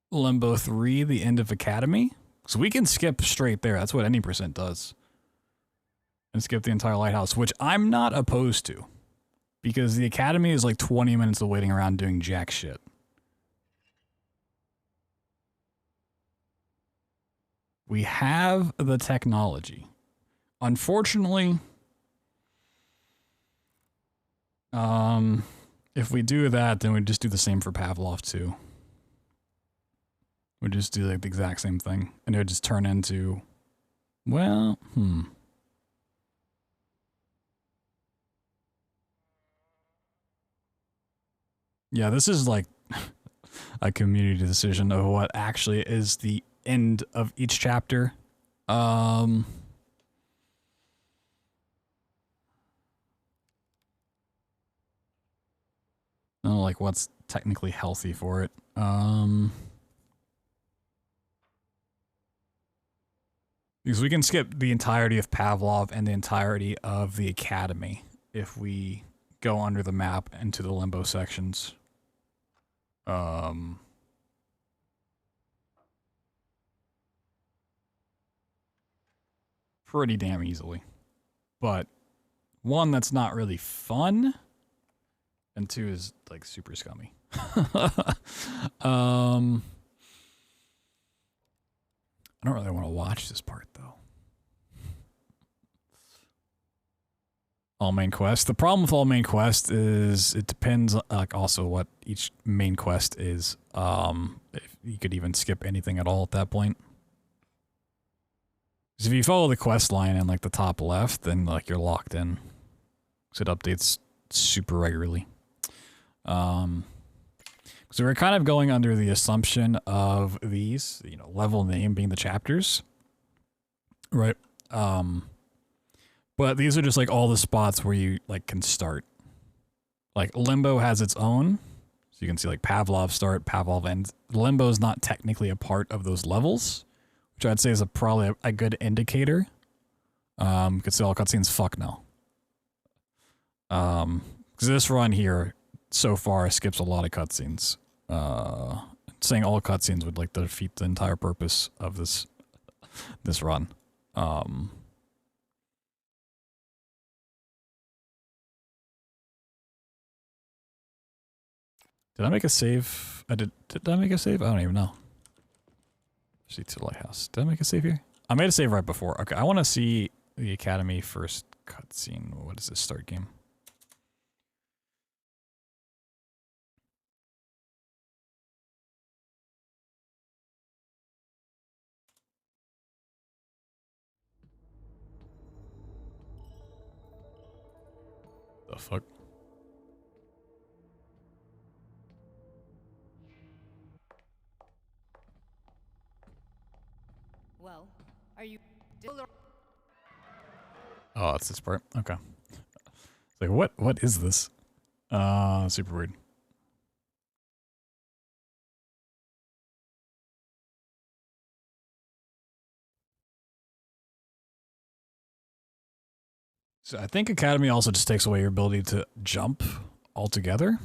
Speaker 1: Limbo 3 the end of Academy? So we can skip straight there. That's what any percent does. And skip the entire lighthouse, which I'm not opposed to. Because the Academy is like 20 minutes of waiting around doing jack shit. We have the technology. Unfortunately, if we do that, then we just do the same for Pavlov too. We just do like the exact same thing, and it would just turn into, well, Yeah, this is like a community decision of what actually is the end of each chapter. I don't know, like what's technically healthy for it. Because we can skip the entirety of Pavlov and the entirety of the Academy if we go under the map into the Limbo sections. Pretty damn easily. But one, that's not really fun, and two is like super scummy. I don't really want to watch this part though. All main quest. The problem with all main quest is it depends like also what each main quest is. If you could even skip anything at all at that point. Because if you follow the quest line in like the top left, then like you're locked in. So it updates super regularly. So we're kind of going under the assumption of these, you know, level name being the chapters. Right. But these are just like all the spots where you like can start. Like Limbo has its own. So you can see like Pavlov start, Pavlov end. Limbo is not technically a part of those levels, which I'd say is probably a good indicator. Could say all cutscenes, fuck no. Because this run here so far skips a lot of cutscenes. Saying all cutscenes would like defeat the entire purpose of this run. Did I make a save? Did I make a save? I don't even know. See to the lighthouse. Did I make a save here? I made a save right before. Okay, I want to see the Academy first cutscene. What is this start game? The fuck?
Speaker 12: Well, are you...
Speaker 1: Oh, it's this part. Okay. It's like, what is this? Super weird. So I think Academy also just takes away your ability to jump altogether.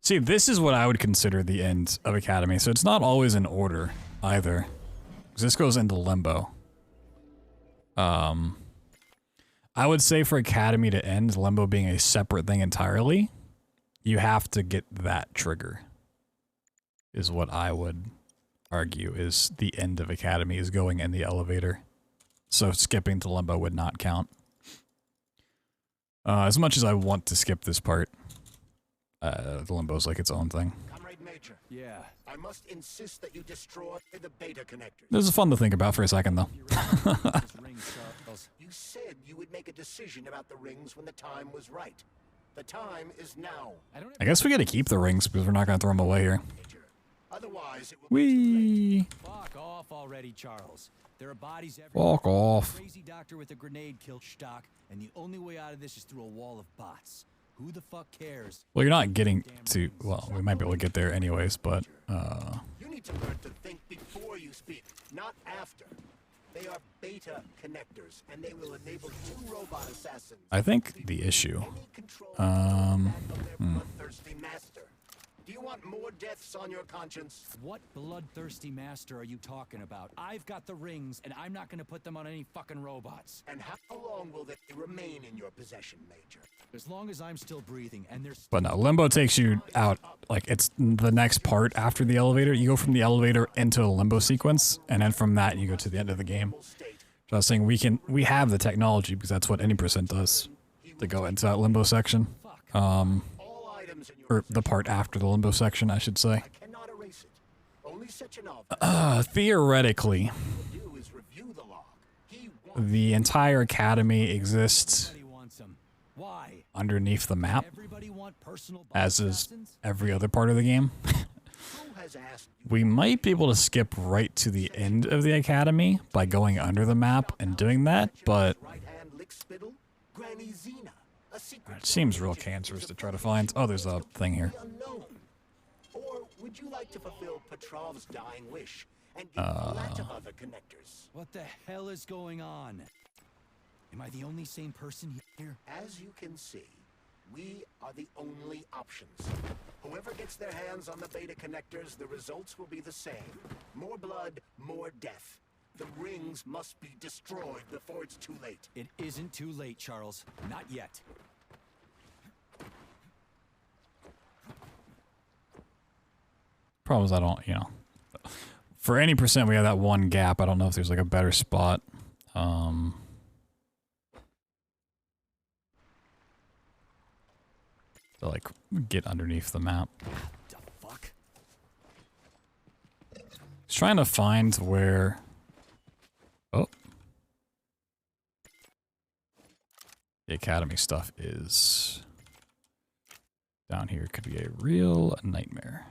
Speaker 1: See, this is what I would consider the end of Academy. So it's not always in order either. Because this goes into Limbo. I would say for Academy to end, Limbo being a separate thing entirely, you have to get that trigger. Is what I would argue is the end of Academy is going in the elevator. So skipping to Limbo would not count. As much as I want to skip this part, the Limbo's like its own thing.
Speaker 3: Comrade Major.
Speaker 4: Yeah.
Speaker 3: I must insist that you destroy the beta connectors.
Speaker 1: This is fun to think about for a second, though.
Speaker 3: You said you would make a decision about the rings when the time was right. The time is now.
Speaker 1: I guess we gotta keep the rings because we're not gonna throw them away here.
Speaker 3: Otherwise, it will
Speaker 1: Whee!
Speaker 4: Fuck off already, Charles. There are bodies everywhere.
Speaker 1: Fuck off.
Speaker 4: Crazy doctor with a grenade killed Stock, and the only way out of this is through a wall of bots. Who the fuck cares?
Speaker 1: Well, you're not getting to. Well, we might be able to get there anyways, but
Speaker 3: You need to learn to think before you speak, not after. They are beta connectors, and they will enable 2 robot assassins.
Speaker 1: I think the issue.
Speaker 3: Bloodthirsty master. Do you want more deaths on your conscience?
Speaker 4: What bloodthirsty master are you talking about? I've got the rings, and I'm not gonna put them on any fucking robots.
Speaker 3: And how long will they remain in your possession, Major?
Speaker 4: As long as I'm still breathing, and there's.
Speaker 1: But no, limbo takes you out. Like it's the next part after the elevator. You go from the elevator into a limbo sequence, and then from that you go to the end of the game. So I was saying we have the technology because that's what any percent does to go into that limbo section. Or the part after the limbo section, I should say. Theoretically, the entire academy exists underneath the map, as is every other part of the game. We might be able to skip right to the end of the academy by going under the map and doing that, but it seems real cancerous to try to find. Oh, there's a thing here.
Speaker 3: Or would you like to fulfill Petrov's dying wish and get a lot of other connectors?
Speaker 4: What the hell is going on? Am I the only sane person here?
Speaker 3: As you can see, we are the only options. Whoever gets their hands on the beta connectors, the results will be the same. More blood, more death. The rings must be destroyed before it's too late.
Speaker 4: It isn't too late, Charles. Not yet.
Speaker 1: Problem is I don't, for any percent we have that one gap. I don't know if there's like a better spot. To like get underneath the map.
Speaker 4: The fuck?
Speaker 1: Just trying to find where. Oh. The academy stuff is down here. Could be a real nightmare.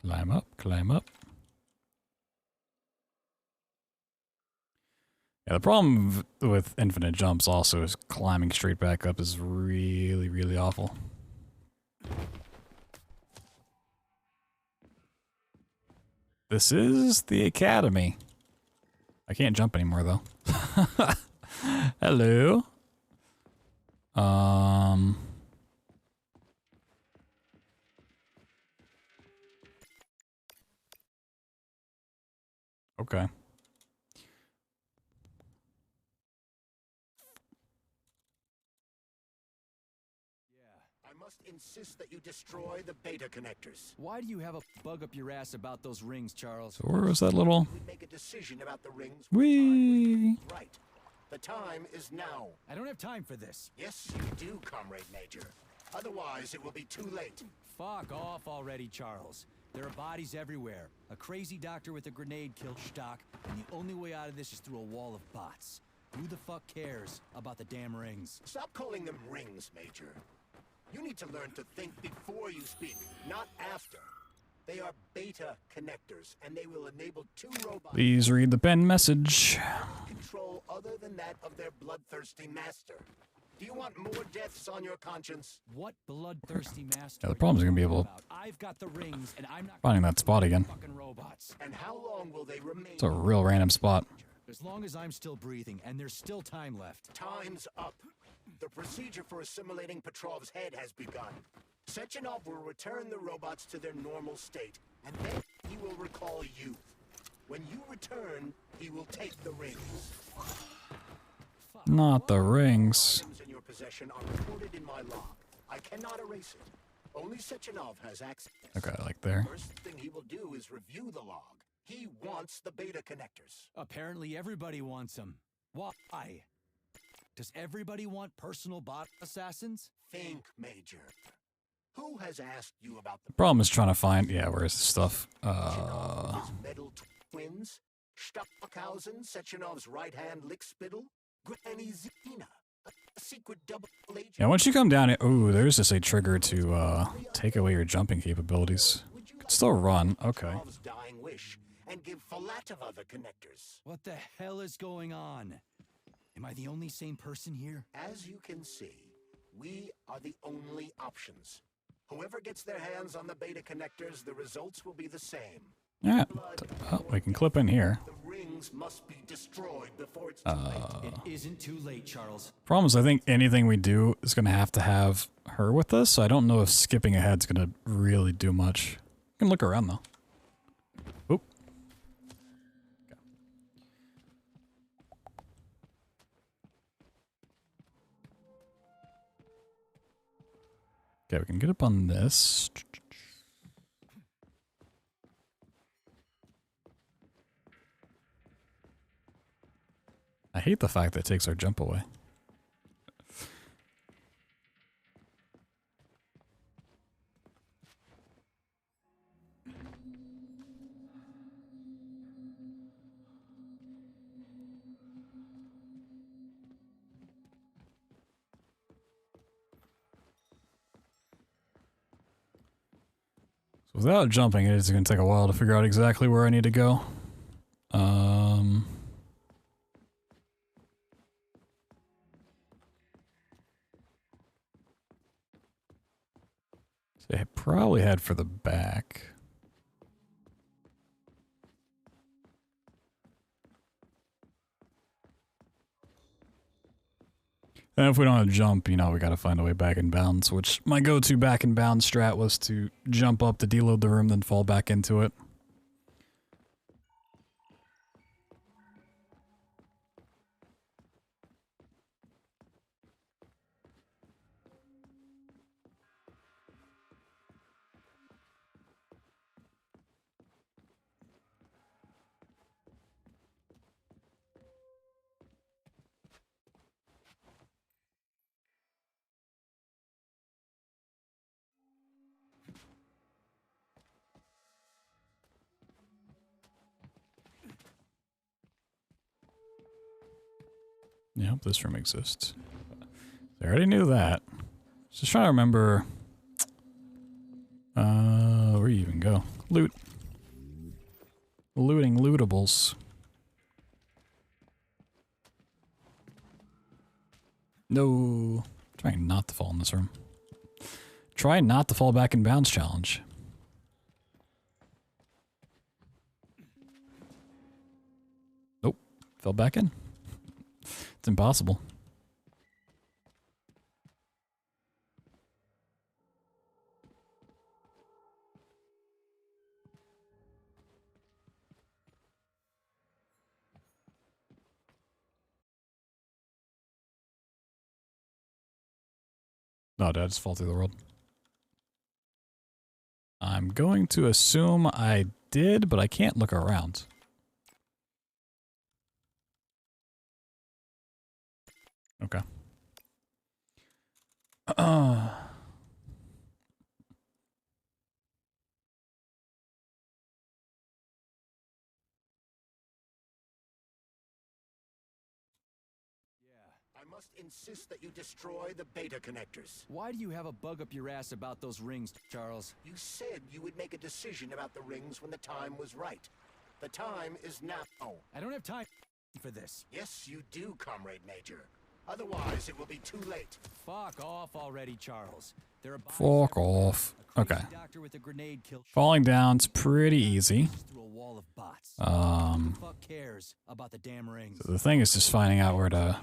Speaker 1: Climb up, climb up. Yeah, the problem with infinite jumps also is climbing straight back up is really, really awful. This is the academy. I can't jump anymore though. Hello. Okay.
Speaker 3: Insist that you destroy the beta connectors.
Speaker 4: Why do you have a bug up your ass about those rings, Charles?
Speaker 1: So where was that little?
Speaker 3: We make a decision about the rings.
Speaker 1: Whee!
Speaker 3: Right. The time is now.
Speaker 4: I don't have time for this.
Speaker 3: Yes, you do, Comrade Major. Otherwise, it will be too late.
Speaker 4: Fuck off already, Charles. There are bodies everywhere. A crazy doctor with a grenade killed Stock, and the only way out of this is through a wall of bots. Who the fuck cares about the damn rings?
Speaker 3: Stop calling them rings, Major. You need to learn to think before you speak, not after. They are beta connectors, and they will enable 2 robots.
Speaker 1: Please read the pen message.
Speaker 3: Control other than that of their bloodthirsty master. Do you want more deaths on your conscience?
Speaker 4: What bloodthirsty master?
Speaker 1: Yeah, the problem's gonna be able.
Speaker 4: I've got the rings, and I'm not
Speaker 1: finding that spot again.
Speaker 4: Fucking robots.
Speaker 3: And how long will they remain?
Speaker 1: It's a real random spot.
Speaker 4: As long as I'm still breathing, and there's still time left.
Speaker 3: Time's up. The procedure for assimilating Petrov's head has begun. Sechenov will return the robots to their normal state, and then he will recall youth. When you return, he will take the rings.
Speaker 1: Not the rings.
Speaker 3: Items in your possession are recorded in my log. I cannot erase it. Only Sechenov has access.
Speaker 1: Okay, like there.
Speaker 3: First thing he will do is review the log. He wants the beta connectors.
Speaker 4: Apparently everybody wants them. Why? Does everybody want personal bot assassins?
Speaker 3: Think, Major. Who has asked you about the
Speaker 1: Problem is trying to find. Yeah, where's the stuff?
Speaker 3: Sechenov's metal twins? Stockhausen, Sechenov's right-hand lickspittle? Granny Zena, a secret double agent?
Speaker 1: Yeah, once you come down here, ooh, there's just a trigger to take away your jumping capabilities. Could still run. Okay.
Speaker 3: Chekhov's dying wish and give Filatova the connectors.
Speaker 4: What the hell is going on? Am I the only sane person here?
Speaker 3: As you can see, we are the only options. Whoever gets their hands on the beta connectors, the results will be the same.
Speaker 1: Yeah. Oh, we can clip in here.
Speaker 3: The rings must be destroyed before it's too late.
Speaker 4: It isn't too late, Charles.
Speaker 1: Problem is, I think anything we do is going to have her with us, so I don't know if skipping ahead is going to really do much. You can look around, though. Oop. Okay, we can get up on this. I hate the fact that it takes our jump away. So without jumping, it is going to take a while to figure out exactly where I need to go. So I probably head for the back. And if we don't have jump, you know, we gotta find a way back in bounds, which my go-to back in bounds strat was to jump up to deload the room, then fall back into it. Yep, this room exists. I already knew that. Just trying to remember. Where you even go? Loot. Looting lootables. No. Trying not to fall in this room. Try not to fall back in bounds challenge. Nope. Fell back in. It's impossible. No, Dad, just fall through the world. I'm going to assume I did, but I can't look around. Okay.
Speaker 3: I must insist that you destroy the beta connectors.
Speaker 4: Why do you have a bug up your ass about those rings, Charles?
Speaker 3: You said you would make a decision about the rings when the time was right. The time is now.
Speaker 4: I don't have time for this.
Speaker 3: Yes, you do, Comrade Major. Otherwise, it will be too late.
Speaker 4: Fuck off already, Charles.
Speaker 1: Fuck off. Okay.
Speaker 4: Doctor with a grenade killed
Speaker 1: Falling down's pretty easy.
Speaker 4: through a wall of bots.
Speaker 1: So
Speaker 4: Who the fuck cares about the damn rings?
Speaker 1: the thing is just finding out where to.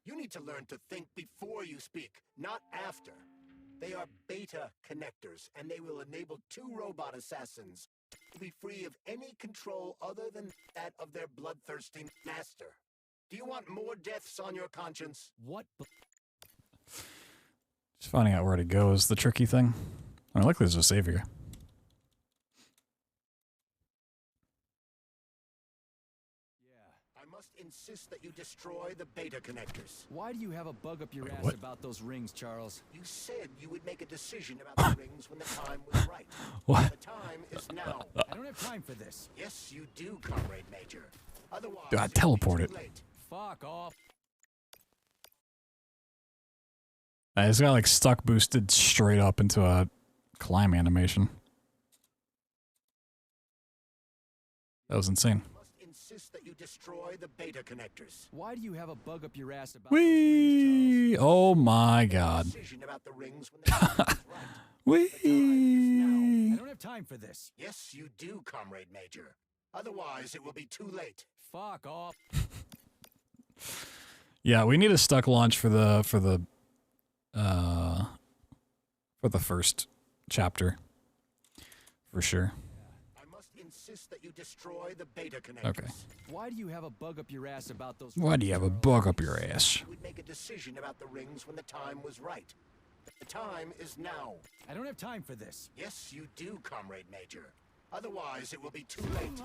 Speaker 3: You need to learn to think before you speak, not after. They are beta connectors, and they will enable 2 robot assassins to be free of any control other than that of their bloodthirsty master. Do you want more deaths on your conscience?
Speaker 4: What?
Speaker 1: Just finding out where to go is the tricky thing. I like there's a savior.
Speaker 3: I must insist that you destroy the beta connectors.
Speaker 4: Why do you have a bug up your ass
Speaker 1: what?
Speaker 4: about those rings, Charles?
Speaker 3: You said you would make a decision about the rings when the time was right.
Speaker 1: What?
Speaker 3: The time is now.
Speaker 4: I don't have time for this.
Speaker 3: Yes, you do, Comrade Major. Otherwise,
Speaker 1: Dude, I
Speaker 3: it will be
Speaker 1: teleported.
Speaker 3: too late.
Speaker 4: Fuck off.
Speaker 1: I just got like stuck boosted straight up into a climb animation. That was insane.
Speaker 3: Insist that you destroy the beta connectors.
Speaker 4: Why do you have a bug up your ass about
Speaker 1: Wee! Oh my god.
Speaker 3: Decision about the rings when the time is right.
Speaker 1: Wee!
Speaker 4: I don't have time for this.
Speaker 3: Yes, you do, Comrade Major. Otherwise, it will be too late.
Speaker 4: Fuck off.
Speaker 1: Yeah, we need a stuck launch for the first chapter. For sure.
Speaker 3: Insist that you destroy the beta connectors.
Speaker 1: Okay.
Speaker 4: Why do you have a bug up your ass about those?
Speaker 1: Why do you have a bug up your ass?
Speaker 3: You would make a decision about the rings when the time was right. The time is now.
Speaker 4: I don't have time for this.
Speaker 3: Yes, you do, Comrade Major. Otherwise, it will be too late.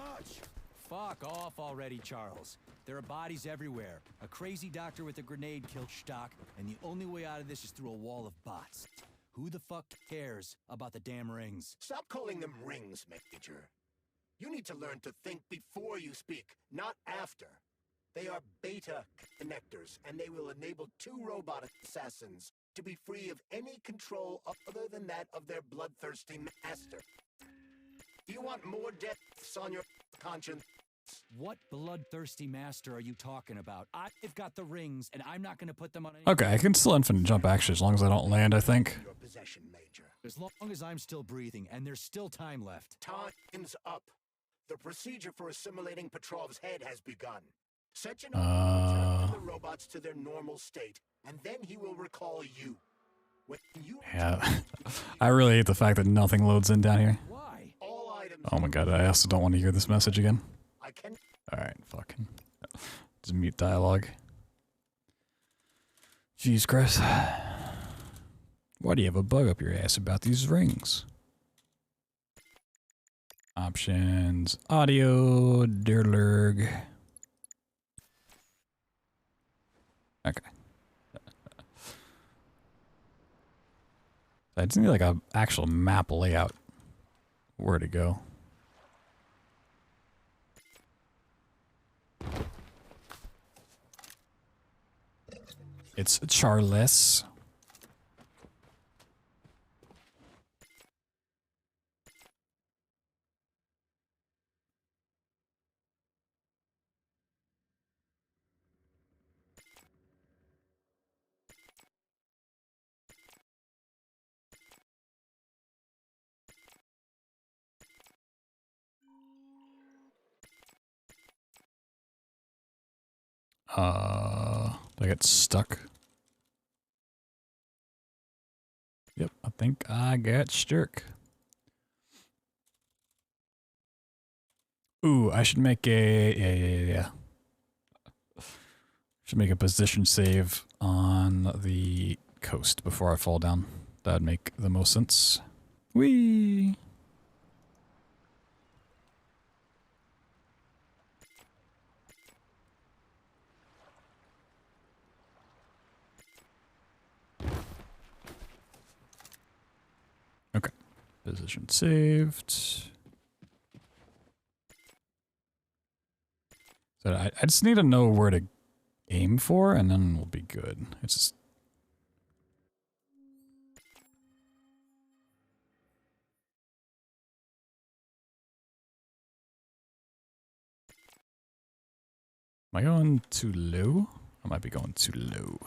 Speaker 4: Fuck off already, Charles. There are bodies everywhere. A crazy doctor with a grenade killed Stock, and the only way out of this is through a wall of bots. Who the fuck cares about the damn rings?
Speaker 3: Stop calling them rings, Major. You need to learn to think before you speak, not after. They are beta connectors, and they will enable 2 robot assassins to be free of any control other than that of their bloodthirsty master. Do you want more deaths on your conscience?
Speaker 4: What bloodthirsty master are you talking about? I've got the rings, and I'm not going to put them on any...
Speaker 1: Okay, I can still infinite jump actually, as long as I don't land, I think.
Speaker 3: Your possession, Major.
Speaker 4: As long as I'm still breathing, and there's still time left.
Speaker 3: Time's up. The procedure for assimilating Petrov's head has begun. Sechin will return the robots to their normal state, and then he will recall you. When you
Speaker 1: Yeah. I really hate the fact that nothing loads in down here.
Speaker 4: Why?
Speaker 3: all items
Speaker 1: Oh my god, I also don't want to hear this message again.
Speaker 3: I can
Speaker 1: Alright, fucking. Just mute dialogue. Jeez, Chris. Why do you have a bug up your ass about these rings? Options, audio, dirlurg. Okay. I just need like a actual map layout. Where to go. It's Charles. Did I get stuck? Yep, I think I got stuck. Ooh, I should make a should make a position save on the coast before I fall down. That'd make the most sense. Whee! Okay, position saved. So I just need to know where to aim for, and then we'll be good. It's just... Am I going too low? I might be going too low.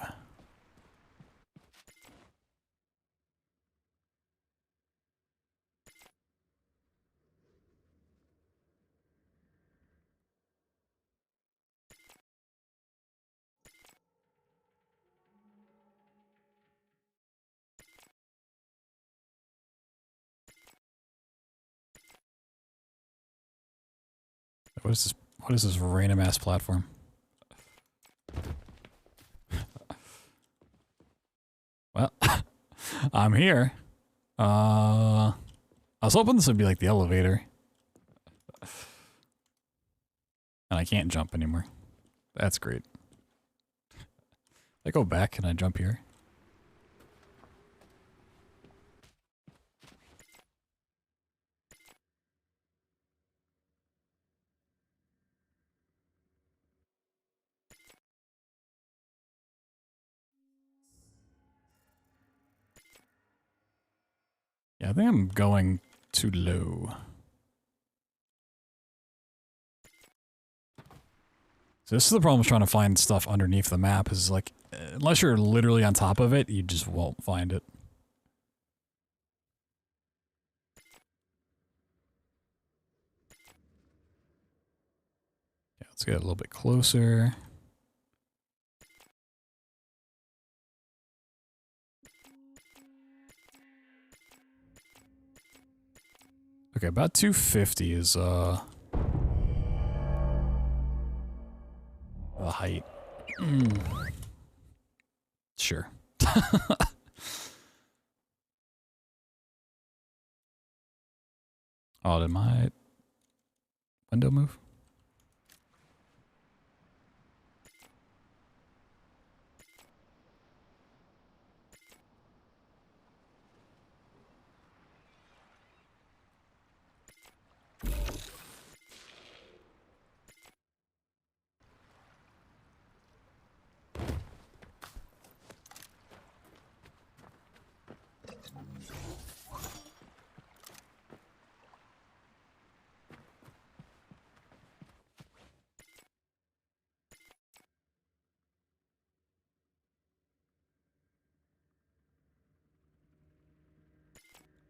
Speaker 1: What is this? What is this random ass platform? Well, I'm here. I was hoping this would be like the elevator. And I can't jump anymore. That's great. I go back, can I jump here? Yeah, I think I'm going too low. So this is the problem with trying to find stuff underneath the map is like, unless you're literally on top of it, you just won't find it. Yeah, let's get a little bit closer. Okay, about 250 is the height. Sure. Oh, did my window move?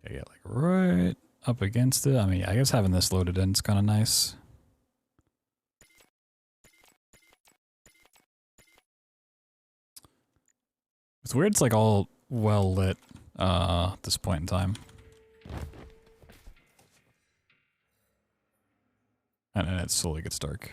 Speaker 1: Okay, yeah, like right up against it. I mean, I guess having this loaded in is kind of nice. It's weird, it's like all well lit at this point in time. And then it slowly gets dark.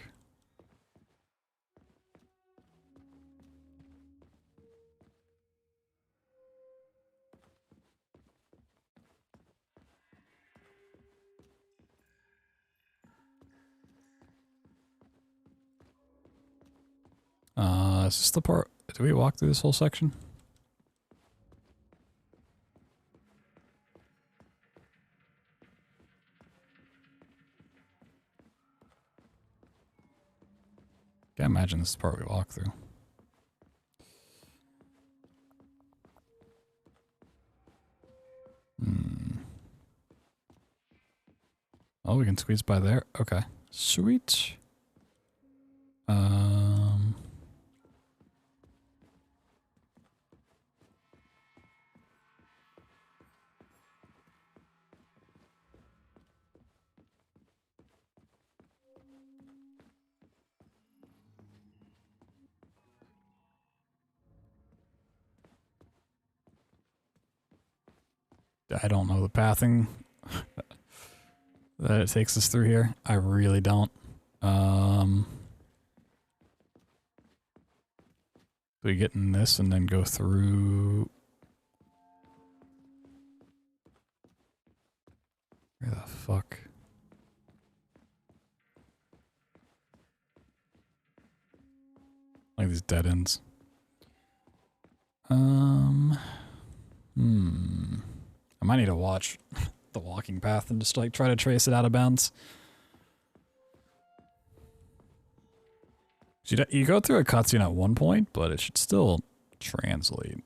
Speaker 1: Is this the part? Do we walk through this whole section? Can't imagine this is the part we walk through. Oh, we can squeeze by there. Okay. Sweet. I don't know the pathing that it takes us through here. I really don't. We get in this and then go through. Where the fuck? Like these dead ends. I might need to watch the walking path and just like try to trace it out of bounds. You go through a cutscene at one point, but it should still translate.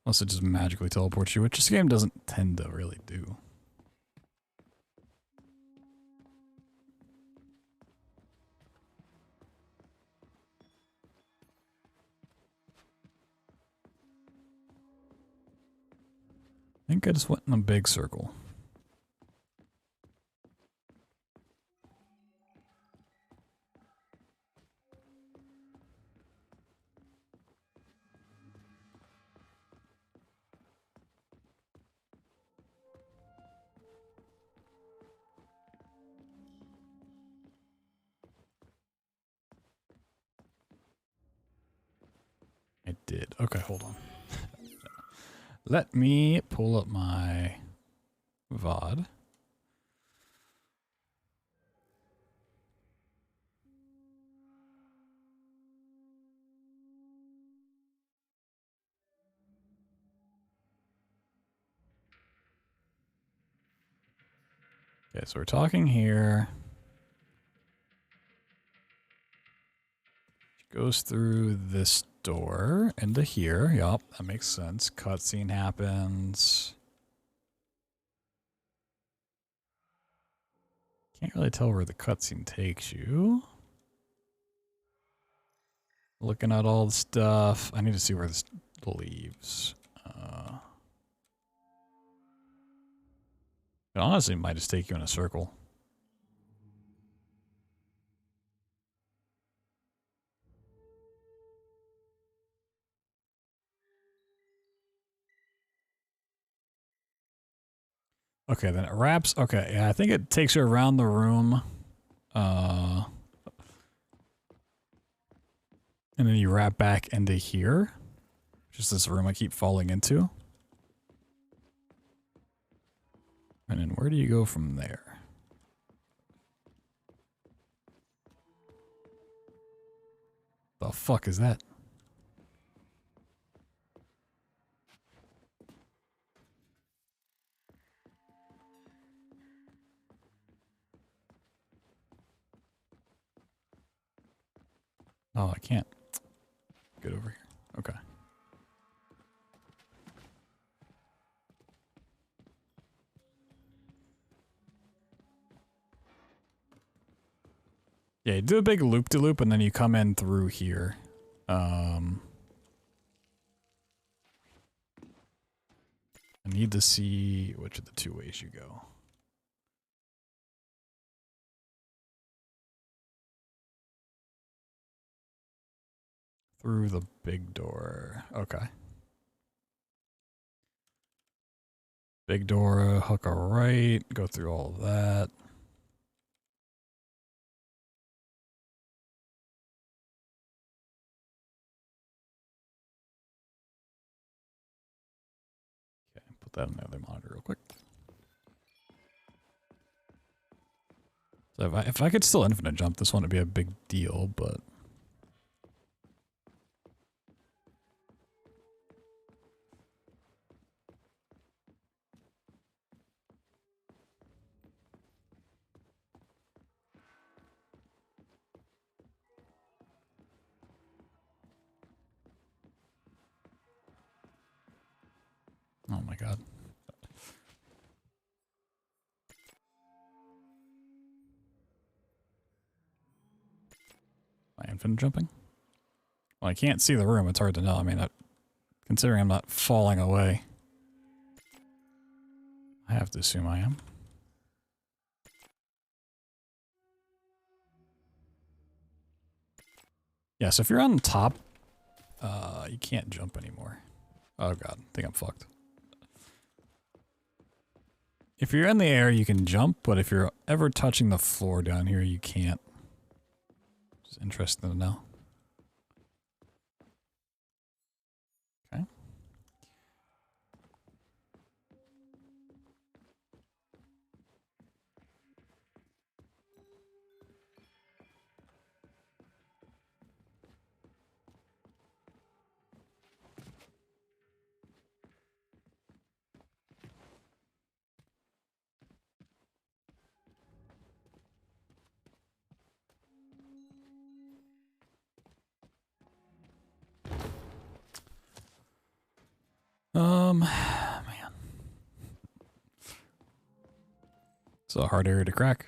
Speaker 1: Unless it just magically teleports you, which this game doesn't tend to really do. I think I just went in a big circle. It did. Okay, hold on. Let me pull up my VOD. Okay, so we're talking here. Goes through this door into here. Yup, that makes sense. Cutscene happens. Can't really tell where the cutscene takes you. Looking at all the stuff. I need to see where this leaves. It honestly might just take you in a circle. Okay, then it wraps. Okay, yeah, I think it takes you around the room. And then you wrap back into here. Just this room I keep falling into. And then where do you go from there? The fuck is that? Oh, I can't get over here. Okay. Yeah, you do a big loop-de-loop and then you come in through here. I need to see which of the two ways you go. Through the big door. Okay. Big door, hook a right, go through all of that. Okay, put that on the other monitor real quick. So if I could still infinite jump, this wouldn't be a big deal, but... Oh my god. Am I infinite jumping? Well, I can't see the room, it's hard to know. I mean, considering I'm not falling away, I have to assume I am. Yeah, so if you're on top, you can't jump anymore. Oh god, I think I'm fucked. If you're in the air, you can jump, but if you're ever touching the floor down here, you can't. It's interesting to know. Okay. Man. It's a hard area to crack.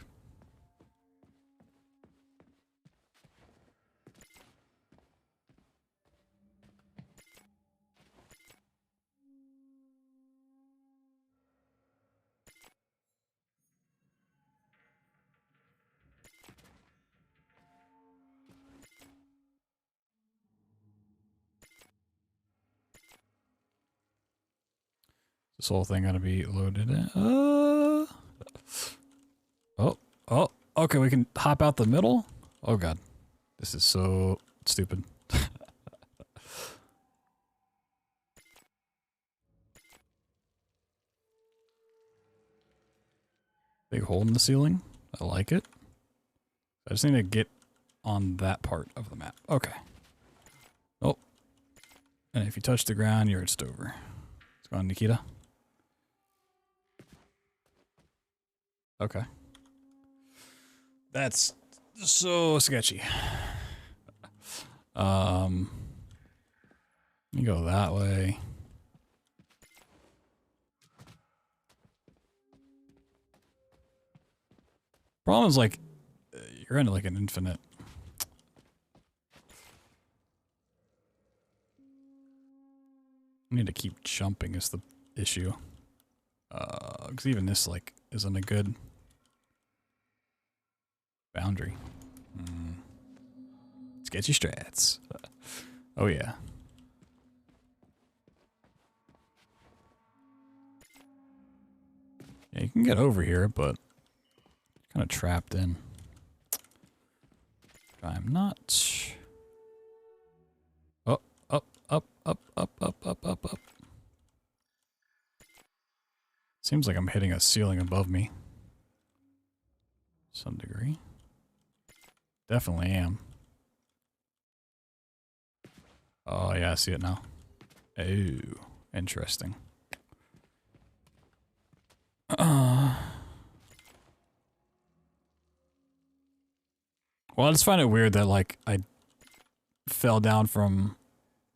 Speaker 1: This whole thing gonna be loaded in. Oh, okay, we can hop out the middle? Oh god. This is so stupid. Big hole in the ceiling. I like it. I just need to get on that part of the map. Okay. Oh. And if you touch the ground, you're just over. Let's go on, Nikita. Okay. That's so sketchy. You go that way. Problem is, like, you're into like an infinite. I need to keep jumping is the issue. Because even this, like, isn't a good boundary. Sketchy strats. Oh, yeah. Yeah, you can get over here, but kind of trapped in. I'm not. Oh, up, up, up, up, up, up, up, up. Seems like I'm hitting a ceiling above me. Some degree. Definitely am. Oh, yeah, I see it now. Oh, interesting. Well, I just find it weird that, like, I fell down from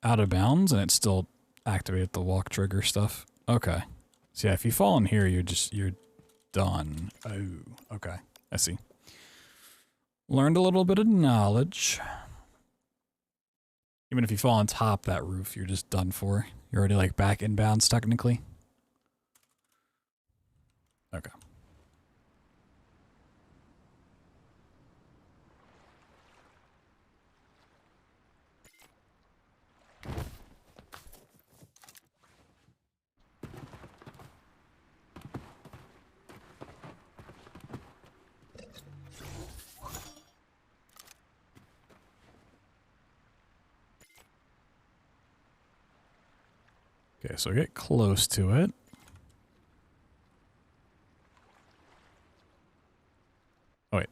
Speaker 1: out of bounds and it still activated the walk trigger stuff. Okay. So yeah, if you fall in here, you're done. Oh, okay. I see. Learned a little bit of knowledge. Even if you fall on top that roof, you're just done for. You're already, like, back in bounds, technically. Okay. Okay, so get close to it. Oh, wait.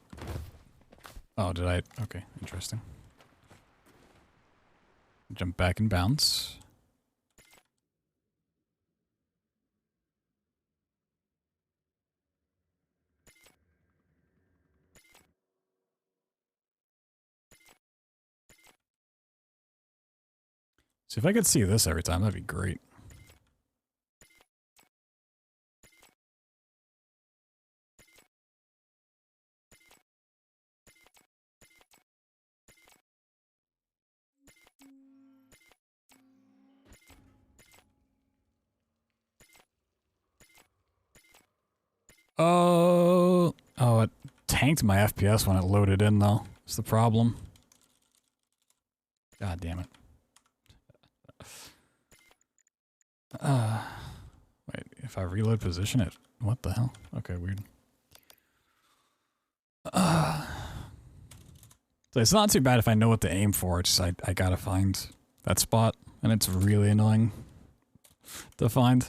Speaker 1: Oh, did I? Okay, interesting. Jump back and bounce. See, if I could see this every time, that'd be great. Oh, it tanked my FPS when it loaded in, though. That's the problem. God damn it. Wait, if I reload position it, what the hell? Okay, weird. So it's not too bad if I know what to aim for. It's just I gotta find that spot, and it's really annoying to find.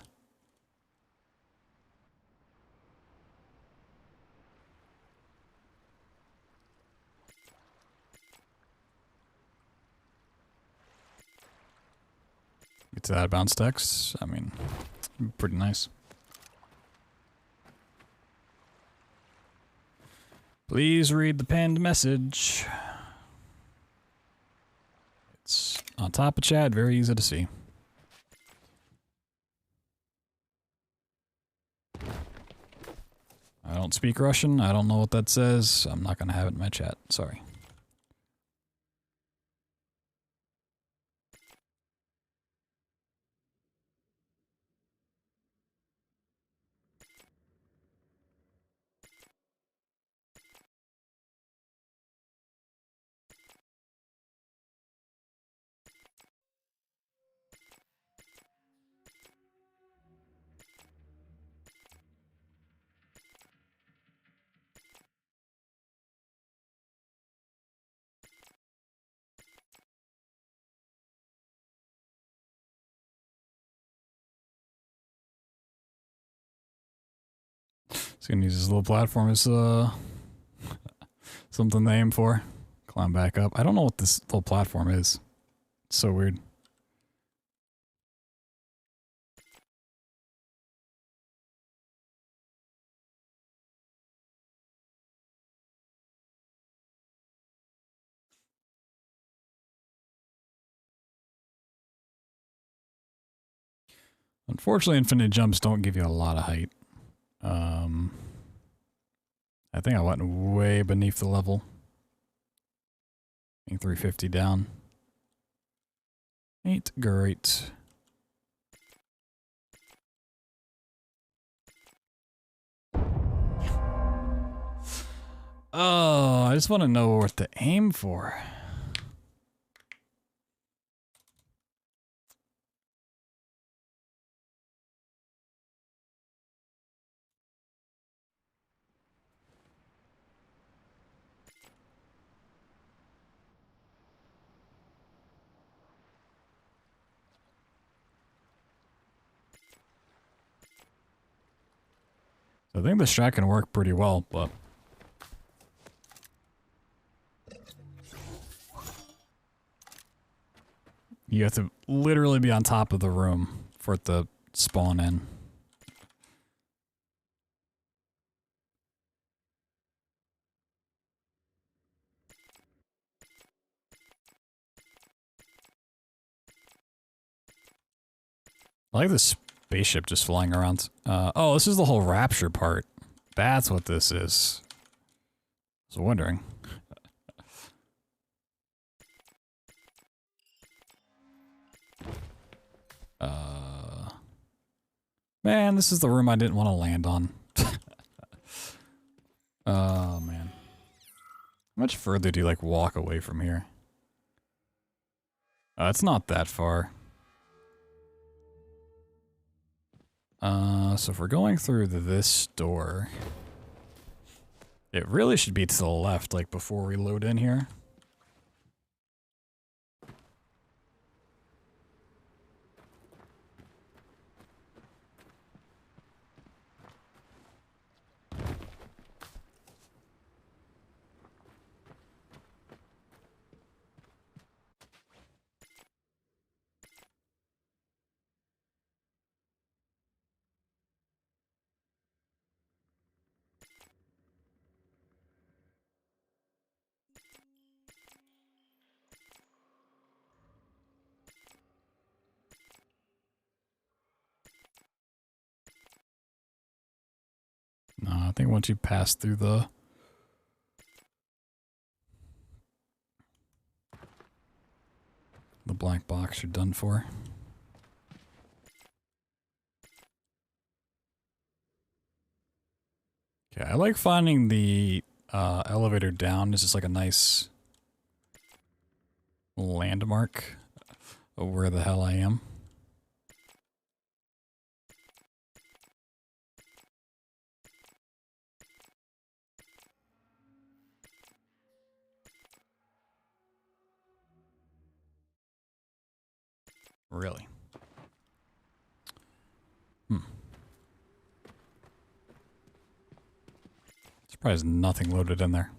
Speaker 1: Get to that bounce text. I mean, pretty nice. Please read the pinned message. It's on top of chat, very easy to see. I don't speak Russian. I don't know what that says. I'm not going to have it in my chat. Sorry. He's gonna use his little platform as something to aim for. Climb back up. I don't know what this little platform is. It's so weird. Unfortunately, infinite jumps don't give you a lot of height. I think I went way beneath the level. I think 350 down. Ain't great. Oh, I just want to know what to aim for. I think the strat can work pretty well, but you have to literally be on top of the room for it to spawn in. I like this spaceship just flying around. Oh, this is the whole rapture part. That's what this is. I was wondering. Man, this is the room I didn't want to land on. Oh, man. How much further do you, like, walk away from here? It's not that far. So if we're going through this door, it really should be to the left, like, before we load in here. No, I think once you pass through the blank box, you're done for. Okay, I like finding the elevator down. This is like a nice landmark of where the hell I am. Really? Surprised nothing loaded in there.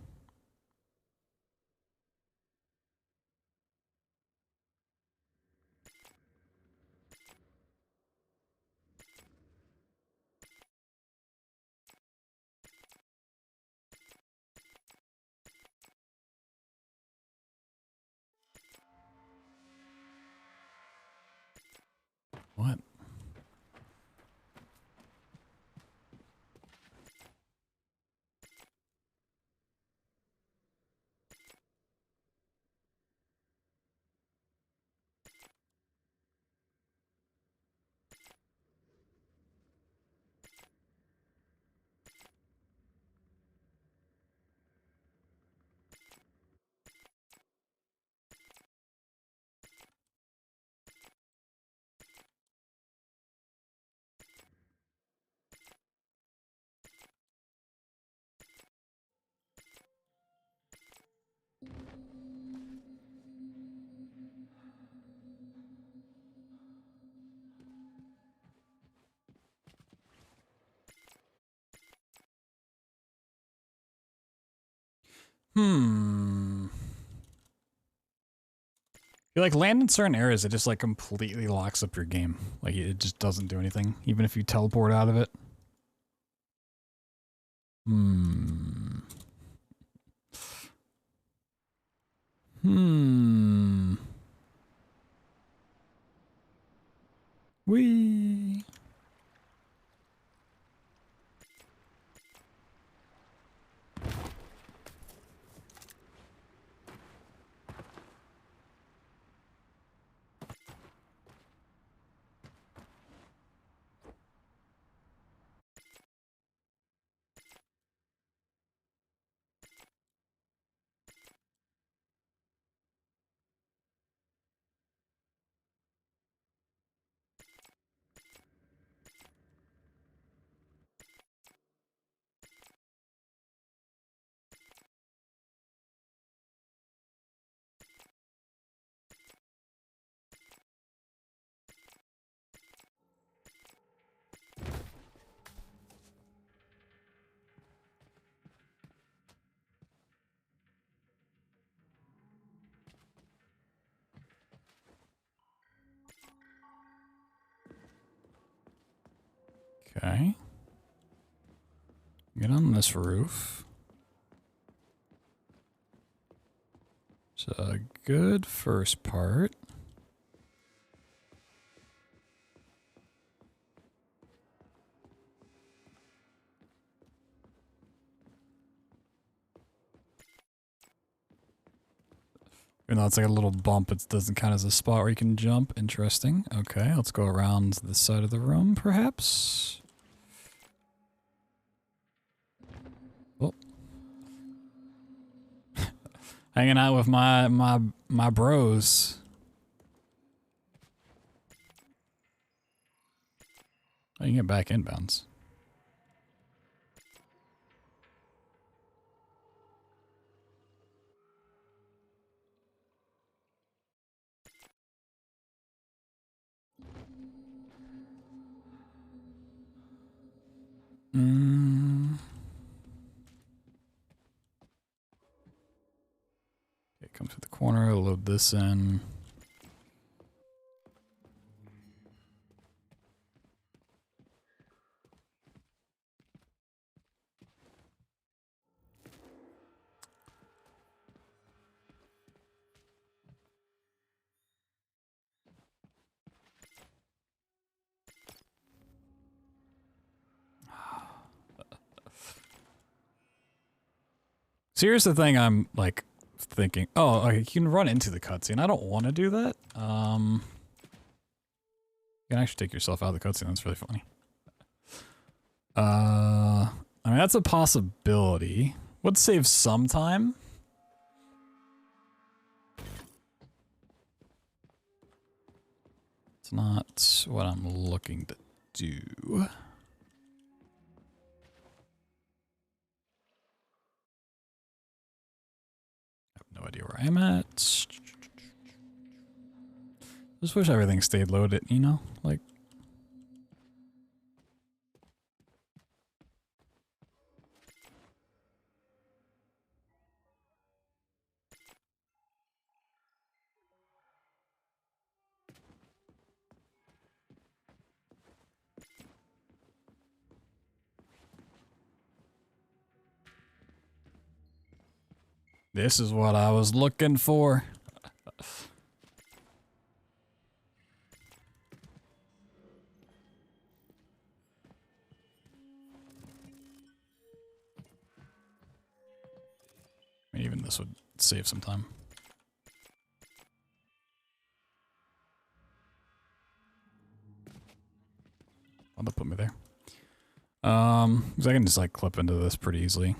Speaker 1: What? You like land in certain areas, it just like completely locks up your game. Like it just doesn't do anything, even if you teleport out of it. Whee. Okay. Get on this roof. It's a good first part. Even though it's like a little bump, it doesn't count as a spot where you can jump. Interesting. Okay, let's go around the side of the room, perhaps. Oh. Hanging out with my bros. Oh, you can get back inbounds. Okay, come through the corner, load this in. So here's the thing I'm like thinking. Oh, okay, you can run into the cutscene. I don't want to do that. You can actually take yourself out of the cutscene. That's really funny. I mean, that's a possibility. Would save some time. It's not what I'm looking to do. No idea where I'm at. Just wish everything stayed loaded, you know? Like... This is what I was looking for. I mean, even this would save some time. Oh, they'll put me there. 'Cause I can just like clip into this pretty easily.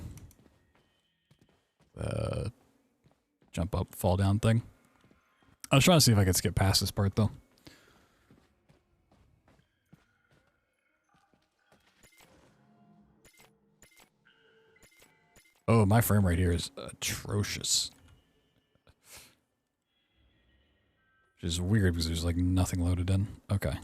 Speaker 1: Jump up, fall down thing. I was trying to see if I could skip past this part though. Oh, my frame rate here is atrocious. Which is weird because there's like nothing loaded in. Okay.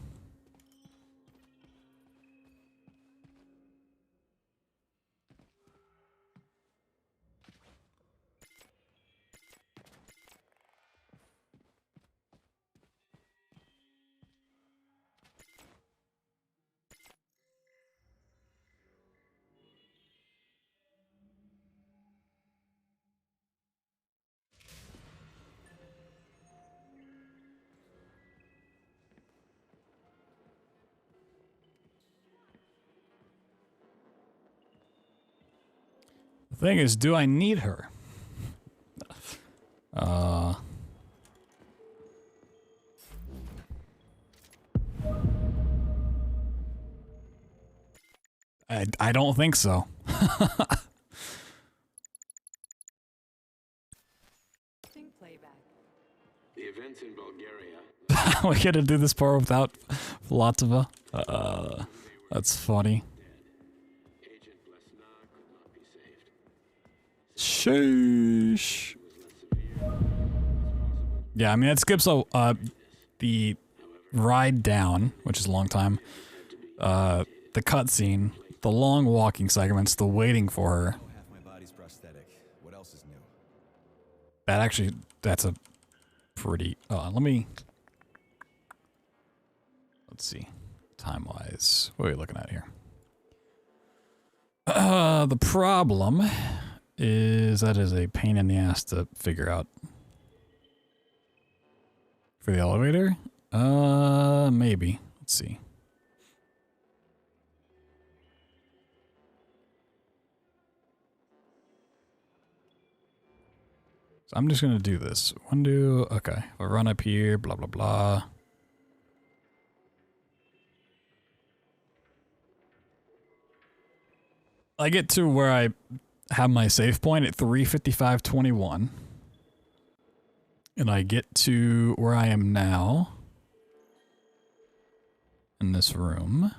Speaker 1: The thing is, do I need her? I don't think so.
Speaker 13: The events in Bulgaria.
Speaker 1: We gotta do this part without Vlatova. That's funny. Sheesh. Yeah, I mean it skips the ride down, which is a long time. The cutscene, the long walking segments, the waiting for her.
Speaker 2: Half my body's prosthetic. What else is new?
Speaker 1: That actually, that's a pretty. Let me. Let's see, time wise. What are we looking at here? The problem is that is a pain in the ass to figure out. For the elevator? Maybe. Let's see. So I'm just gonna do this. Okay. If I run up here, blah, blah, blah. I get to where I have my save point at 3:55:21. And I get to where I am now. In this room.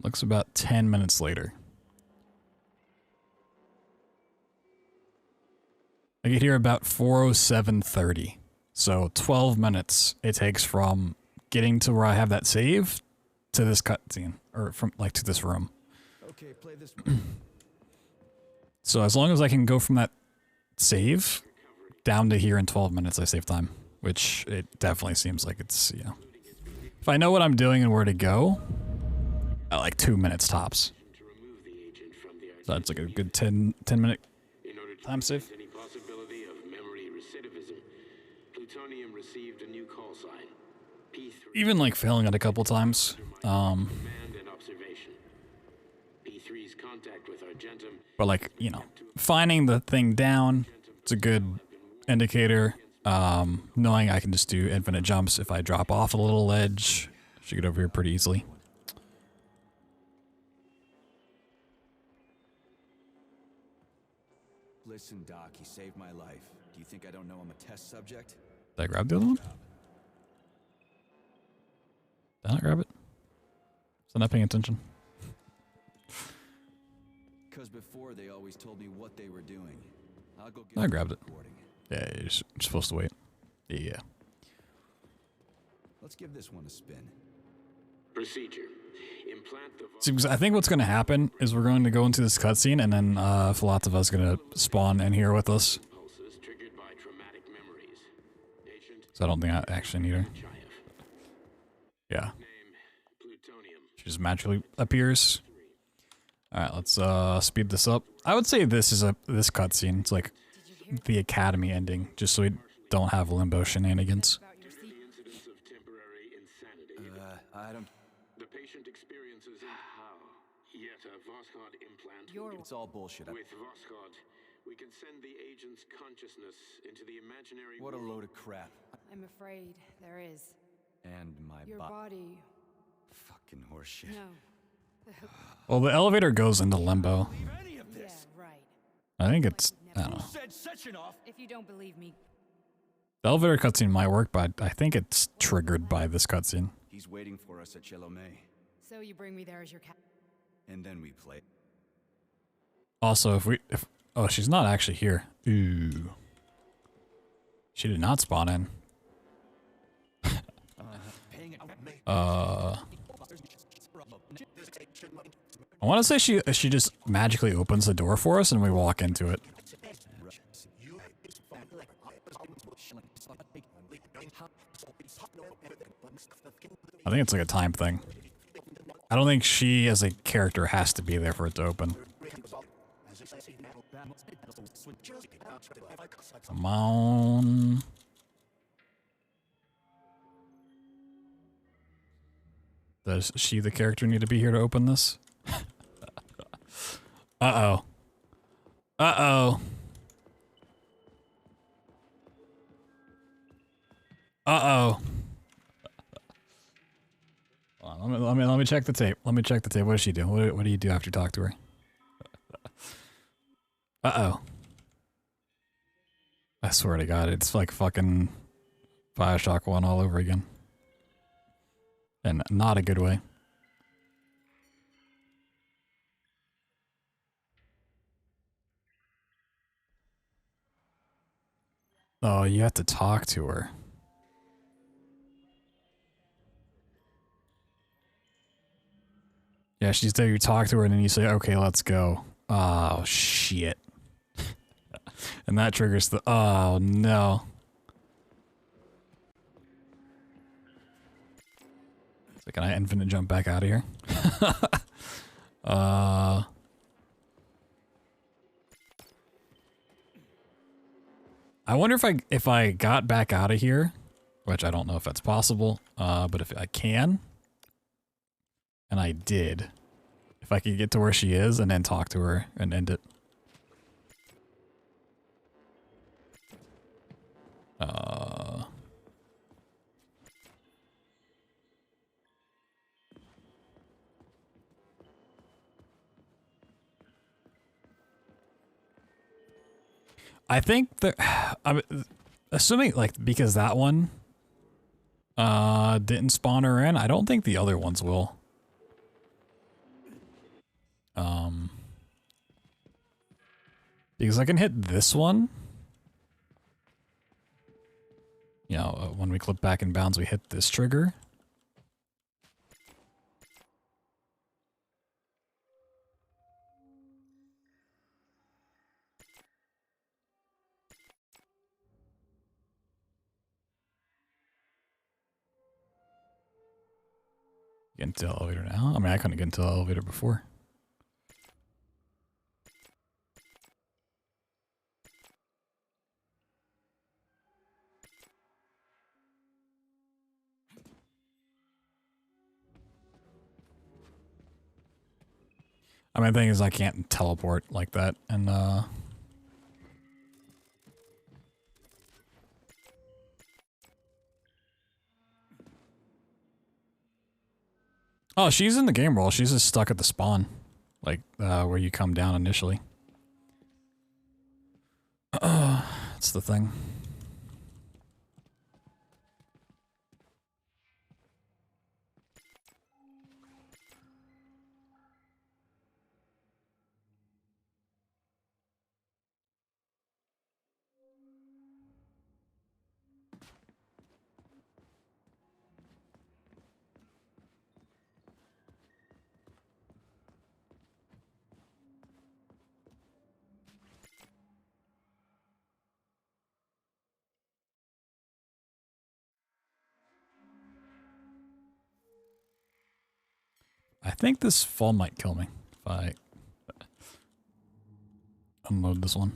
Speaker 1: Looks about 10 minutes later. I get here about 4:07:30. So 12 minutes it takes from getting to where I have that save to this cutscene, or from like to this room.
Speaker 4: Okay, play this.
Speaker 1: So as long as I can go from that save down to here in 12 minutes, I save time, which it definitely seems like it's, yeah. If I know what I'm doing and where to go, like 2 minutes tops. So that's like a good 10 minute time save.
Speaker 13: Any possibility of memory recidivism, plutonium received a new call sign. P3.
Speaker 1: Even like failing it a couple times.
Speaker 13: Command and observation. P3's contact with Argentum.
Speaker 1: But like, you know, finding the thing down, it's a good indicator. Knowing I can just do infinite jumps if I drop off a little ledge. Should get over here pretty easily.
Speaker 4: Listen, Doc, he saved my life. Do you think I don't know I'm a test subject?
Speaker 1: Did I grab the other one? Did I not grab it? Was I not paying attention?
Speaker 4: Because before they always told me what they were doing. I'll go get
Speaker 1: I grabbed it.
Speaker 4: recording.
Speaker 1: Yeah, you're supposed to wait. Yeah.
Speaker 4: Let's give this one a spin.
Speaker 13: Procedure. Implant the
Speaker 1: See, I think what's going to happen is we're going to go into this cutscene, and then Philotova's is going to spawn in here with us.
Speaker 13: pulses triggered by traumatic memories. Patient
Speaker 1: So I don't think I actually need her. Yeah.
Speaker 13: name plutonium.
Speaker 1: She just magically appears. Alright, let's speed this up. I would say this is this cutscene. It's like the Academy ending, just so we don't have limbo shenanigans.
Speaker 13: Incidents of temporary insanity.
Speaker 4: I don't...
Speaker 13: The patient experiences how? Yet a Voskhod implant.
Speaker 4: It's all bullshit.
Speaker 13: With Voskhod, we can send the agent's consciousness into the imaginary
Speaker 4: What a
Speaker 13: world.
Speaker 4: load of crap.
Speaker 12: I'm afraid there is.
Speaker 4: And my
Speaker 12: Your body.
Speaker 4: Fucking horseshit.
Speaker 12: No.
Speaker 1: Well, the elevator goes into limbo.
Speaker 12: Yeah, right.
Speaker 1: I think it's, I don't know.
Speaker 12: If you don't believe me,
Speaker 1: The elevator cutscene might work, but I think it's triggered by this cutscene.
Speaker 4: He's waiting for us at Chelomey.
Speaker 12: so you bring me there as your cat.
Speaker 4: And then we play.
Speaker 1: Also, oh, she's not actually here. Ooh. She did not spawn in. I want to say she just magically opens the door for us and we walk into it. I think it's like a time thing. I don't think she as a character has to be there for it to open. Come on. Does she, the character, need to be here to open this? Uh-oh. Uh-oh. Uh-oh. Let me check the tape. Let me check the tape. What does she do? What do you do after you talk to her? Uh-oh. I swear to God, it's like fucking Bioshock 1 all over again. And not a good way. Oh, you have to talk to her. Yeah, she's there, you talk to her, and then you say, okay, let's go. Oh, shit. And that triggers the, oh, no. So can I infinite jump back out of here? I wonder if I got back out of here, which I don't know if that's possible, but if I can, and I did, if I could get to where she is and then talk to her and end it. I think that I'm assuming, like, because that one didn't spawn her in, I don't think the other ones will. Because I can hit this one. You know, when we clip back in bounds, we hit this trigger. Get into the elevator now? I mean, I couldn't get into the elevator before. I mean, the thing is, I can't teleport like that, and oh, she's in the game world. She's just stuck at the spawn, like where you come down initially. That's the thing. I think this fall might kill me if I unload this one.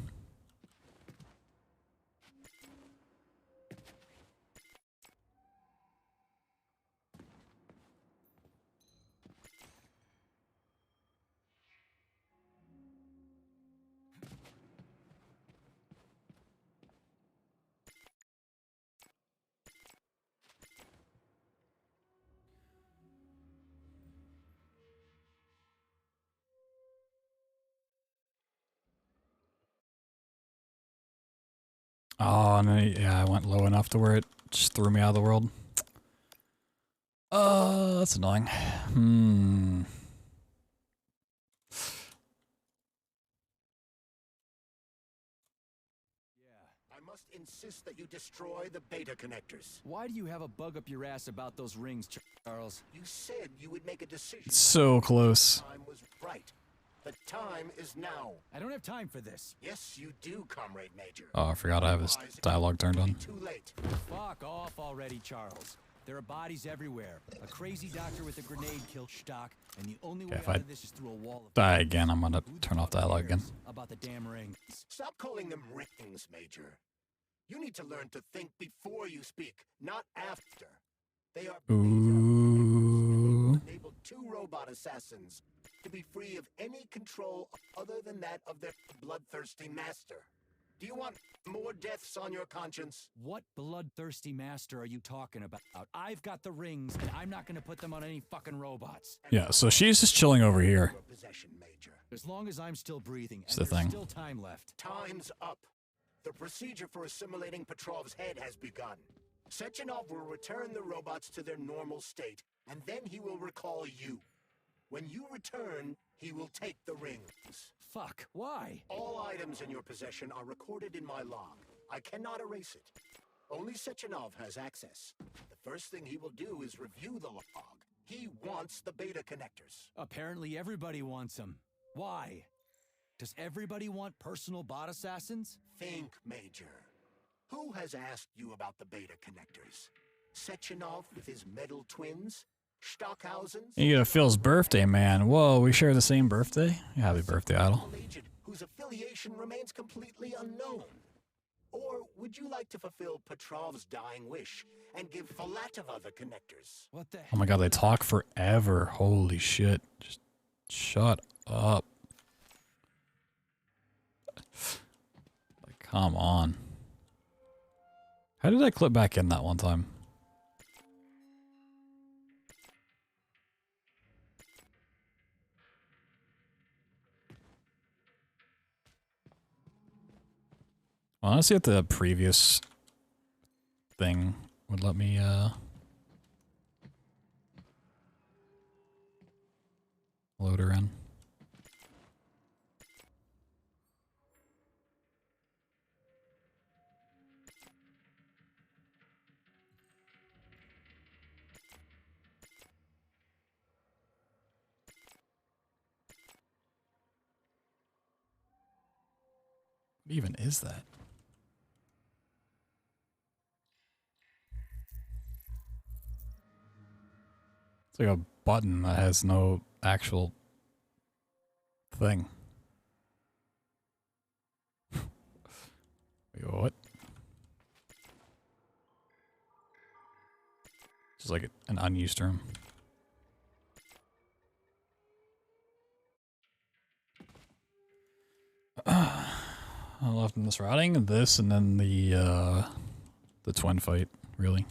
Speaker 1: Oh, no, yeah, I went low enough to where it just threw me out of the world. That's annoying.
Speaker 3: I must insist that you destroy the beta connectors.
Speaker 4: Why do you have a bug up your ass about those rings, Charles?
Speaker 3: You said you would make a decision.
Speaker 1: It's so close.
Speaker 3: The time was right. The time is now.
Speaker 4: I don't have time for this.
Speaker 3: Yes, you do, Comrade Major.
Speaker 1: Oh, I forgot I have his dialogue turned on.
Speaker 3: Too late.
Speaker 4: Fuck off already, Charles. There are bodies everywhere. A crazy doctor with a grenade killed Stock, and the only way
Speaker 1: If
Speaker 4: out
Speaker 1: I
Speaker 4: of this is through a wall of
Speaker 1: die again, I'm gonna turn off dialogue again.
Speaker 4: about the damn rings.
Speaker 3: Stop calling them rings, Major. You need to learn to think before you speak, not after. They are enabled 2 robot assassins to be free of any control other than that of their bloodthirsty master. Do you want more deaths on your conscience?
Speaker 4: What bloodthirsty master are you talking about? I've got the rings, and I'm not going to put them on any fucking robots.
Speaker 1: Yeah, so she's just chilling over here.
Speaker 4: As long as I'm still breathing, and
Speaker 1: the
Speaker 4: there's
Speaker 1: thing.
Speaker 4: still time left.
Speaker 3: Time's up. The procedure for assimilating Petrov's head has begun. Sechenov will return the robots to their normal state, and then he will recall you. When you return, he will take the rings.
Speaker 4: Fuck, why?
Speaker 3: All items in your possession are recorded in my log. I cannot erase it. Only Sechenov has access. The first thing he will do is review the log. He wants the beta connectors.
Speaker 4: Apparently everybody wants them. Why? Does everybody want personal bot assassins?
Speaker 3: Think, Major. Who has asked you about the beta connectors? Sechenov with his metal twins? Stockhausen's
Speaker 1: You get a Phil's birthday, man. Whoa, we share the same birthday? Happy birthday, Idol.
Speaker 3: agent whose affiliation remains completely unknown. Or would you like to fulfill Petrov's dying wish and give Filatova the connectors?
Speaker 4: What the
Speaker 1: Oh my god, they talk forever. Holy shit. Just shut up. Like, come on. How did I clip back in that one time? Well, I want to see if the previous thing would let me, load her in. What even is that? It's like a button that has no actual thing. Wait, what? Just like an unused room. Left in this routing, this, and then the twin fight, really.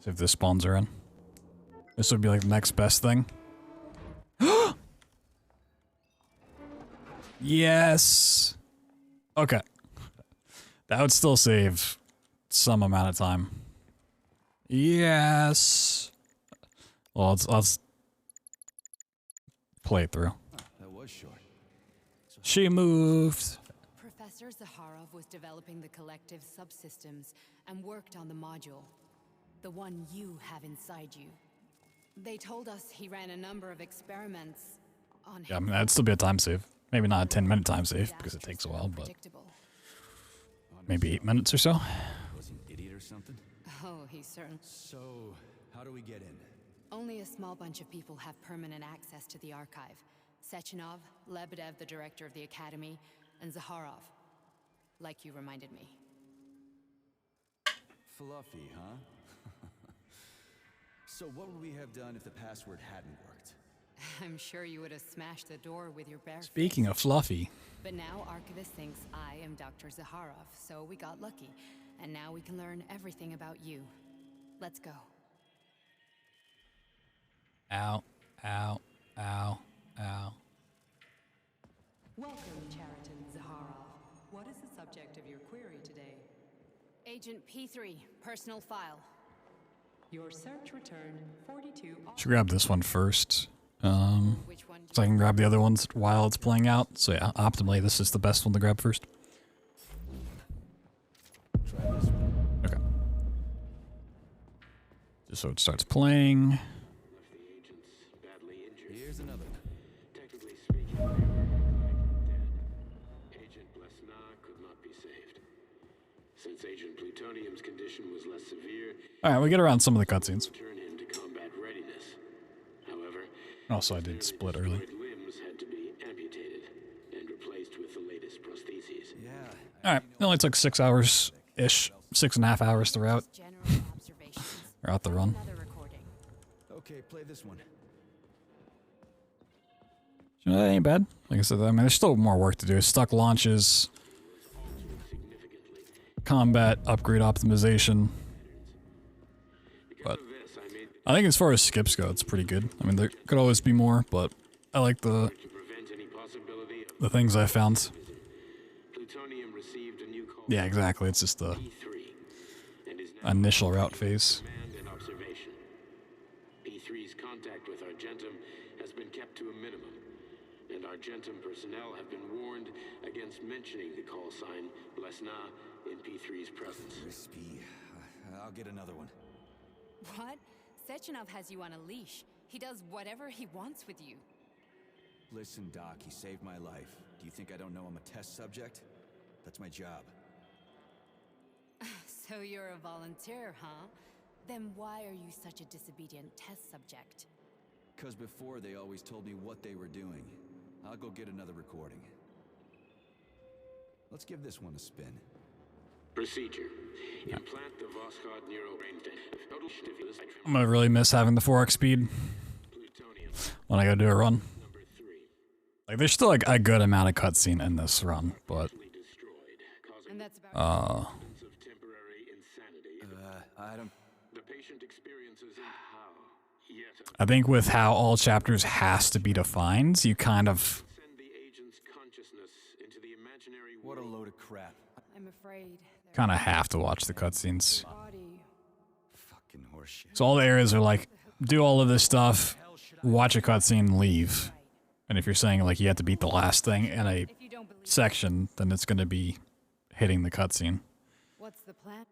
Speaker 1: See if this spawns are in. This would be like the next best thing. Yes! Okay. That would still save some amount of time. Yes! Well, let's play it through.
Speaker 4: That was short.
Speaker 1: She moved.
Speaker 14: Professor Zaharov was developing the collective subsystems and worked on the module. The one you have inside you. They told us he ran a number of experiments on
Speaker 1: Yeah, I mean, that'd still be a time save. Maybe not a 10-minute time save, because it takes a while, but maybe 8 minutes or so.
Speaker 4: Was he an idiot or something?
Speaker 14: Oh, he's certain.
Speaker 4: So, how do we get in?
Speaker 14: Only a small bunch of people have permanent access to the archive. Sechenov, Lebedev, the director of the academy, and Zaharov. Like you reminded me.
Speaker 4: Fluffy, huh? So what would we have done if the password hadn't worked?
Speaker 14: I'm sure you would have smashed the door with your bare
Speaker 1: Speaking
Speaker 14: fist.
Speaker 1: of Fluffy.
Speaker 14: But now Archivist thinks I am Dr. Zaharov, so we got lucky. And now we can learn everything about you. Let's go.
Speaker 1: Ow, ow, ow, ow.
Speaker 15: Welcome, Chariton Zaharov. What is the subject of your query today?
Speaker 14: Agent P3, personal file.
Speaker 15: Your search returned 42...
Speaker 1: Should grab this one first. So I can grab the other ones while it's playing out. So yeah, optimally this is the best one to grab first. Okay. Just so it starts playing.
Speaker 4: Here's another.
Speaker 13: Technically speaking, they were dead. Agent Blesnar could not be saved. Since Agent Plutonium's condition was less severe,
Speaker 1: Alright, we get around some of the cutscenes.
Speaker 13: turn him to combat readiness. However,
Speaker 1: Also, I did split early.
Speaker 13: limbs had to be amputated and replaced with the latest prostheses.
Speaker 4: Yeah.
Speaker 1: Alright, it only took 6 hours-ish. 6.5 hours to route. Or out the run.
Speaker 4: Okay, play this one.
Speaker 1: You know, that ain't bad. Like I said, I mean, there's still more work to do. Stuck launches, combat, upgrade optimization. But I think as far as skips go, it's pretty good. I mean, there could always be more, but I like the things I found.
Speaker 13: Plutonium received a new call.
Speaker 1: Yeah, exactly. It's just the initial route phase.
Speaker 13: P3's contact with Argentum has been kept to a minimum, and Argentum personnel have been warned against mentioning the call sign Blesna in P3's presence.
Speaker 4: Crispy. I'll get another one.
Speaker 14: What? Sechenov has you on a leash. He does whatever he wants with you.
Speaker 4: Listen, Doc, he saved my life. Do you think I don't know I'm a test subject? That's my job.
Speaker 14: So you're a volunteer, huh? Then why are you such a disobedient test subject?
Speaker 4: 'Cause before they always told me what they were doing. I'll go get another recording. Let's give this one a spin.
Speaker 13: Procedure. Implant the Voskhod neurobrain stem. Total stimulus.
Speaker 1: I'm gonna really miss having the 4x speed when I go do a run. Like, there's still like a good amount of cutscene in this run, but
Speaker 4: I don't.
Speaker 13: The patient experiences how. Yet
Speaker 1: I think with how all chapters has to be defined, you kind of
Speaker 4: What a load of crap.
Speaker 14: I'm afraid.
Speaker 1: kind of have to watch the cutscenes.
Speaker 4: Fucking horseshit.
Speaker 1: So all the areas are like, do all of this stuff, watch a cutscene, leave. And if you're saying like you have to beat the last thing in a section, then it's going to be hitting the cutscene.
Speaker 14: What's the plan?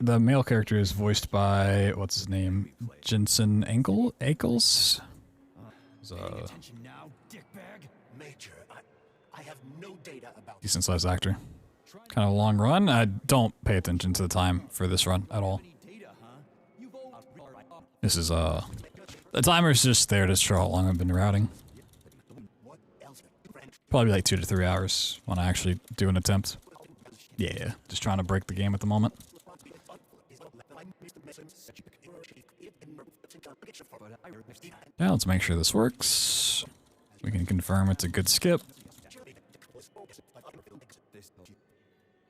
Speaker 1: The male character is voiced by what's his name, Jensen Ackles.
Speaker 3: Attention now, dickbag. Major, I have no data about
Speaker 1: Decent sized actor. Kind of a long run. I don't pay attention to the time for this run at all. This is the timer's just there to show how long I've been routing. Probably like 2 to 3 hours when I actually do an attempt. Yeah, just trying to break the game at the moment. Now let's make sure this works. We can confirm it's a good skip.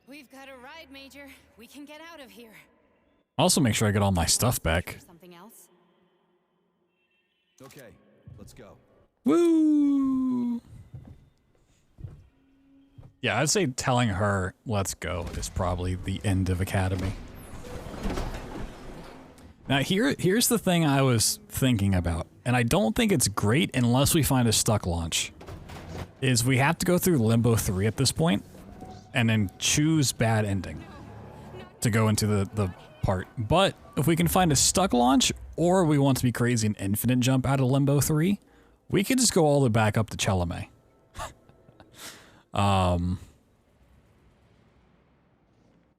Speaker 14: We've got a ride, Major. We can get out of here.
Speaker 1: Also make sure I get all my stuff back.
Speaker 14: Something else?
Speaker 4: Okay, let's go.
Speaker 1: Woo! Yeah, I'd say telling her, let's go, is probably the end of Academy. Now here's the thing I was thinking about, and I don't think it's great unless we find a stuck launch, is we have to go through Limbo 3 at this point, and then choose bad ending to go into the part. But if we can find a stuck launch, or we want to be crazy and infinite jump out of Limbo 3, we could just go all the way back up to Chelame.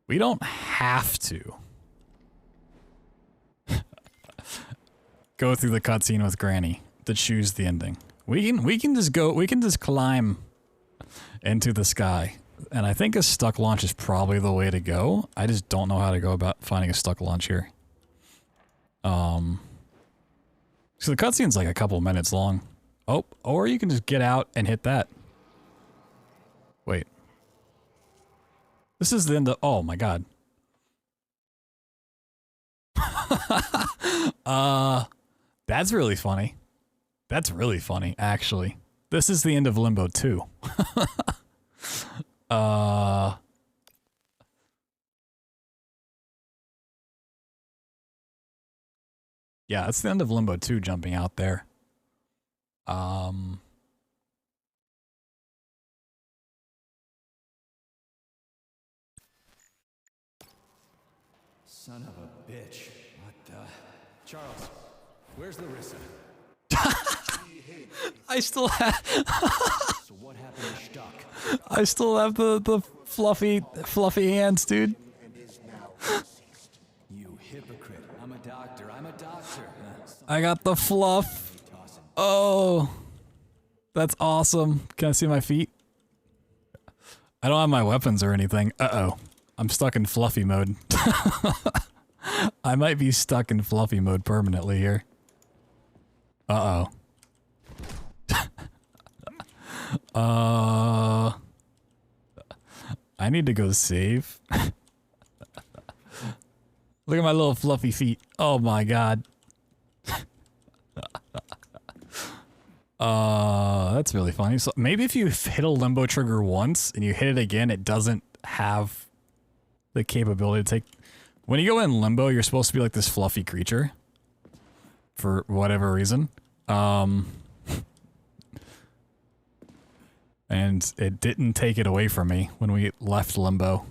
Speaker 1: We don't have to go through the cutscene with Granny to choose the ending. We can just climb into the sky. And I think a stuck launch is probably the way to go. I just don't know how to go about finding a stuck launch here. So the cutscene's like a couple minutes long. Oh, or you can just get out and hit that. Wait. This is the end of, oh my god. That's really funny. That's really funny, actually. This is the end of Limbo 2. Yeah, it's the end of Limbo 2 jumping out there.
Speaker 4: Son of a bitch. What the? Charles, where's Larissa?
Speaker 1: I still have
Speaker 4: So what happened to Stuck?
Speaker 1: I still have the fluffy hands, dude.
Speaker 4: You hypocrite. I'm a doctor. I'm a doctor.
Speaker 1: I got the fluff. Oh. That's awesome. Can I see my feet? I don't have my weapons or anything. Uh-oh. I'm stuck in fluffy mode. I might be stuck in fluffy mode permanently here. Uh-oh. I need to go save. Look at my little fluffy feet. Oh my god. That's really funny. So maybe if you hit a limbo trigger once and you hit it again, it doesn't have the capability to take... When you go in limbo, you're supposed to be like this fluffy creature for whatever reason. And it didn't take it away from me when we left Limbo.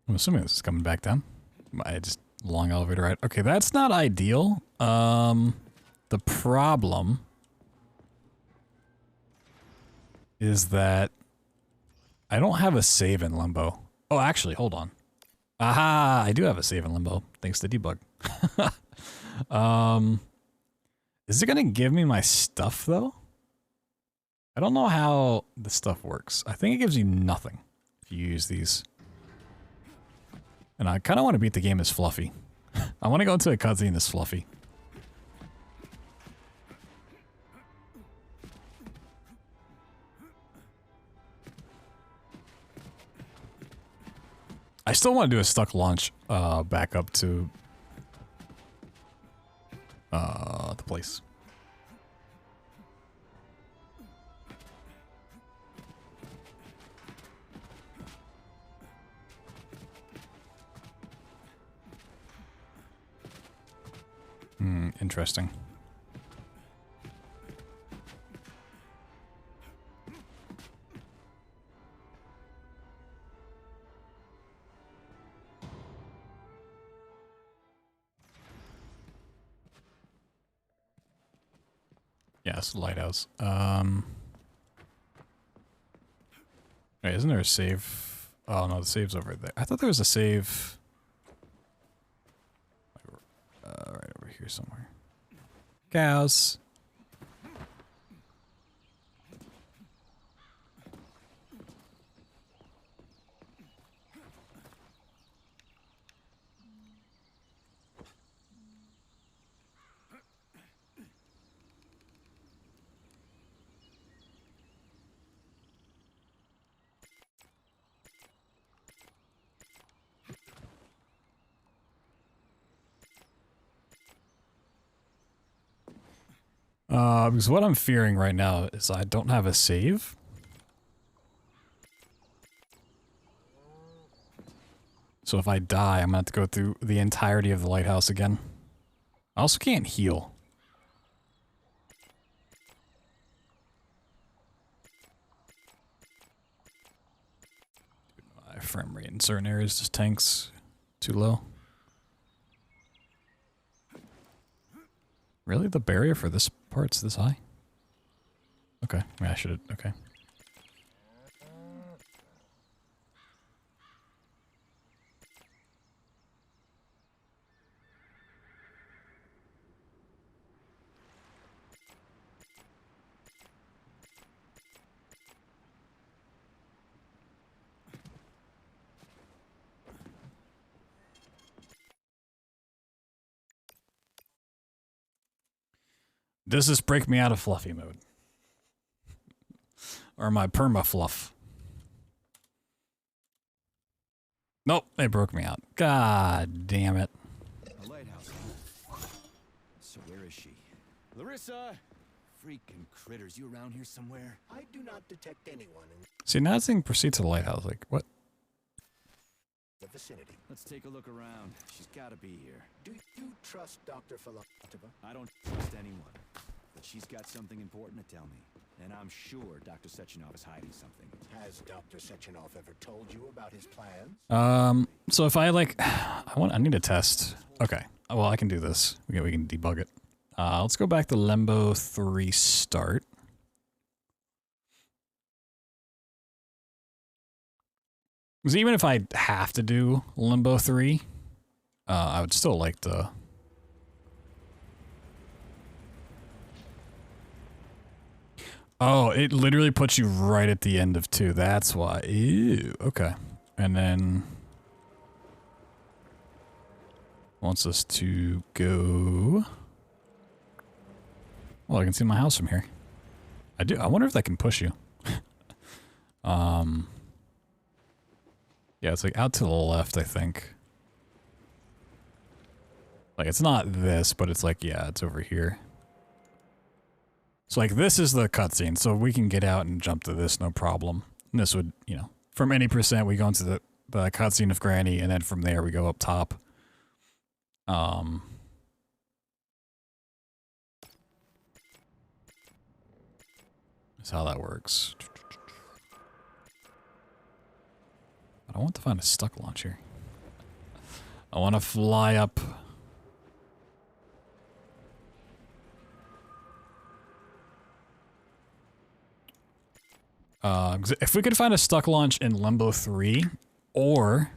Speaker 1: I'm assuming this is coming back down. I just long elevator ride. Okay, that's not ideal. The problem is that I don't have a save in Limbo. Oh, actually, hold on. Aha, I do have a save in Limbo, thanks to debug. Is it gonna give me my stuff though? I don't know how the stuff works. I think it gives you nothing if you use these. And I kind of want to beat the game as Fluffy. I want to go into a cutscene as Fluffy. I still want to do a stuck launch back up to the place. Interesting. Yes, lighthouse. Wait, isn't there a save? Oh no, the save's over there. I thought there was a save right over here somewhere. Cows. Because what I'm fearing right now is I don't have a save. So if I die, I'm gonna have to go through the entirety of the lighthouse again. I also can't heal. My frame rate in certain areas just tanks too low. Really? The barrier for this part's this high? Okay. Yeah, I should. Okay. Does this break me out of Fluffy mode? Or my perma-fluff? Nope, they broke me out. God damn it.
Speaker 4: A lighthouse, huh? So where is she? Larissa! Freaking critters, you around here somewhere?
Speaker 3: I do not detect anyone in
Speaker 1: See, now it's saying proceed to the lighthouse. Like, what?
Speaker 3: the vicinity.
Speaker 4: Let's take a look around. She's gotta be here.
Speaker 3: Do you trust Dr. Filatova?
Speaker 4: I don't trust anyone. But she's got something important to tell me. And I'm sure Dr. Sechenov is hiding something.
Speaker 3: Has Dr. Sechenov ever told you about his plans?
Speaker 1: So if I like, I need a test. Okay. Well, I can do this. We can debug it. Let's go back to Limbo 3 start. Because even if I have to do Limbo 3, I would still like to. Oh, it literally puts you right at the end of 2. That's why. Ew. Okay. And then wants us to go. Well, I can see my house from here. I do. I wonder if that can push you. Yeah, it's like out to the left, I think. Like, it's not this, but it's like, yeah, it's over here. So, like, this is the cutscene, so we can get out and jump to this, no problem. And this would, you know, from any percent, we go into the the cutscene of Granny, and then from there we go up top. That's how that works. But I want to find a stuck launcher. I want to fly up. If we could find a stuck launch in Limbo 3, or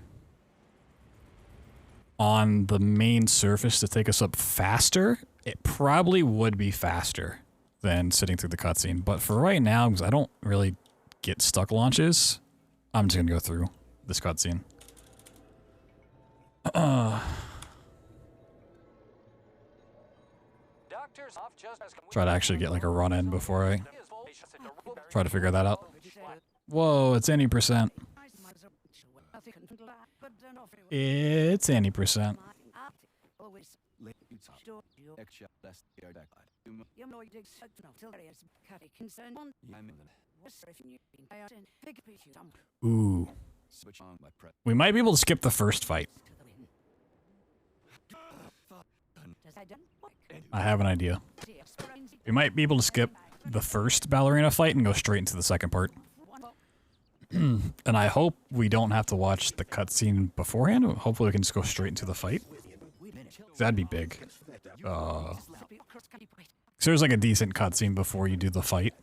Speaker 1: on the main surface to take us up faster, it probably would be faster than sitting through the cutscene. But for right now, because I don't really get stuck launches, I'm just gonna go through this cutscene. Try to actually get like a run in before I try to figure that out. Whoa, it's any percent. It's any percent. Ooh. We might be able to skip the first fight. I have an idea. We might be able to skip the first ballerina fight and go straight into the second part. And I hope we don't have to watch the cutscene beforehand. Hopefully we can just go straight into the fight. That'd be big. So there's like a decent cutscene before you do the fight.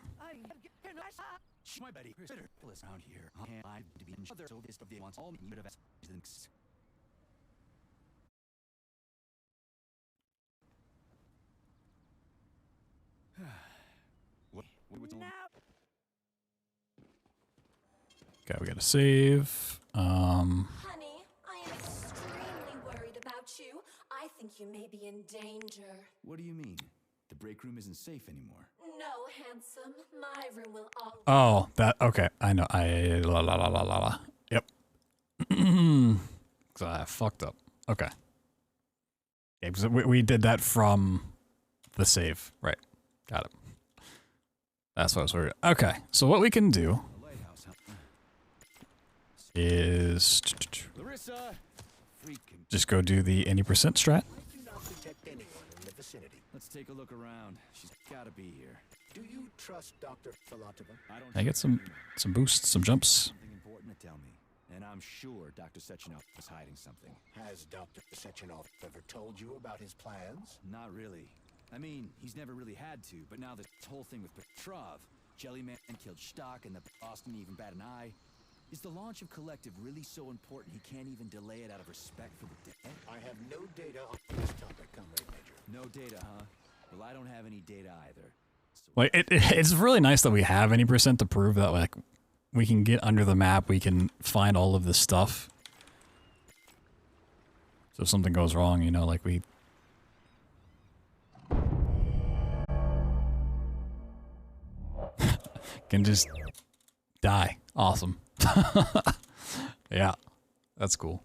Speaker 1: Okay, we gotta save.
Speaker 7: Honey, I am extremely worried about you. I think you may be in danger.
Speaker 4: What do you mean? The break room isn't safe anymore.
Speaker 7: No, handsome. My room will always...
Speaker 1: Oh, that, okay. I know. Yep. So I fucked up. Okay. Yeah, because we did that from the save. Right. Got it. That's what I was worried. Okay, so what we can do is just go do the any percent strat.
Speaker 4: Let's take a look around. She's gotta be here.
Speaker 3: Do you trust Dr. Filatova?
Speaker 1: I get some boosts, some jumps.
Speaker 4: Something important to tell me. And I'm sure Dr. Sechenov was hiding something.
Speaker 3: Has Dr. Sechenov ever told you about his plans?
Speaker 4: Not really. I mean, he's never really had to, but now this whole thing with Petrov, Jellyman killed Stock, and the boss didn't even bat an eye. Is the launch of Collective really so important he can't even delay it out of respect for the dead?
Speaker 3: I have no data on this topic, Comrade Major.
Speaker 4: No data, huh? Well, I don't have any data either. So
Speaker 1: Like it's really nice that we have any percent to prove that like we can get under the map, we can find all of this stuff. So if something goes wrong, you know, like we can just die. Awesome. Yeah, that's cool.